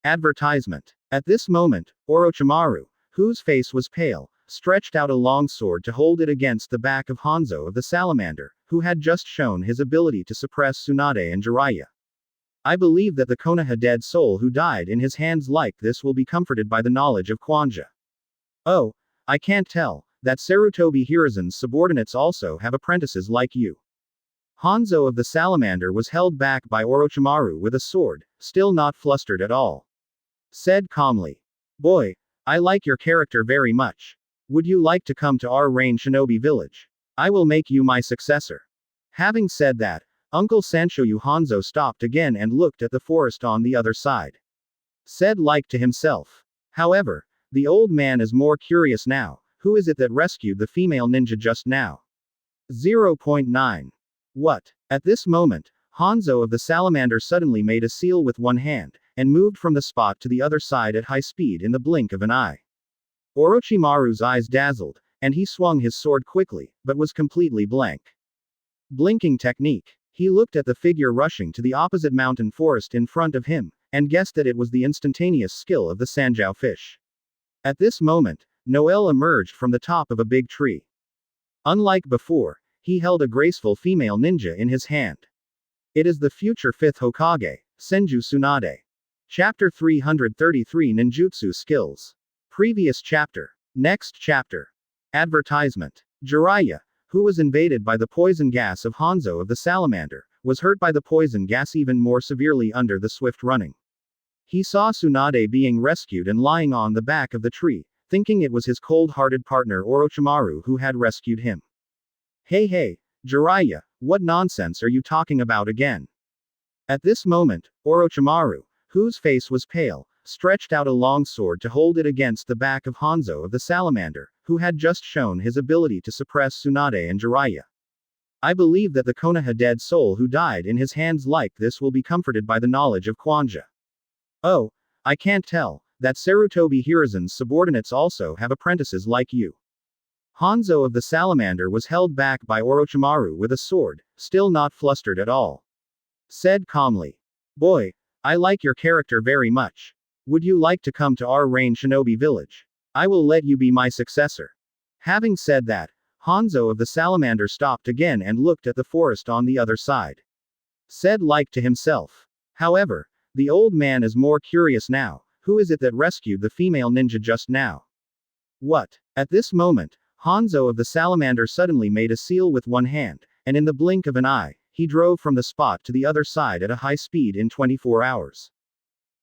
Advertisement. At this moment, Orochimaru, whose face was pale, stretched out a long sword to hold it against the back of Hanzo of the Salamander, who had just shown his ability to suppress Tsunade and Jiraiya. I believe that the Konoha dead soul who died in his hands like this will be comforted by the knowledge of Kwanja. Oh, I can't tell, that Sarutobi Hiruzen's subordinates also have apprentices like you. Hanzo of the Salamander was held back by Orochimaru with a sword, still not flustered at all. Said calmly. Boy, I like your character very much. Would you like to come to our Rain Shinobi village? I will make you my successor. Having said that, Uncle Sanshoyu Hanzo stopped again and looked at the forest on the other side. Said like to himself. However, the old man is more curious now. Who is it that rescued the female ninja just now? 0.9. What? At this moment, Hanzo of the Salamander suddenly made a seal with one hand, and moved from the spot to the other side at high speed in the blink of an eye. Orochimaru's eyes dazzled, and he swung his sword quickly, but was completely blank. Blinking technique. He looked at the figure rushing to the opposite mountain forest in front of him, and guessed that it was the instantaneous skill of the Sanjiao fish. At this moment, Noel emerged from the top of a big tree. Unlike before, he held a graceful female ninja in his hand. It is the future 5th Hokage, Senju Tsunade. Chapter 333 Ninjutsu Skills. Previous chapter. Next chapter. Advertisement. Jiraiya, who was invaded by the poison gas of Hanzo of the Salamander, was hurt by the poison gas even more severely under the swift running. He saw Tsunade being rescued and lying on the back of the tree, thinking it was his cold-hearted partner Orochimaru who had rescued him. Hey, Jiraiya, what nonsense are you talking about again? At this moment, Orochimaru, whose face was pale, stretched out a long sword to hold it against the back of Hanzo of the Salamander, who had just shown his ability to suppress Tsunade and Jiraiya. I believe that the Konoha dead soul who died in his hands like this will be comforted by the knowledge of Kwanja. Oh, I can't tell, that Sarutobi Hiruzen's subordinates also have apprentices like you. Hanzo of the Salamander was held back by Orochimaru with a sword, still not flustered at all. Said calmly. Boy, I like your character very much. Would you like to come to our Rain Shinobi village? I will let you be my successor. Having said that, Hanzo of the Salamander stopped again and looked at the forest on the other side. Said like to himself. However, the old man is more curious now. Who is it that rescued the female ninja just now? What? At this moment, Hanzo of the Salamander suddenly made a seal with one hand, and in the blink of an eye, he drove from the spot to the other side at a high speed in 24 hours.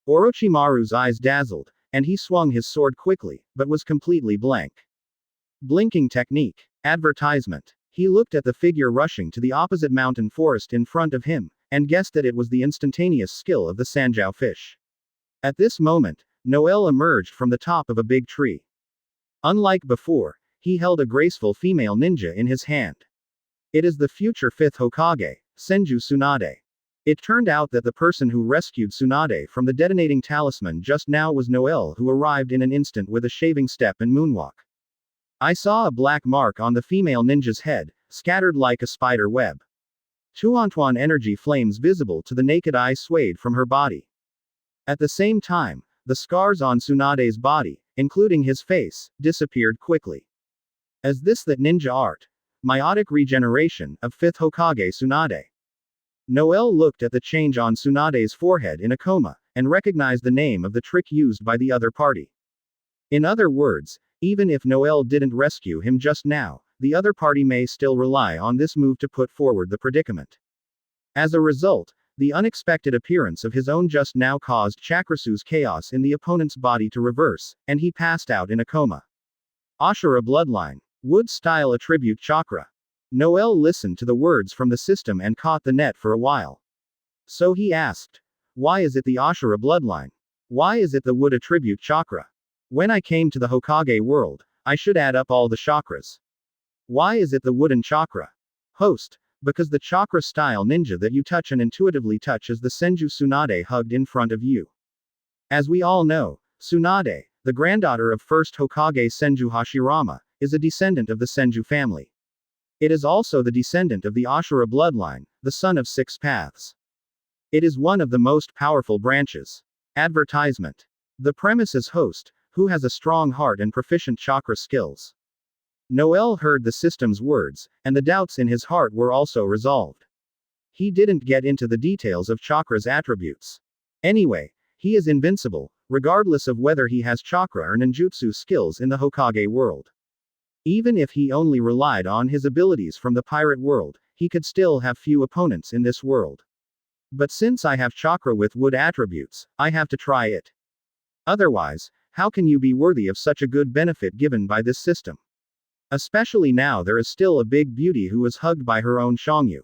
Orochimaru's eyes dazzled, and he swung his sword quickly, but was completely blank. Blinking technique. Advertisement. He looked at the figure rushing to the opposite mountain forest in front of him, and guessed that it was the instantaneous skill of the Sanjiao fish. At this moment, Noel emerged from the top of a big tree. Unlike before, he held a graceful female ninja in his hand. It is the future 5th Hokage, Senju Tsunade. It turned out that the person who rescued Tsunade from the detonating talisman just now was Noel, who arrived in an instant with a shaving step and moonwalk. I saw a black mark on the female ninja's head, scattered like a spider web. Tuantuan energy flames visible to the naked eye swayed from her body. At the same time, the scars on Tsunade's body, including his face, disappeared quickly. Is this that ninja art? Meiotic regeneration of 5th Hokage Tsunade. Noel looked at the change on Tsunade's forehead in a coma, and recognized the name of the trick used by the other party. In other words, even if Noel didn't rescue him just now, the other party may still rely on this move to put forward the predicament. As a result, the unexpected appearance of his own just now caused Chakrasu's chaos in the opponent's body to reverse, and he passed out in a coma. Ashura bloodline. Wood-style attribute chakra. Noel listened to the words from the system and caught the net for a while. So he asked, why is it the Ashura bloodline? Why is it the wood attribute chakra? When I came to the Hokage world, I should add up all the chakras. Why is it the wooden chakra? Host, because the chakra-style ninja that you touch and intuitively touch is the Senju Tsunade hugged in front of you. As we all know, Tsunade, the granddaughter of first Hokage Senju Hashirama, is a descendant of the Senju family. It is also the descendant of the Ashura bloodline, the son of 6 paths. It is one of the most powerful branches. Advertisement. The premise is host, who has a strong heart and proficient chakra skills. Noel heard the system's words, and the doubts in his heart were also resolved. He didn't get into the details of chakra's attributes. Anyway, he is invincible, regardless of whether he has chakra or ninjutsu skills in the Hokage world. Even if he only relied on his abilities from the pirate world, he could still have few opponents in this world. But since I have chakra with wood attributes, I have to try it. Otherwise, how can you be worthy of such a good benefit given by this system? Especially now there is still a big beauty who is hugged by her own Shangyu.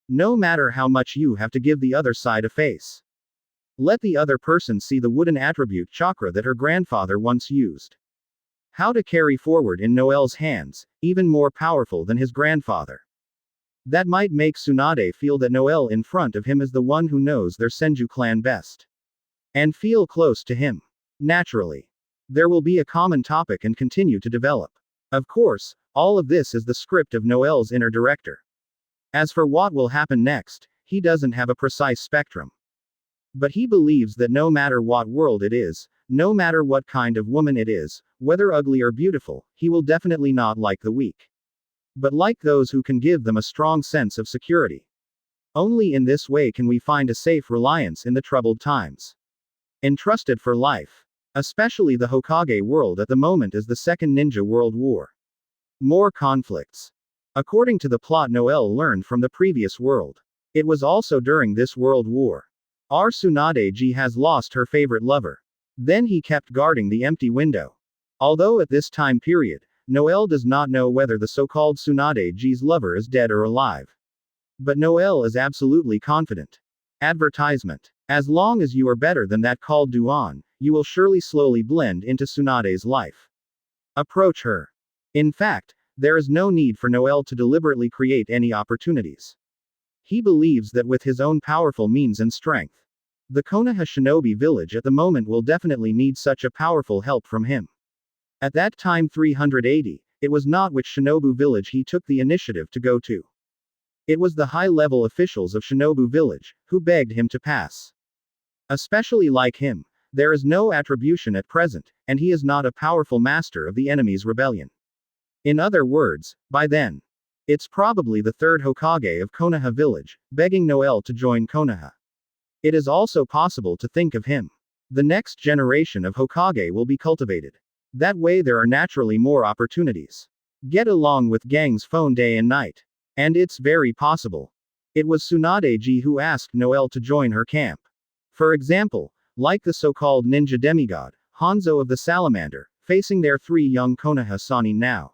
No matter how much you have to give the other side a face. Let the other person see the wooden attribute chakra that her grandfather once used. How to carry forward in Noel's hands, even more powerful than his grandfather. That might make Tsunade feel that Noel in front of him is the one who knows their Senju clan best. And feel close to him. Naturally. There will be a common topic and continue to develop. Of course, all of this is the script of Noel's inner director. As for what will happen next, he doesn't have a precise spectrum. But he believes that no matter what world it is, no matter what kind of woman it is, whether ugly or beautiful, he will definitely not like the weak. But like those who can give them a strong sense of security. Only in this way can we find a safe reliance in the troubled times. Entrusted for life. Especially the Hokage world at the moment is the Second Ninja World War. More conflicts. According to the plot Noel learned from the previous world. It was also during this world war. Our Tsunade-ji has lost her favorite lover. Then he kept guarding the empty window. Although at this time period, Noel does not know whether the so-called Tsunade-ji's lover is dead or alive. But Noel is absolutely confident. Advertisement. As long as you are better than that called Duan, you will surely slowly blend into Tsunade's life. Approach her. In fact, there is no need for Noel to deliberately create any opportunities. He believes that with his own powerful means and strength, the Konoha Shinobi village at the moment will definitely need such a powerful help from him. At that time 380, it was not which Shinobu village he took the initiative to go to. It was the high-level officials of Shinobu village, who begged him to pass. Especially like him, there is no attribution at present, and he is not a powerful master of the enemy's rebellion. In other words, by then, it's probably the third Hokage of Konoha village, begging Noel to join Konoha. It is also possible to think of him. The next generation of Hokage will be cultivated. That way there are naturally more opportunities. Get along with gang's phone day and night. And it's very possible. It was Tsunade-ji who asked Noel to join her camp. For example, like the so-called ninja demigod, Hanzo of the Salamander, facing their three young Konoha Sannin now.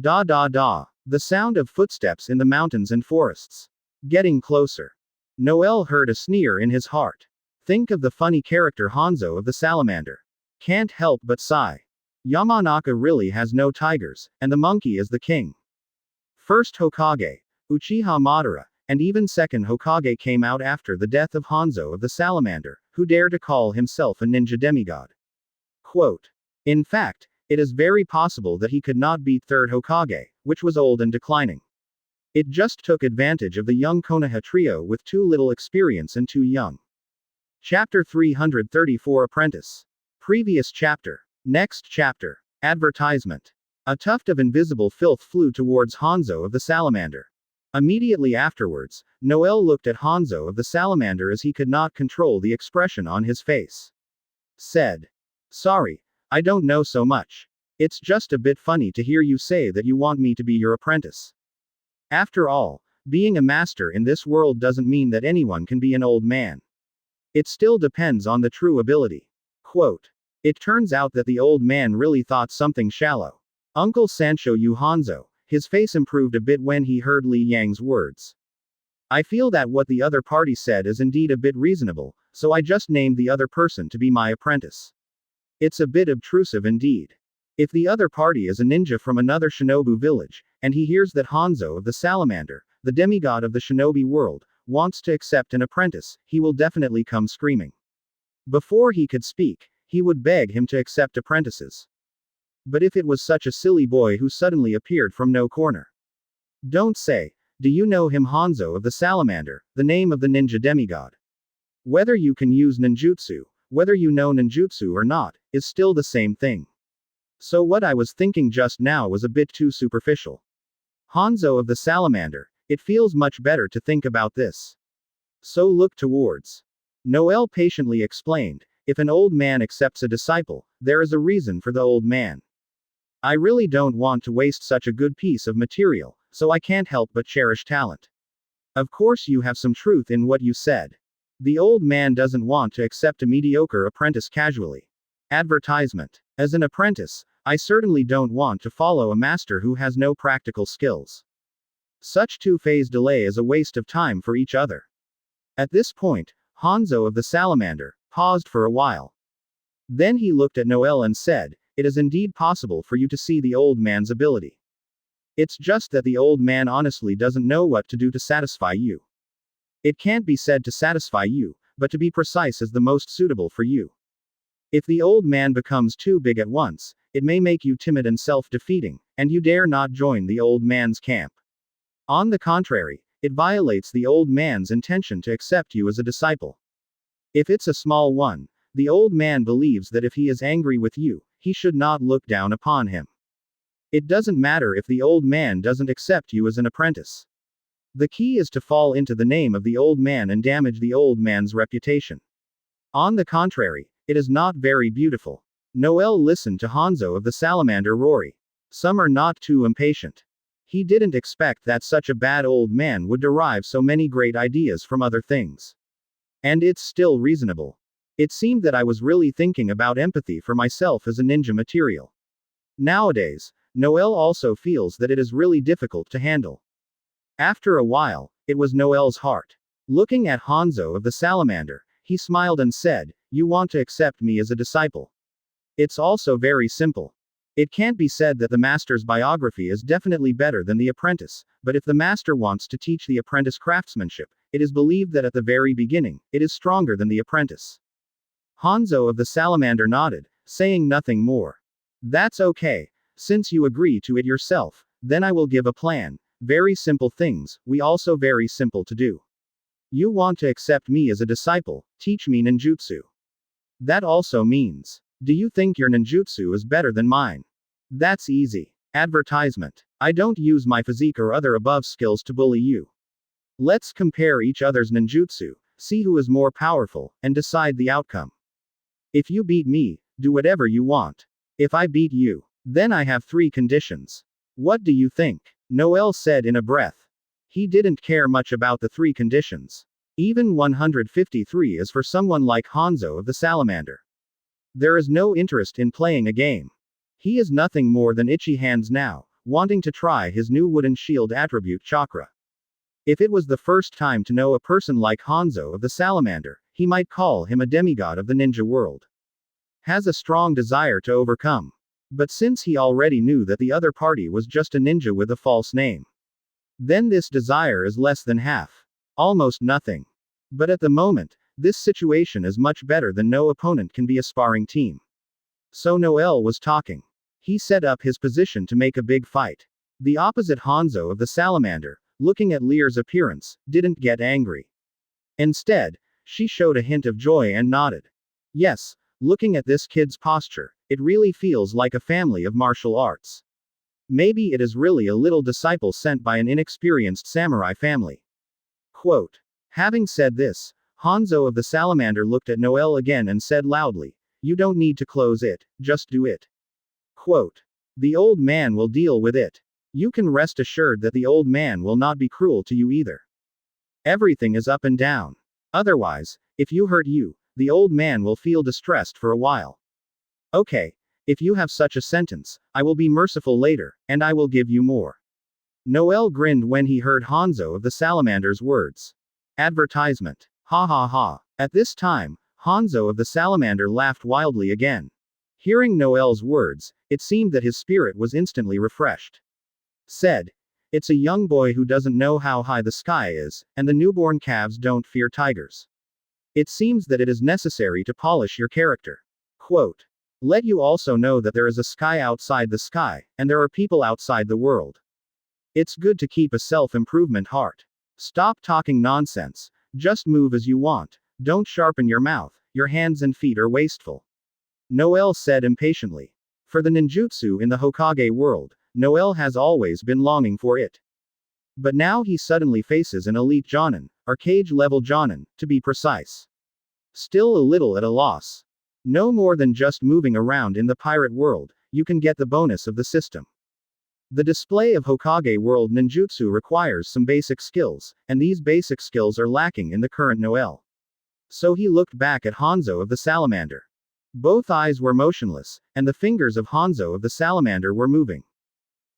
Da da da. The sound of footsteps in the mountains and forests. Getting closer. Noel heard a sneer in his heart. Think of the funny character Hanzo of the Salamander. Can't help but sigh. Yamanaka really has no tigers, and the monkey is the king. First Hokage, Uchiha Madara, and even second Hokage came out after the death of Hanzo of the Salamander, who dared to call himself a ninja demigod. Quote. In fact, it is very possible that he could not beat third Hokage, which was old and declining. It just took advantage of the young Konoha trio with too little experience and too young. Chapter 334 Apprentice. Previous chapter. Next chapter. Advertisement. A tuft of invisible filth flew towards Hanzo of the Salamander. Immediately afterwards, Noel looked at Hanzo of the Salamander as he could not control the expression on his face. Said. Sorry, I don't know so much. It's just a bit funny to hear you say that you want me to be your apprentice. After all, being a master in this world doesn't mean that anyone can be an old man. It still depends on the true ability. Quote. It turns out that the old man really thought something shallow. Uncle Sancho Yu Hanzo, his face improved a bit when he heard Li Yang's words. I feel that what the other party said is indeed a bit reasonable, so I just named the other person to be my apprentice. It's a bit obtrusive indeed. If the other party is a ninja from another shinobu village, and he hears that Hanzo of the Salamander, the demigod of the shinobi world, wants to accept an apprentice, he will definitely come screaming. Before he could speak, he would beg him to accept apprentices. But if it was such a silly boy who suddenly appeared from no corner. Don't say, do you know him Hanzo of the Salamander, the name of the ninja demigod? Whether you can use ninjutsu, whether you know ninjutsu or not, is still the same thing. So what I was thinking just now was a bit too superficial. Hanzo of the Salamander, It feels much better to think about this. So look towards. Noel patiently explained, if an old man accepts a disciple, there is a reason for the old man. I really don't want to waste such a good piece of material, so I can't help but cherish talent. Of course, you have some truth in what you said. The old man doesn't want to accept a mediocre apprentice casually. Advertisement. As an apprentice, I certainly don't want to follow a master who has no practical skills. Such two-phase delay is a waste of time for each other. At this point, Hanzo of the Salamander paused for a while. Then he looked at Noel and said, it is indeed possible for you to see the old man's ability. It's just that the old man honestly doesn't know what to do to satisfy you. It can't be said to satisfy you, but to be precise is the most suitable for you. If the old man becomes too big at once, it may make you timid and self-defeating, and you dare not join the old man's camp. On the contrary, it violates the old man's intention to accept you as a disciple. If it's a small one, the old man believes that if he is angry with you, he should not look down upon him. It doesn't matter if the old man doesn't accept you as an apprentice. The key is to fall into the name of the old man and damage the old man's reputation. On the contrary, it is not very beautiful. Noel listened to Hanzo of the Salamander Rory. Some are not too impatient. He didn't expect that such a bad old man would derive so many great ideas from other things. And it's still reasonable. It seemed that I was really thinking about empathy for myself as a ninja material. Nowadays, Noel also feels that it is really difficult to handle. After a while, it was Noel's heart. Looking at Hanzo of the Salamander, he smiled and said, you want to accept me as a disciple. It's also very simple. It can't be said that the master's biography is definitely better than the apprentice, but if the master wants to teach the apprentice craftsmanship, it is believed that at the very beginning, it is stronger than the apprentice. Hanzo of the Salamander nodded, saying nothing more. That's okay. Since you agree to it yourself, then I will give a plan. Very simple things, we also very simple to do. You want to accept me as a disciple, teach me ninjutsu. That also means, do you think your ninjutsu is better than mine? That's easy. Advertisement. I don't use my physique or other above skills to bully you. Let's compare each other's ninjutsu, see who is more powerful, and decide the outcome. If you beat me, do whatever you want. If I beat you, then I have 3 conditions. What do you think? Noel said in a breath. He didn't care much about the 3 conditions. Even 153 is for someone like Hanzo of the Salamander. There is no interest in playing a game. He is nothing more than itchy hands now, wanting to try his new wooden shield attribute chakra. If it was the first time to know a person like Hanzo of the Salamander, he might call him a demigod of the ninja world. Has a strong desire to overcome. But since he already knew that the other party was just a ninja with a false name, then this desire is less than half. Almost nothing. But at the moment, this situation is much better than no opponent can be a sparring team. So Noel was talking. He set up his position to make a big fight. The opposite Hanzo of the Salamander, looking at Lear's appearance, didn't get angry. Instead, she showed a hint of joy and nodded. Yes, looking at this kid's posture, it really feels like a family of martial arts. Maybe it is really a little disciple sent by an inexperienced samurai family. Quote. Having said this, Hanzo of the Salamander looked at Noel again and said loudly, you don't need to close it, just do it. Quote. The old man will deal with it. You can rest assured that the old man will not be cruel to you either. Everything is up and down. Otherwise, if you hurt you, the old man will feel distressed for a while. Okay, if you have such a sentence, I will be merciful later, and I will give you more. Noel grinned when he heard Hanzo of the Salamander's words. Advertisement. Ha ha ha. At this time, Hanzo of the Salamander laughed wildly again. Hearing Noel's words, it seemed that his spirit was instantly refreshed. Said, it's a young boy who doesn't know how high the sky is, and the newborn calves don't fear tigers. It seems that it is necessary to polish your character. Quote. Let you also know that there is a sky outside the sky, and there are people outside the world. It's good to keep a self-improvement heart. Stop talking nonsense. Just move as you want. Don't sharpen your mouth. Your hands and feet are wasteful. Noel said impatiently. For the ninjutsu in the Hokage world, Noel has always been longing for it. But now he suddenly faces an elite Jonin, arcade level Jonin, to be precise. Still a little at a loss. No more than just moving around in the pirate world, you can get the bonus of the system. The display of Hokage World Ninjutsu requires some basic skills, and these basic skills are lacking in the current Noel. So he looked back at Hanzo of the Salamander. Both eyes were motionless, and the fingers of Hanzo of the Salamander were moving.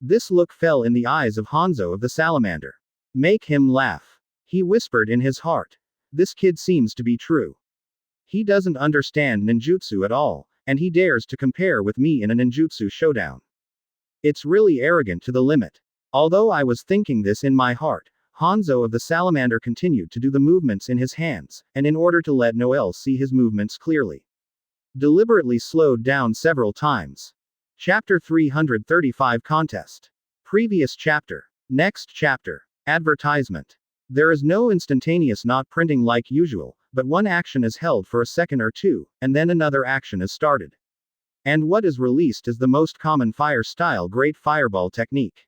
This look fell in the eyes of Hanzo of the Salamander. Make him laugh. He whispered in his heart. This kid seems to be true. He doesn't understand ninjutsu at all, and he dares to compare with me in a ninjutsu showdown. It's really arrogant to the limit. Although I was thinking this in my heart, Hanzo of the Salamander continued to do the movements in his hands, and in order to let Noel see his movements clearly, deliberately slowed down several times. Chapter 335 Contest. Previous chapter. Next chapter. Advertisement. There is no instantaneous not printing like usual, but one action is held for a second or two, and then another action is started. And what is released is the most common fire style Great Fireball technique.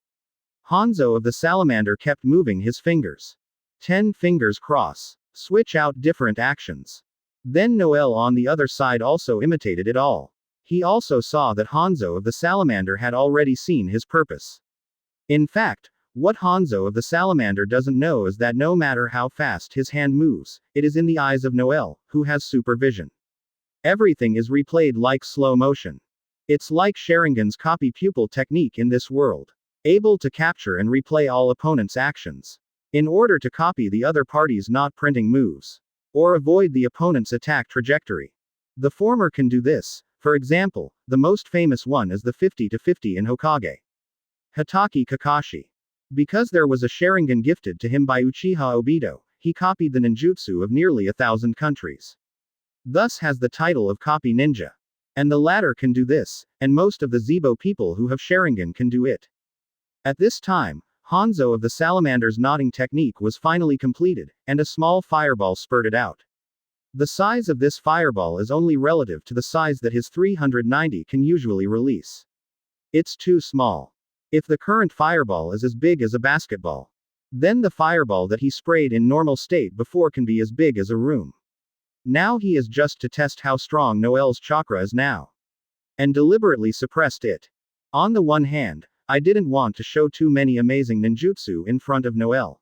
Hanzo of the Salamander kept moving his fingers. 10 fingers cross. Switch out different actions. Then Noel on the other side also imitated it all. He also saw that Hanzo of the Salamander had already seen his purpose. In fact, what Hanzo of the Salamander doesn't know is that no matter how fast his hand moves, it is in the eyes of Noel, who has supervision. Everything is replayed like slow motion. It's like Sharingan's copy pupil technique in this world. Able to capture and replay all opponents' actions. In order to copy the other party's not printing moves. Or avoid the opponent's attack trajectory. The former can do this. For example, the most famous one is the 50-50 in Hokage. Hatake Kakashi. Because there was a Sharingan gifted to him by Uchiha Obito, he copied the ninjutsu of nearly 1,000 countries. Thus has the title of Copy Ninja. And the latter can do this, and most of the Zeebo people who have Sharingan can do it. At this time, Hanzo of the Salamander's nodding technique was finally completed, and a small fireball spurted out. The size of this fireball is only relative to the size that his 390 can usually release. It's too small. If the current fireball is as big as a basketball, then the fireball that he sprayed in normal state before can be as big as a room. Now he is just to test how strong Noel's chakra is now. And deliberately suppressed it. On the one hand, I didn't want to show too many amazing ninjutsu in front of Noel.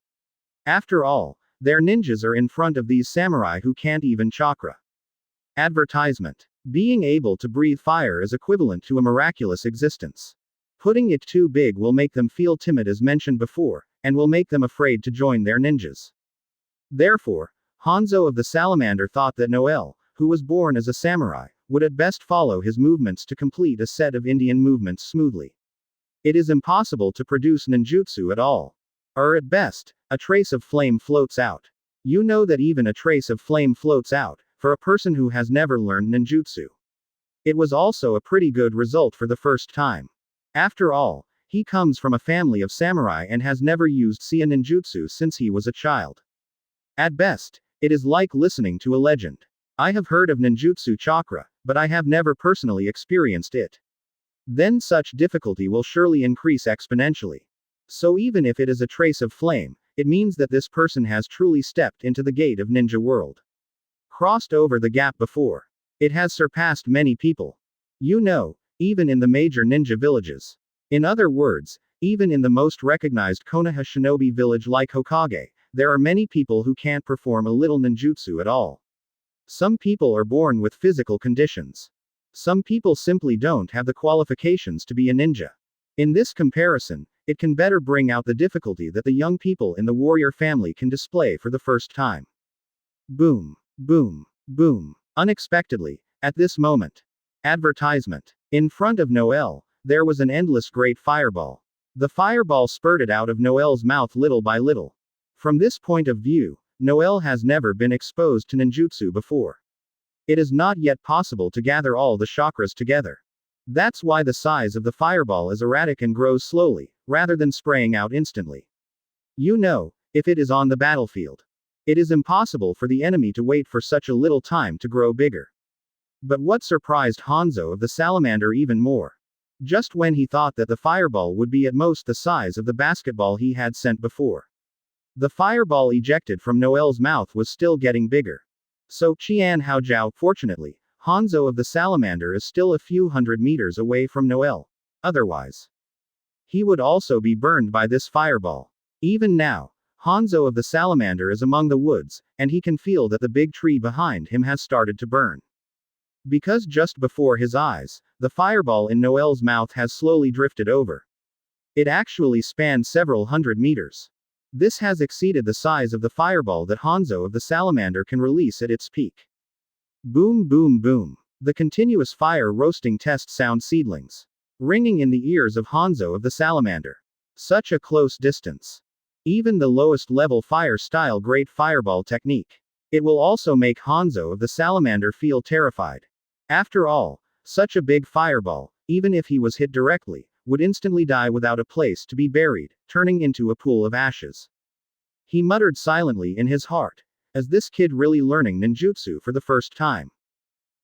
After all, their ninjas are in front of these samurai who can't even chakra. Advertisement. Being able to breathe fire is equivalent to a miraculous existence. Putting it too big will make them feel timid as mentioned before, and will make them afraid to join their ninjas. Therefore, Hanzo of the Salamander thought that Noel, who was born as a samurai, would at best follow his movements to complete a set of Indian movements smoothly. It is impossible to produce ninjutsu at all. Or at best, a trace of flame floats out. You know that even a trace of flame floats out, for a person who has never learned ninjutsu. It was also a pretty good result for the first time. After all, he comes from a family of samurai and has never used Seiya ninjutsu since he was a child. At best, it is like listening to a legend. I have heard of ninjutsu chakra, but I have never personally experienced it. Then such difficulty will surely increase exponentially. So even if it is a trace of flame, it means that this person has truly stepped into the gate of ninja world. Crossed over the gap before. It has surpassed many people. You know, even in the major ninja villages. In other words, even in the most recognized Konoha shinobi village like Hokage, there are many people who can't perform a little ninjutsu at all. Some people are born with physical conditions. Some people simply don't have the qualifications to be a ninja. In this comparison, it can better bring out the difficulty that the young people in the warrior family can display for the first time. Boom, boom, boom. Unexpectedly, at this moment. Advertisement. In front of Noel, there was an endless great fireball. The fireball spurted out of Noel's mouth little by little. From this point of view, Noel has never been exposed to ninjutsu before. It is not yet possible to gather all the chakras together. That's why the size of the fireball is erratic and grows slowly, rather than spraying out instantly. You know, if it is on the battlefield, it is impossible for the enemy to wait for such a little time to grow bigger. But what surprised Hanzo of the Salamander even more? Just when he thought that the fireball would be at most the size of the basketball he had sent before. The fireball ejected from Noel's mouth was still getting bigger. So, Qian Haojiao, fortunately, Hanzo of the Salamander is still a few hundred meters away from Noel. Otherwise, he would also be burned by this fireball. Even now, Hanzo of the Salamander is among the woods, and he can feel that the big tree behind him has started to burn. Because just before his eyes, the fireball in Noel's mouth has slowly drifted over. It actually spanned several hundred meters. This has exceeded the size of the fireball that Hanzo of the Salamander can release at its peak. Boom boom boom. The continuous fire roasting test sound seedlings, ringing in the ears of Hanzo of the Salamander. Such a close distance. Even the lowest level fire style great fireball technique. It will also make Hanzo of the Salamander feel terrified. After all, such a big fireball, even if he was hit directly, would instantly die without a place to be buried, turning into a pool of ashes. He muttered silently in his heart. Is this kid really learning ninjutsu for the first time?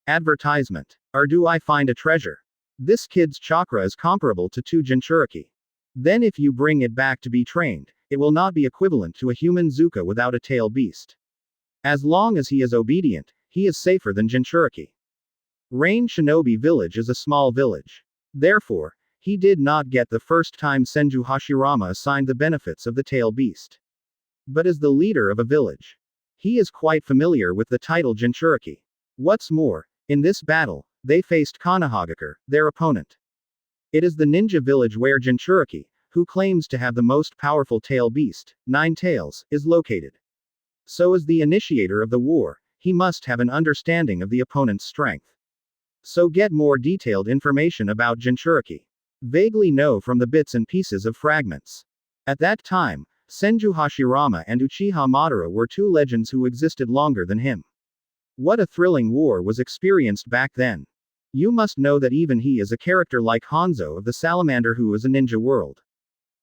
Advertisement. Or do I find a treasure? This kid's chakra is comparable to 2 Jinchuriki. Then if you bring it back to be trained, it will not be equivalent to a human Zuka without a tail beast. As long as he is obedient, he is safer than Jinchuriki. Rain Shinobi Village is a small village. Therefore, he did not get the first time Senju Hashirama assigned the benefits of the tail beast. But as the leader of a village, he is quite familiar with the title Jinchuriki. What's more, in this battle, they faced Konohagakure, their opponent. It is the ninja village where Jinchuriki, who claims to have the most powerful tail beast, 9 tails, is located. So as the initiator of the war, he must have an understanding of the opponent's strength. So get more detailed information about Jinchuriki. Vaguely know from the bits and pieces of fragments. At that time, Senju Hashirama and Uchiha Madara were 2 legends who existed longer than him. What a thrilling war was experienced back then. You must know that even he is a character like Hanzo of the Salamander who is a ninja world.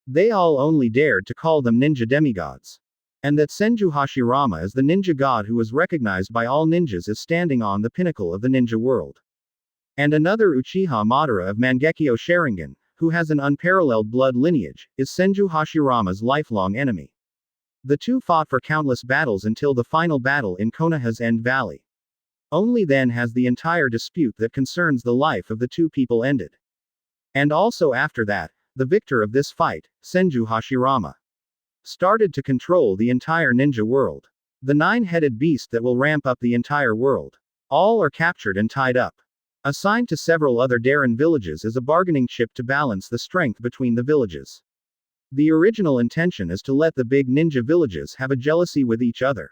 They all only dared to call them ninja demigods. And that Senju Hashirama is the ninja god who is recognized by all ninjas as standing on the pinnacle of the ninja world. And another Uchiha Madara of Mangekyo Sharingan, who has an unparalleled blood lineage, is Senju Hashirama's lifelong enemy. The 2 fought for countless battles until the final battle in Konoha's End Valley. Only then has the entire dispute that concerns the life of the 2 people ended. And also after that, the victor of this fight, Senju Hashirama, started to control the entire ninja world. The 9-headed beast that will ramp up the entire world. All are captured and tied up. Assigned to several other Darren villages as a bargaining chip to balance the strength between the villages. The original intention is to let the big ninja villages have a jealousy with each other.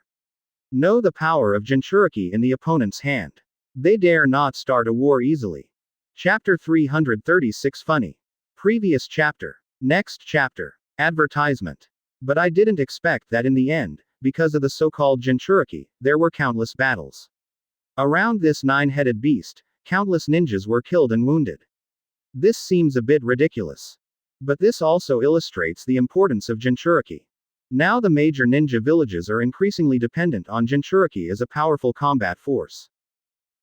Know the power of Jinchuriki in the opponent's hand. They dare not start a war easily. Chapter 336 Funny. Previous chapter. Next chapter. Advertisement. But I didn't expect that in the end, because of the so-called Jinchuriki, there were countless battles. Around this 9-headed beast, countless ninjas were killed and wounded. This seems a bit ridiculous. But this also illustrates the importance of Jinchuriki. Now the major ninja villages are increasingly dependent on Jinchuriki as a powerful combat force.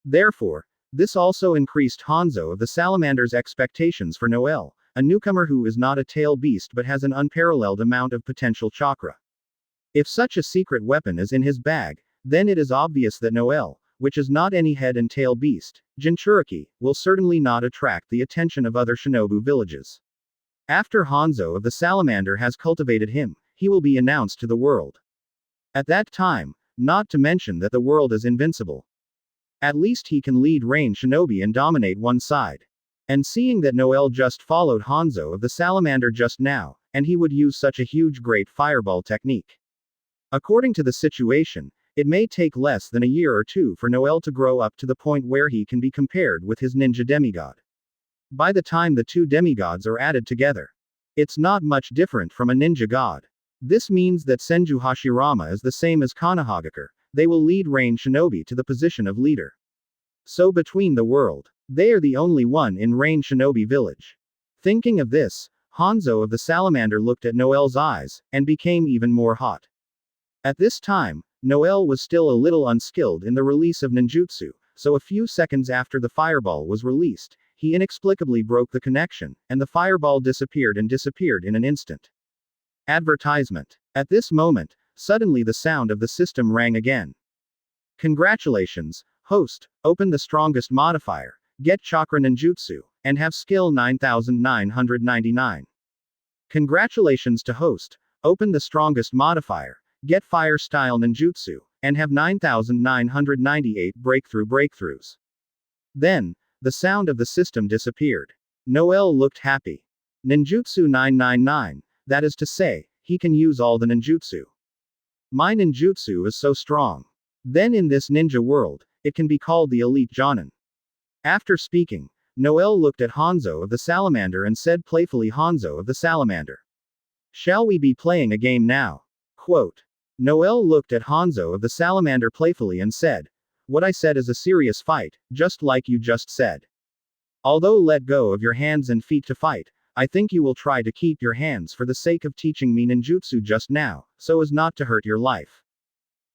Therefore, this also increased Hanzo of the Salamander's expectations for Noel, a newcomer who is not a tail beast but has an unparalleled amount of potential chakra. If such a secret weapon is in his bag, then it is obvious that Noel, which is not any head and tail beast, Jinchuriki, will certainly not attract the attention of other shinobu villages. After Hanzo of the Salamander has cultivated him, he will be announced to the world. At that time, not to mention that the world is invincible. At least he can lead Rain Shinobi and dominate one side. And seeing that Noel just followed Hanzo of the Salamander just now, and he would use such a huge great fireball technique. According to the situation, it may take less than a year or 2 for Noel to grow up to the point where he can be compared with his ninja demigod. By the time the 2 demigods are added together, it's not much different from a ninja god. This means that Senju Hashirama is the same as Konohagakure, they will lead Rain Shinobi to the position of leader. So between the world, they are the only one in Rain Shinobi village. Thinking of this, Hanzo of the Salamander looked at Noel's eyes, and became even more hot. At this time, Noel was still a little unskilled in the release of ninjutsu, so a few seconds after the fireball was released, he inexplicably broke the connection, and the fireball disappeared in an instant. Advertisement. At this moment, suddenly the sound of the system rang again. Congratulations, host, open the strongest modifier, get Chakra Ninjutsu, and have skill 9999. Congratulations to host, open the strongest modifier, get Fire Style Ninjutsu, and have 9998 breakthroughs. Then, the sound of the system disappeared. Noel looked happy. Ninjutsu 999, that is to say, he can use all the ninjutsu. My ninjutsu is so strong. Then in this ninja world, it can be called the elite Jonin. After speaking, Noel looked at Hanzo of the Salamander and said playfully, Hanzo of the Salamander, shall we be playing a game now? Quote. Noel looked at Hanzo of the Salamander playfully and said, what I said is a serious fight, just like you just said. Although let go of your hands and feet to fight, I think you will try to keep your hands for the sake of teaching me ninjutsu just now, so as not to hurt your life.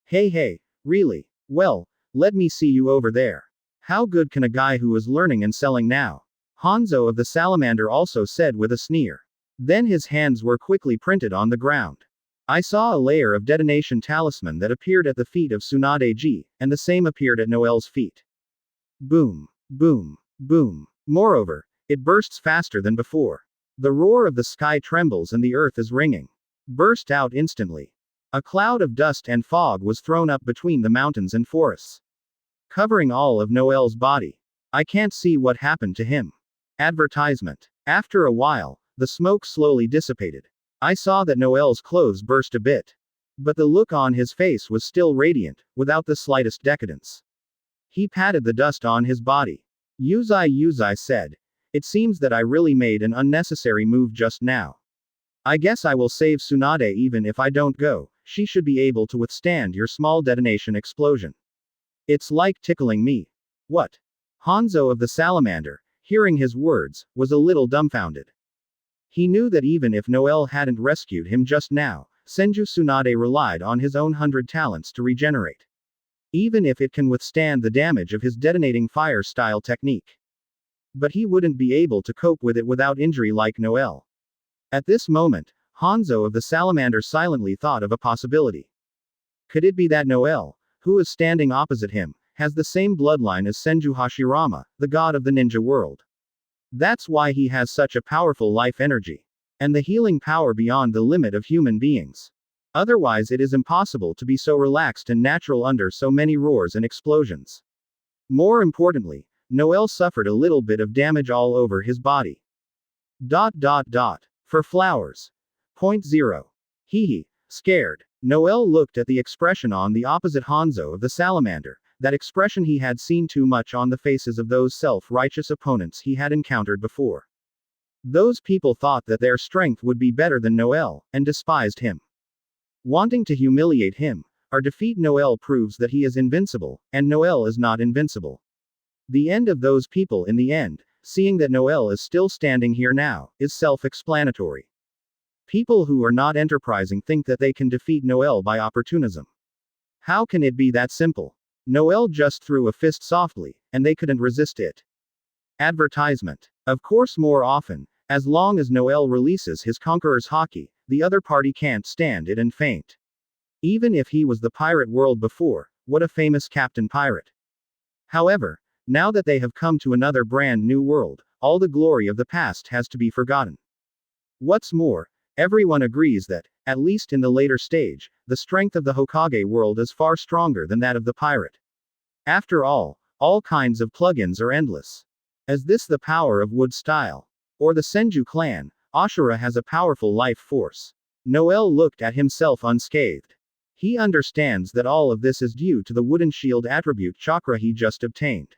Hey, really? Well, let me see you over there. How good can a guy who is learning and selling now? Hanzo of the Salamander also said with a sneer. Then his hands were quickly printed on the ground. I saw a layer of detonation talisman that appeared at the feet of Tsunade-ji, and the same appeared at Noel's feet. Boom, boom, boom. Moreover, it bursts faster than before. The roar of the sky trembles and the earth is ringing. Burst out instantly. A cloud of dust and fog was thrown up between the mountains and forests, covering all of Noel's body. I can't see what happened to him. Advertisement. After a while, the smoke slowly dissipated. I saw that Noel's clothes burst a bit. But the look on his face was still radiant, without the slightest decadence. He patted the dust on his body. Yuzai said. It seems that I really made an unnecessary move just now. I guess I will save Tsunade even if I don't go, she should be able to withstand your small detonation explosion. It's like tickling me. What? Hanzo of the Salamander, hearing his words, was a little dumbfounded. He knew that even if Noel hadn't rescued him just now, Senju Tsunade relied on his own 100 talents to regenerate. Even if it can withstand the damage of his detonating fire style technique. But he wouldn't be able to cope with it without injury like Noel. At this moment, Hanzo of the Salamander silently thought of a possibility. Could it be that Noel, who is standing opposite him, has the same bloodline as Senju Hashirama, the god of the ninja world? That's why he has such a powerful life energy. And the healing power beyond the limit of human beings. Otherwise it is impossible to be so relaxed and natural under so many roars and explosions. More importantly, Noel suffered a little bit of damage all over his body. For flowers. Point 0. Hee. Scared. Noel looked at the expression on the opposite Hanzo of the Salamander, that expression he had seen too much on the faces of those self-righteous opponents he had encountered before. Those people thought that their strength would be better than Noel, and despised him. Wanting to humiliate him, or defeat Noel proves that he is invincible, and Noel is not invincible. The end of those people in the end, seeing that Noel is still standing here now, is self-explanatory. People who are not enterprising think that they can defeat Noel by opportunism. How can it be that simple? Noel just threw a fist softly, and they couldn't resist it. Advertisement. Of course, more often, as long as Noel releases his Conqueror's Haki, the other party can't stand it and faint. Even if he was the pirate world before, what a famous Captain Pirate. However, now that they have come to another brand new world, all the glory of the past has to be forgotten. What's more, everyone agrees that, at least in the later stage, the strength of the Hokage world is far stronger than that of the pirate. After all kinds of plugins are endless. Is this the power of wood style? Or the Senju clan? Ashura has a powerful life force. Noel looked at himself unscathed. He understands that all of this is due to the wooden shield attribute chakra he just obtained.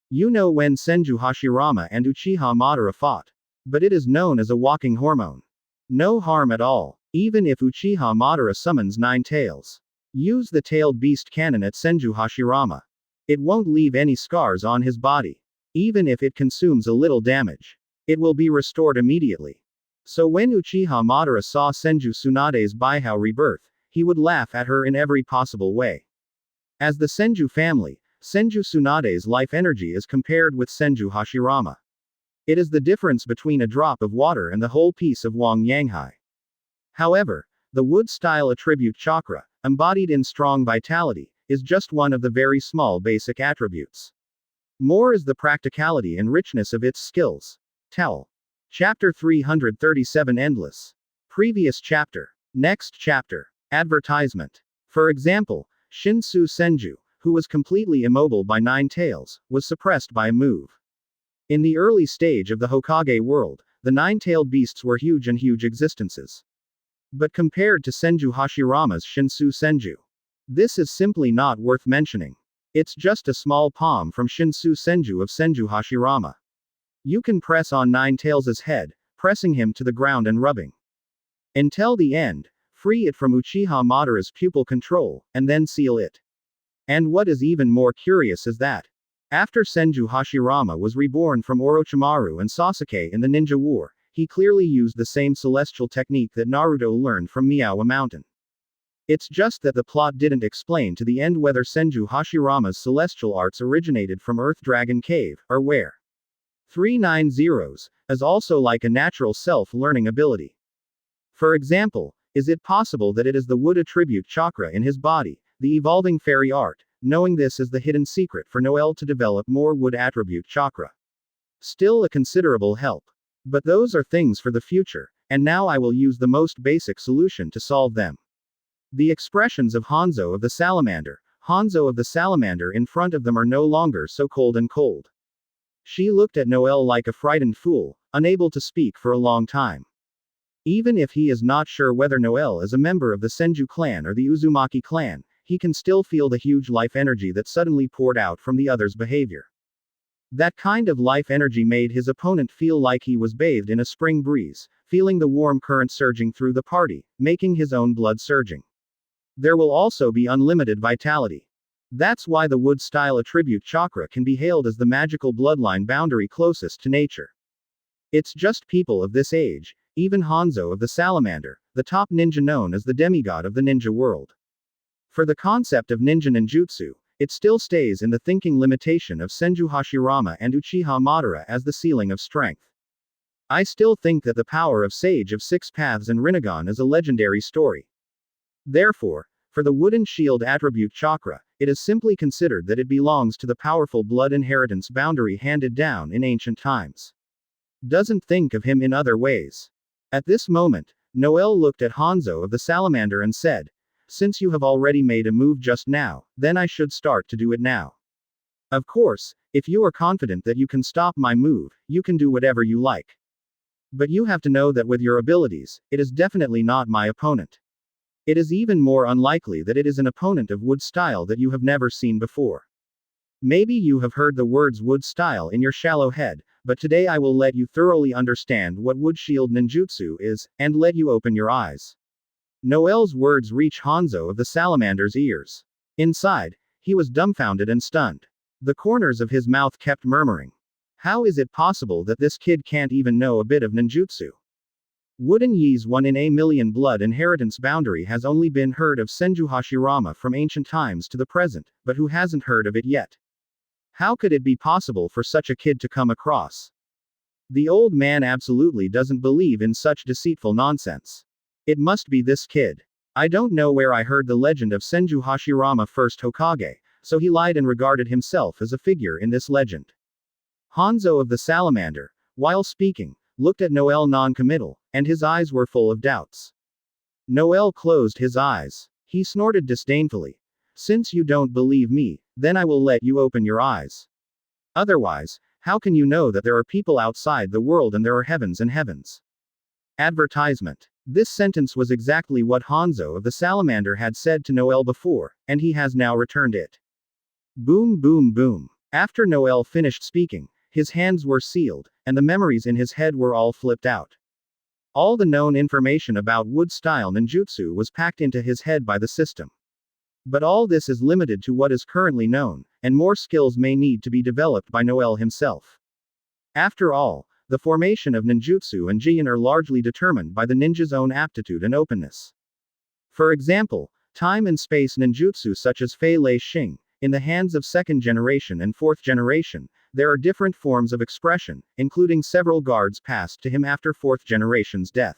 You know when Senju Hashirama and Uchiha Madara fought. But it is known as a walking hormone. No harm at all, even if Uchiha Madara summons 9 tails. Use the tailed beast cannon at Senju Hashirama. It won't leave any scars on his body. Even if it consumes a little damage, it will be restored immediately. So when Uchiha Madara saw Senju Tsunade's Baihao rebirth, he would laugh at her in every possible way. As the Senju family, Senju Tsunade's life energy is compared with Senju Hashirama. It is the difference between a drop of water and the whole piece of Wang Yanghai. However, the wood style attribute chakra, embodied in strong vitality, is just one of the very small basic attributes. More is the practicality and richness of its skills. Tell. Chapter 337 Endless. Previous chapter. Next chapter. Advertisement. For example, Shinsu Senju, who was completely immobile by 9 tails, was suppressed by a move. In the early stage of the Hokage world, the 9-tailed beasts were huge existences. But compared to Senju Hashirama's Shinsu Senju, this is simply not worth mentioning. It's just a small palm from Shinsu Senju of Senju Hashirama. You can press on 9-tails' head, pressing him to the ground and rubbing until the end, free it from Uchiha Madara's pupil control, and then seal it. And what is even more curious is that, after Senju Hashirama was reborn from Orochimaru and Sasuke in the Ninja War, he clearly used the same celestial technique that Naruto learned from Miawa Mountain. It's just that the plot didn't explain to the end whether Senju Hashirama's celestial arts originated from Earth Dragon Cave, or where. 390s is also like a natural self-learning ability. For example, is it possible that it is the wood attribute chakra in his body, the evolving fairy art? Knowing this is the hidden secret for Noel to develop more wood attribute chakra. Still a considerable help. But those are things for the future, and now I will use the most basic solution to solve them. The expressions of Hanzo of the Salamander. Hanzo of the Salamander in front of them are no longer so cold and cold. She looked at Noel like a frightened fool, unable to speak for a long time. Even if he is not sure whether Noel is a member of the Senju clan or the Uzumaki clan, he can still feel the huge life energy that suddenly poured out from the other's behavior. That kind of life energy made his opponent feel like he was bathed in a spring breeze, feeling the warm current surging through the party, making his own blood surging. There will also be unlimited vitality. That's why the wood style attribute chakra can be hailed as the magical bloodline boundary closest to nature. It's just people of this age, even Hanzo of the Salamander, the top ninja known as the demigod of the ninja world. For the concept of ninja ninjutsu, it still stays in the thinking limitation of Senju Hashirama and Uchiha Madara as the ceiling of strength. I still think that the power of Sage of Six Paths and Rinnegan is a legendary story. Therefore, for the wooden shield attribute chakra, it is simply considered that it belongs to the powerful blood inheritance boundary handed down in ancient times. Doesn't think of him in other ways. At this moment, Noel looked at Hanzo of the Salamander and said, "Since you have already made a move just now, then I should start to do it now. Of course, if you are confident that you can stop my move, you can do whatever you like. But you have to know that with your abilities, it is definitely not my opponent. It is even more unlikely that it is an opponent of wood style that you have never seen before. Maybe you have heard the words wood style in your shallow head, but today I will let you thoroughly understand what wood shield ninjutsu is, and let you open your eyes." Noel's words reach Hanzo of the Salamander's ears. Inside, he was dumbfounded and stunned. The corners of his mouth kept murmuring. How is it possible that this kid can't even know a bit of ninjutsu? Wooden Yi's 1 in a million blood inheritance boundary has only been heard of Senju Hashirama from ancient times to the present, but who hasn't heard of it yet? How could it be possible for such a kid to come across? The old man absolutely doesn't believe in such deceitful nonsense. It must be this kid. I don't know where I heard the legend of Senju Hashirama first Hokage, so he lied and regarded himself as a figure in this legend. Hanzo of the Salamander, while speaking, looked at Noel non-committal, and his eyes were full of doubts. Noel closed his eyes. He snorted disdainfully. "Since you don't believe me, then I will let you open your eyes. Otherwise, how can you know that there are people outside the world and there are heavens and heavens?" Advertisement. This sentence was exactly what Hanzo of the Salamander had said to Noel before, and he has now returned it. Boom boom boom. After Noel finished speaking, his hands were sealed, and the memories in his head were all flipped out. All the known information about wood-style ninjutsu was packed into his head by the system. But all this is limited to what is currently known, and more skills may need to be developed by Noel himself. After all, the formation of ninjutsu and jian are largely determined by the ninja's own aptitude and openness. For example, time and space ninjutsu such as Fei Lei Xing, in the hands of second generation and fourth generation, there are different forms of expression, including several guards passed to him after fourth generation's death.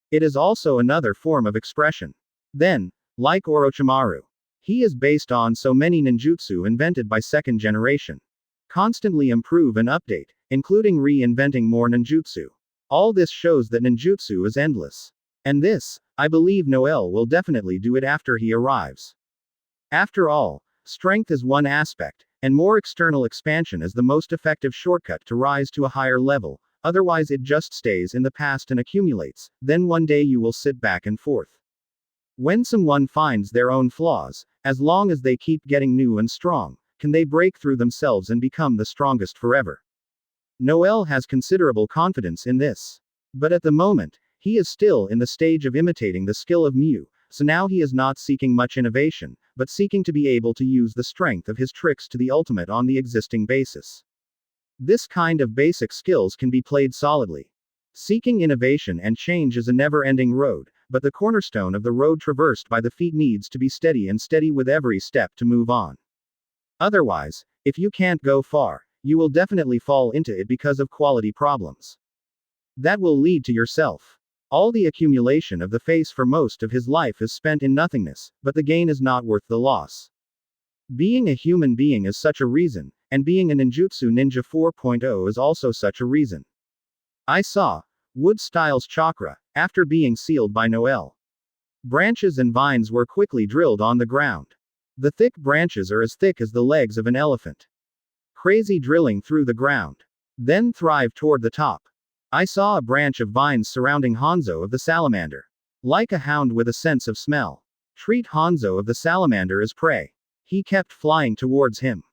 It is also another form of expression. Then, like Orochimaru, he is based on so many ninjutsu invented by second generation. Constantly improve and update, including reinventing more ninjutsu. All this shows that ninjutsu is endless. And this, I believe Noel will definitely do it after he arrives. After all, strength is one aspect, and more external expansion is the most effective shortcut to rise to a higher level, otherwise it just stays in the past and accumulates, then one day you will sit back and forth. When someone finds their own flaws, as long as they keep getting new and strong, can they break through themselves and become the strongest forever. Noel has considerable confidence in this. But at the moment, he is still in the stage of imitating the skill of Mew, so now he is not seeking much innovation, but seeking to be able to use the strength of his tricks to the ultimate on the existing basis. This kind of basic skills can be played solidly. Seeking innovation and change is a never-ending road, but the cornerstone of the road traversed by the feet needs to be steady and steady with every step to move on. Otherwise, if you can't go far, you will definitely fall into it because of quality problems. That will lead to yourself. All the accumulation of the face for most of his life is spent in nothingness, but the gain is not worth the loss. Being a human being is such a reason, and being a ninjutsu ninja 4.0 is also such a reason. I saw Wood Styles chakra, after being sealed by Noel. Branches and vines were quickly drilled on the ground. The thick branches are as thick as the legs of an elephant. Crazy drilling through the ground. Then thrive toward the top. I saw a branch of vines surrounding Hanzo of the Salamander. Like a hound with a sense of smell. Treat Hanzo of the Salamander as prey. He kept flying towards him.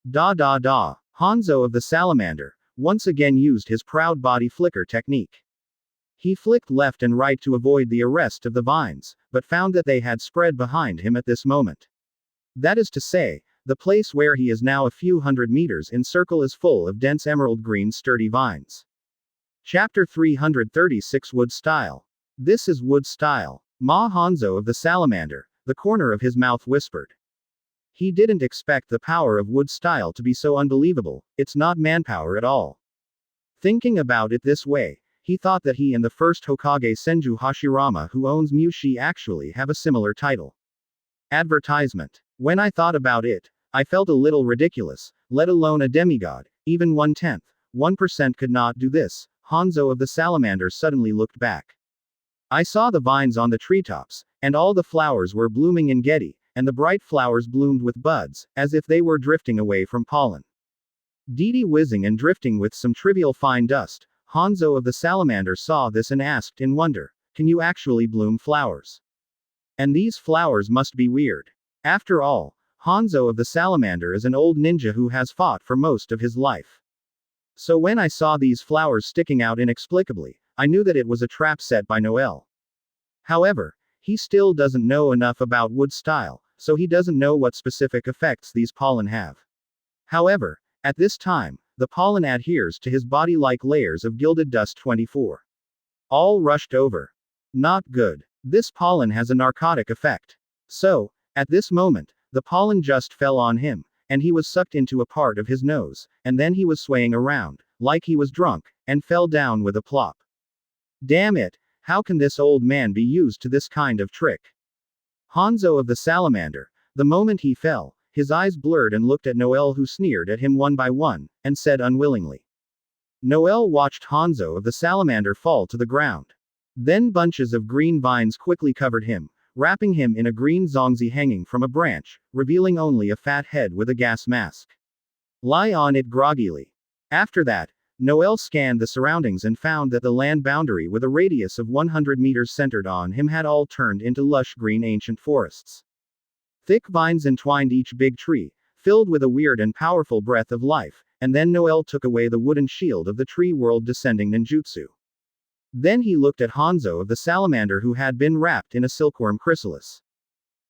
Da da da. Hanzo of the Salamander once again used his proud body flicker technique. He flicked left and right to avoid the arrest of the vines, but found that they had spread behind him at this moment. That is to say, the place where he is now a few hundred meters in circle is full of dense emerald green sturdy vines. Chapter 336 Wood Style. This is Wood Style. Ma Hanzo of the Salamander, the corner of his mouth whispered. He didn't expect the power of Wood Style to be so unbelievable, it's not manpower at all. Thinking about it this way, he thought that he and the first Hokage Senju Hashirama who owns Mushi actually have a similar title. Advertisement. When I thought about it, I felt a little ridiculous, let alone a demigod, even 1/10% could not do this. Hanzo of the Salamander suddenly looked back. I saw the vines on the treetops, and all the flowers were blooming in Getty, and the bright flowers bloomed with buds, as if they were drifting away from pollen. Dee whizzing and drifting with some trivial fine dust. Hanzo of the Salamander saw this and asked in wonder, can you actually bloom flowers? And these flowers must be weird. After all, Hanzo of the Salamander is an old ninja who has fought for most of his life. So when I saw these flowers sticking out inexplicably, I knew that it was a trap set by Noel. However, he still doesn't know enough about Wood Style, so he doesn't know what specific effects these pollen have. However, at this time, the pollen adheres to his body like layers of gilded dust 24. All rushed over. Not good. This pollen has a narcotic effect. So, at this moment, the pollen just fell on him, and he was sucked into a part of his nose, and then he was swaying around, like he was drunk, and fell down with a plop. Damn it, how can this old man be used to this kind of trick? Hanzo of the Salamander, the moment he fell, his eyes blurred and looked at Noel who sneered at him one by one, and said unwillingly. Noel watched Hanzo of the Salamander fall to the ground. Then bunches of green vines quickly covered him, wrapping him in a green zongzi hanging from a branch, revealing only a fat head with a gas mask. Lie on it groggily. After that, Noel scanned the surroundings and found that the land boundary with a radius of 100 meters centered on him had all turned into lush green ancient forests. Thick vines entwined each big tree, filled with a weird and powerful breath of life, and then Noel took away the wooden shield of the tree world descending ninjutsu. Then he looked at Hanzo of the Salamander who had been wrapped in a silkworm chrysalis.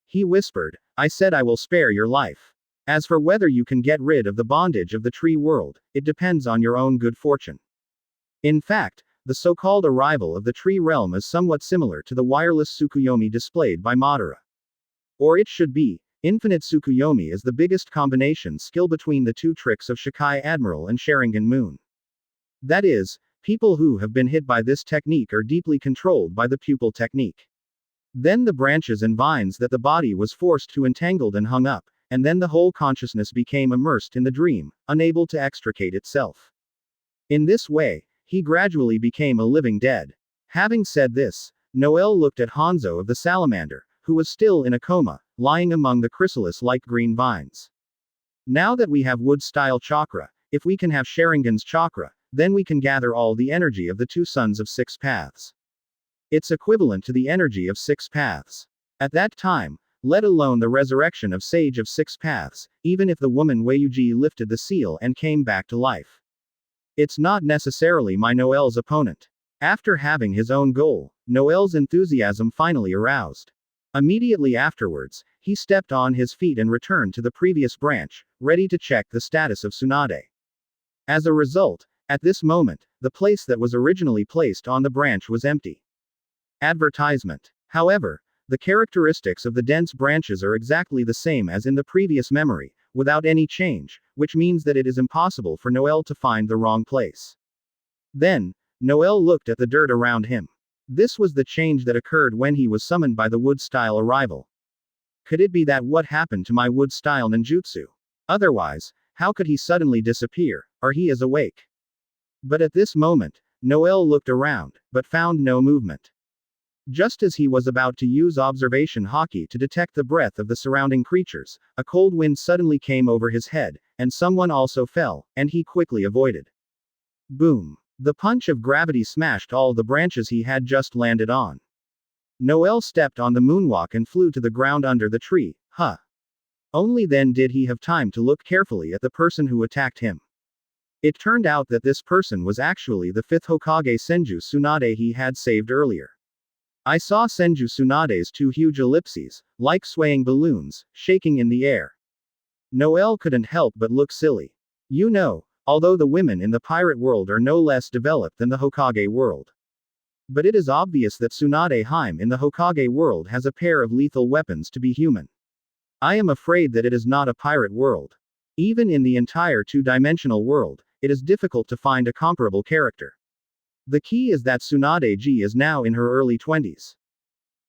He whispered, I said I will spare your life. As for whether you can get rid of the bondage of the tree world, it depends on your own good fortune. In fact, the so-called arrival of the tree realm is somewhat similar to the wireless Tsukuyomi displayed by Madara. Or it should be, Infinite Tsukuyomi is the biggest combination skill between the two tricks of Shikai Admiral and Sharingan Moon. That is, people who have been hit by this technique are deeply controlled by the pupil technique. Then the branches and vines that the body was forced to entangled and hung up, and then the whole consciousness became immersed in the dream, unable to extricate itself. In this way, he gradually became a living dead. Having said this, Noel looked at Hanzo of the salamander, who was still in a coma, lying among the chrysalis-like green vines. Now that we have wood-style chakra, if we can have Sharingan's chakra, then we can gather all the energy of the two sons of six paths. It's equivalent to the energy of six paths. At that time, let alone the resurrection of Sage of Six Paths, even if the woman Weiyuji lifted the seal and came back to life. It's not necessarily my Noel's opponent. After having his own goal, Noel's enthusiasm finally aroused. Immediately afterwards, he stepped on his feet and returned to the previous branch, ready to check the status of Tsunade. As a result, at this moment, the place that was originally placed on the branch was empty. Advertisement. However, the characteristics of the dense branches are exactly the same as in the previous memory, without any change, which means that it is impossible for Noel to find the wrong place. Then, Noel looked at the dirt around him. This was the change that occurred when he was summoned by the wood-style arrival. Could it be that what happened to my wood-style ninjutsu? Otherwise, how could he suddenly disappear, or he is awake? But at this moment, Noel looked around, but found no movement. Just as he was about to use observation haki to detect the breath of the surrounding creatures, a cold wind suddenly came over his head, and someone also fell, and he quickly avoided. Boom! The punch of gravity smashed all the branches he had just landed on. Noel stepped on the moonwalk and flew to the ground under the tree. Only then did he have time to look carefully at the person who attacked him. It turned out that this person was actually the fifth Hokage Senju Tsunade he had saved earlier. I saw Senju Tsunade's two huge ellipses, like swaying balloons, shaking in the air. Noel couldn't help but look silly. You know, although the women in the pirate world are no less developed than the Hokage world. But it is obvious that Tsunade Haim in the Hokage world has a pair of lethal weapons to be human. I am afraid that it is not a pirate world. Even in the entire two-dimensional world, it is difficult to find a comparable character. The key is that Tsunade-ji is now in her early 20s.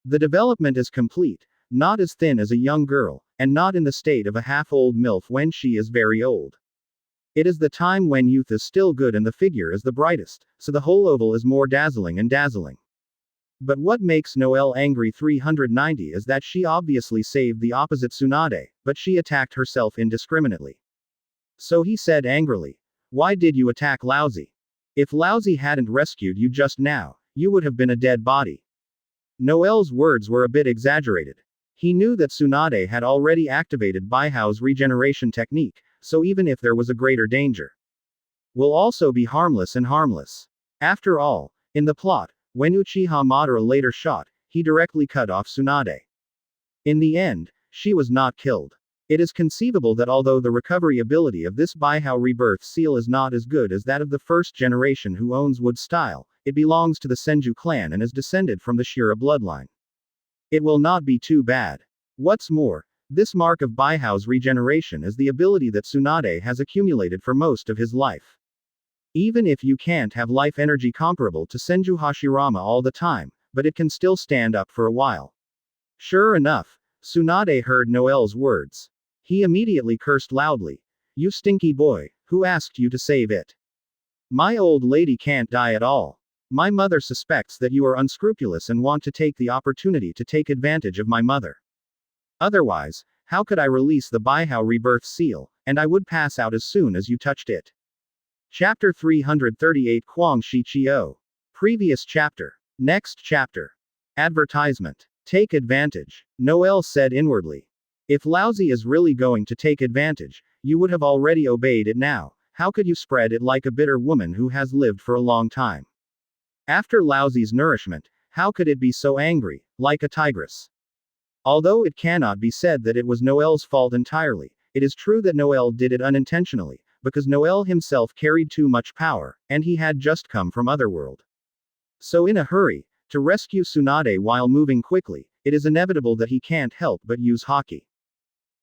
The development is complete, not as thin as a young girl, and not in the state of a half-old MILF when she is very old. It is the time when youth is still good and the figure is the brightest, so the whole oval is more dazzling and dazzling. But what makes Noel angry 390 is that she obviously saved the opposite Tsunade, but she attacked herself indiscriminately. So he said angrily, "Why did you attack Laozi? If Laozi hadn't rescued you just now, you would have been a dead body." Noel's words were a bit exaggerated. He knew that Tsunade had already activated Baihao's regeneration technique, so even if there was a greater danger, will also be harmless and harmless. After all, in the plot, when Uchiha Madara later shot, he directly cut off Tsunade. In the end, she was not killed. It is conceivable that although the recovery ability of this Baihao rebirth seal is not as good as that of the first generation who owns Wood Style, it belongs to the Senju clan and is descended from the Shira bloodline. It will not be too bad. What's more, this mark of Baihao's regeneration is the ability that Tsunade has accumulated for most of his life. Even if you can't have life energy comparable to Senju Hashirama all the time, but it can still stand up for a while. Sure enough, Tsunade heard Noel's words. He immediately cursed loudly. "You stinky boy, who asked you to save it? My old lady can't die at all. My mother suspects that you are unscrupulous and want to take the opportunity to take advantage of my mother. Otherwise, how could I release the Baihao rebirth seal, and I would pass out as soon as you touched it." Chapter 338 Kwang Shi Chio. Previous chapter. Next chapter. Advertisement. Take advantage. Noel said inwardly. If Laozi is really going to take advantage, you would have already obeyed it now. How could you spread it like a bitter woman who has lived for a long time? After Laozi's nourishment, how could it be so angry, like a tigress? Although it cannot be said that it was Noel's fault entirely, it is true that Noel did it unintentionally, because Noel himself carried too much power, and he had just come from Otherworld. So in a hurry, to rescue Tsunade while moving quickly, it is inevitable that he can't help but use haki.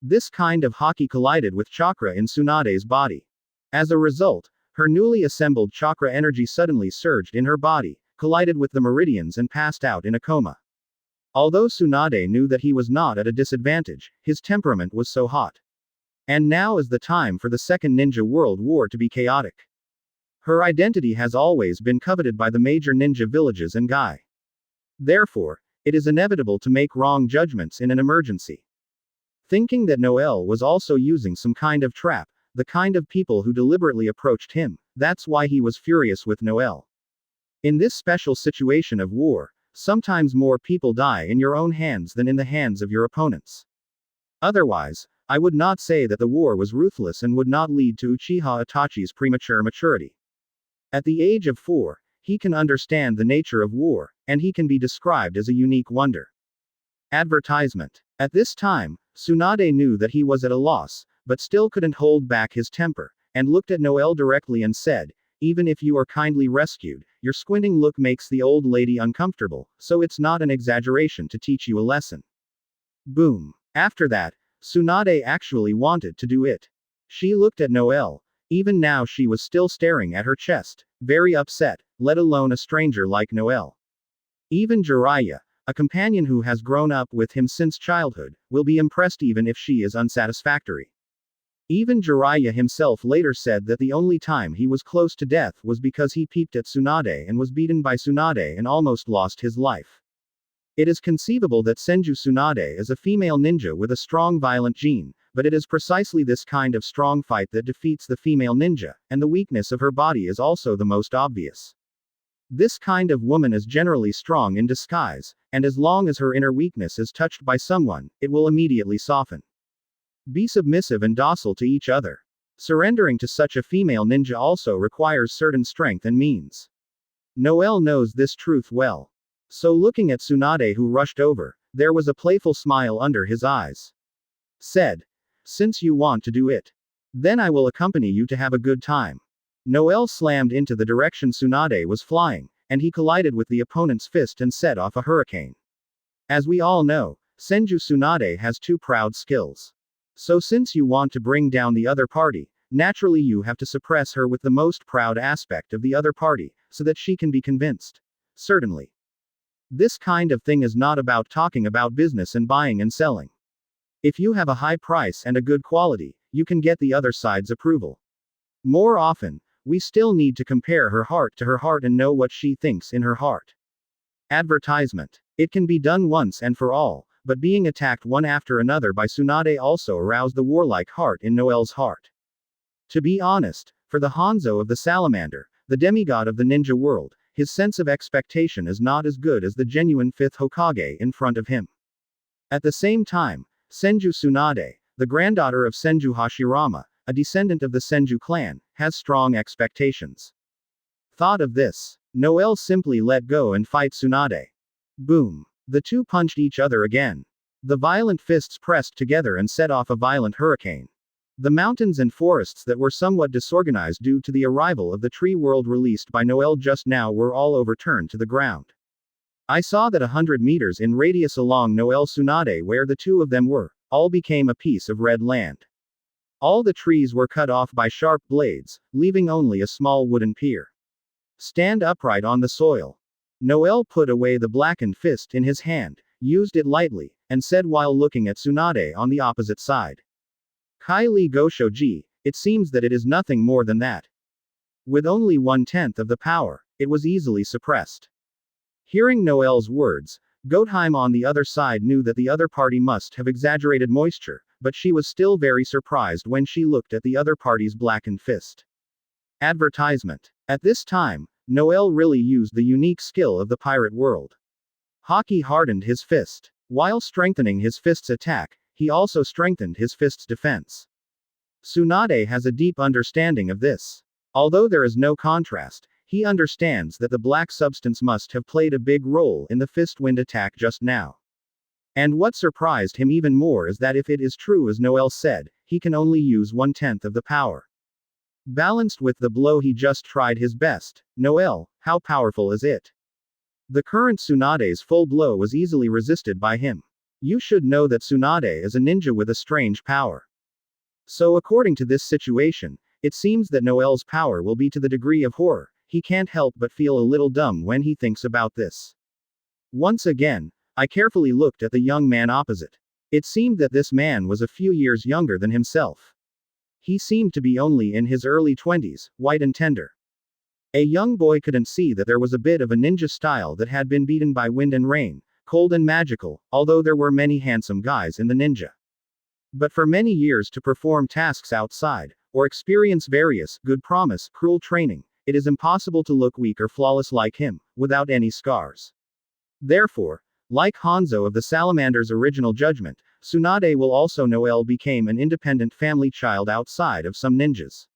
This kind of haki collided with chakra in Tsunade's body. As a result, her newly assembled chakra energy suddenly surged in her body, collided with the meridians and passed out in a coma. Although Tsunade knew that he was not at a disadvantage, his temperament was so hot. And now is the time for the Second Ninja World War to be chaotic. Her identity has always been coveted by the major ninja villages and Guy. Therefore, it is inevitable to make wrong judgments in an emergency. Thinking that Noel was also using some kind of trap, the kind of people who deliberately approached him, that's why he was furious with Noel. In this special situation of war, sometimes more people die in your own hands than in the hands of your opponents. Otherwise, I would not say that the war was ruthless and would not lead to Uchiha Itachi's premature maturity. At the age of 4, he can understand the nature of war, and he can be described as a unique wonder. Advertisement. At this time, Tsunade knew that he was at a loss, but still couldn't hold back his temper, and looked at Noel directly and said, "Even if you are kindly rescued, your squinting look makes the old lady uncomfortable, so it's not an exaggeration to teach you a lesson." Boom. After that, Tsunade actually wanted to do it. She looked at Noel. Even now she was still staring at her chest, very upset, let alone a stranger like Noel. Even Jiraiya, a companion who has grown up with him since childhood, will be impressed even if she is unsatisfactory. Even Jiraiya himself later said that the only time he was close to death was because he peeped at Tsunade and was beaten by Tsunade and almost lost his life. It is conceivable that Senju Tsunade is a female ninja with a strong violent gene, but it is precisely this kind of strong fight that defeats the female ninja, and the weakness of her body is also the most obvious. This kind of woman is generally strong in disguise, and as long as her inner weakness is touched by someone, it will immediately soften. Be submissive and docile to each other. Surrendering to such a female ninja also requires certain strength and means. Noel knows this truth well. So looking at Tsunade who rushed over, there was a playful smile under his eyes. Said, "Since you want to do it, then I will accompany you to have a good time." Noel slammed into the direction Tsunade was flying, and he collided with the opponent's fist and set off a hurricane. As we all know, Senju Tsunade has two proud skills. So since you want to bring down the other party, naturally you have to suppress her with the most proud aspect of the other party, so that she can be convinced. Certainly. This kind of thing is not about talking about business and buying and selling. If you have a high price and a good quality, you can get the other side's approval. More often, we still need to compare her heart to her heart and know what she thinks in her heart. Advertisement. It can be done once and for all, but being attacked one after another by Tsunade also aroused the warlike heart in Noel's heart. To be honest, for the Hanzo of the Salamander, the demigod of the ninja world, his sense of expectation is not as good as the genuine fifth Hokage in front of him. At the same time, Senju Tsunade, the granddaughter of Senju Hashirama, a descendant of the Senju clan, has strong expectations. Thought of this, Noel simply let go and fight Tsunade. Boom. The two punched each other again. The violent fists pressed together and set off a violent hurricane. The mountains and forests that were somewhat disorganized due to the arrival of the tree world released by Noel just now were all overturned to the ground. I saw that 100 meters in radius along Noel Tsunade where the two of them were, all became a piece of red land. All the trees were cut off by sharp blades, leaving only a small wooden pier. Stand upright on the soil. Noel put away the blackened fist in his hand, used it lightly, and said while looking at Tsunade on the opposite side. Kylie Goshoji, it seems that it is nothing more than that. With only 1/10 of the power, it was easily suppressed. Hearing Noel's words, Gotheim on the other side knew that the other party must have exaggerated moisture, but she was still very surprised when she looked at the other party's blackened fist. Advertisement. At this time, Noel really used the unique skill of the pirate world. Haki hardened his fist. While strengthening his fist's attack, he also strengthened his fist's defense. Tsunade has a deep understanding of this. Although there is no contrast, he understands that the black substance must have played a big role in the fist wind attack just now. And what surprised him even more is that if it is true as Noel said, he can only use 1/10 of the power. Balanced with the blow he just tried his best. Noel, how powerful is it? The current Tsunade's full blow was easily resisted by him. You should know that Tsunade is a ninja with a strange power. So according to this situation, it seems that Noel's power will be to the degree of horror. He can't help but feel a little dumb when he thinks about this. Once again, I carefully looked at the young man opposite. It seemed that this man was a few years younger than himself. He seemed to be only in his early 20s, white and tender. A young boy couldn't see that there was a bit of a ninja style that had been beaten by wind and rain, cold and magical, although there were many handsome guys in the ninja. But for many years to perform tasks outside, or experience various, good promise, cruel training, it is impossible to look weak or flawless like him, without any scars. Therefore, like Hanzo of the Salamander's original judgment, Tsunade will also Noel became an independent family child outside of some ninjas.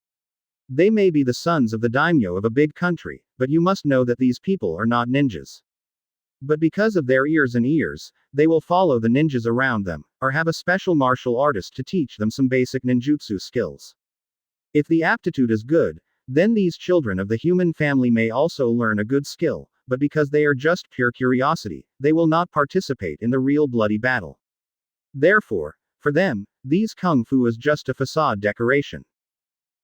They may be the sons of the daimyo of a big country, but you must know that these people are not ninjas. But because of their ears and ears, they will follow the ninjas around them, or have a special martial artist to teach them some basic ninjutsu skills. If the aptitude is good, then these children of the human family may also learn a good skill, but because they are just pure curiosity, they will not participate in the real bloody battle. Therefore, for them, these kung fu is just a facade decoration.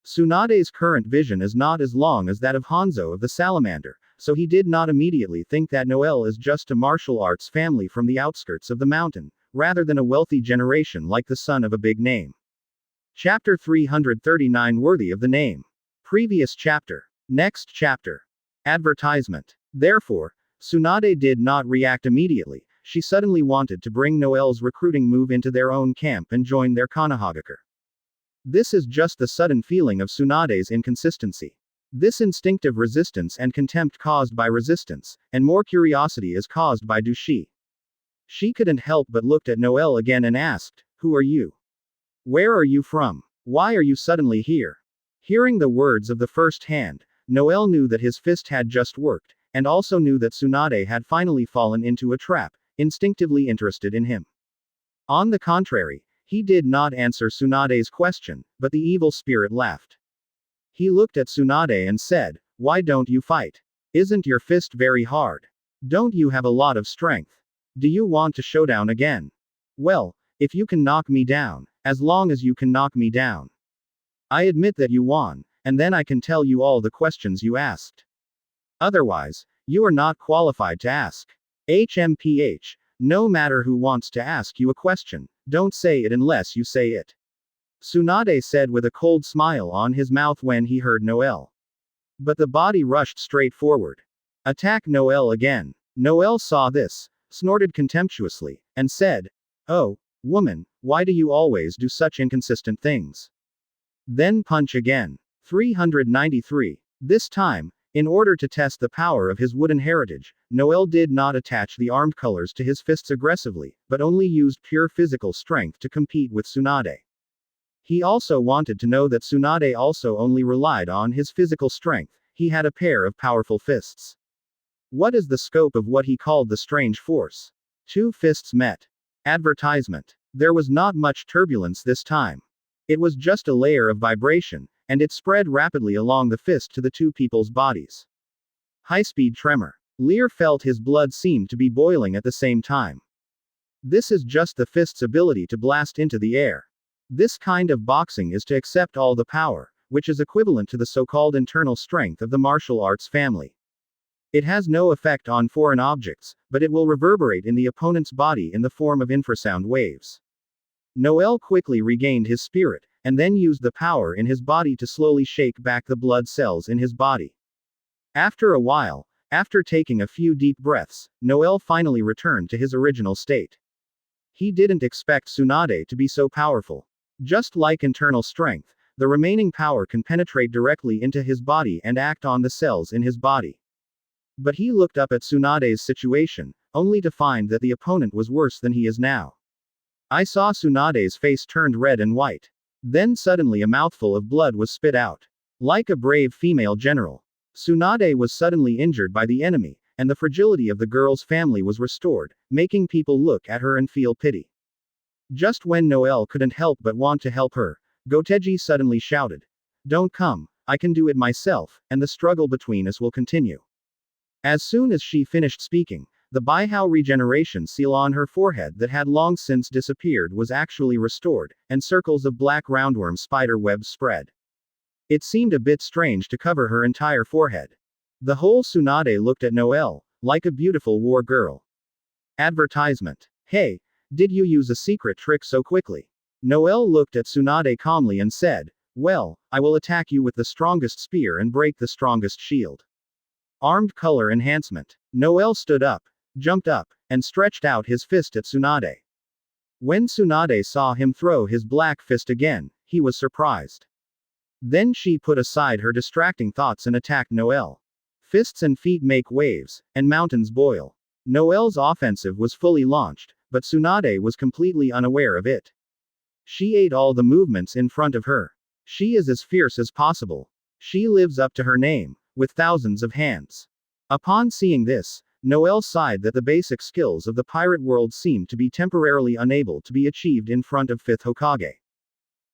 Tsunade's current vision is not as long as that of Hanzo of the Salamander, so he did not immediately think that Noel is just a martial arts family from the outskirts of the mountain, rather than a wealthy generation like the son of a big name. Chapter 339 Worthy of the Name. Previous chapter. Next chapter. Advertisement. Therefore, Tsunade did not react immediately. She suddenly wanted to bring Noel's recruiting move into their own camp and join their Konohagakure. This is just the sudden feeling of Tsunade's inconsistency. This instinctive resistance and contempt caused by resistance, and more curiosity is caused by dushi. She couldn't help but looked at Noel again and asked, "Who are you? Where are you from? Why are you suddenly here?" Hearing the words of the first hand, Noel knew that his fist had just worked, and also knew that Tsunade had finally fallen into a trap, instinctively interested in him. On the contrary, he did not answer Tsunade's question, but the evil spirit laughed. He looked at Tsunade and said, "Why don't you fight? Isn't your fist very hard? Don't you have a lot of strength? Do you want to showdown again? Well, if you can knock me down, as long as you can knock me down, I admit that you won, and then I can tell you all the questions you asked. Otherwise, you are not qualified to ask. HMPH, no matter who wants to ask you a question, don't say it unless you say it." Tsunade said with a cold smile on his mouth when he heard Noel. But the body rushed straight forward. "Attack Noel again." Noel saw this, snorted contemptuously, and said, "Oh, woman, why do you always do such inconsistent things? Then punch again." 393. This time, in order to test the power of his wooden heritage, Noel did not attach the armed colors to his fists aggressively, but only used pure physical strength to compete with Tsunade. He also wanted to know that Tsunade also only relied on his physical strength. He had a pair of powerful fists. What is the scope of what he called the strange force? Two fists met. Advertisement. There was not much turbulence this time. It was just a layer of vibration, and it spread rapidly along the fist to the two people's bodies. High-speed tremor. Lear felt his blood seemed to be boiling at the same time. This is just the fist's ability to blast into the air. This kind of boxing is to accept all the power, which is equivalent to the so-called internal strength of the martial arts family. It has no effect on foreign objects, but it will reverberate in the opponent's body in the form of infrasound waves. Noel quickly regained his spirit, and then used the power in his body to slowly shake back the blood cells in his body. After a while, after taking a few deep breaths, Noel finally returned to his original state. He didn't expect Tsunade to be so powerful. Just like internal strength, the remaining power can penetrate directly into his body and act on the cells in his body. But he looked up at Tsunade's situation, only to find that the opponent was worse than he is now. I saw Tsunade's face turned red and white. Then suddenly a mouthful of blood was spit out. Like a brave female general, Tsunade was suddenly injured by the enemy, and the fragility of the girl's family was restored, making people look at her and feel pity. Just when Noel couldn't help but want to help her, Goteji suddenly shouted, "Don't come, I can do it myself, and the struggle between us will continue." As soon as she finished speaking, The Baihao regeneration seal on her forehead that had long since disappeared was actually restored, and circles of black roundworm spider webs spread. It seemed a bit strange to cover her entire forehead. The whole Tsunade looked at Noelle, like a beautiful war girl. Advertisement. Hey, did you use a secret trick so quickly? Noelle looked at Tsunade calmly and said, well, I will attack you with the strongest spear and break the strongest shield. Armed color enhancement. Noelle stood up, jumped up, and stretched out his fist at Tsunade. When Tsunade saw him throw his black fist again, he was surprised. Then she put aside her distracting thoughts and attacked Noelle. Fists and feet make waves, and mountains boil. Noelle's offensive was fully launched, but Tsunade was completely unaware of it. She ate all the movements in front of her. She is as fierce as possible. She lives up to her name, with thousands of hands. Upon seeing this, Noelle sighed that the basic skills of the pirate world seemed to be temporarily unable to be achieved in front of 5th Hokage.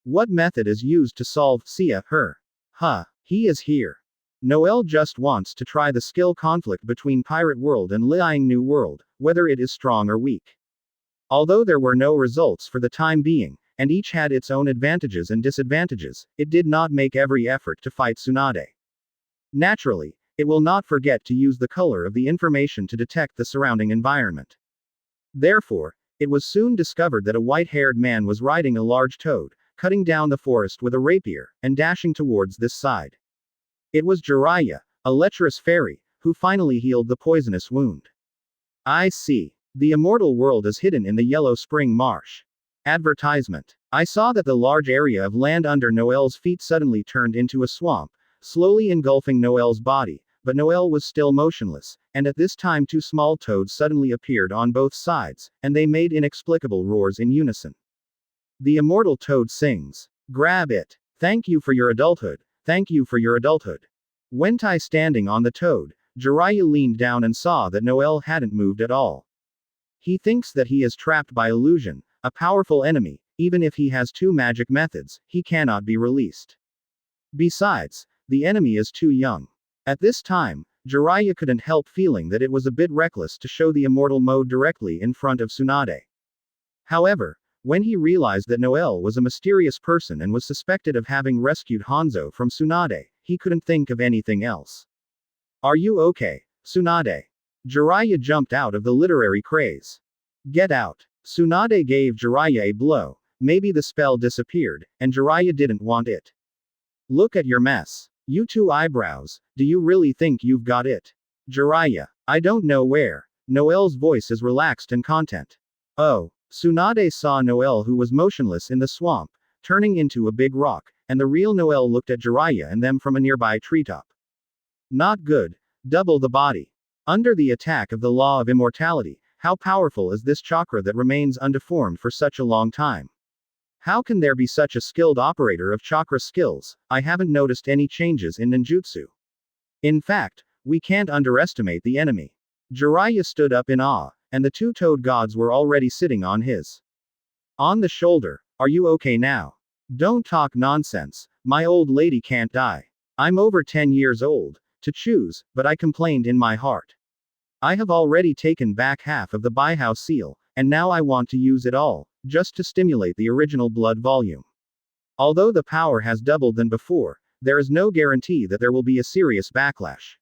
What method is used to solve Sia, her? He is here. Noelle just wants to try the skill conflict between Pirate World and Liang New World, whether it is strong or weak. Although there were no results for the time being, and each had its own advantages and disadvantages, it did not make every effort to fight Tsunade. Naturally, it will not forget to use the color of the information to detect the surrounding environment. Therefore, it was soon discovered that a white-haired man was riding a large toad, cutting down the forest with a rapier, and dashing towards this side. It was Jiraiya, a lecherous fairy, who finally healed the poisonous wound. I see. The immortal world is hidden in the Yellow Spring Marsh. Advertisement. I saw that the large area of land under Noelle's feet suddenly turned into a swamp, slowly engulfing Noelle's body, but Noelle was still motionless, and at this time two small toads suddenly appeared on both sides, and they made inexplicable roars in unison. The immortal toad sings. Grab it. Thank you for your adulthood. Thank you for your adulthood. Wentai standing on the toad, Jiraiya leaned down and saw that Noelle hadn't moved at all. He thinks that he is trapped by illusion, a powerful enemy. Even if he has two magic methods, he cannot be released. Besides, the enemy is too young. At this time, Jiraiya couldn't help feeling that it was a bit reckless to show the immortal mode directly in front of Tsunade. However, when he realized that Noelle was a mysterious person and was suspected of having rescued Hanzo from Tsunade, he couldn't think of anything else. Are you okay, Tsunade? Jiraiya jumped out of the literary craze. Get out. Tsunade gave Jiraiya a blow. Maybe the spell disappeared, and Jiraiya didn't want it. Look at your mess. You two eyebrows, do you really think you've got it? Jiraiya. I don't know where. Noelle's voice is relaxed and content. Oh. Tsunade saw Noelle, who was motionless in the swamp, turning into a big rock, and the real Noelle looked at Jiraiya and them from a nearby treetop. Not good. Double the body. Under the attack of the law of immortality, how powerful is this chakra that remains undeformed for such a long time? How can there be such a skilled operator of chakra skills? I haven't noticed any changes in ninjutsu. In fact, we can't underestimate the enemy. Jiraiya stood up in awe, and the two toad gods were already sitting on the shoulder. Are you okay now? Don't talk nonsense. My old lady can't die. I'm over 10 years old, to choose, but I complained in my heart. I have already taken back half of the Baihao seal, and now I want to use it all, just to stimulate the original blood volume. Although the power has doubled than before, there is no guarantee that there will be a serious backlash.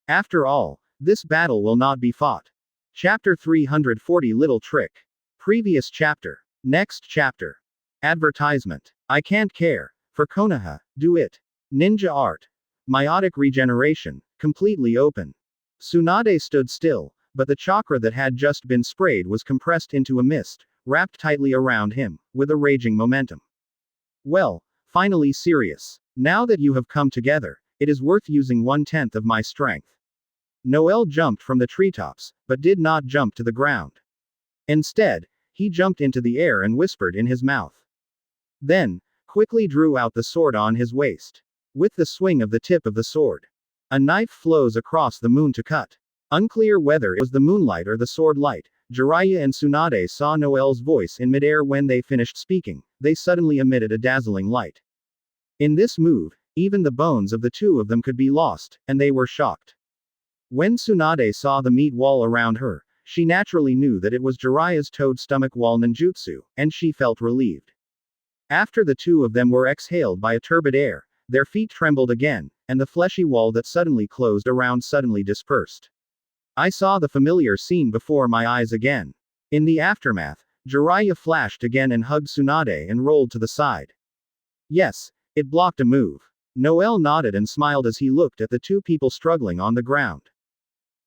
After all, this battle will not be fought. Chapter 340 Little Trick. Previous chapter. Next chapter. Advertisement. I can't care. For Konoha, do it. Ninja art. Meiotic regeneration. Completely open. Tsunade stood still, but the chakra that had just been sprayed was compressed into a mist, wrapped tightly around him, with a raging momentum. Well, finally serious. Now that you have come together, it is worth using 1/10 of my strength. Noelle jumped from the treetops, but did not jump to the ground. Instead, he jumped into the air and whispered in his mouth. Then, quickly drew out the sword on his waist. With the swing of the tip of the sword, a knife flows across the moon to cut. Unclear whether it was the moonlight or the sword light, Jiraiya and Tsunade saw Noelle's voice in midair when they finished speaking. They suddenly emitted a dazzling light. In this move, even the bones of the two of them could be lost, and they were shocked. When Tsunade saw the meat wall around her, she naturally knew that it was Jiraiya's toad stomach wall ninjutsu, and she felt relieved. After the two of them were exhaled by a turbid air, their feet trembled again, and the fleshy wall that suddenly closed around suddenly dispersed. I saw the familiar scene before my eyes again. In the aftermath, Jiraiya flashed again and hugged Tsunade and rolled to the side. Yes, it blocked a move. Noel nodded and smiled as he looked at the two people struggling on the ground.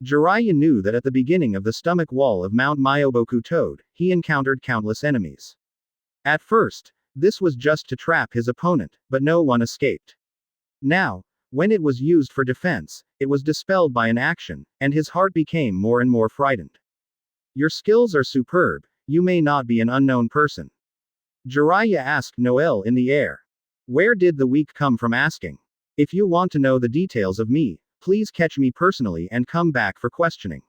Jiraiya knew that at the beginning of the stomach wall of Mount Myoboku Toad, he encountered countless enemies. At first, this was just to trap his opponent, but no one escaped. Now, when it was used for defense, it was dispelled by an action, and his heart became more and more frightened. Your skills are superb, you may not be an unknown person. Jiraiya asked Noel in the air. Where did the weak come from asking? If you want to know the details of me, please catch me personally and come back for questioning.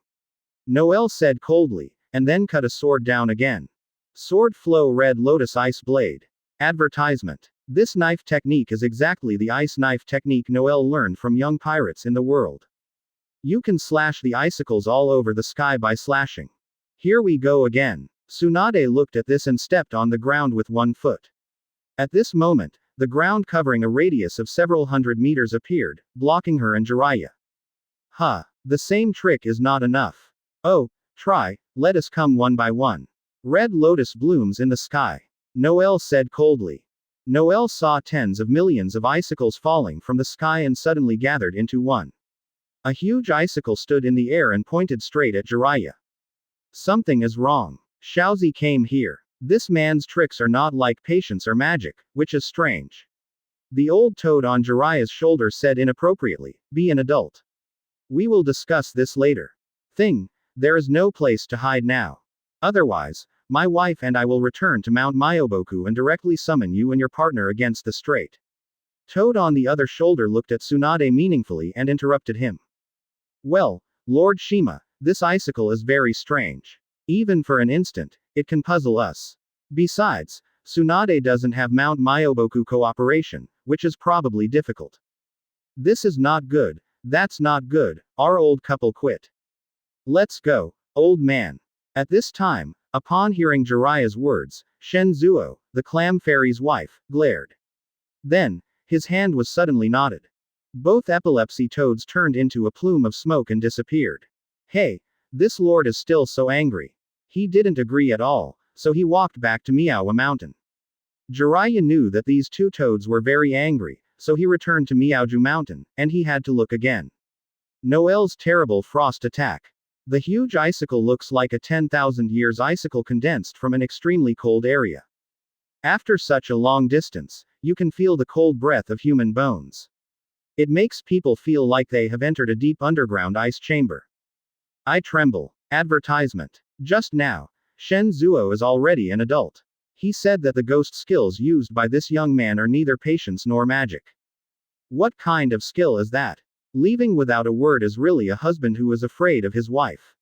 Noel said coldly, and then cut a sword down again. Sword flow red lotus ice blade. Advertisement. This knife technique is exactly the ice knife technique Noel learned from young pirates in the world. You can slash the icicles all over the sky by slashing. Here we go again. Tsunade looked at this and stepped on the ground with one foot. At this moment, the ground covering a radius of several hundred meters appeared, blocking her and Jiraiya. Huh. The same trick is not enough. Oh, try, let us come one by one. Red lotus blooms in the sky. Noel said coldly. Noel saw tens of millions of icicles falling from the sky and suddenly gathered into one. A huge icicle stood in the air and pointed straight at Jiraiya. Something is wrong. Xiaozi came here. This man's tricks are not like patience or magic, which is strange. The old toad on Jiraiya's shoulder said inappropriately, be an adult. We will discuss this later. There is no place to hide now. Otherwise, my wife and I will return to Mount Myoboku and directly summon you and your partner against the Strait. Toad on the other shoulder looked at Tsunade meaningfully and interrupted him. Well, Lord Shima, this icicle is very strange. Even for an instant, it can puzzle us. Besides, Tsunade doesn't have Mount Myoboku cooperation, which is probably difficult. This is not good, that's not good, our old couple quit. Let's go, old man. At this time, upon hearing Jiraiya's words, Shen Zuo, the clam fairy's wife, glared. Then, his hand was suddenly knotted. Both epilepsy toads turned into a plume of smoke and disappeared. Hey, this lord is still so angry. He didn't agree at all, so he walked back to Miaowa Mountain. Jiraiya knew that these two toads were very angry, so he returned to Miaoju Mountain, and he had to look again. Noel's terrible frost attack. The huge icicle looks like a 10,000 years icicle condensed from an extremely cold area. After such a long distance, you can feel the cold breath of human bones. It makes people feel like they have entered a deep underground ice chamber. I tremble. Advertisement. Just now, Shen Zuo is already an adult. He said that the ghost skills used by this young man are neither patience nor magic. What kind of skill is that? Leaving without a word is really a husband who is afraid of his wife.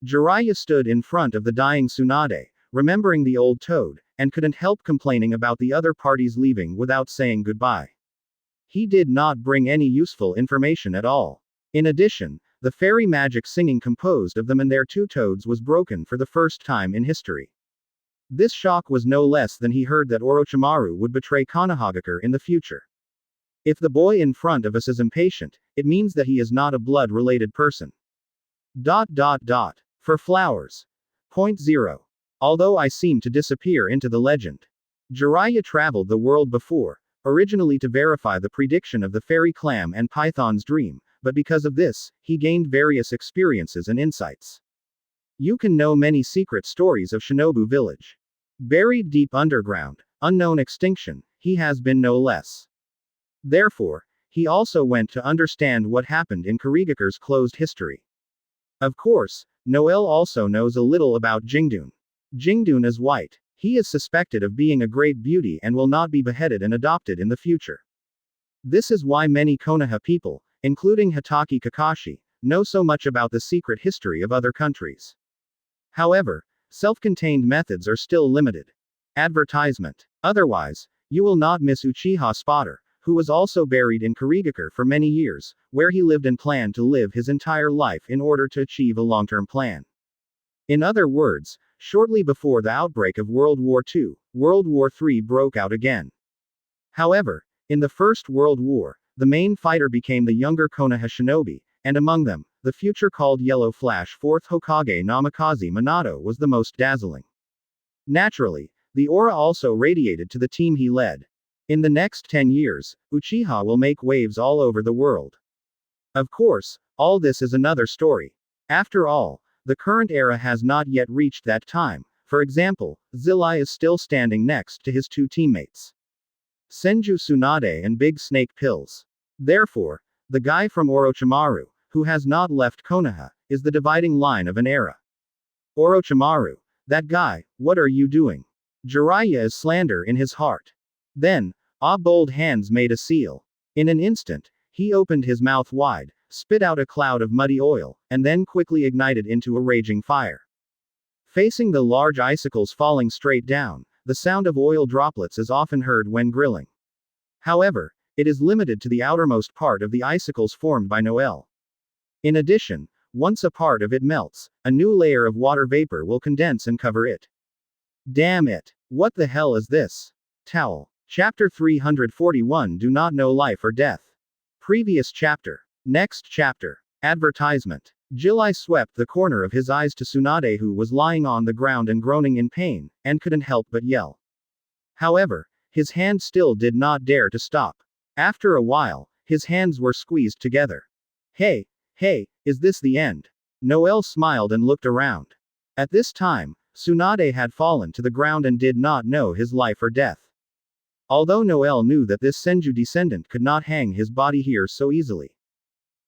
Jiraiya stood in front of the dying Tsunade, remembering the old toad, and couldn't help complaining about the other parties leaving without saying goodbye. He did not bring any useful information at all. In addition, the fairy magic singing composed of them and their two toads was broken for the first time in history. This shock was no less than he heard that Orochimaru would betray Konohagakure in the future. If the boy in front of us is impatient, it means that he is not a blood-related person. For flowers. Point 0. Although I seem to disappear into the legend. Jiraiya traveled the world before, originally to verify the prediction of the fairy clam and python's dream, but because of this, he gained various experiences and insights. You can know many secret stories of Shinobu Village. Buried deep underground, unknown extinction, he has been no less. Therefore, he also went to understand what happened in Karigakure's closed history. Of course, Noel also knows a little about Jingdun. Jingdun is white. He is suspected of being a great beauty and will not be beheaded and adopted in the future. This is why many Konoha people, including Hitaki Kakashi, know so much about the secret history of other countries. However, self-contained methods are still limited. Advertisement. Otherwise, you will not miss Uchiha Spotter, who was also buried in Karigakure for many years, where he lived and planned to live his entire life in order to achieve a long-term plan. In other words, shortly before the outbreak of World War II, World War III broke out again. However, in the First World War, the main fighter became the younger Konoha shinobi, and among them, the future called Yellow Flash 4th Hokage Namikaze Minato was the most dazzling. Naturally, the aura also radiated to the team he led. In the next 10 years, Uchiha will make waves all over the world. Of course, all this is another story. After all, the current era has not yet reached that time. For example, Zillai is still standing next to his two teammates, Senju Tsunade and Big Snake Pills. Therefore, the guy from Orochimaru, who has not left Konoha, is the dividing line of an era. Orochimaru. That guy, what are you doing? Jiraiya is slander in his heart. Then, bold hands made a seal. In an instant, he opened his mouth wide, spit out a cloud of muddy oil, and then quickly ignited into a raging fire. Facing the large icicles falling straight down, the sound of oil droplets is often heard when grilling. However, it is limited to the outermost part of the icicles formed by Noel. In addition, once a part of it melts, a new layer of water vapor will condense and cover it. Damn it! What the hell is this? Towel. Chapter 341 Do Not Know Life or Death. Previous chapter. Next chapter. Advertisement. Jiraiya swept the corner of his eyes to Tsunade, who was lying on the ground and groaning in pain, and couldn't help but yell. However, his hand still did not dare to stop. After a while, his hands were squeezed together. Hey, is this the end? Noel smiled and looked around. At this time, Tsunade had fallen to the ground and did not know his life or death. Although Noel knew that this Senju descendant could not hang his body here so easily.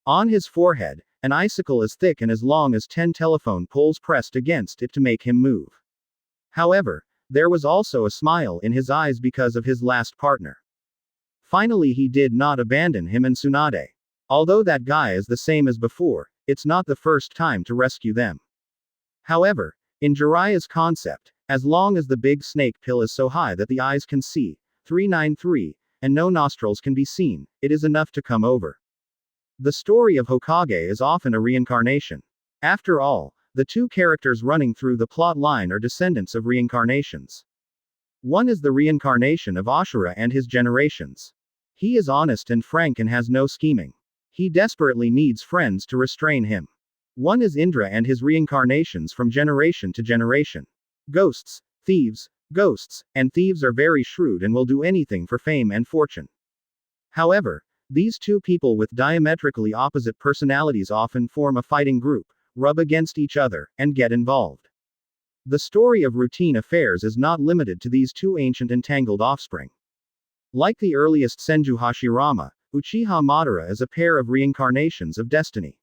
On his forehead, an icicle as thick and as long as 10 telephone poles pressed against it to make him move. However, there was also a smile in his eyes because of his last partner. Finally, he did not abandon him and Tsunade. Although that guy is the same as before, it's not the first time to rescue them. However, in Jiraiya's concept, as long as the big snake pill is so high that the eyes can see, 393, and no nostrils can be seen, it is enough to come over. The story of Hokage is often a reincarnation. After all, the two characters running through the plot line are descendants of reincarnations. One is the reincarnation of Ashura and his generations. He is honest and frank and has no scheming. He desperately needs friends to restrain him. One is Indra and his reincarnations from generation to generation. Ghosts, and thieves are very shrewd and will do anything for fame and fortune. However, these two people with diametrically opposite personalities often form a fighting group, rub against each other, and get involved. The story of routine affairs is not limited to these two ancient entangled offspring. Like the earliest Senju Hashirama, Uchiha Madara is a pair of reincarnations of destiny.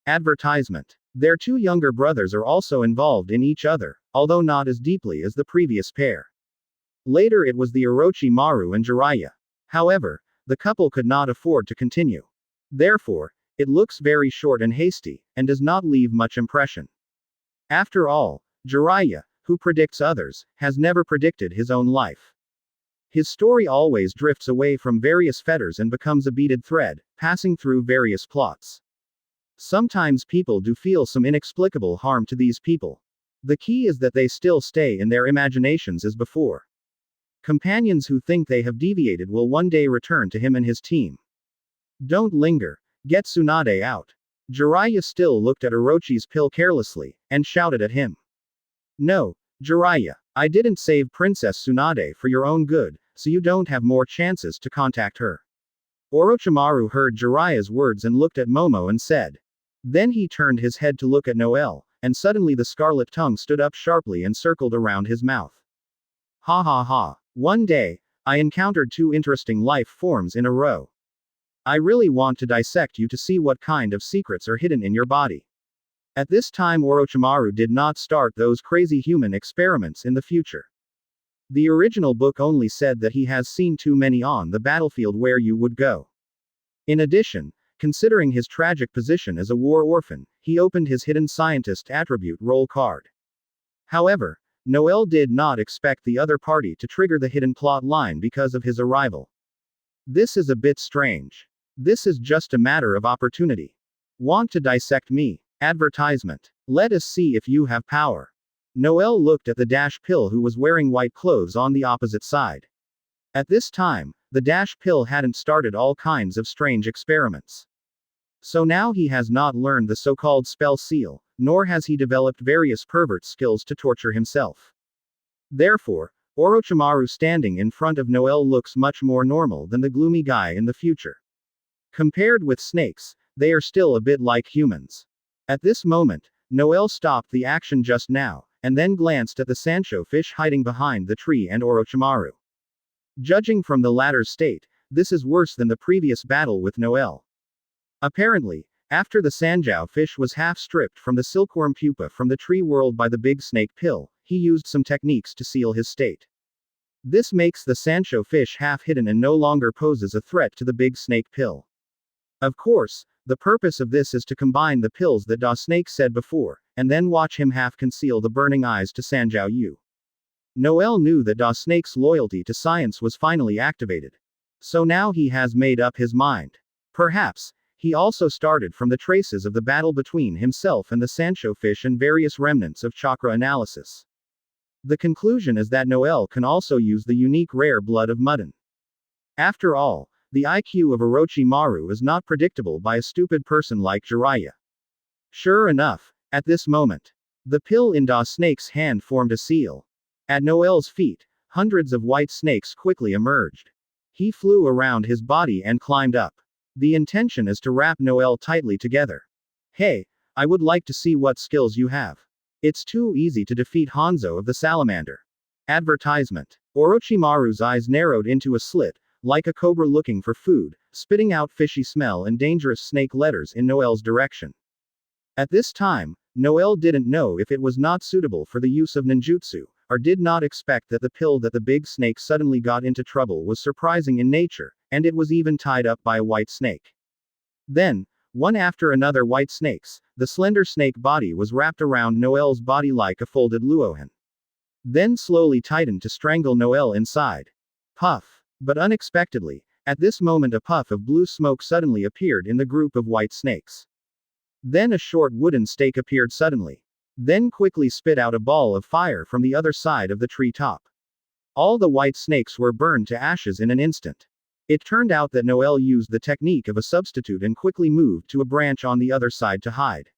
Advertisement. Their two younger brothers are also involved in each other, although not as deeply as the previous pair. Later it was the Orochimaru and Jiraiya. However, the couple could not afford to continue. Therefore, it looks very short and hasty, and does not leave much impression. After all, Jiraiya, who predicts others, has never predicted his own life. His story always drifts away from various fetters and becomes a beaded thread, passing through various plots. Sometimes people do feel some inexplicable harm to these people. The key is that they still stay in their imaginations as before. Companions who think they have deviated will one day return to him and his team. Don't linger. Get Tsunade out. Jiraiya still looked at Orochi's pill carelessly, and shouted at him. No, Jiraiya. I didn't save Princess Tsunade for your own good, so you don't have more chances to contact her. Orochimaru heard Jiraiya's words and looked at Momo and said. Then he turned his head to look at Noel, and suddenly the scarlet tongue stood up sharply and circled around his mouth. Ha ha ha. One day, I encountered two interesting life forms in a row. I really want to dissect you to see what kind of secrets are hidden in your body. At this time Orochimaru did not start those crazy human experiments in the future. The original book only said that he has seen too many on the battlefield where you would go. In addition, considering his tragic position as a war orphan, he opened his hidden scientist attribute roll card. However, Noel did not expect the other party to trigger the hidden plot line because of his arrival. This is a bit strange. This is just a matter of opportunity. Want to dissect me? Advertisement. Let us see if you have power. Noel looked at the Dash Pill who was wearing white clothes on the opposite side. At this time, the Dash Pill hadn't started all kinds of strange experiments. So now he has not learned the so-called spell seal, nor has he developed various pervert skills to torture himself. Therefore, Orochimaru standing in front of Noel looks much more normal than the gloomy guy in the future. Compared with snakes, they are still a bit like humans. At this moment, Noel stopped the action just now, and then glanced at the Sancho fish hiding behind the tree and Orochimaru. Judging from the latter's state, this is worse than the previous battle with Noel. Apparently, after the Sanjiao fish was half stripped from the silkworm pupa from the tree world by the big snake pill, he used some techniques to seal his state. This makes the Sancho fish half hidden and no longer poses a threat to the big snake pill. Of course, the purpose of this is to combine the pills that Da Snake said before, and then watch him half conceal the burning eyes to Sanjiao Yu. Noel knew that Da Snake's loyalty to science was finally activated. So now he has made up his mind. Perhaps, he also started from the traces of the battle between himself and the Sancho fish and various remnants of chakra analysis. The conclusion is that Noel can also use the unique rare blood of Mudden. After all, the IQ of Orochimaru is not predictable by a stupid person like Jiraiya. Sure enough, at this moment, the pill in Da Snake's hand formed a seal. At Noel's feet, hundreds of white snakes quickly emerged. He flew around his body and climbed up. The intention is to wrap Noel tightly together. Hey, I would like to see what skills you have. It's too easy to defeat Hanzo of the Salamander. Advertisement. Orochimaru's eyes narrowed into a slit, like a cobra looking for food, spitting out fishy smell and dangerous snake letters in Noel's direction. At this time, Noel didn't know if it was not suitable for the use of ninjutsu, or did not expect that the pill that the big snake suddenly got into trouble was surprising in nature, and it was even tied up by a white snake. Then, one after another white snakes, the slender snake body was wrapped around Noel's body like a folded luohan. Then slowly tightened to strangle Noel inside. Puff. But unexpectedly, at this moment a puff of blue smoke suddenly appeared in the group of white snakes. Then a short wooden stake appeared suddenly. Then quickly spit out a ball of fire from the other side of the tree top. All the white snakes were burned to ashes in an instant. It turned out that Noel used the technique of a substitute and quickly moved to a branch on the other side to hide.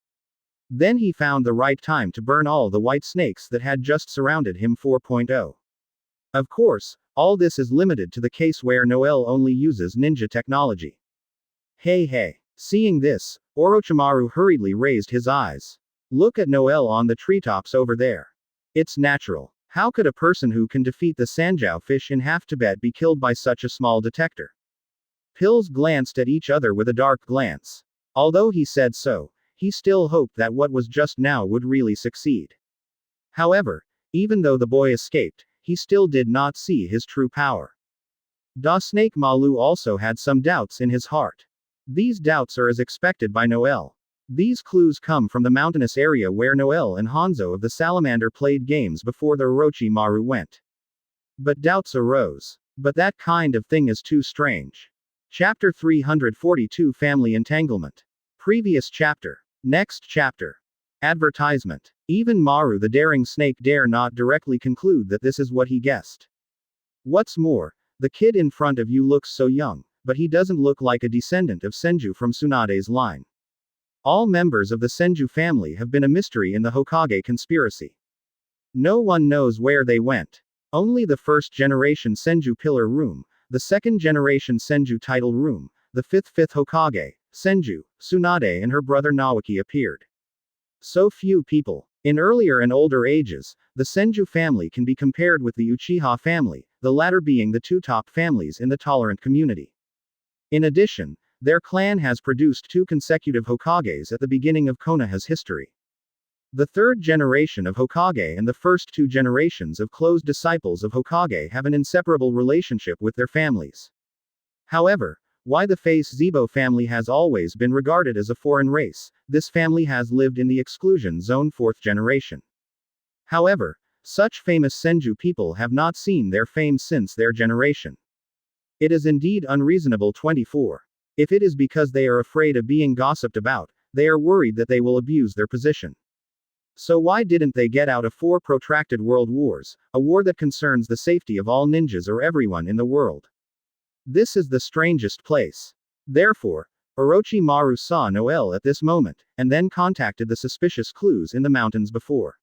Then he found the right time to burn all the white snakes that had just surrounded him 4.0. Of course, all this is limited to the case where Noel only uses ninja technology. Hey. Seeing this, Orochimaru hurriedly raised his eyes. Look at Noel on the treetops over there. It's natural. How could a person who can defeat the Sanjiao fish in half Tibet be killed by such a small detector? Pills glanced at each other with a dark glance. Although he said so, he still hoped that what was just now would really succeed. However, even though the boy escaped, he still did not see his true power. Da Snake Malu also had some doubts in his heart. These doubts are as expected by Noel. These clues come from the mountainous area where Noel and Hanzo of the Salamander played games before the Orochimaru went. But doubts arose. But that kind of thing is too strange. Chapter 342 Family Entanglement. Previous chapter. Next chapter. Advertisement. Even Maru the daring snake dare not directly conclude that this is what he guessed. What's more, the kid in front of you looks so young, but he doesn't look like a descendant of Senju from Tsunade's line. All members of the Senju family have been a mystery in the Hokage conspiracy. No one knows where they went. Only the first-generation Senju Pillar Room, the second-generation Senju Title Room, the fifth Hokage, Senju, Tsunade and her brother Nawaki appeared. So few people. In earlier and older ages, the Senju family can be compared with the Uchiha family, the latter being the two top families in the tolerant community. In addition, their clan has produced two consecutive Hokages at the beginning of Konoha's history. The third generation of Hokage and the first two generations of close disciples of Hokage have an inseparable relationship with their families. However, why the Face Zebo family has always been regarded as a foreign race, this family has lived in the exclusion zone 4th generation. However, such famous Senju people have not seen their fame since their generation. It is indeed unreasonable. 24. If it is because they are afraid of being gossiped about, they are worried that they will abuse their position. So why didn't they get out of 4 protracted world wars, a war that concerns the safety of all ninjas or everyone in the world? This is the strangest place. Therefore, Orochimaru saw Noel at this moment, and then contacted the suspicious clues in the mountains before.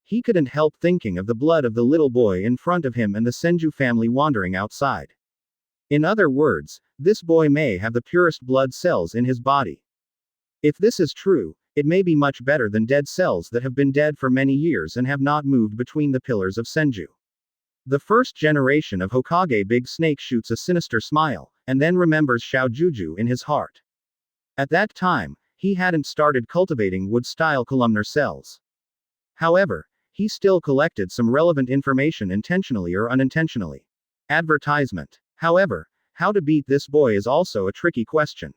He couldn't help thinking of the blood of the little boy in front of him and the Senju family wandering outside. In other words, this boy may have the purest blood cells in his body. If this is true, it may be much better than dead cells that have been dead for many years and have not moved between the pillars of Senju. The first generation of Hokage Big Snake shoots a sinister smile, and then remembers Xiaojuju in his heart. At that time, he hadn't started cultivating wood-style columnar cells. However, he still collected some relevant information intentionally or unintentionally. Advertisement. However, how to beat this boy is also a tricky question.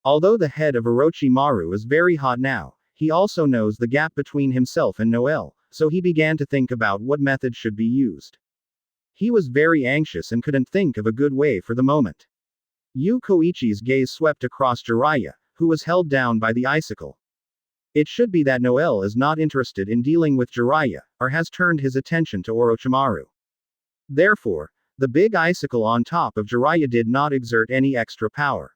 Although the head of Orochimaru is very hot now, he also knows the gap between himself and Noel, so he began to think about what method should be used. He was very anxious and couldn't think of a good way for the moment. Yu Koichi's gaze swept across Jiraiya, who was held down by the icicle. It should be that Noel is not interested in dealing with Jiraiya, or has turned his attention to Orochimaru. Therefore, the big icicle on top of Jiraiya did not exert any extra power.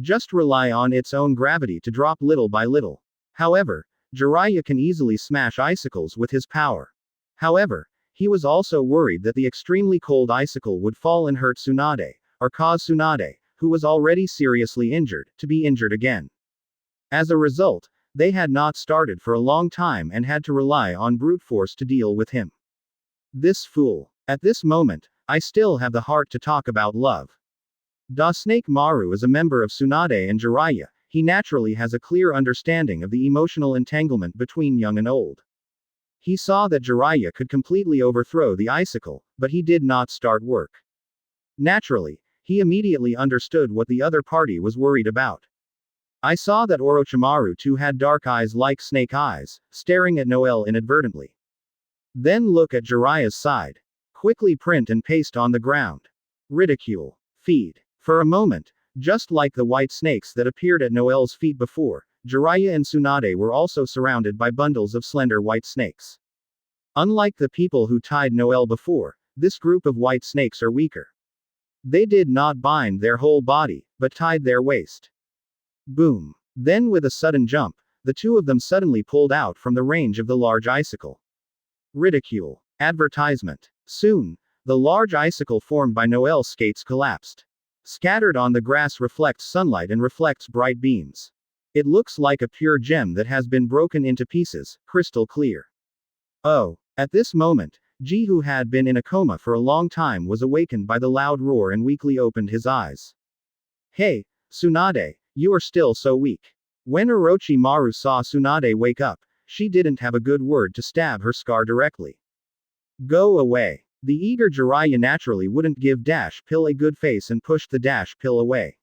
Just rely on its own gravity to drop little by little. However, Jiraiya can easily smash icicles with his power. However, he was also worried that the extremely cold icicle would fall and hurt Tsunade, or cause Tsunade, who was already seriously injured, to be injured again. As a result, they had not started for a long time and had to rely on brute force to deal with him. This fool. At this moment, I still have the heart to talk about love. Da Snake Maru is a member of Tsunade and Jiraiya. He naturally has a clear understanding of the emotional entanglement between young and old. He saw that Jiraiya could completely overthrow the icicle, but he did not start work. Naturally, he immediately understood what the other party was worried about. I saw that Orochimaru too had dark eyes like snake eyes, staring at Noel inadvertently. Then look at Jiraiya's side. Quickly print and paste on the ground. Ridicule. Feed. For a moment, just like the white snakes that appeared at Noel's feet before, Jiraiya and Tsunade were also surrounded by bundles of slender white snakes. Unlike the people who tied Noel before, this group of white snakes are weaker. They did not bind their whole body, but tied their waist. Boom. Then with a sudden jump, the two of them suddenly pulled out from the range of the large icicle. Ridicule. Advertisement. Soon, the large icicle formed by Noel's skates collapsed. Scattered on the grass reflects sunlight and reflects bright beams. It looks like a pure gem that has been broken into pieces, crystal clear. Oh. At this moment, Ji, who had been in a coma for a long time, was awakened by the loud roar and weakly opened his eyes. Hey, Tsunade, you are still so weak. When Orochimaru saw Tsunade wake up, she didn't have a good word to stab her scar directly. Go away. The eager Jiraiya naturally wouldn't give Dash Pill a good face and pushed the Dash Pill away.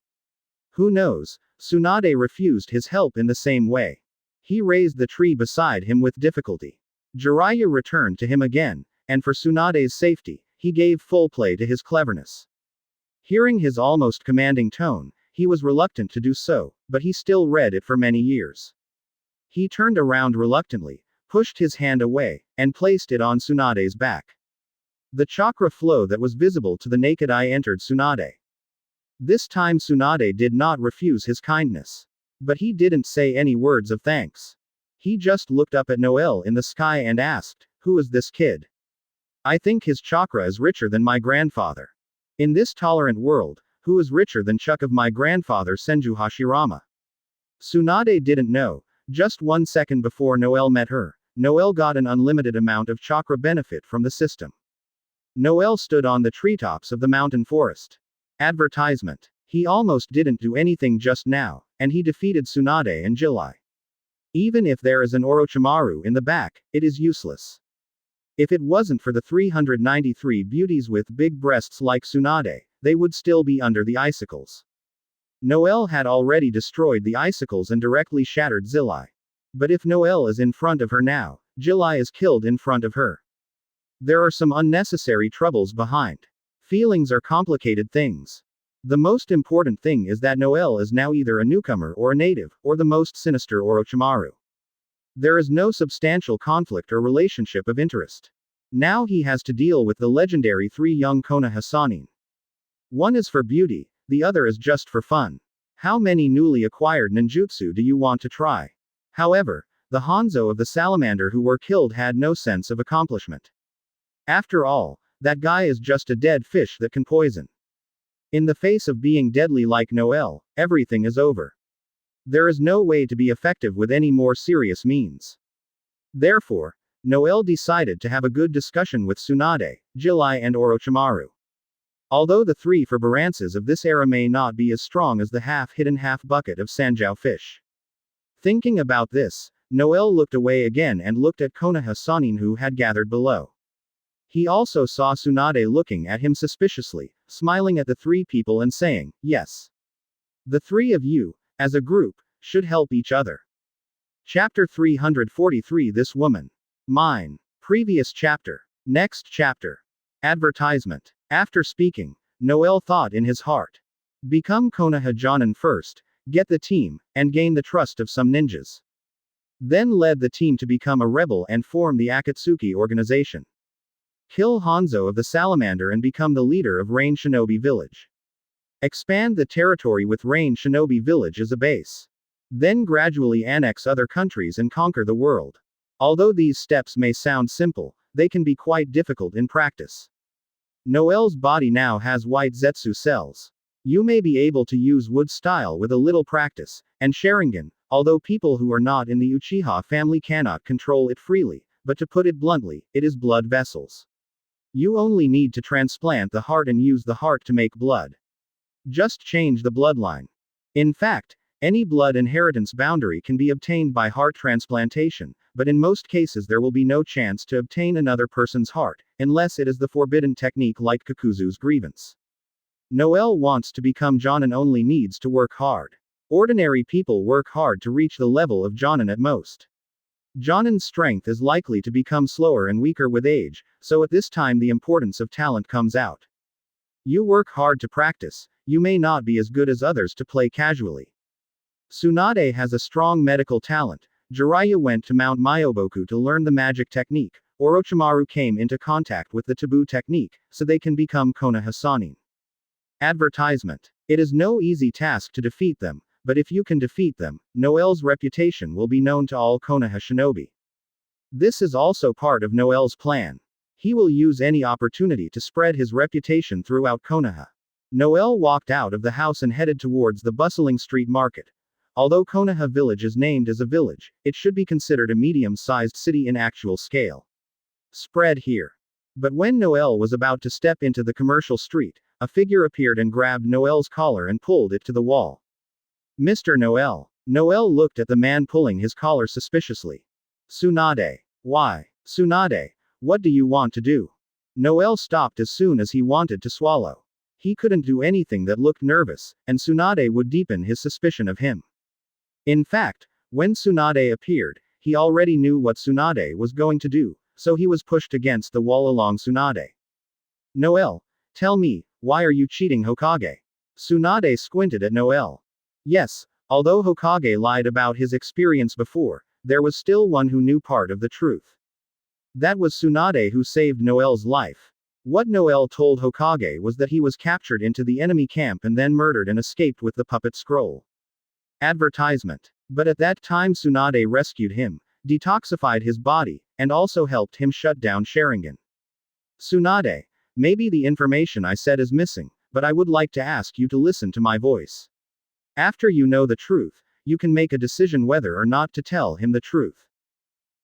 Who knows, Tsunade refused his help in the same way. He raised the tree beside him with difficulty. Jiraiya returned to him again, and for Tsunade's safety, he gave full play to his cleverness. Hearing his almost commanding tone, he was reluctant to do so, but he still read it for many years. He turned around reluctantly, pushed his hand away, and placed it on Tsunade's back. The chakra flow that was visible to the naked eye entered Tsunade. This time Tsunade did not refuse his kindness. But he didn't say any words of thanks. He just looked up at Noel in the sky and asked, "Who is this kid? I think his chakra is richer than my grandfather. In this tolerant world, who is richer than Chuck of my grandfather Senju Hashirama?" Tsunade didn't know. Just 1 second before Noel met her, Noel got an unlimited amount of chakra benefit from the system. Noel stood on the treetops of the mountain forest. Advertisement. He almost didn't do anything just now, and he defeated Tsunade and Jilai. Even if there is an Orochimaru in the back, it is useless. If it wasn't for the 393 beauties with big breasts like Tsunade, they would still be under the icicles. Noel had already destroyed the icicles and directly shattered Jilai. But if Noel is in front of her now, Jilai is killed in front of her. There are some unnecessary troubles behind. Feelings are complicated things. The most important thing is that Noel is now either a newcomer or a native, or the most sinister Orochimaru. There is no substantial conflict or relationship of interest. Now he has to deal with the legendary three young Konoha Sannin. One is for beauty, the other is just for fun. How many newly acquired ninjutsu do you want to try? However, the Hanzo of the salamander who were killed had no sense of accomplishment. After all, that guy is just a dead fish that can poison. In the face of being deadly like Noel, everything is over. There is no way to be effective with any more serious means. Therefore, Noel decided to have a good discussion with Tsunade, Jilai and Orochimaru. Although the three Ferbarances of this era may not be as strong as the half-hidden half-bucket of Sanjiao fish. Thinking about this, Noel looked away again and looked at Konoha Sannin who had gathered below. He also saw Tsunade looking at him suspiciously, smiling at the three people and saying, "Yes. The three of you, as a group, should help each other." Chapter 343 This Woman. Mine. Previous chapter. Next chapter. Advertisement. After speaking, Noel thought in his heart. Become Konoha Jonin first, get the team, and gain the trust of some ninjas. Then led the team to become a rebel and form the Akatsuki organization. Kill Hanzo of the Salamander and become the leader of Rain Shinobi Village. Expand the territory with Rain Shinobi Village as a base. Then gradually annex other countries and conquer the world. Although these steps may sound simple, they can be quite difficult in practice. Noel's body now has white Zetsu cells. You may be able to use wood style with a little practice, and Sharingan, although people who are not in the Uchiha family cannot control it freely, but to put it bluntly, it is blood vessels. You only need to transplant the heart and use the heart to make blood. Just change the bloodline. In fact, any blood inheritance boundary can be obtained by heart transplantation, but in most cases there will be no chance to obtain another person's heart, unless it is the forbidden technique like Kakuzu's grievance. Noel wants to become Jonin only needs to work hard. Ordinary people work hard to reach the level of Jonin at most. Jonin's strength is likely to become slower and weaker with age, so at this time the importance of talent comes out. You work hard to practice, you may not be as good as others to play casually. Tsunade has a strong medical talent. Jiraiya went to Mount Myoboku to learn the magic technique. Orochimaru came into contact with the taboo technique, so they can become Konoha Sannin. Advertisement. It is no easy task to defeat them, but if you can defeat them, Noel's reputation will be known to all Konoha shinobi. This is also part of Noel's plan. He will use any opportunity to spread his reputation throughout Konoha. Noel walked out of the house and headed towards the bustling street market. Although Konoha village is named as a village, it should be considered a medium-sized city in actual scale. Spread here. But when Noel was about to step into the commercial street, a figure appeared and grabbed Noel's collar and pulled it to the wall. Mr. Noel. Noel looked at the man pulling his collar suspiciously. Tsunade. Why? Tsunade, what do you want to do? Noel stopped as soon as he wanted to swallow. He couldn't do anything that looked nervous, and Tsunade would deepen his suspicion of him. In fact, when Tsunade appeared, he already knew what Tsunade was going to do, so he was pushed against the wall along Tsunade. Noel, tell me, why are you cheating Hokage? Tsunade squinted at Noel. Yes, although Hokage lied about his experience before, there was still one who knew part of the truth. That was Tsunade who saved Noel's life. What Noel told Hokage was that he was captured into the enemy camp and then murdered and escaped with the puppet scroll. Advertisement. But at that time Tsunade rescued him, detoxified his body, and also helped him shut down Sharingan. Tsunade, maybe the information I said is missing, but I would like to ask you to listen to my voice. After you know the truth, you can make a decision whether or not to tell him the truth.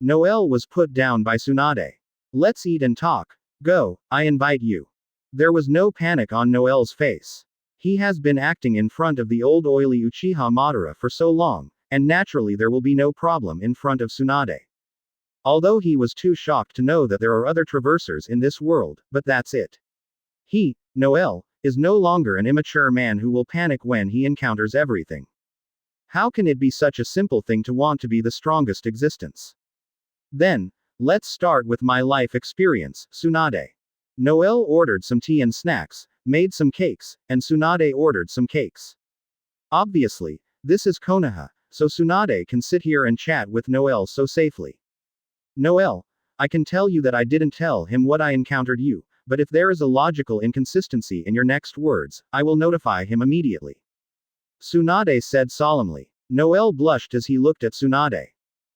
Noel was put down by Tsunade. Let's eat and talk. Go, I invite you. There was no panic on Noel's face. He has been acting in front of the old oily Uchiha Madara for so long, and naturally there will be no problem in front of Tsunade. Although he was too shocked to know that there are other traversers in this world, but that's it. He, Noel, is no longer an immature man who will panic when he encounters everything. How can it be such a simple thing to want to be the strongest existence? Then, let's start with my life experience, Tsunade. Noel ordered some tea and snacks, made some cakes, and Tsunade ordered some cakes. Obviously, this is Konoha, so Tsunade can sit here and chat with Noelle so safely. Noelle, I can tell you that I didn't tell him what I encountered you, but if there is a logical inconsistency in your next words, I will notify him immediately. Tsunade said solemnly. Noelle blushed as he looked at Tsunade.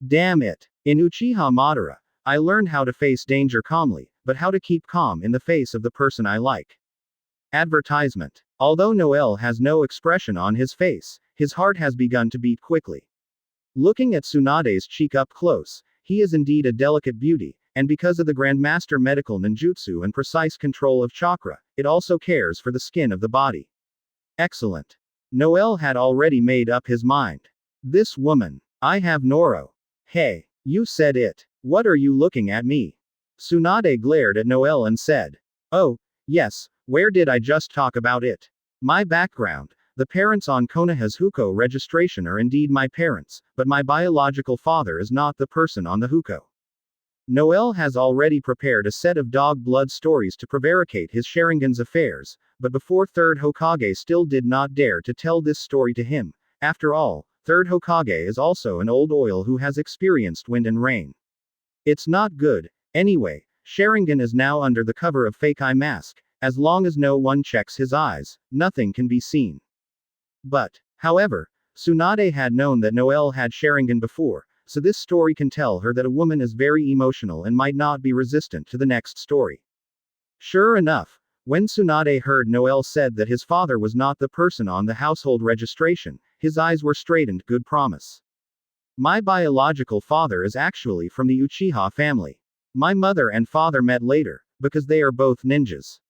Damn it. In Uchiha Madara, I learned how to face danger calmly, but how to keep calm in the face of the person I like. Advertisement. Although Noelle has no expression on his face, his heart has begun to beat quickly. Looking at Tsunade's cheek up close, he is indeed a delicate beauty, and because of the Grandmaster medical ninjutsu and precise control of chakra, it also cares for the skin of the body. Excellent. Noelle had already made up his mind. This woman. I have Noro. Hey, you said it. What are you looking at me? Tsunade glared at Noelle and said. Oh, yes, where did I just talk about it? My background. The parents on Konoha's Huko registration are indeed my parents, but my biological father is not the person on the Huko. Noelle has already prepared a set of dog blood stories to prevaricate his Sharingan's affairs, but before Third Hokage still did not dare to tell this story to him. After all, Third Hokage is also an old oil who has experienced wind and rain. It's not good. Anyway, Sharingan is now under the cover of fake eye mask. As long as no one checks his eyes, nothing can be seen. But, however, Tsunade had known that Noelle had Sharingan before, so this story can tell her that a woman is very emotional and might not be resistant to the next story. Sure enough, when Tsunade heard Noelle said that his father was not the person on the household registration, his eyes were straightened. Good promise. My biological father is actually from the Uchiha family. My mother and father met later, because they are both ninjas.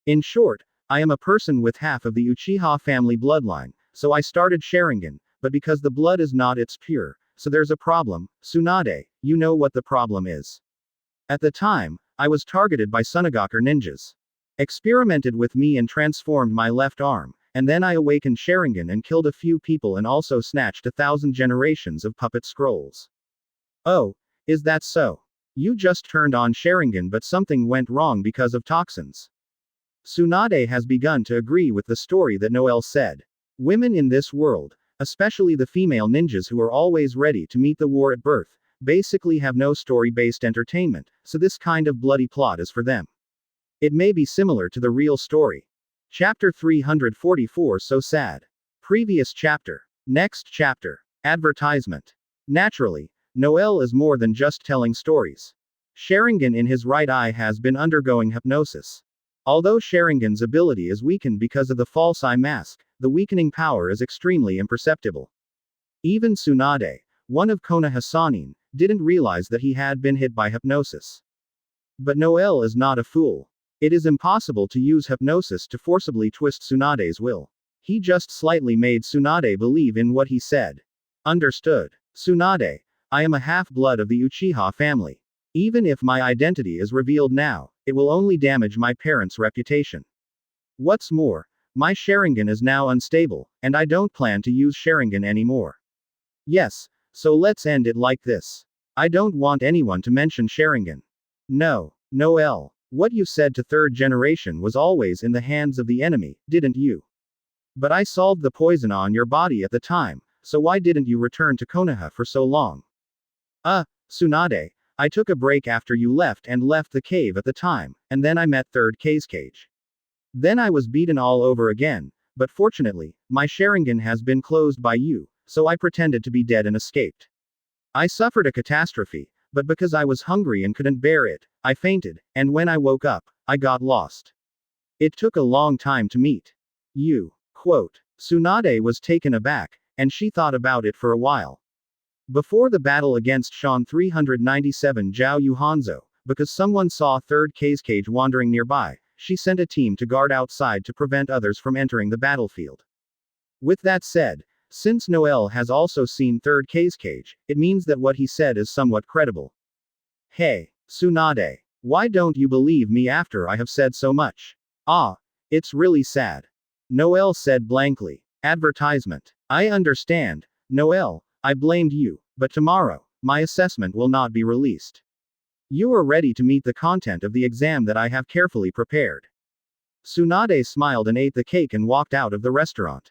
In short, I am a person with half of the Uchiha family bloodline, so I started Sharingan, but because the blood is not its pure, so there's a problem. Tsunade, you know what the problem is. At the time, I was targeted by Sunagaku ninjas. Experimented with me and transformed my left arm, and then I awakened Sharingan and killed a few people and also snatched 1,000 generations of puppet scrolls. Oh, is that so? You just turned on Sharingan but something went wrong because of toxins. Tsunade has begun to agree with the story that Noelle said. Women in this world, especially the female ninjas who are always ready to meet the war at birth, basically have no story-based entertainment, so this kind of bloody plot is for them. It may be similar to the real story. Chapter 344 So sad. Previous chapter. Next chapter. Advertisement. Naturally, Noelle is more than just telling stories. Sharingan in his right eye has been undergoing hypnosis. Although Sharingan's ability is weakened because of the false eye mask, the weakening power is extremely imperceptible. Even Tsunade, one of Konoha Sannin, didn't realize that he had been hit by hypnosis. But Noelle is not a fool. It is impossible to use hypnosis to forcibly twist Tsunade's will. He just slightly made Tsunade believe in what he said. Understood. Tsunade, I am a half-blood of the Uchiha family. Even if my identity is revealed now, it will only damage my parents' reputation. What's more, my Sharingan is now unstable, and I don't plan to use Sharingan anymore. Yes, so let's end it like this. I don't want anyone to mention Sharingan. No, Noelle, what you said to third generation was always in the hands of the enemy, didn't you? But I solved the poison on your body at the time, so why didn't you return to Konoha for so long? Tsunade, I took a break after you left the cave at the time, and then I met Third Cage. Then I was beaten all over again, but fortunately, my Sharingan has been closed by you, so I pretended to be dead and escaped. I suffered a catastrophe, but because I was hungry and couldn't bear it, I fainted, and when I woke up, I got lost. It took a long time to meet you. Quote. Tsunade was taken aback, and she thought about it for a while. Before the battle against Shan 397 Zhao Yuhanzo, because someone saw Third Cage wandering nearby, she sent a team to guard outside to prevent others from entering the battlefield. With that said, since Noelle has also seen Third Cage, it means that what he said is somewhat credible. Hey, Tsunade, why don't you believe me after I have said so much? It's really sad. Noelle said blankly. Advertisement. I understand, Noelle, I blamed you, but tomorrow, my assessment will not be released. You are ready to meet the content of the exam that I have carefully prepared. Tsunade smiled and ate the cake and walked out of the restaurant.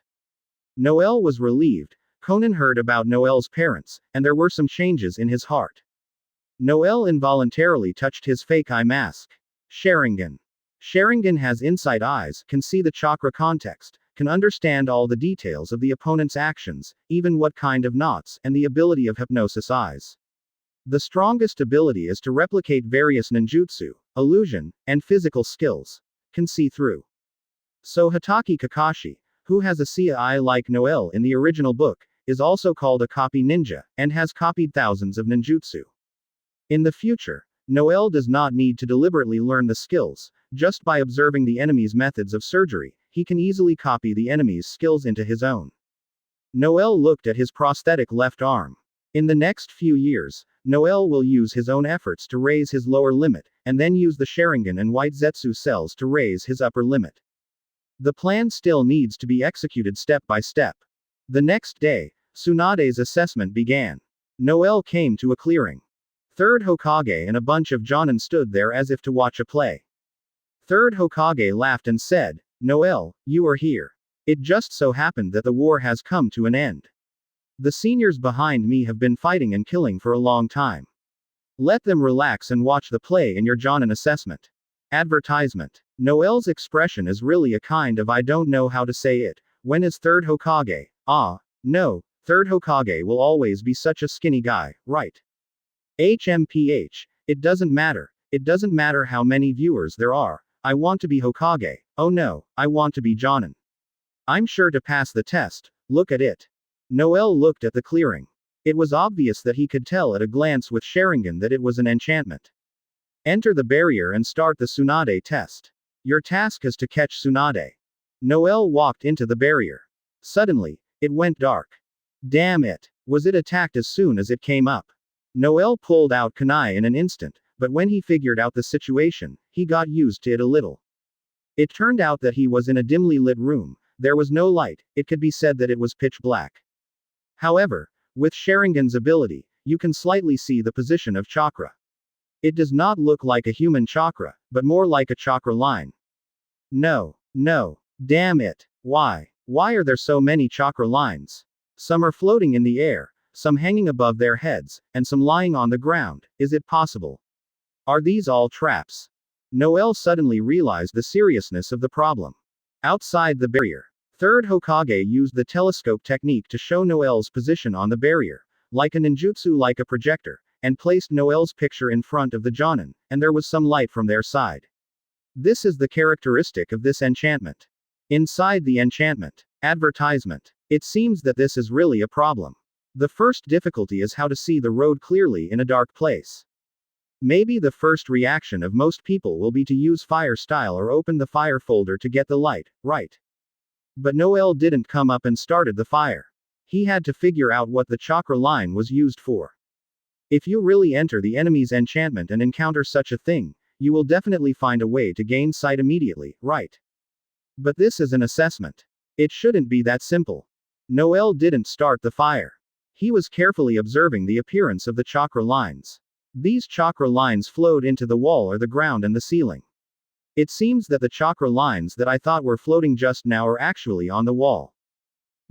Noelle was relieved, Conan heard about Noel's parents, and there were some changes in his heart. Noel involuntarily touched his fake eye mask. Sharingan. Sharingan has insight eyes, can see the chakra context, can understand all the details of the opponent's actions, even what kind of knots, and the ability of hypnosis eyes. The strongest ability is to replicate various ninjutsu, illusion, and physical skills. Can see through. So Hatake Kakashi, who has a Sia eye like Noel in the original book, is also called a copy ninja, and has copied thousands of ninjutsu. In the future, Noel does not need to deliberately learn the skills, just by observing the enemy's methods of surgery, he can easily copy the enemy's skills into his own. Noel looked at his prosthetic left arm. In the next few years, Noel will use his own efforts to raise his lower limit, and then use the Sharingan and White Zetsu cells to raise his upper limit. The plan still needs to be executed step by step. The next day, Tsunade's assessment began. Noel came to a clearing. Third Hokage and a bunch of Jonin stood there as if to watch a play. Third Hokage laughed and said, "Noel, you are here. It just so happened that the war has come to an end. The seniors behind me have been fighting and killing for a long time. Let them relax and watch the play in your Jonin assessment." Advertisement. Noel's expression is really a kind of I don't know how to say it. When is Third Hokage? No, Third Hokage will always be such a skinny guy, right? HMPH. It doesn't matter. It doesn't matter how many viewers there are. I want to be Hokage. Oh no, I want to be Jonin. I'm sure to pass the test. Look at it. Noel looked at the clearing. It was obvious that he could tell at a glance with Sharingan that it was an enchantment. Enter the barrier and start the Tsunade test. Your task is to catch Tsunade. Noel walked into the barrier. Suddenly, it went dark. Damn it. Was it attacked as soon as it came up? Noel pulled out kunai in an instant, but when he figured out the situation, he got used to it a little. It turned out that he was in a dimly lit room. There was no light, it could be said that it was pitch black. However, with Sharingan's ability, you can slightly see the position of chakra. It does not look like a human chakra, but more like a chakra line. No, damn it. Why are there so many chakra lines? Some are floating in the air, some hanging above their heads, and some lying on the ground. Is it possible? Are these all traps? Noel suddenly realized the seriousness of the problem. Outside the barrier, Third Hokage used the telescope technique to show Noel's position on the barrier, like a ninjutsu like a projector, and placed Noel's picture in front of the Jonin, and there was some light from their side. This is the characteristic of this enchantment. Inside the enchantment. Advertisement. It seems that this is really a problem. The first difficulty is how to see the road clearly in a dark place. Maybe the first reaction of most people will be to use fire style or open the fire folder to get the light, right? But Noel didn't come up and started the fire. He had to figure out what the chakra line was used for. If you really enter the enemy's enchantment and encounter such a thing, you will definitely find a way to gain sight immediately, right? But this is an assessment. It shouldn't be that simple. Noel didn't start the fire. He was carefully observing the appearance of the chakra lines. These chakra lines flowed into the wall or the ground and the ceiling. It seems that the chakra lines that I thought were floating just now are actually on the wall.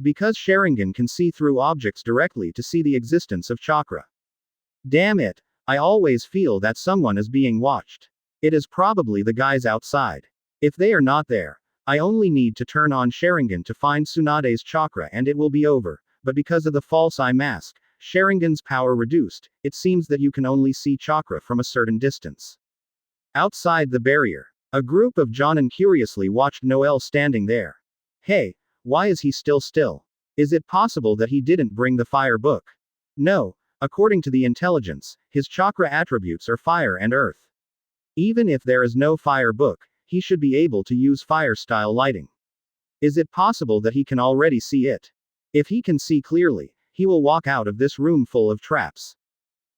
Because Sharingan can see through objects directly to see the existence of chakra. Damn it, I always feel that someone is being watched. It is probably the guys outside. If they are not there, I only need to turn on Sharingan to find Tsunade's chakra and it will be over. But because of the false eye mask, Sharingan's power reduced, it seems that you can only see chakra from a certain distance. Outside the barrier, a group of Jonin curiously watched Noel standing there. Hey, why is he still? Is it possible that he didn't bring the fire book? No, according to the intelligence, his chakra attributes are fire and earth. Even if there is no fire book, he should be able to use fire style lighting. Is it possible that he can already see it? If he can see clearly, he will walk out of this room full of traps.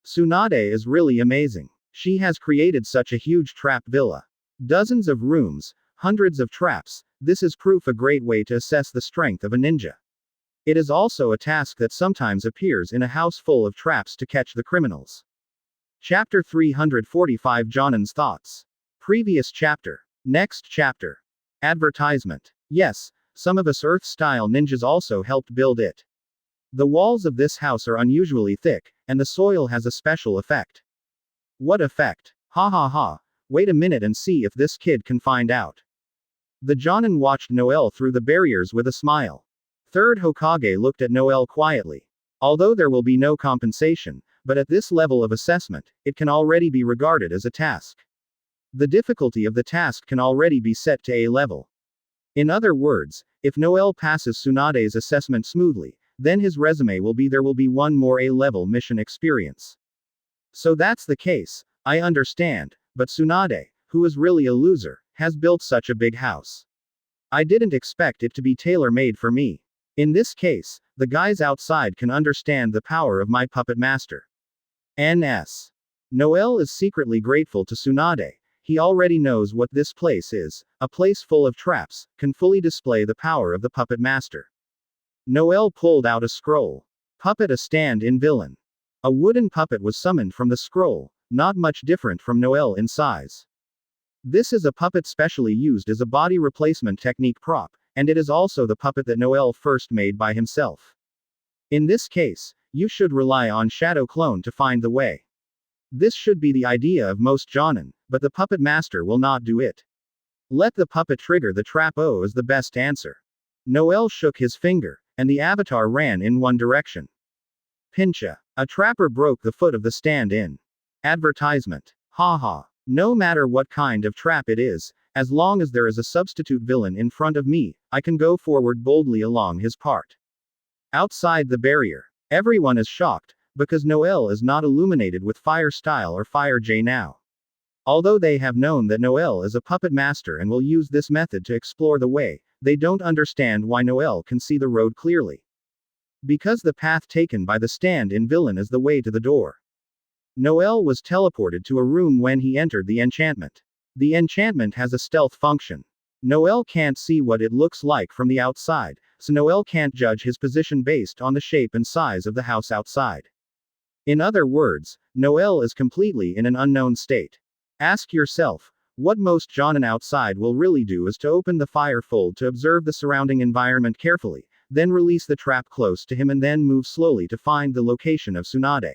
Tsunade is really amazing. She has created such a huge trap villa. Dozens of rooms, hundreds of traps. This is proof a great way to assess the strength of a ninja. It is also a task that sometimes appears in a house full of traps to catch the criminals. Chapter 345 Jonin's Thoughts. Previous chapter. Next chapter. Advertisement. Yes, some of us Earth-style ninjas also helped build it. The walls of this house are unusually thick, and the soil has a special effect. What effect? Ha ha ha. Wait a minute and see if this kid can find out. The Jonin watched Noel through the barriers with a smile. Third Hokage looked at Noel quietly. Although there will be no compensation, but at this level of assessment, it can already be regarded as a task. The difficulty of the task can already be set to A level. In other words, if Noel passes Tsunade's assessment smoothly, then his resume will be there will be one more A-level mission experience. So that's the case, I understand, but Tsunade, who is really a loser, has built such a big house. I didn't expect it to be tailor-made for me. In this case, the guys outside can understand the power of my puppet master. NS. Noel is secretly grateful to Tsunade. He already knows what this place is, a place full of traps, can fully display the power of the puppet master. Noel pulled out a scroll. Puppet a stand-in villain. A wooden puppet was summoned from the scroll, not much different from Noel in size. This is a puppet specially used as a body replacement technique prop, and it is also the puppet that Noel first made by himself. In this case, you should rely on Shadow Clone to find the way. This should be the idea of most Jonin, but the puppet master will not do it. Let the puppet trigger the trap. O is the best answer. Noel shook his finger, and the avatar ran in one direction. Pincha. A trapper broke the foot of the stand-in. Advertisement. Haha. No matter what kind of trap it is, as long as there is a substitute villain in front of me, I can go forward boldly along his part. Outside the barrier, everyone is shocked, because Noel is not illuminated with Fire Style or Fire J now. Although they have known that Noel is a puppet master and will use this method to explore the way, they don't understand why Noel can see the road clearly. Because the path taken by the stand-in villain is the way to the door. Noel was teleported to a room when he entered the enchantment. The enchantment has a stealth function. Noel can't see what it looks like from the outside, so Noel can't judge his position based on the shape and size of the house outside. In other words, Noel is completely in an unknown state. Ask yourself, what most Jonin outside will really do is to open the fire fold to observe the surrounding environment carefully, then release the trap close to him and then move slowly to find the location of Tsunade.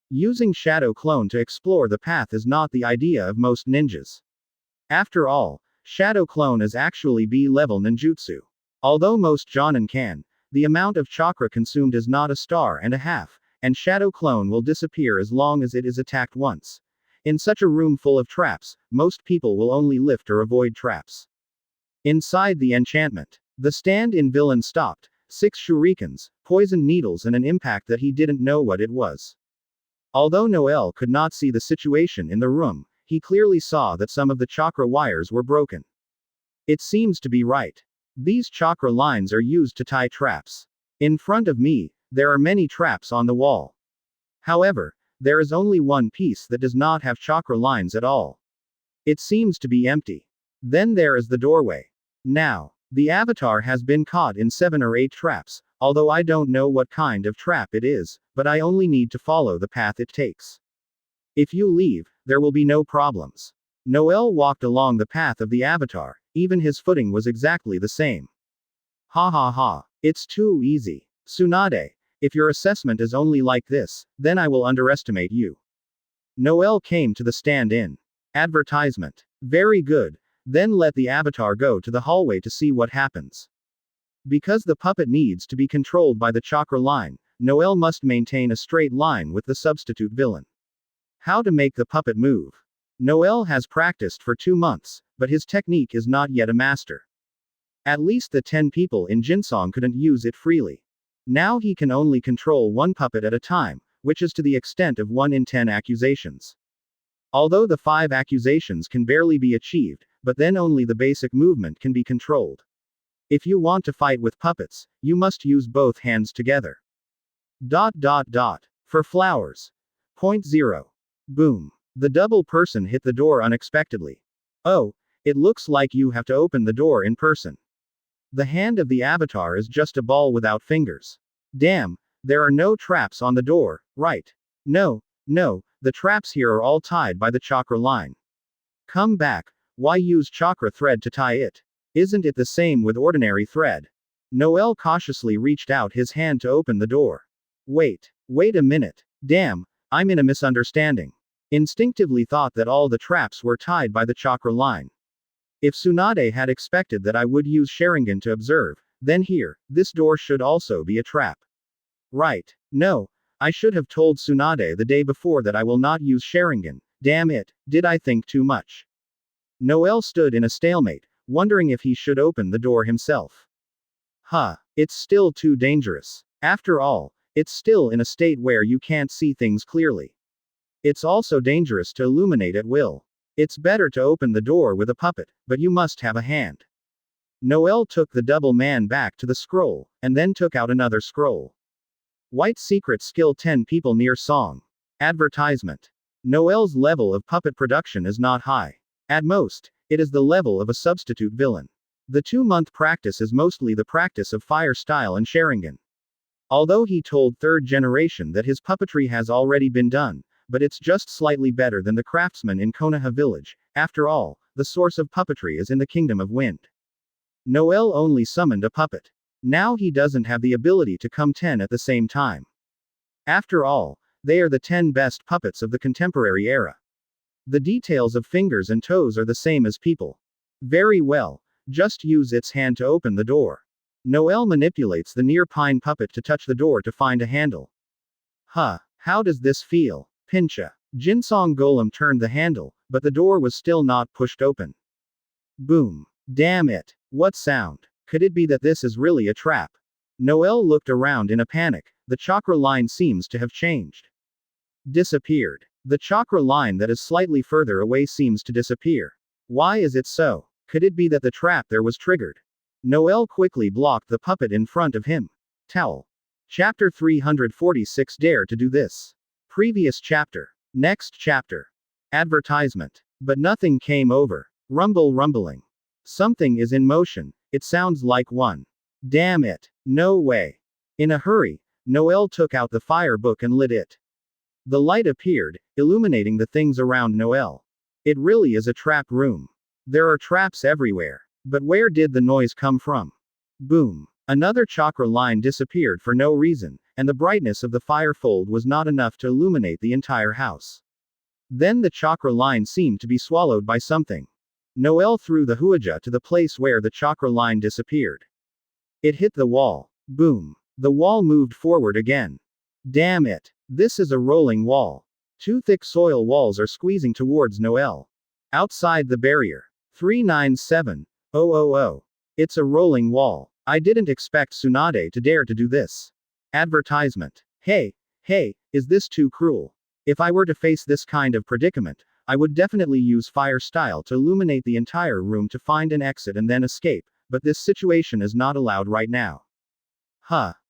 Using Shadow Clone to explore the path is not the idea of most ninjas. After all, Shadow Clone is actually B-level ninjutsu. Although most Jonin can, the amount of chakra consumed is not a star and a half, and Shadow Clone will disappear as long as it is attacked once. In such a room full of traps, most people will only lift or avoid traps. Inside the enchantment, the stand-in villain stopped, 6 shurikens, poisoned needles and an impact that he didn't know what it was. Although Noel could not see the situation in the room, he clearly saw that some of the chakra wires were broken. It seems to be right. These chakra lines are used to tie traps. In front of me, there are many traps on the wall. However, there is only one piece that does not have chakra lines at all. It seems to be empty. Then there is the doorway. Now, the avatar has been caught in 7 or 8 traps, although I don't know what kind of trap it is, but I only need to follow the path it takes. If you leave, there will be no problems. Noel walked along the path of the avatar, even his footing was exactly the same. Ha ha ha. It's too easy. Tsunade, if your assessment is only like this, then I will underestimate you. Noel came to the stand-in. Advertisement. Very good. Then let the avatar go to the hallway to see what happens. Because the puppet needs to be controlled by the chakra line, Noel must maintain a straight line with the substitute villain. How to make the puppet move. Noel has practiced for 2 months, but his technique is not yet a master. At least the 10 people in Jinsong couldn't use it freely. Now he can only control one puppet at a time, which is to the extent of 1 in 10 accusations. Although the 5 accusations can barely be achieved, but then only the basic movement can be controlled. If you want to fight with puppets, you must use both hands together. ... For flowers. Point 0. Boom. The double person hit the door unexpectedly. Oh, it looks like you have to open the door in person. The hand of the avatar is just a ball without fingers. Damn, there are no traps on the door, right? No, the traps here are all tied by the chakra line. Come back, why use chakra thread to tie it? Isn't it the same with ordinary thread? Noel cautiously reached out his hand to open the door. Wait a minute. Damn, I'm in a misunderstanding. Instinctively thought that all the traps were tied by the chakra line. If Tsunade had expected that I would use Sharingan to observe, then here, this door should also be a trap. Right. No, I should have told Tsunade the day before that I will not use Sharingan. Damn it, did I think too much? Noel stood in a stalemate, wondering if he should open the door himself. It's still too dangerous. After all, it's still in a state where you can't see things clearly. It's also dangerous to illuminate at will. It's better to open the door with a puppet, but you must have a hand. Noel took the double man back to the scroll, and then took out another scroll. White Secret Skill 10 People Near Song. Advertisement. Noel's level of puppet production is not high. At most, it is the level of a substitute villain. The 2-month practice is mostly the practice of fire style and Sharingan. Although he told third generation that his puppetry has already been done, but it's just slightly better than the craftsman in Konoha village. After all, the source of puppetry is in the Kingdom of Wind. Noel only summoned a puppet. Now he doesn't have the ability to come 10 at the same time. After all, they are the 10 best puppets of the contemporary era. The details of fingers and toes are the same as people. Very well, just use its hand to open the door. Noel manipulates the near pine puppet to touch the door to find a handle. How does this feel? Pincha. Jinsong Golem turned the handle, but the door was still not pushed open. Boom. Damn it. What sound? Could it be that this is really a trap? Noel looked around in a panic. The chakra line seems to have changed. Disappeared. The chakra line that is slightly further away seems to disappear. Why is it so? Could it be that the trap there was triggered? Noel quickly blocked the puppet in front of him. Towel. Chapter 346 Dare to do this. Previous chapter. Next chapter. Advertisement. But nothing came over. Rumbling. Something is in motion. It sounds like one. Damn it. No way. In a hurry, Noel took out the fire book and lit it. The light appeared, illuminating the things around Noel. It really is a trap room. There are traps everywhere. But where did the noise come from? Boom. Another chakra line disappeared for no reason, and the brightness of the firefold was not enough to illuminate the entire house. Then the chakra line seemed to be swallowed by something. Noel threw the huaja to the place where the chakra line disappeared. It hit the wall. Boom. The wall moved forward again. Damn it. This is a rolling wall. 2 thick soil walls are squeezing towards Noel. Outside the barrier. 397000. It's a rolling wall. I didn't expect Tsunade to dare to do this. Advertisement. Hey, is this too cruel? If I were to face this kind of predicament, I would definitely use fire style to illuminate the entire room to find an exit and then escape, but this situation is not allowed right now.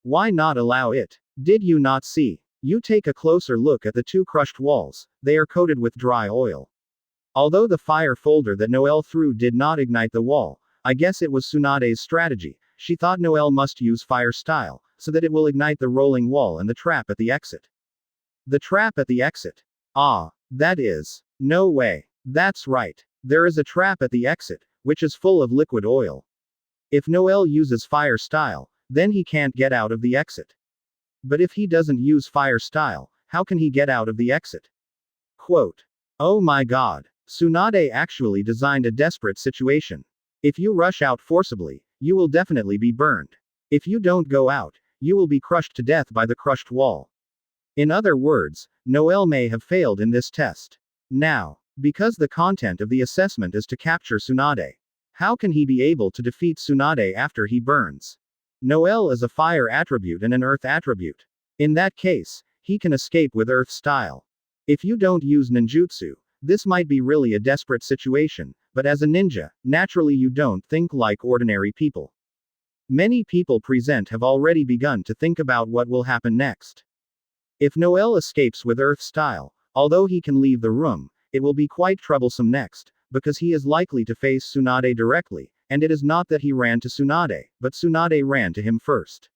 Why not allow it? Did you not see? You take a closer look at the 2 crushed walls, they are coated with dry oil. Although the fire folder that Noel threw did not ignite the wall, I guess it was Tsunade's strategy. She thought Noel must use fire style, so that it will ignite the rolling wall and the trap at the exit. The trap at the exit. That is. No way. That's right. There is a trap at the exit, which is full of liquid oil. If Noel uses fire style, then he can't get out of the exit. But if he doesn't use fire style, how can he get out of the exit? Quote. Oh my god. Tsunade actually designed a desperate situation. If you rush out forcibly, you will definitely be burned. If you don't go out, you will be crushed to death by the crushed wall. In other words, Noel may have failed in this test. Now, because the content of the assessment is to capture Tsunade, how can he be able to defeat Tsunade after he burns? Noel is a fire attribute and an earth attribute. In that case, he can escape with earth style. If you don't use ninjutsu, this might be really a desperate situation, but as a ninja, naturally you don't think like ordinary people. Many people present have already begun to think about what will happen next. If Noel escapes with earth style, although he can leave the room, it will be quite troublesome next, because he is likely to face Tsunade directly, and it is not that he ran to Tsunade, but Tsunade ran to him first.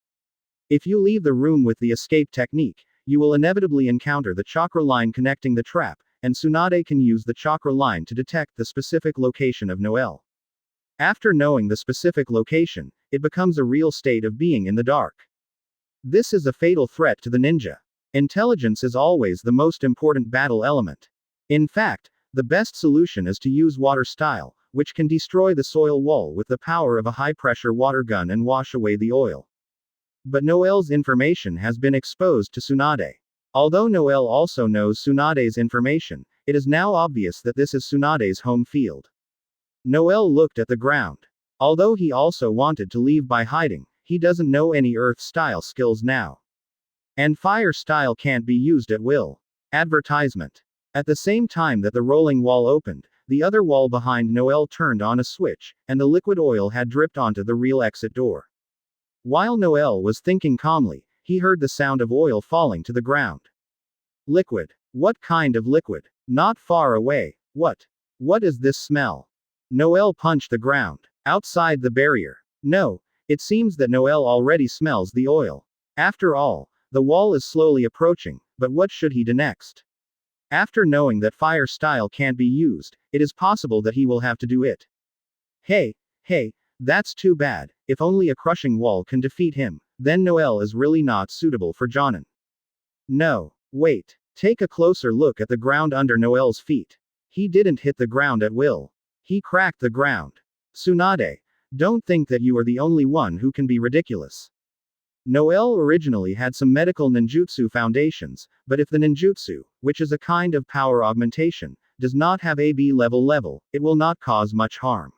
If you leave the room with the escape technique, you will inevitably encounter the chakra line connecting the trap, and Tsunade can use the chakra line to detect the specific location of Noel. After knowing the specific location, it becomes a real state of being in the dark. This is a fatal threat to the ninja. Intelligence is always the most important battle element. In fact, the best solution is to use water style, which can destroy the soil wall with the power of a high-pressure water gun and wash away the oil. But Noel's information has been exposed to Tsunade. Although Noel also knows Tsunade's information, it is now obvious that this is Tsunade's home field. Noel looked at the ground. Although he also wanted to leave by hiding, he doesn't know any earth-style skills now. And fire-style can't be used at will. Advertisement. At the same time that the rolling wall opened, the other wall behind Noel turned on a switch, and the liquid oil had dripped onto the real exit door. While Noel was thinking calmly, he heard the sound of oil falling to the ground. Liquid. What kind of liquid? Not far away. What is this smell? Noel punched the ground. Outside the barrier. No. It seems that Noel already smells the oil. After all, the wall is slowly approaching, but what should he do next? After knowing that fire style can't be used, it is possible that he will have to do it. Hey, that's too bad. If only a crushing wall can defeat him, then Noel is really not suitable for Jonin. No. Wait. Take a closer look at the ground under Noel's feet. He didn't hit the ground at will. He cracked the ground. Tsunade, don't think that you are the only one who can be ridiculous. Noel originally had some medical ninjutsu foundations, but if the ninjutsu, which is a kind of power augmentation, does not have a B level, it will not cause much harm.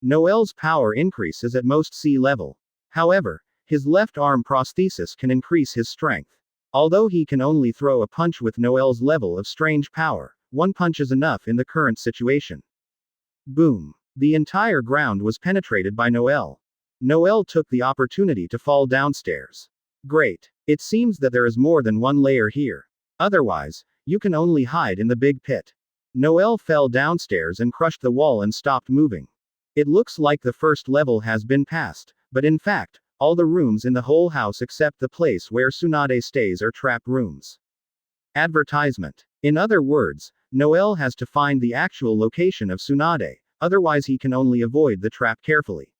Noel's power increase is at most C level. However, his left arm prosthesis can increase his strength. Although he can only throw a punch with Noel's level of strange power, one punch is enough in the current situation. Boom. The entire ground was penetrated by Noel. Noel took the opportunity to fall downstairs. Great. It seems that there is more than one layer here. Otherwise, you can only hide in the big pit. Noel fell downstairs and crushed the wall and stopped moving. It looks like the first level has been passed, but in fact, all the rooms in the whole house except the place where Tsunade stays are trap rooms. Advertisement. In other words, Noel has to find the actual location of Tsunade, otherwise he can only avoid the trap carefully.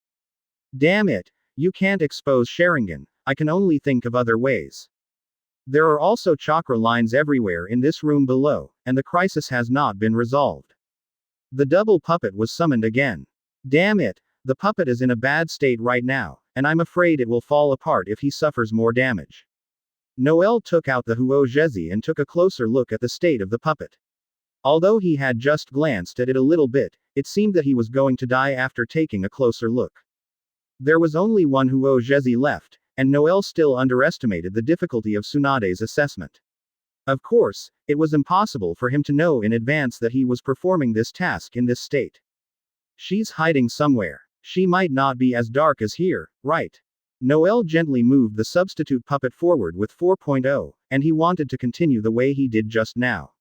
Damn it, you can't expose Sharingan, I can only think of other ways. There are also chakra lines everywhere in this room below, and the crisis has not been resolved. The double puppet was summoned again. Damn it, the puppet is in a bad state right now, and I'm afraid it will fall apart if he suffers more damage. Noel took out the Huo Zhezi and took a closer look at the state of the puppet. Although he had just glanced at it a little bit, it seemed that he was going to die after taking a closer look. There was only one Huo Zhezi left, and Noel still underestimated the difficulty of Tsunade's assessment. Of course, it was impossible for him to know in advance that he was performing this task in this state. She's hiding somewhere. She might not be as dark as here, right? Noel gently moved the substitute puppet forward with 4.0, and he wanted to continue the way he did just now.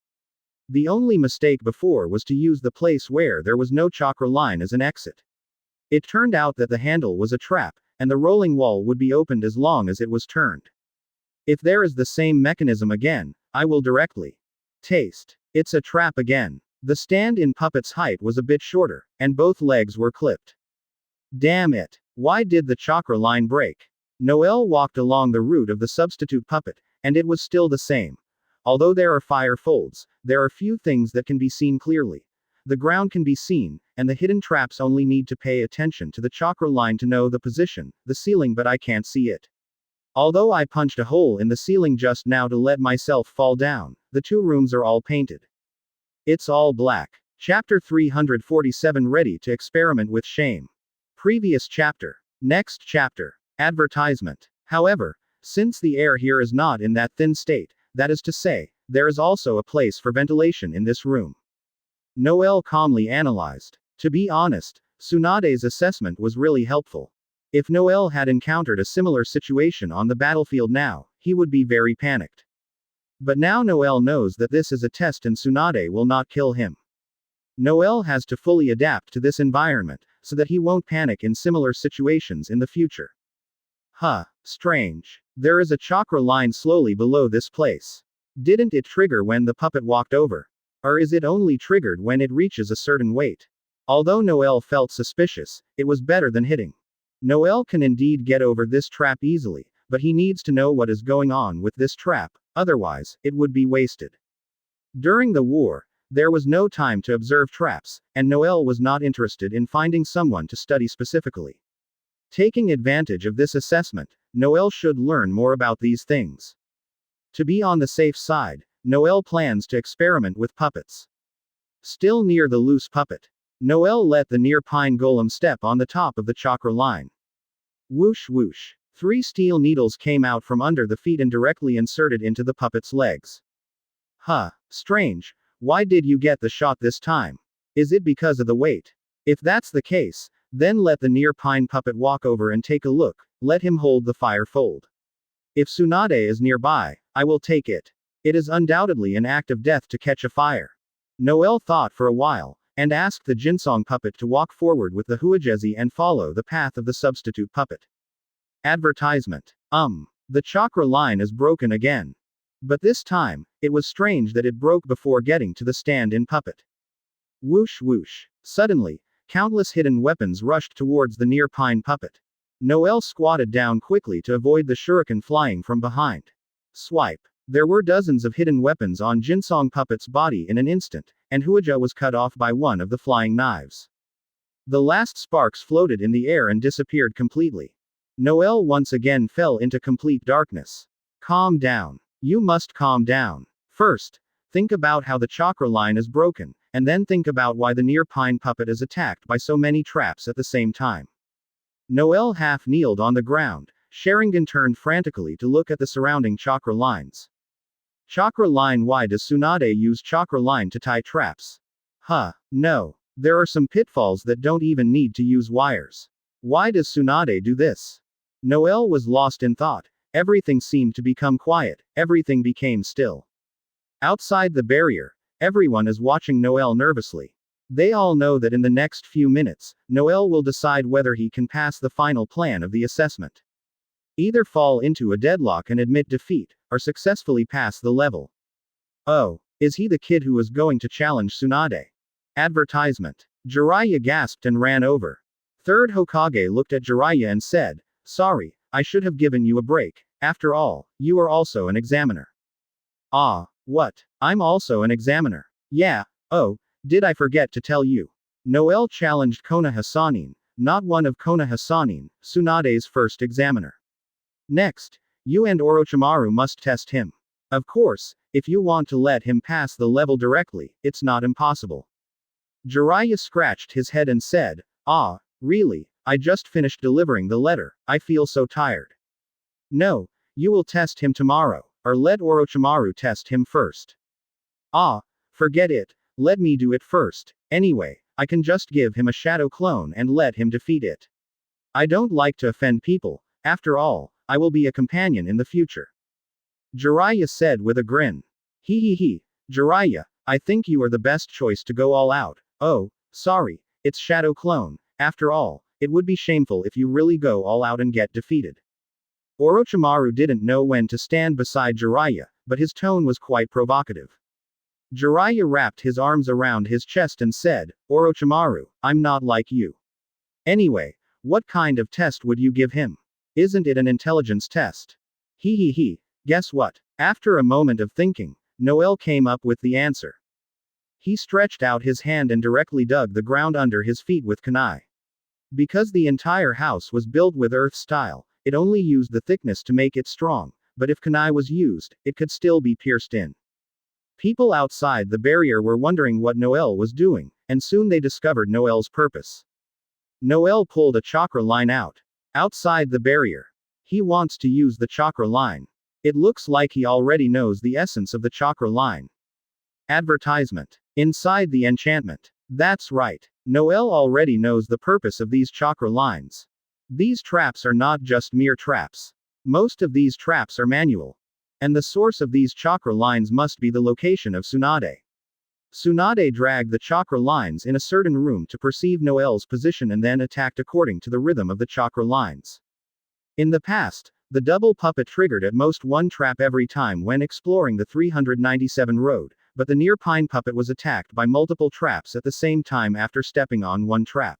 The only mistake before was to use the place where there was no chakra line as an exit. It turned out that the handle was a trap, and the rolling wall would be opened as long as it was turned. If there is the same mechanism again, I will directly taste. It's a trap again. The stand-in puppet's height was a bit shorter, and both legs were clipped. Damn it. Why did the chakra line break? Noel walked along the route of the substitute puppet, and it was still the same. Although there are fire folds, there are few things that can be seen clearly. The ground can be seen, and the hidden traps only need to pay attention to the chakra line to know the position, the ceiling, but I can't see it. Although I punched a hole in the ceiling just now to let myself fall down, the two rooms are all painted. It's all black. Chapter 347 Ready to experiment with shame. Previous chapter. Next chapter. Advertisement. However, since the air here is not in that thin state, that is to say, there is also a place for ventilation in this room. Noel calmly analyzed. To be honest, Tsunade's assessment was really helpful. If Noel had encountered a similar situation on the battlefield now, he would be very panicked. But now Noel knows that this is a test and Tsunade will not kill him. Noel has to fully adapt to this environment, so that he won't panic in similar situations in the future. Strange. There is a chakra line slowly below this place. Didn't it trigger when the puppet walked over? Or is it only triggered when it reaches a certain weight? Although Noel felt suspicious, it was better than hitting. Noel can indeed get over this trap easily, but he needs to know what is going on with this trap, otherwise, it would be wasted. During the war, there was no time to observe traps, and Noel was not interested in finding someone to study specifically. Taking advantage of this assessment, Noel should learn more about these things. To be on the safe side, Noel plans to experiment with puppets. Still near the loose puppet, Noel let the near pine golem step on the top of the chakra line. Whoosh whoosh. 3 steel needles came out from under the feet and directly inserted into the puppet's legs. Huh, strange. Why did you get the shot this time? Is it because of the weight? If that's the case, then let the near pine puppet walk over and take a look, let him hold the fire fold. If Tsunade is nearby, I will take it. It is undoubtedly an act of death to catch a fire. Noel thought for a while, and asked the Jinsong puppet to walk forward with the Huajezi and follow the path of the substitute puppet. Advertisement. The chakra line is broken again. But this time, it was strange that it broke before getting to the stand-in puppet. Whoosh whoosh. Suddenly, countless hidden weapons rushed towards the near pine puppet. Noel squatted down quickly to avoid the shuriken flying from behind. Swipe. There were dozens of hidden weapons on Jinsong puppet's body in an instant, and Huaja was cut off by one of the flying knives. The last sparks floated in the air and disappeared completely. Noel once again fell into complete darkness. Calm down. You must calm down. First, think about how the chakra line is broken, and then think about why the near pine puppet is attacked by so many traps at the same time. Noel half kneeled on the ground. Sharingan turned frantically to look at the surrounding chakra lines. Chakra line. Why does Tsunade use chakra line to tie traps? No. There are some pitfalls that don't even need to use wires. Why does Tsunade do this? Noel was lost in thought. Everything seemed to become quiet, everything became still. Outside the barrier, everyone is watching Noel nervously. They all know that in the next few minutes, Noel will decide whether he can pass the final plan of the assessment. Either fall into a deadlock and admit defeat, or successfully pass the level. Oh, is he the kid who was going to challenge Tsunade? Advertisement. Jiraiya gasped and ran over. Third Hokage looked at Jiraiya and said, "Sorry, I should have given you a break. After all, you are also an examiner." Ah, what? I'm also an examiner. Yeah, oh, did I forget to tell you? Noel challenged Konoha Sannin, not one of Konoha Sannin, Tsunade's first examiner. Next, you and Orochimaru must test him. Of course, if you want to let him pass the level directly, it's not impossible. Jiraiya scratched his head and said, "Ah, really? I just finished delivering the letter, I feel so tired." No, you will test him tomorrow, or let Orochimaru test him first. Ah, forget it, let me do it first, anyway, I can just give him a shadow clone and let him defeat it. I don't like to offend people, after all, I will be a companion in the future. Jiraiya said with a grin. He, Jiraiya, I think you are the best choice to go all out. Oh, sorry, it's shadow clone, after all. It would be shameful if you really go all out and get defeated. Orochimaru didn't know when to stand beside Jiraiya, but his tone was quite provocative. Jiraiya wrapped his arms around his chest and said, "Orochimaru, I'm not like you. Anyway, what kind of test would you give him? Isn't it an intelligence test?" He, guess what? After a moment of thinking, Noel came up with the answer. He stretched out his hand and directly dug the ground under his feet with kunai. Because the entire house was built with earth style, it only used the thickness to make it strong, but if kunai was used, it could still be pierced in. People outside the barrier were wondering what Noel was doing, and soon they discovered Noel's purpose. Noel pulled a chakra line out. Outside the barrier. He wants to use the chakra line. It looks like he already knows the essence of the chakra line. Advertisement. Inside the enchantment. That's right. Noel already knows the purpose of these chakra lines. These traps are not just mere traps. Most of these traps are manual. And the source of these chakra lines must be the location of Tsunade. Tsunade dragged the chakra lines in a certain room to perceive Noel's position and then attacked according to the rhythm of the chakra lines. In the past, the double puppet triggered at most one trap every time when exploring the 397 road, but the near pine puppet was attacked by multiple traps at the same time after stepping on one trap.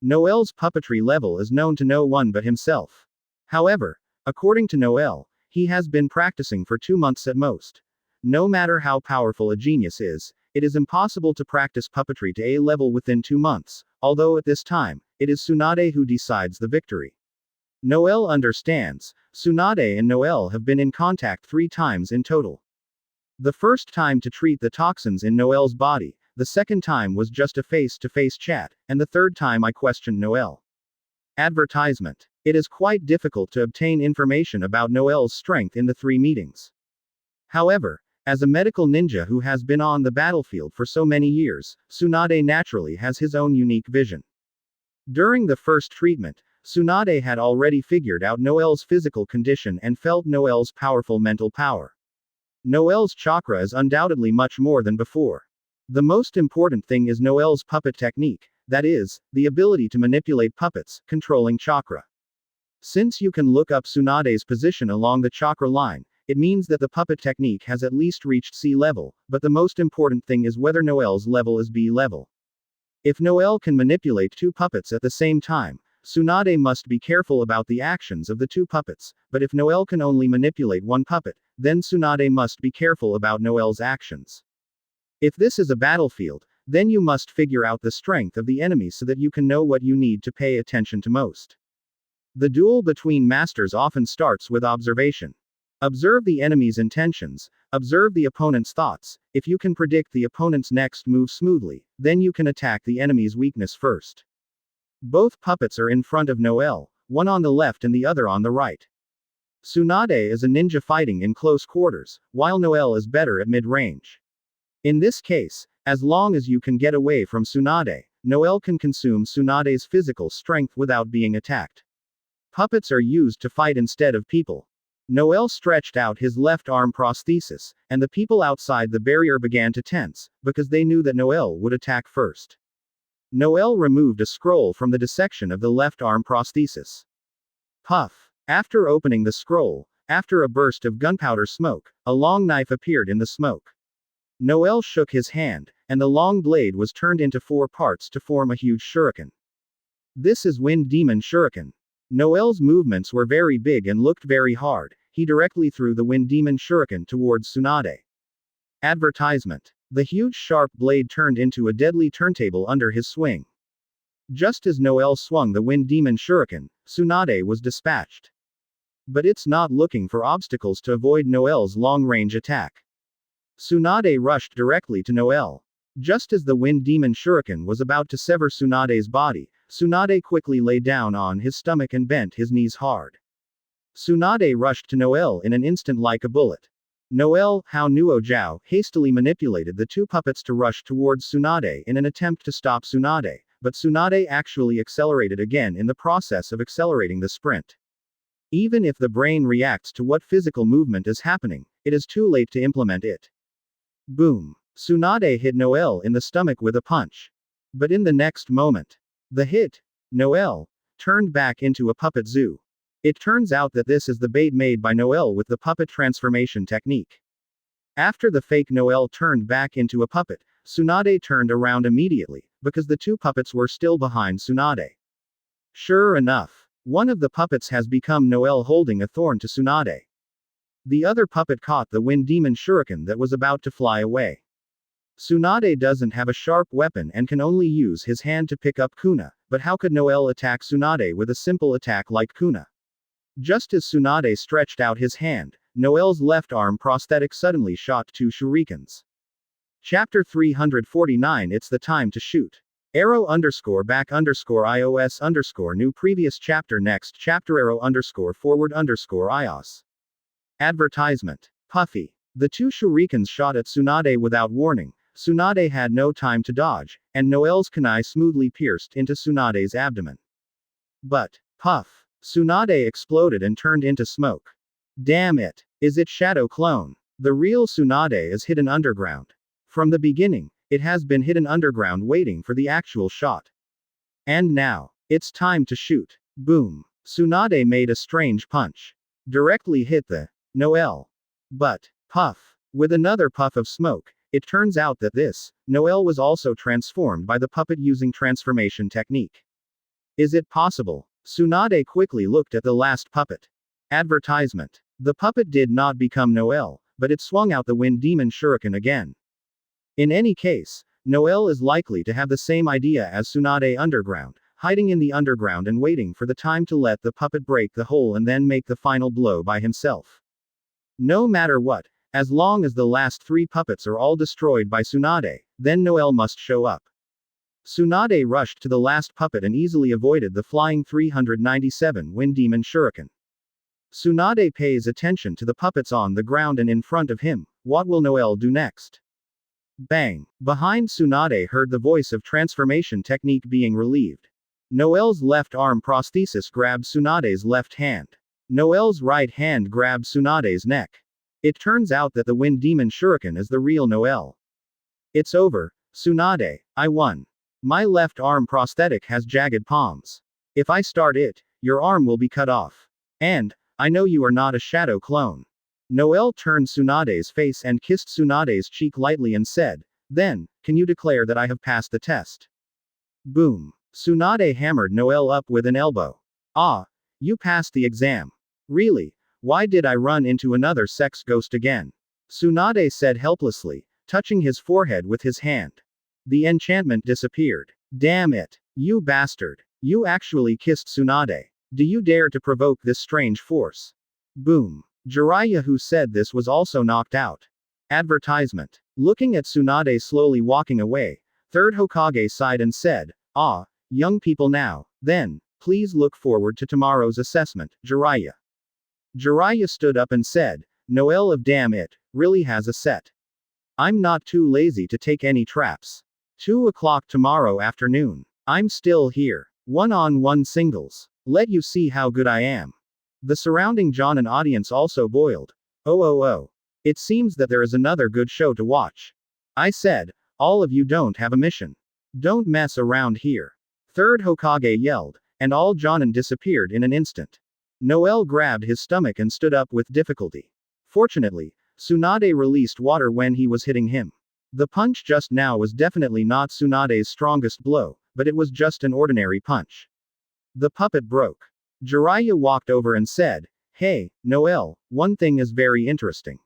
Noel's puppetry level is known to no one but himself. However, according to Noel, he has been practicing for 2 months at most. No matter how powerful a genius is, it is impossible to practice puppetry to a level within 2 months, although at this time, it is Tsunade who decides the victory. Noel understands. Tsunade and Noel have been in contact 3 times in total. The first time to treat the toxins in Noel's body, the second time was just a face-to-face chat, and the third time I questioned Noel. Advertisement. It is quite difficult to obtain information about Noel's strength in the 3 meetings. However, as a medical ninja who has been on the battlefield for so many years, Tsunade naturally has his own unique vision. During the first treatment, Tsunade had already figured out Noel's physical condition and felt Noel's powerful mental power. Noel's chakra is undoubtedly much more than before. The most important thing is Noel's puppet technique, that is, the ability to manipulate puppets, controlling chakra. Since you can look up Tsunade's position along the chakra line, it means that the puppet technique has at least reached C level, but the most important thing is whether Noel's level is B level. If Noel can manipulate 2 puppets at the same time, Tsunade must be careful about the actions of the 2 puppets, but if Noel can only manipulate 1 puppet, then Tsunade must be careful about Noel's actions. If this is a battlefield, then you must figure out the strength of the enemy so that you can know what you need to pay attention to most. The duel between masters often starts with observation. Observe the enemy's intentions, observe the opponent's thoughts. If you can predict the opponent's next move smoothly, then you can attack the enemy's weakness first. Both puppets are in front of Noel, one on the left and the other on the right. Tsunade is a ninja fighting in close quarters, while Noel is better at mid-range. In this case, as long as you can get away from Tsunade, Noel can consume Tsunade's physical strength without being attacked. Puppets are used to fight instead of people. Noel stretched out his left arm prosthesis, and the people outside the barrier began to tense, because they knew that Noel would attack first. Noel removed a scroll from the dissection of the left arm prosthesis. Puff. After opening the scroll, after a burst of gunpowder smoke, a long knife appeared in the smoke. Noel shook his hand, and the long blade was turned into 4 parts to form a huge shuriken. This is Wind Demon Shuriken. Noel's movements were very big and looked very hard. He directly threw the Wind Demon Shuriken towards Tsunade. Advertisement. The huge sharp blade turned into a deadly turntable under his swing. Just as Noel swung the Wind Demon Shuriken, Tsunade was dispatched. But it's not looking for obstacles to avoid Noel's long-range attack. Tsunade rushed directly to Noel. Just as the Wind Demon Shuriken was about to sever Tsunade's body, Tsunade quickly lay down on his stomach and bent his knees hard. Tsunade rushed to Noel in an instant like a bullet. Noel, Hao Nuo Jiao, hastily manipulated the 2 puppets to rush towards Tsunade in an attempt to stop Tsunade, but Tsunade actually accelerated again in the process of accelerating the sprint. Even if the brain reacts to what physical movement is happening, it is too late to implement it. Boom. Tsunade hit Noel in the stomach with a punch. But in the next moment, the hit, Noel, turned back into a puppet zoo. It turns out that this is the bait made by Noel with the puppet transformation technique. After the fake Noel turned back into a puppet, Tsunade turned around immediately, because the 2 puppets were still behind Tsunade. Sure enough, one of the puppets has become Noel holding a thorn to Tsunade. The other puppet caught the Wind Demon Shuriken that was about to fly away. Tsunade doesn't have a sharp weapon and can only use his hand to pick up Kuna, but how could Noel attack Tsunade with a simple attack like Kuna? Just as Tsunade stretched out his hand, Noel's left arm prosthetic suddenly shot 2 shurikens. Chapter 349 It's the time to shoot. Arrow_back_ios_new previous chapter next chapter arrow_forward_ios. Advertisement. Puffy. The 2 shurikens shot at Tsunade without warning. Tsunade had no time to dodge, and Noel's kunai smoothly pierced into Tsunade's abdomen. But, puff. Tsunade exploded and turned into smoke. Damn it. Is it Shadow Clone? The real Tsunade is hidden underground. From the beginning, it has been hidden underground waiting for the actual shot. And now, it's time to shoot. Boom. Tsunade made a strange punch. Directly hit the Noel. But, puff. With another puff of smoke, it turns out that this Noel was also transformed by the puppet using transformation technique. Is it possible? Tsunade quickly looked at the last puppet. Advertisement. The puppet did not become Noel, but it swung out the Wind Demon Shuriken again. In any case, Noel is likely to have the same idea as Tsunade underground, hiding in the underground and waiting for the time to let the puppet break the hole and then make the final blow by himself. No matter what, as long as the last 3 puppets are all destroyed by Tsunade, then Noel must show up. Tsunade rushed to the last puppet and easily avoided the flying 397 Wind Demon Shuriken. Tsunade pays attention to the puppets on the ground and in front of him. What will Noel do next? Bang! Behind Tsunade heard the voice of transformation technique being relieved. Noel's left arm prosthesis grabbed Tsunade's left hand. Noel's right hand grabbed Tsunade's neck. It turns out that the Wind Demon Shuriken is the real Noel. It's over, Tsunade, I won. My left arm prosthetic has jagged palms. If I start it, your arm will be cut off. And, I know you are not a shadow clone. Noel turned Tsunade's face and kissed Tsunade's cheek lightly and said, then, can you declare that I have passed the test? Boom. Tsunade hammered Noel up with an elbow. Ah, you passed the exam. Really? Why did I run into another sex ghost again? Tsunade said helplessly, touching his forehead with his hand. The enchantment disappeared. Damn it. You bastard. You actually kissed Tsunade. Do you dare to provoke this strange force? Boom. Jiraiya, who said this, was also knocked out. Advertisement. Looking at Tsunade slowly walking away, Third Hokage sighed and said, ah, young people now, then, please look forward to tomorrow's assessment, Jiraiya. Jiraiya stood up and said, Noel of damn it, really has a set. I'm not too lazy to take any traps. 2 o'clock tomorrow afternoon. I'm still here. 1-on-1 singles. Let you see how good I am. The surrounding Jonin audience also boiled. Oh. It seems that there is another good show to watch. I said, all of you don't have a mission. Don't mess around here. Third Hokage yelled, and all Jonin disappeared in an instant. Noel grabbed his stomach and stood up with difficulty. Fortunately, Tsunade released water when he was hitting him. The punch just now was definitely not Tsunade's strongest blow, but it was just an ordinary punch. The puppet broke. Jiraiya walked over and said, hey, Noel, one thing is very interesting.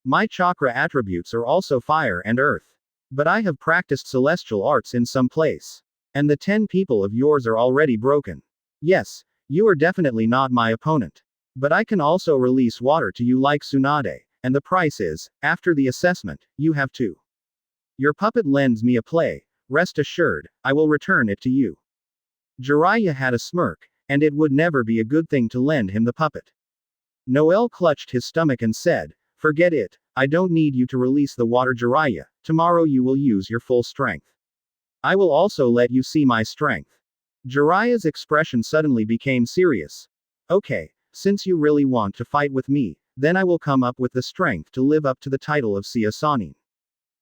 My chakra attributes are also fire and earth. But I have practiced celestial arts in some place. And the 10 people of yours are already broken. Yes, you are definitely not my opponent. But I can also release water to you like Tsunade, and the price is, after the assessment, you have to. Your puppet lends me a play, rest assured, I will return it to you. Jiraiya had a smirk, and it would never be a good thing to lend him the puppet. Noel clutched his stomach and said, forget it, I don't need you to release the water, Jiraiya, tomorrow you will use your full strength. I will also let you see my strength. Jiraiya's expression suddenly became serious. Okay, since you really want to fight with me, then I will come up with the strength to live up to the title of Sia Sanin.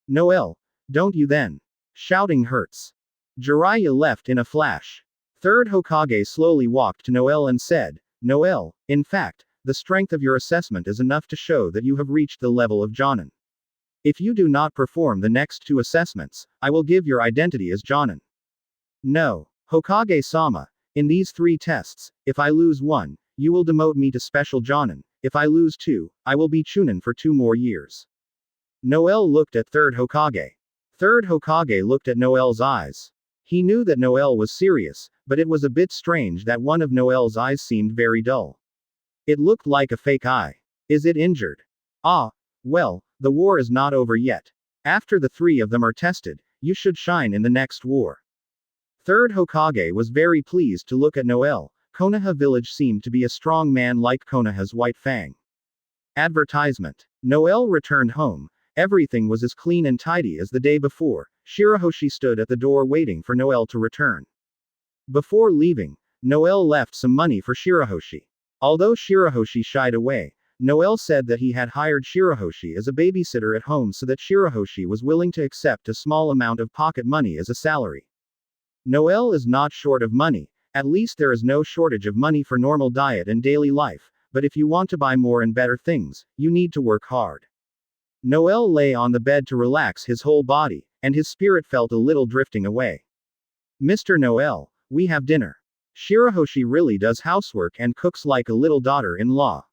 Noel, don't you then? Shouting hurts. Jiraiya left in a flash. Third Hokage slowly walked to Noel and said, Noel, in fact, the strength of your assessment is enough to show that you have reached the level of Jonin. If you do not perform the next 2 assessments, I will give your identity as Jonin. No, Hokage-sama, in these 3 tests, if I lose 1, you will demote me to Special Jonin, if I lose 2, I will be Chunin for 2 more years. Noel looked at Third Hokage. Third Hokage looked at Noel's eyes. He knew that Noel was serious, but it was a bit strange that one of Noel's eyes seemed very dull. It looked like a fake eye. Is it injured? Ah, well, the war is not over yet. After the 3 of them are tested, you should shine in the next war. Third Hokage was very pleased to look at Noel. Konoha village seemed to be a strong man like Konoha's White Fang. Advertisement. Noel returned home. Everything was as clean and tidy as the day before. Shirahoshi stood at the door waiting for Noel to return. Before leaving, Noel left some money for Shirahoshi. Although Shirahoshi shied away, Noel said that he had hired Shirahoshi as a babysitter at home so that Shirahoshi was willing to accept a small amount of pocket money as a salary. Noel is not short of money, at least there is no shortage of money for normal diet and daily life, but if you want to buy more and better things, you need to work hard. Noel lay on the bed to relax his whole body, and his spirit felt a little drifting away. Mr. Noel, we have dinner. Shirahoshi really does housework and cooks like a little daughter-in-law.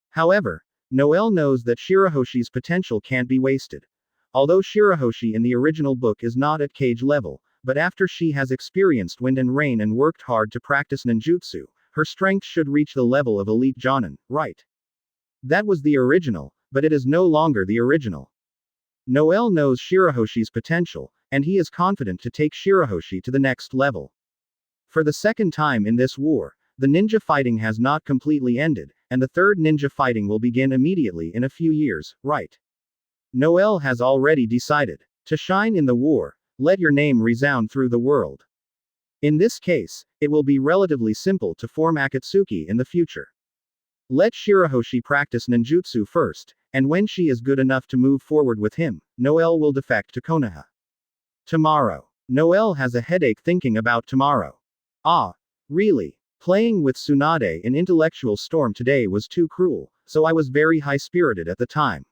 However, Noelle knows that Shirahoshi's potential can't be wasted. Although Shirahoshi in the original book is not at Kage level, but after she has experienced wind and rain and worked hard to practice ninjutsu, her strength should reach the level of elite Jonin, right? That was the original, but it is no longer the original. Noelle knows Shirahoshi's potential, and he is confident to take Shirahoshi to the next level. For the second time in this war, the ninja fighting has not completely ended, and the third ninja fighting will begin immediately in a few years, right? Noelle has already decided to shine in the war, let your name resound through the world. In this case, it will be relatively simple to form Akatsuki in the future. Let Shirahoshi practice ninjutsu first, and when she is good enough to move forward with him, Noelle will defect to Konoha. Tomorrow. Noelle has a headache thinking about tomorrow. Ah, really? Playing with Tsunade in Intellectual Storm today was too cruel, so I was very high-spirited at the time.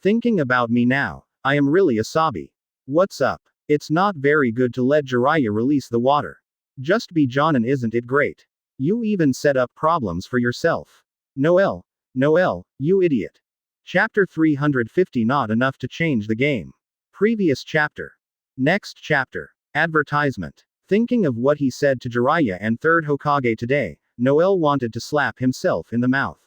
Thinking about me now, I am really a Asabi. What's up? It's not very good to let Jiraiya release the water. Just be Jonin, isn't it great? You even set up problems for yourself. Noelle, you idiot. Chapter 350. Not enough to change the game. Previous chapter. Next chapter. Advertisement. Thinking of what he said to Jiraiya and third Hokage today, Noelle wanted to slap himself in the mouth.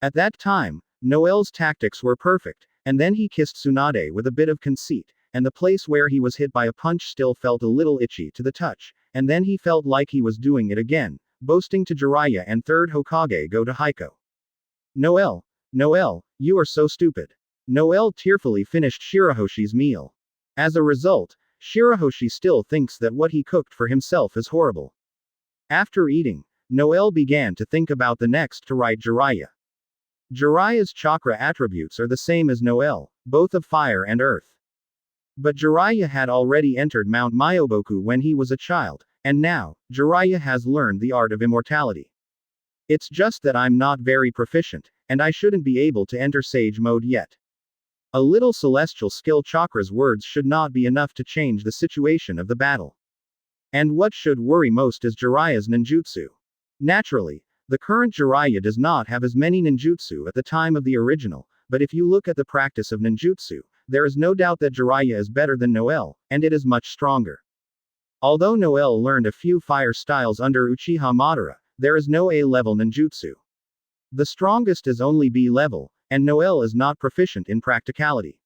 At that time, Noelle's tactics were perfect, and then he kissed Tsunade with a bit of conceit, and the place where he was hit by a punch still felt a little itchy to the touch, and then he felt like he was doing it again, boasting to Jiraiya and third Hokage go to Heiko. Noelle, you are so stupid. Noelle tearfully finished Shirahoshi's meal. As a result, Shirahoshi still thinks that what he cooked for himself is horrible. After eating, Noelle began to think about the next to write Jiraiya. Jiraiya's chakra attributes are the same as Noelle, both of fire and earth. But Jiraiya had already entered Mount Myoboku when he was a child, and now, Jiraiya has learned the art of immortality. It's just that I'm not very proficient, and I shouldn't be able to enter Sage mode yet. A little celestial skill chakra's words should not be enough to change the situation of the battle. And what should worry most is Jiraiya's ninjutsu. Naturally, the current Jiraiya does not have as many ninjutsu at the time of the original, but if you look at the practice of ninjutsu, there is no doubt that Jiraiya is better than Noelle, and it is much stronger. Although Noelle learned a few fire styles under Uchiha Madara, there is no A-level ninjutsu. The strongest is only B-level, and Noelle is not proficient in practicality.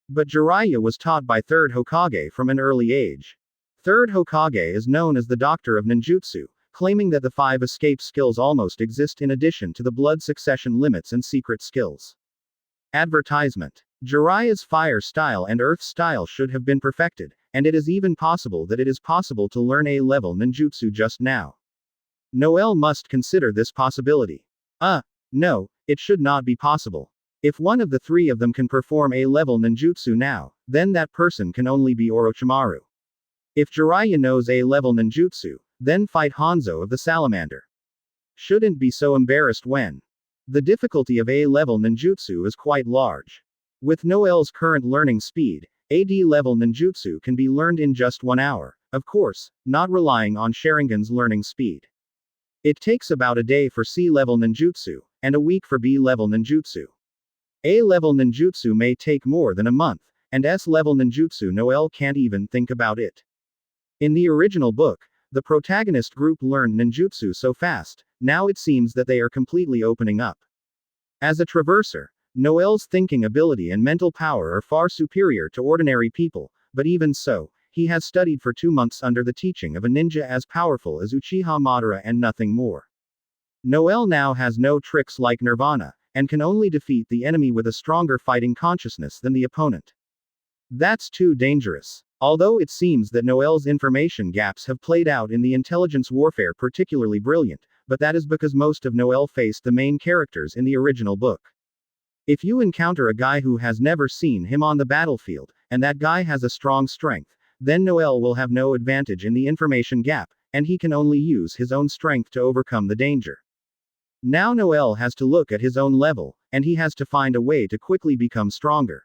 But Jiraiya was taught by third Hokage from an early age. Third Hokage is known as the Doctor of Ninjutsu, claiming that the 5 escape skills almost exist in addition to the blood succession limits and secret skills. Advertisement. Jiraiya's fire style and earth style should have been perfected, and it is even possible that it is possible to learn A-level ninjutsu just now. Noelle must consider this possibility. No, it should not be possible. If one of the 3 of them can perform A-level ninjutsu now, then that person can only be Orochimaru. If Jiraiya knows A-level ninjutsu, then fight Hanzo of the Salamander. Shouldn't be so embarrassed when the difficulty of A-level ninjutsu is quite large. With Noelle's current learning speed, AD-level ninjutsu can be learned in just 1 hour, of course, not relying on Sharingan's learning speed. It takes about a day for C-level ninjutsu, and a week for B-level ninjutsu. A-level ninjutsu may take more than a month, and S-level ninjutsu Noelle can't even think about it. In the original book, the protagonist group learned ninjutsu so fast, now it seems that they are completely opening up. As a traverser, Noelle's thinking ability and mental power are far superior to ordinary people, but even so, he has studied for 2 months under the teaching of a ninja as powerful as Uchiha Madara and nothing more. Noelle now has no tricks like Nirvana, and can only defeat the enemy with a stronger fighting consciousness than the opponent. That's too dangerous. Although it seems that Noelle's information gaps have played out in the intelligence warfare particularly brilliant, but that is because most of Noelle faced the main characters in the original book. If you encounter a guy who has never seen him on the battlefield, and that guy has a strong strength, then Noelle will have no advantage in the information gap, and he can only use his own strength to overcome the danger. Now Noelle has to look at his own level, and he has to find a way to quickly become stronger.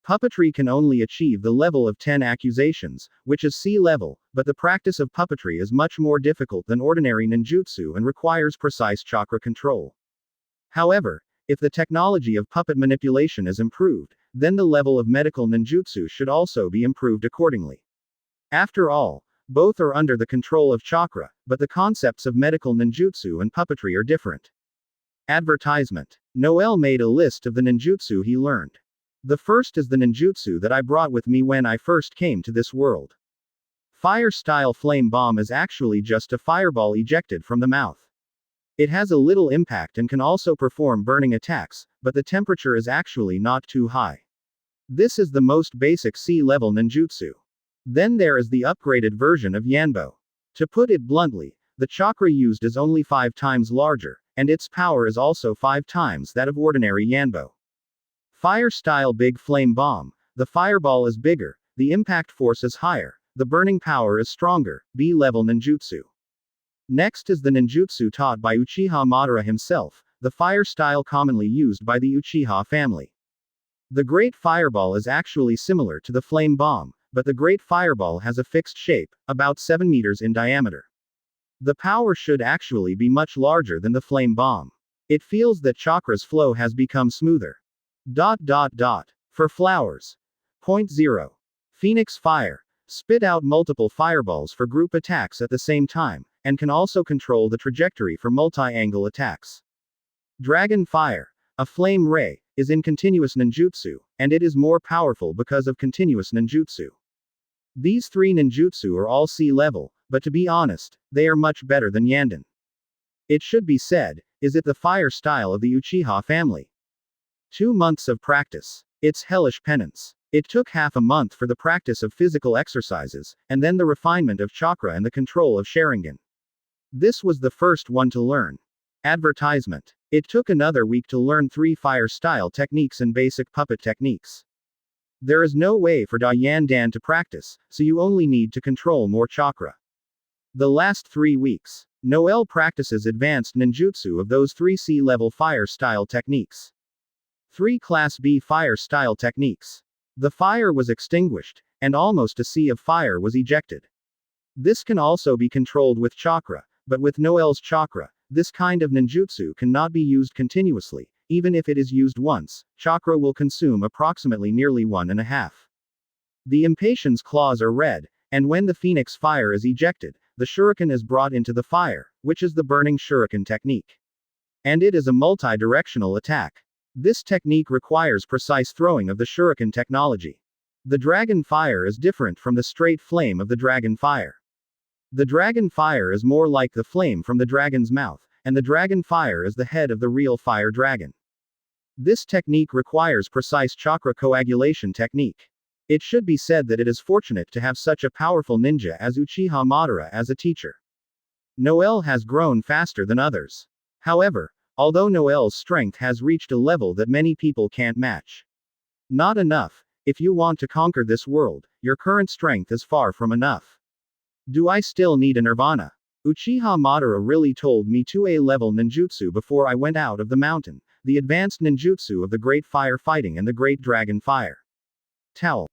Puppetry can only achieve the level of 10 accusations, which is sea level, but the practice of puppetry is much more difficult than ordinary ninjutsu and requires precise chakra control. However, if the technology of puppet manipulation is improved, then the level of medical ninjutsu should also be improved accordingly. After all, both are under the control of chakra, but the concepts of medical ninjutsu and puppetry are different. Advertisement. Noel made a list of the ninjutsu he learned. The first is the ninjutsu that I brought with me when I first came to this world. Fire-style flame bomb is actually just a fireball ejected from the mouth. It has a little impact and can also perform burning attacks, but the temperature is actually not too high. This is the most basic sea-level ninjutsu. Then there is the upgraded version of Yanbo. To put it bluntly, the chakra used is only 5 times larger, and its power is also 5 times that of ordinary Yanbo. Fire-style big flame bomb. The fireball is bigger, the impact force is higher, the burning power is stronger, B-level ninjutsu. Next is the ninjutsu taught by Uchiha Madara himself, the fire style commonly used by the Uchiha family. The Great Fireball is actually similar to the flame bomb, but the Great Fireball has a fixed shape, about 7 meters in diameter. The power should actually be much larger than the flame bomb. It feels that chakra's flow has become smoother. For flowers. Point 0. Phoenix Fire. Spit out multiple fireballs for group attacks at the same time, and can also control the trajectory for multi-angle attacks. Dragon Fire. A flame ray, is in continuous ninjutsu, and it is more powerful because of continuous ninjutsu. These 3 ninjutsu are all sea level, but to be honest, they are much better than Yanden. It should be said, is it the fire style of the Uchiha family? 2 months of practice. It's hellish penance. It took half a month for the practice of physical exercises, and then the refinement of chakra and the control of Sharingan. This was the first one to learn. Advertisement. It took another week to learn 3 fire-style techniques and basic puppet techniques. There is no way for Da Yan Dan to practice, so you only need to control more chakra. The last 3 weeks, Noel practices advanced ninjutsu of those 3 sea-level fire-style techniques. 3 Class B fire-style techniques. The fire was extinguished, and almost a sea of fire was ejected. This can also be controlled with chakra, but with Noel's chakra, this kind of ninjutsu cannot be used continuously. Even if it is used once, chakra will consume approximately nearly 1.5. The Impatience claws are red, and when the Phoenix Fire is ejected, the shuriken is brought into the fire, which is the burning shuriken technique. And it is a multi-directional attack. This technique requires precise throwing of the shuriken technology. The dragon fire is different from the straight flame of the dragon fire. The dragon fire is more like the flame from the dragon's mouth, and the dragon fire is the head of the real fire dragon. This technique requires precise chakra coagulation technique. It should be said that it is fortunate to have such a powerful ninja as Uchiha Madara as a teacher. Noel has grown faster than others. However, although Noel's strength has reached a level that many people can't match. Not enough. If you want to conquer this world, your current strength is far from enough. Do I still need a nirvana? Uchiha Madara really told me 2A level ninjutsu before I went out of the mountain, the advanced ninjutsu of the Great Fire Fighting and the Great Dragon Fire. Towel.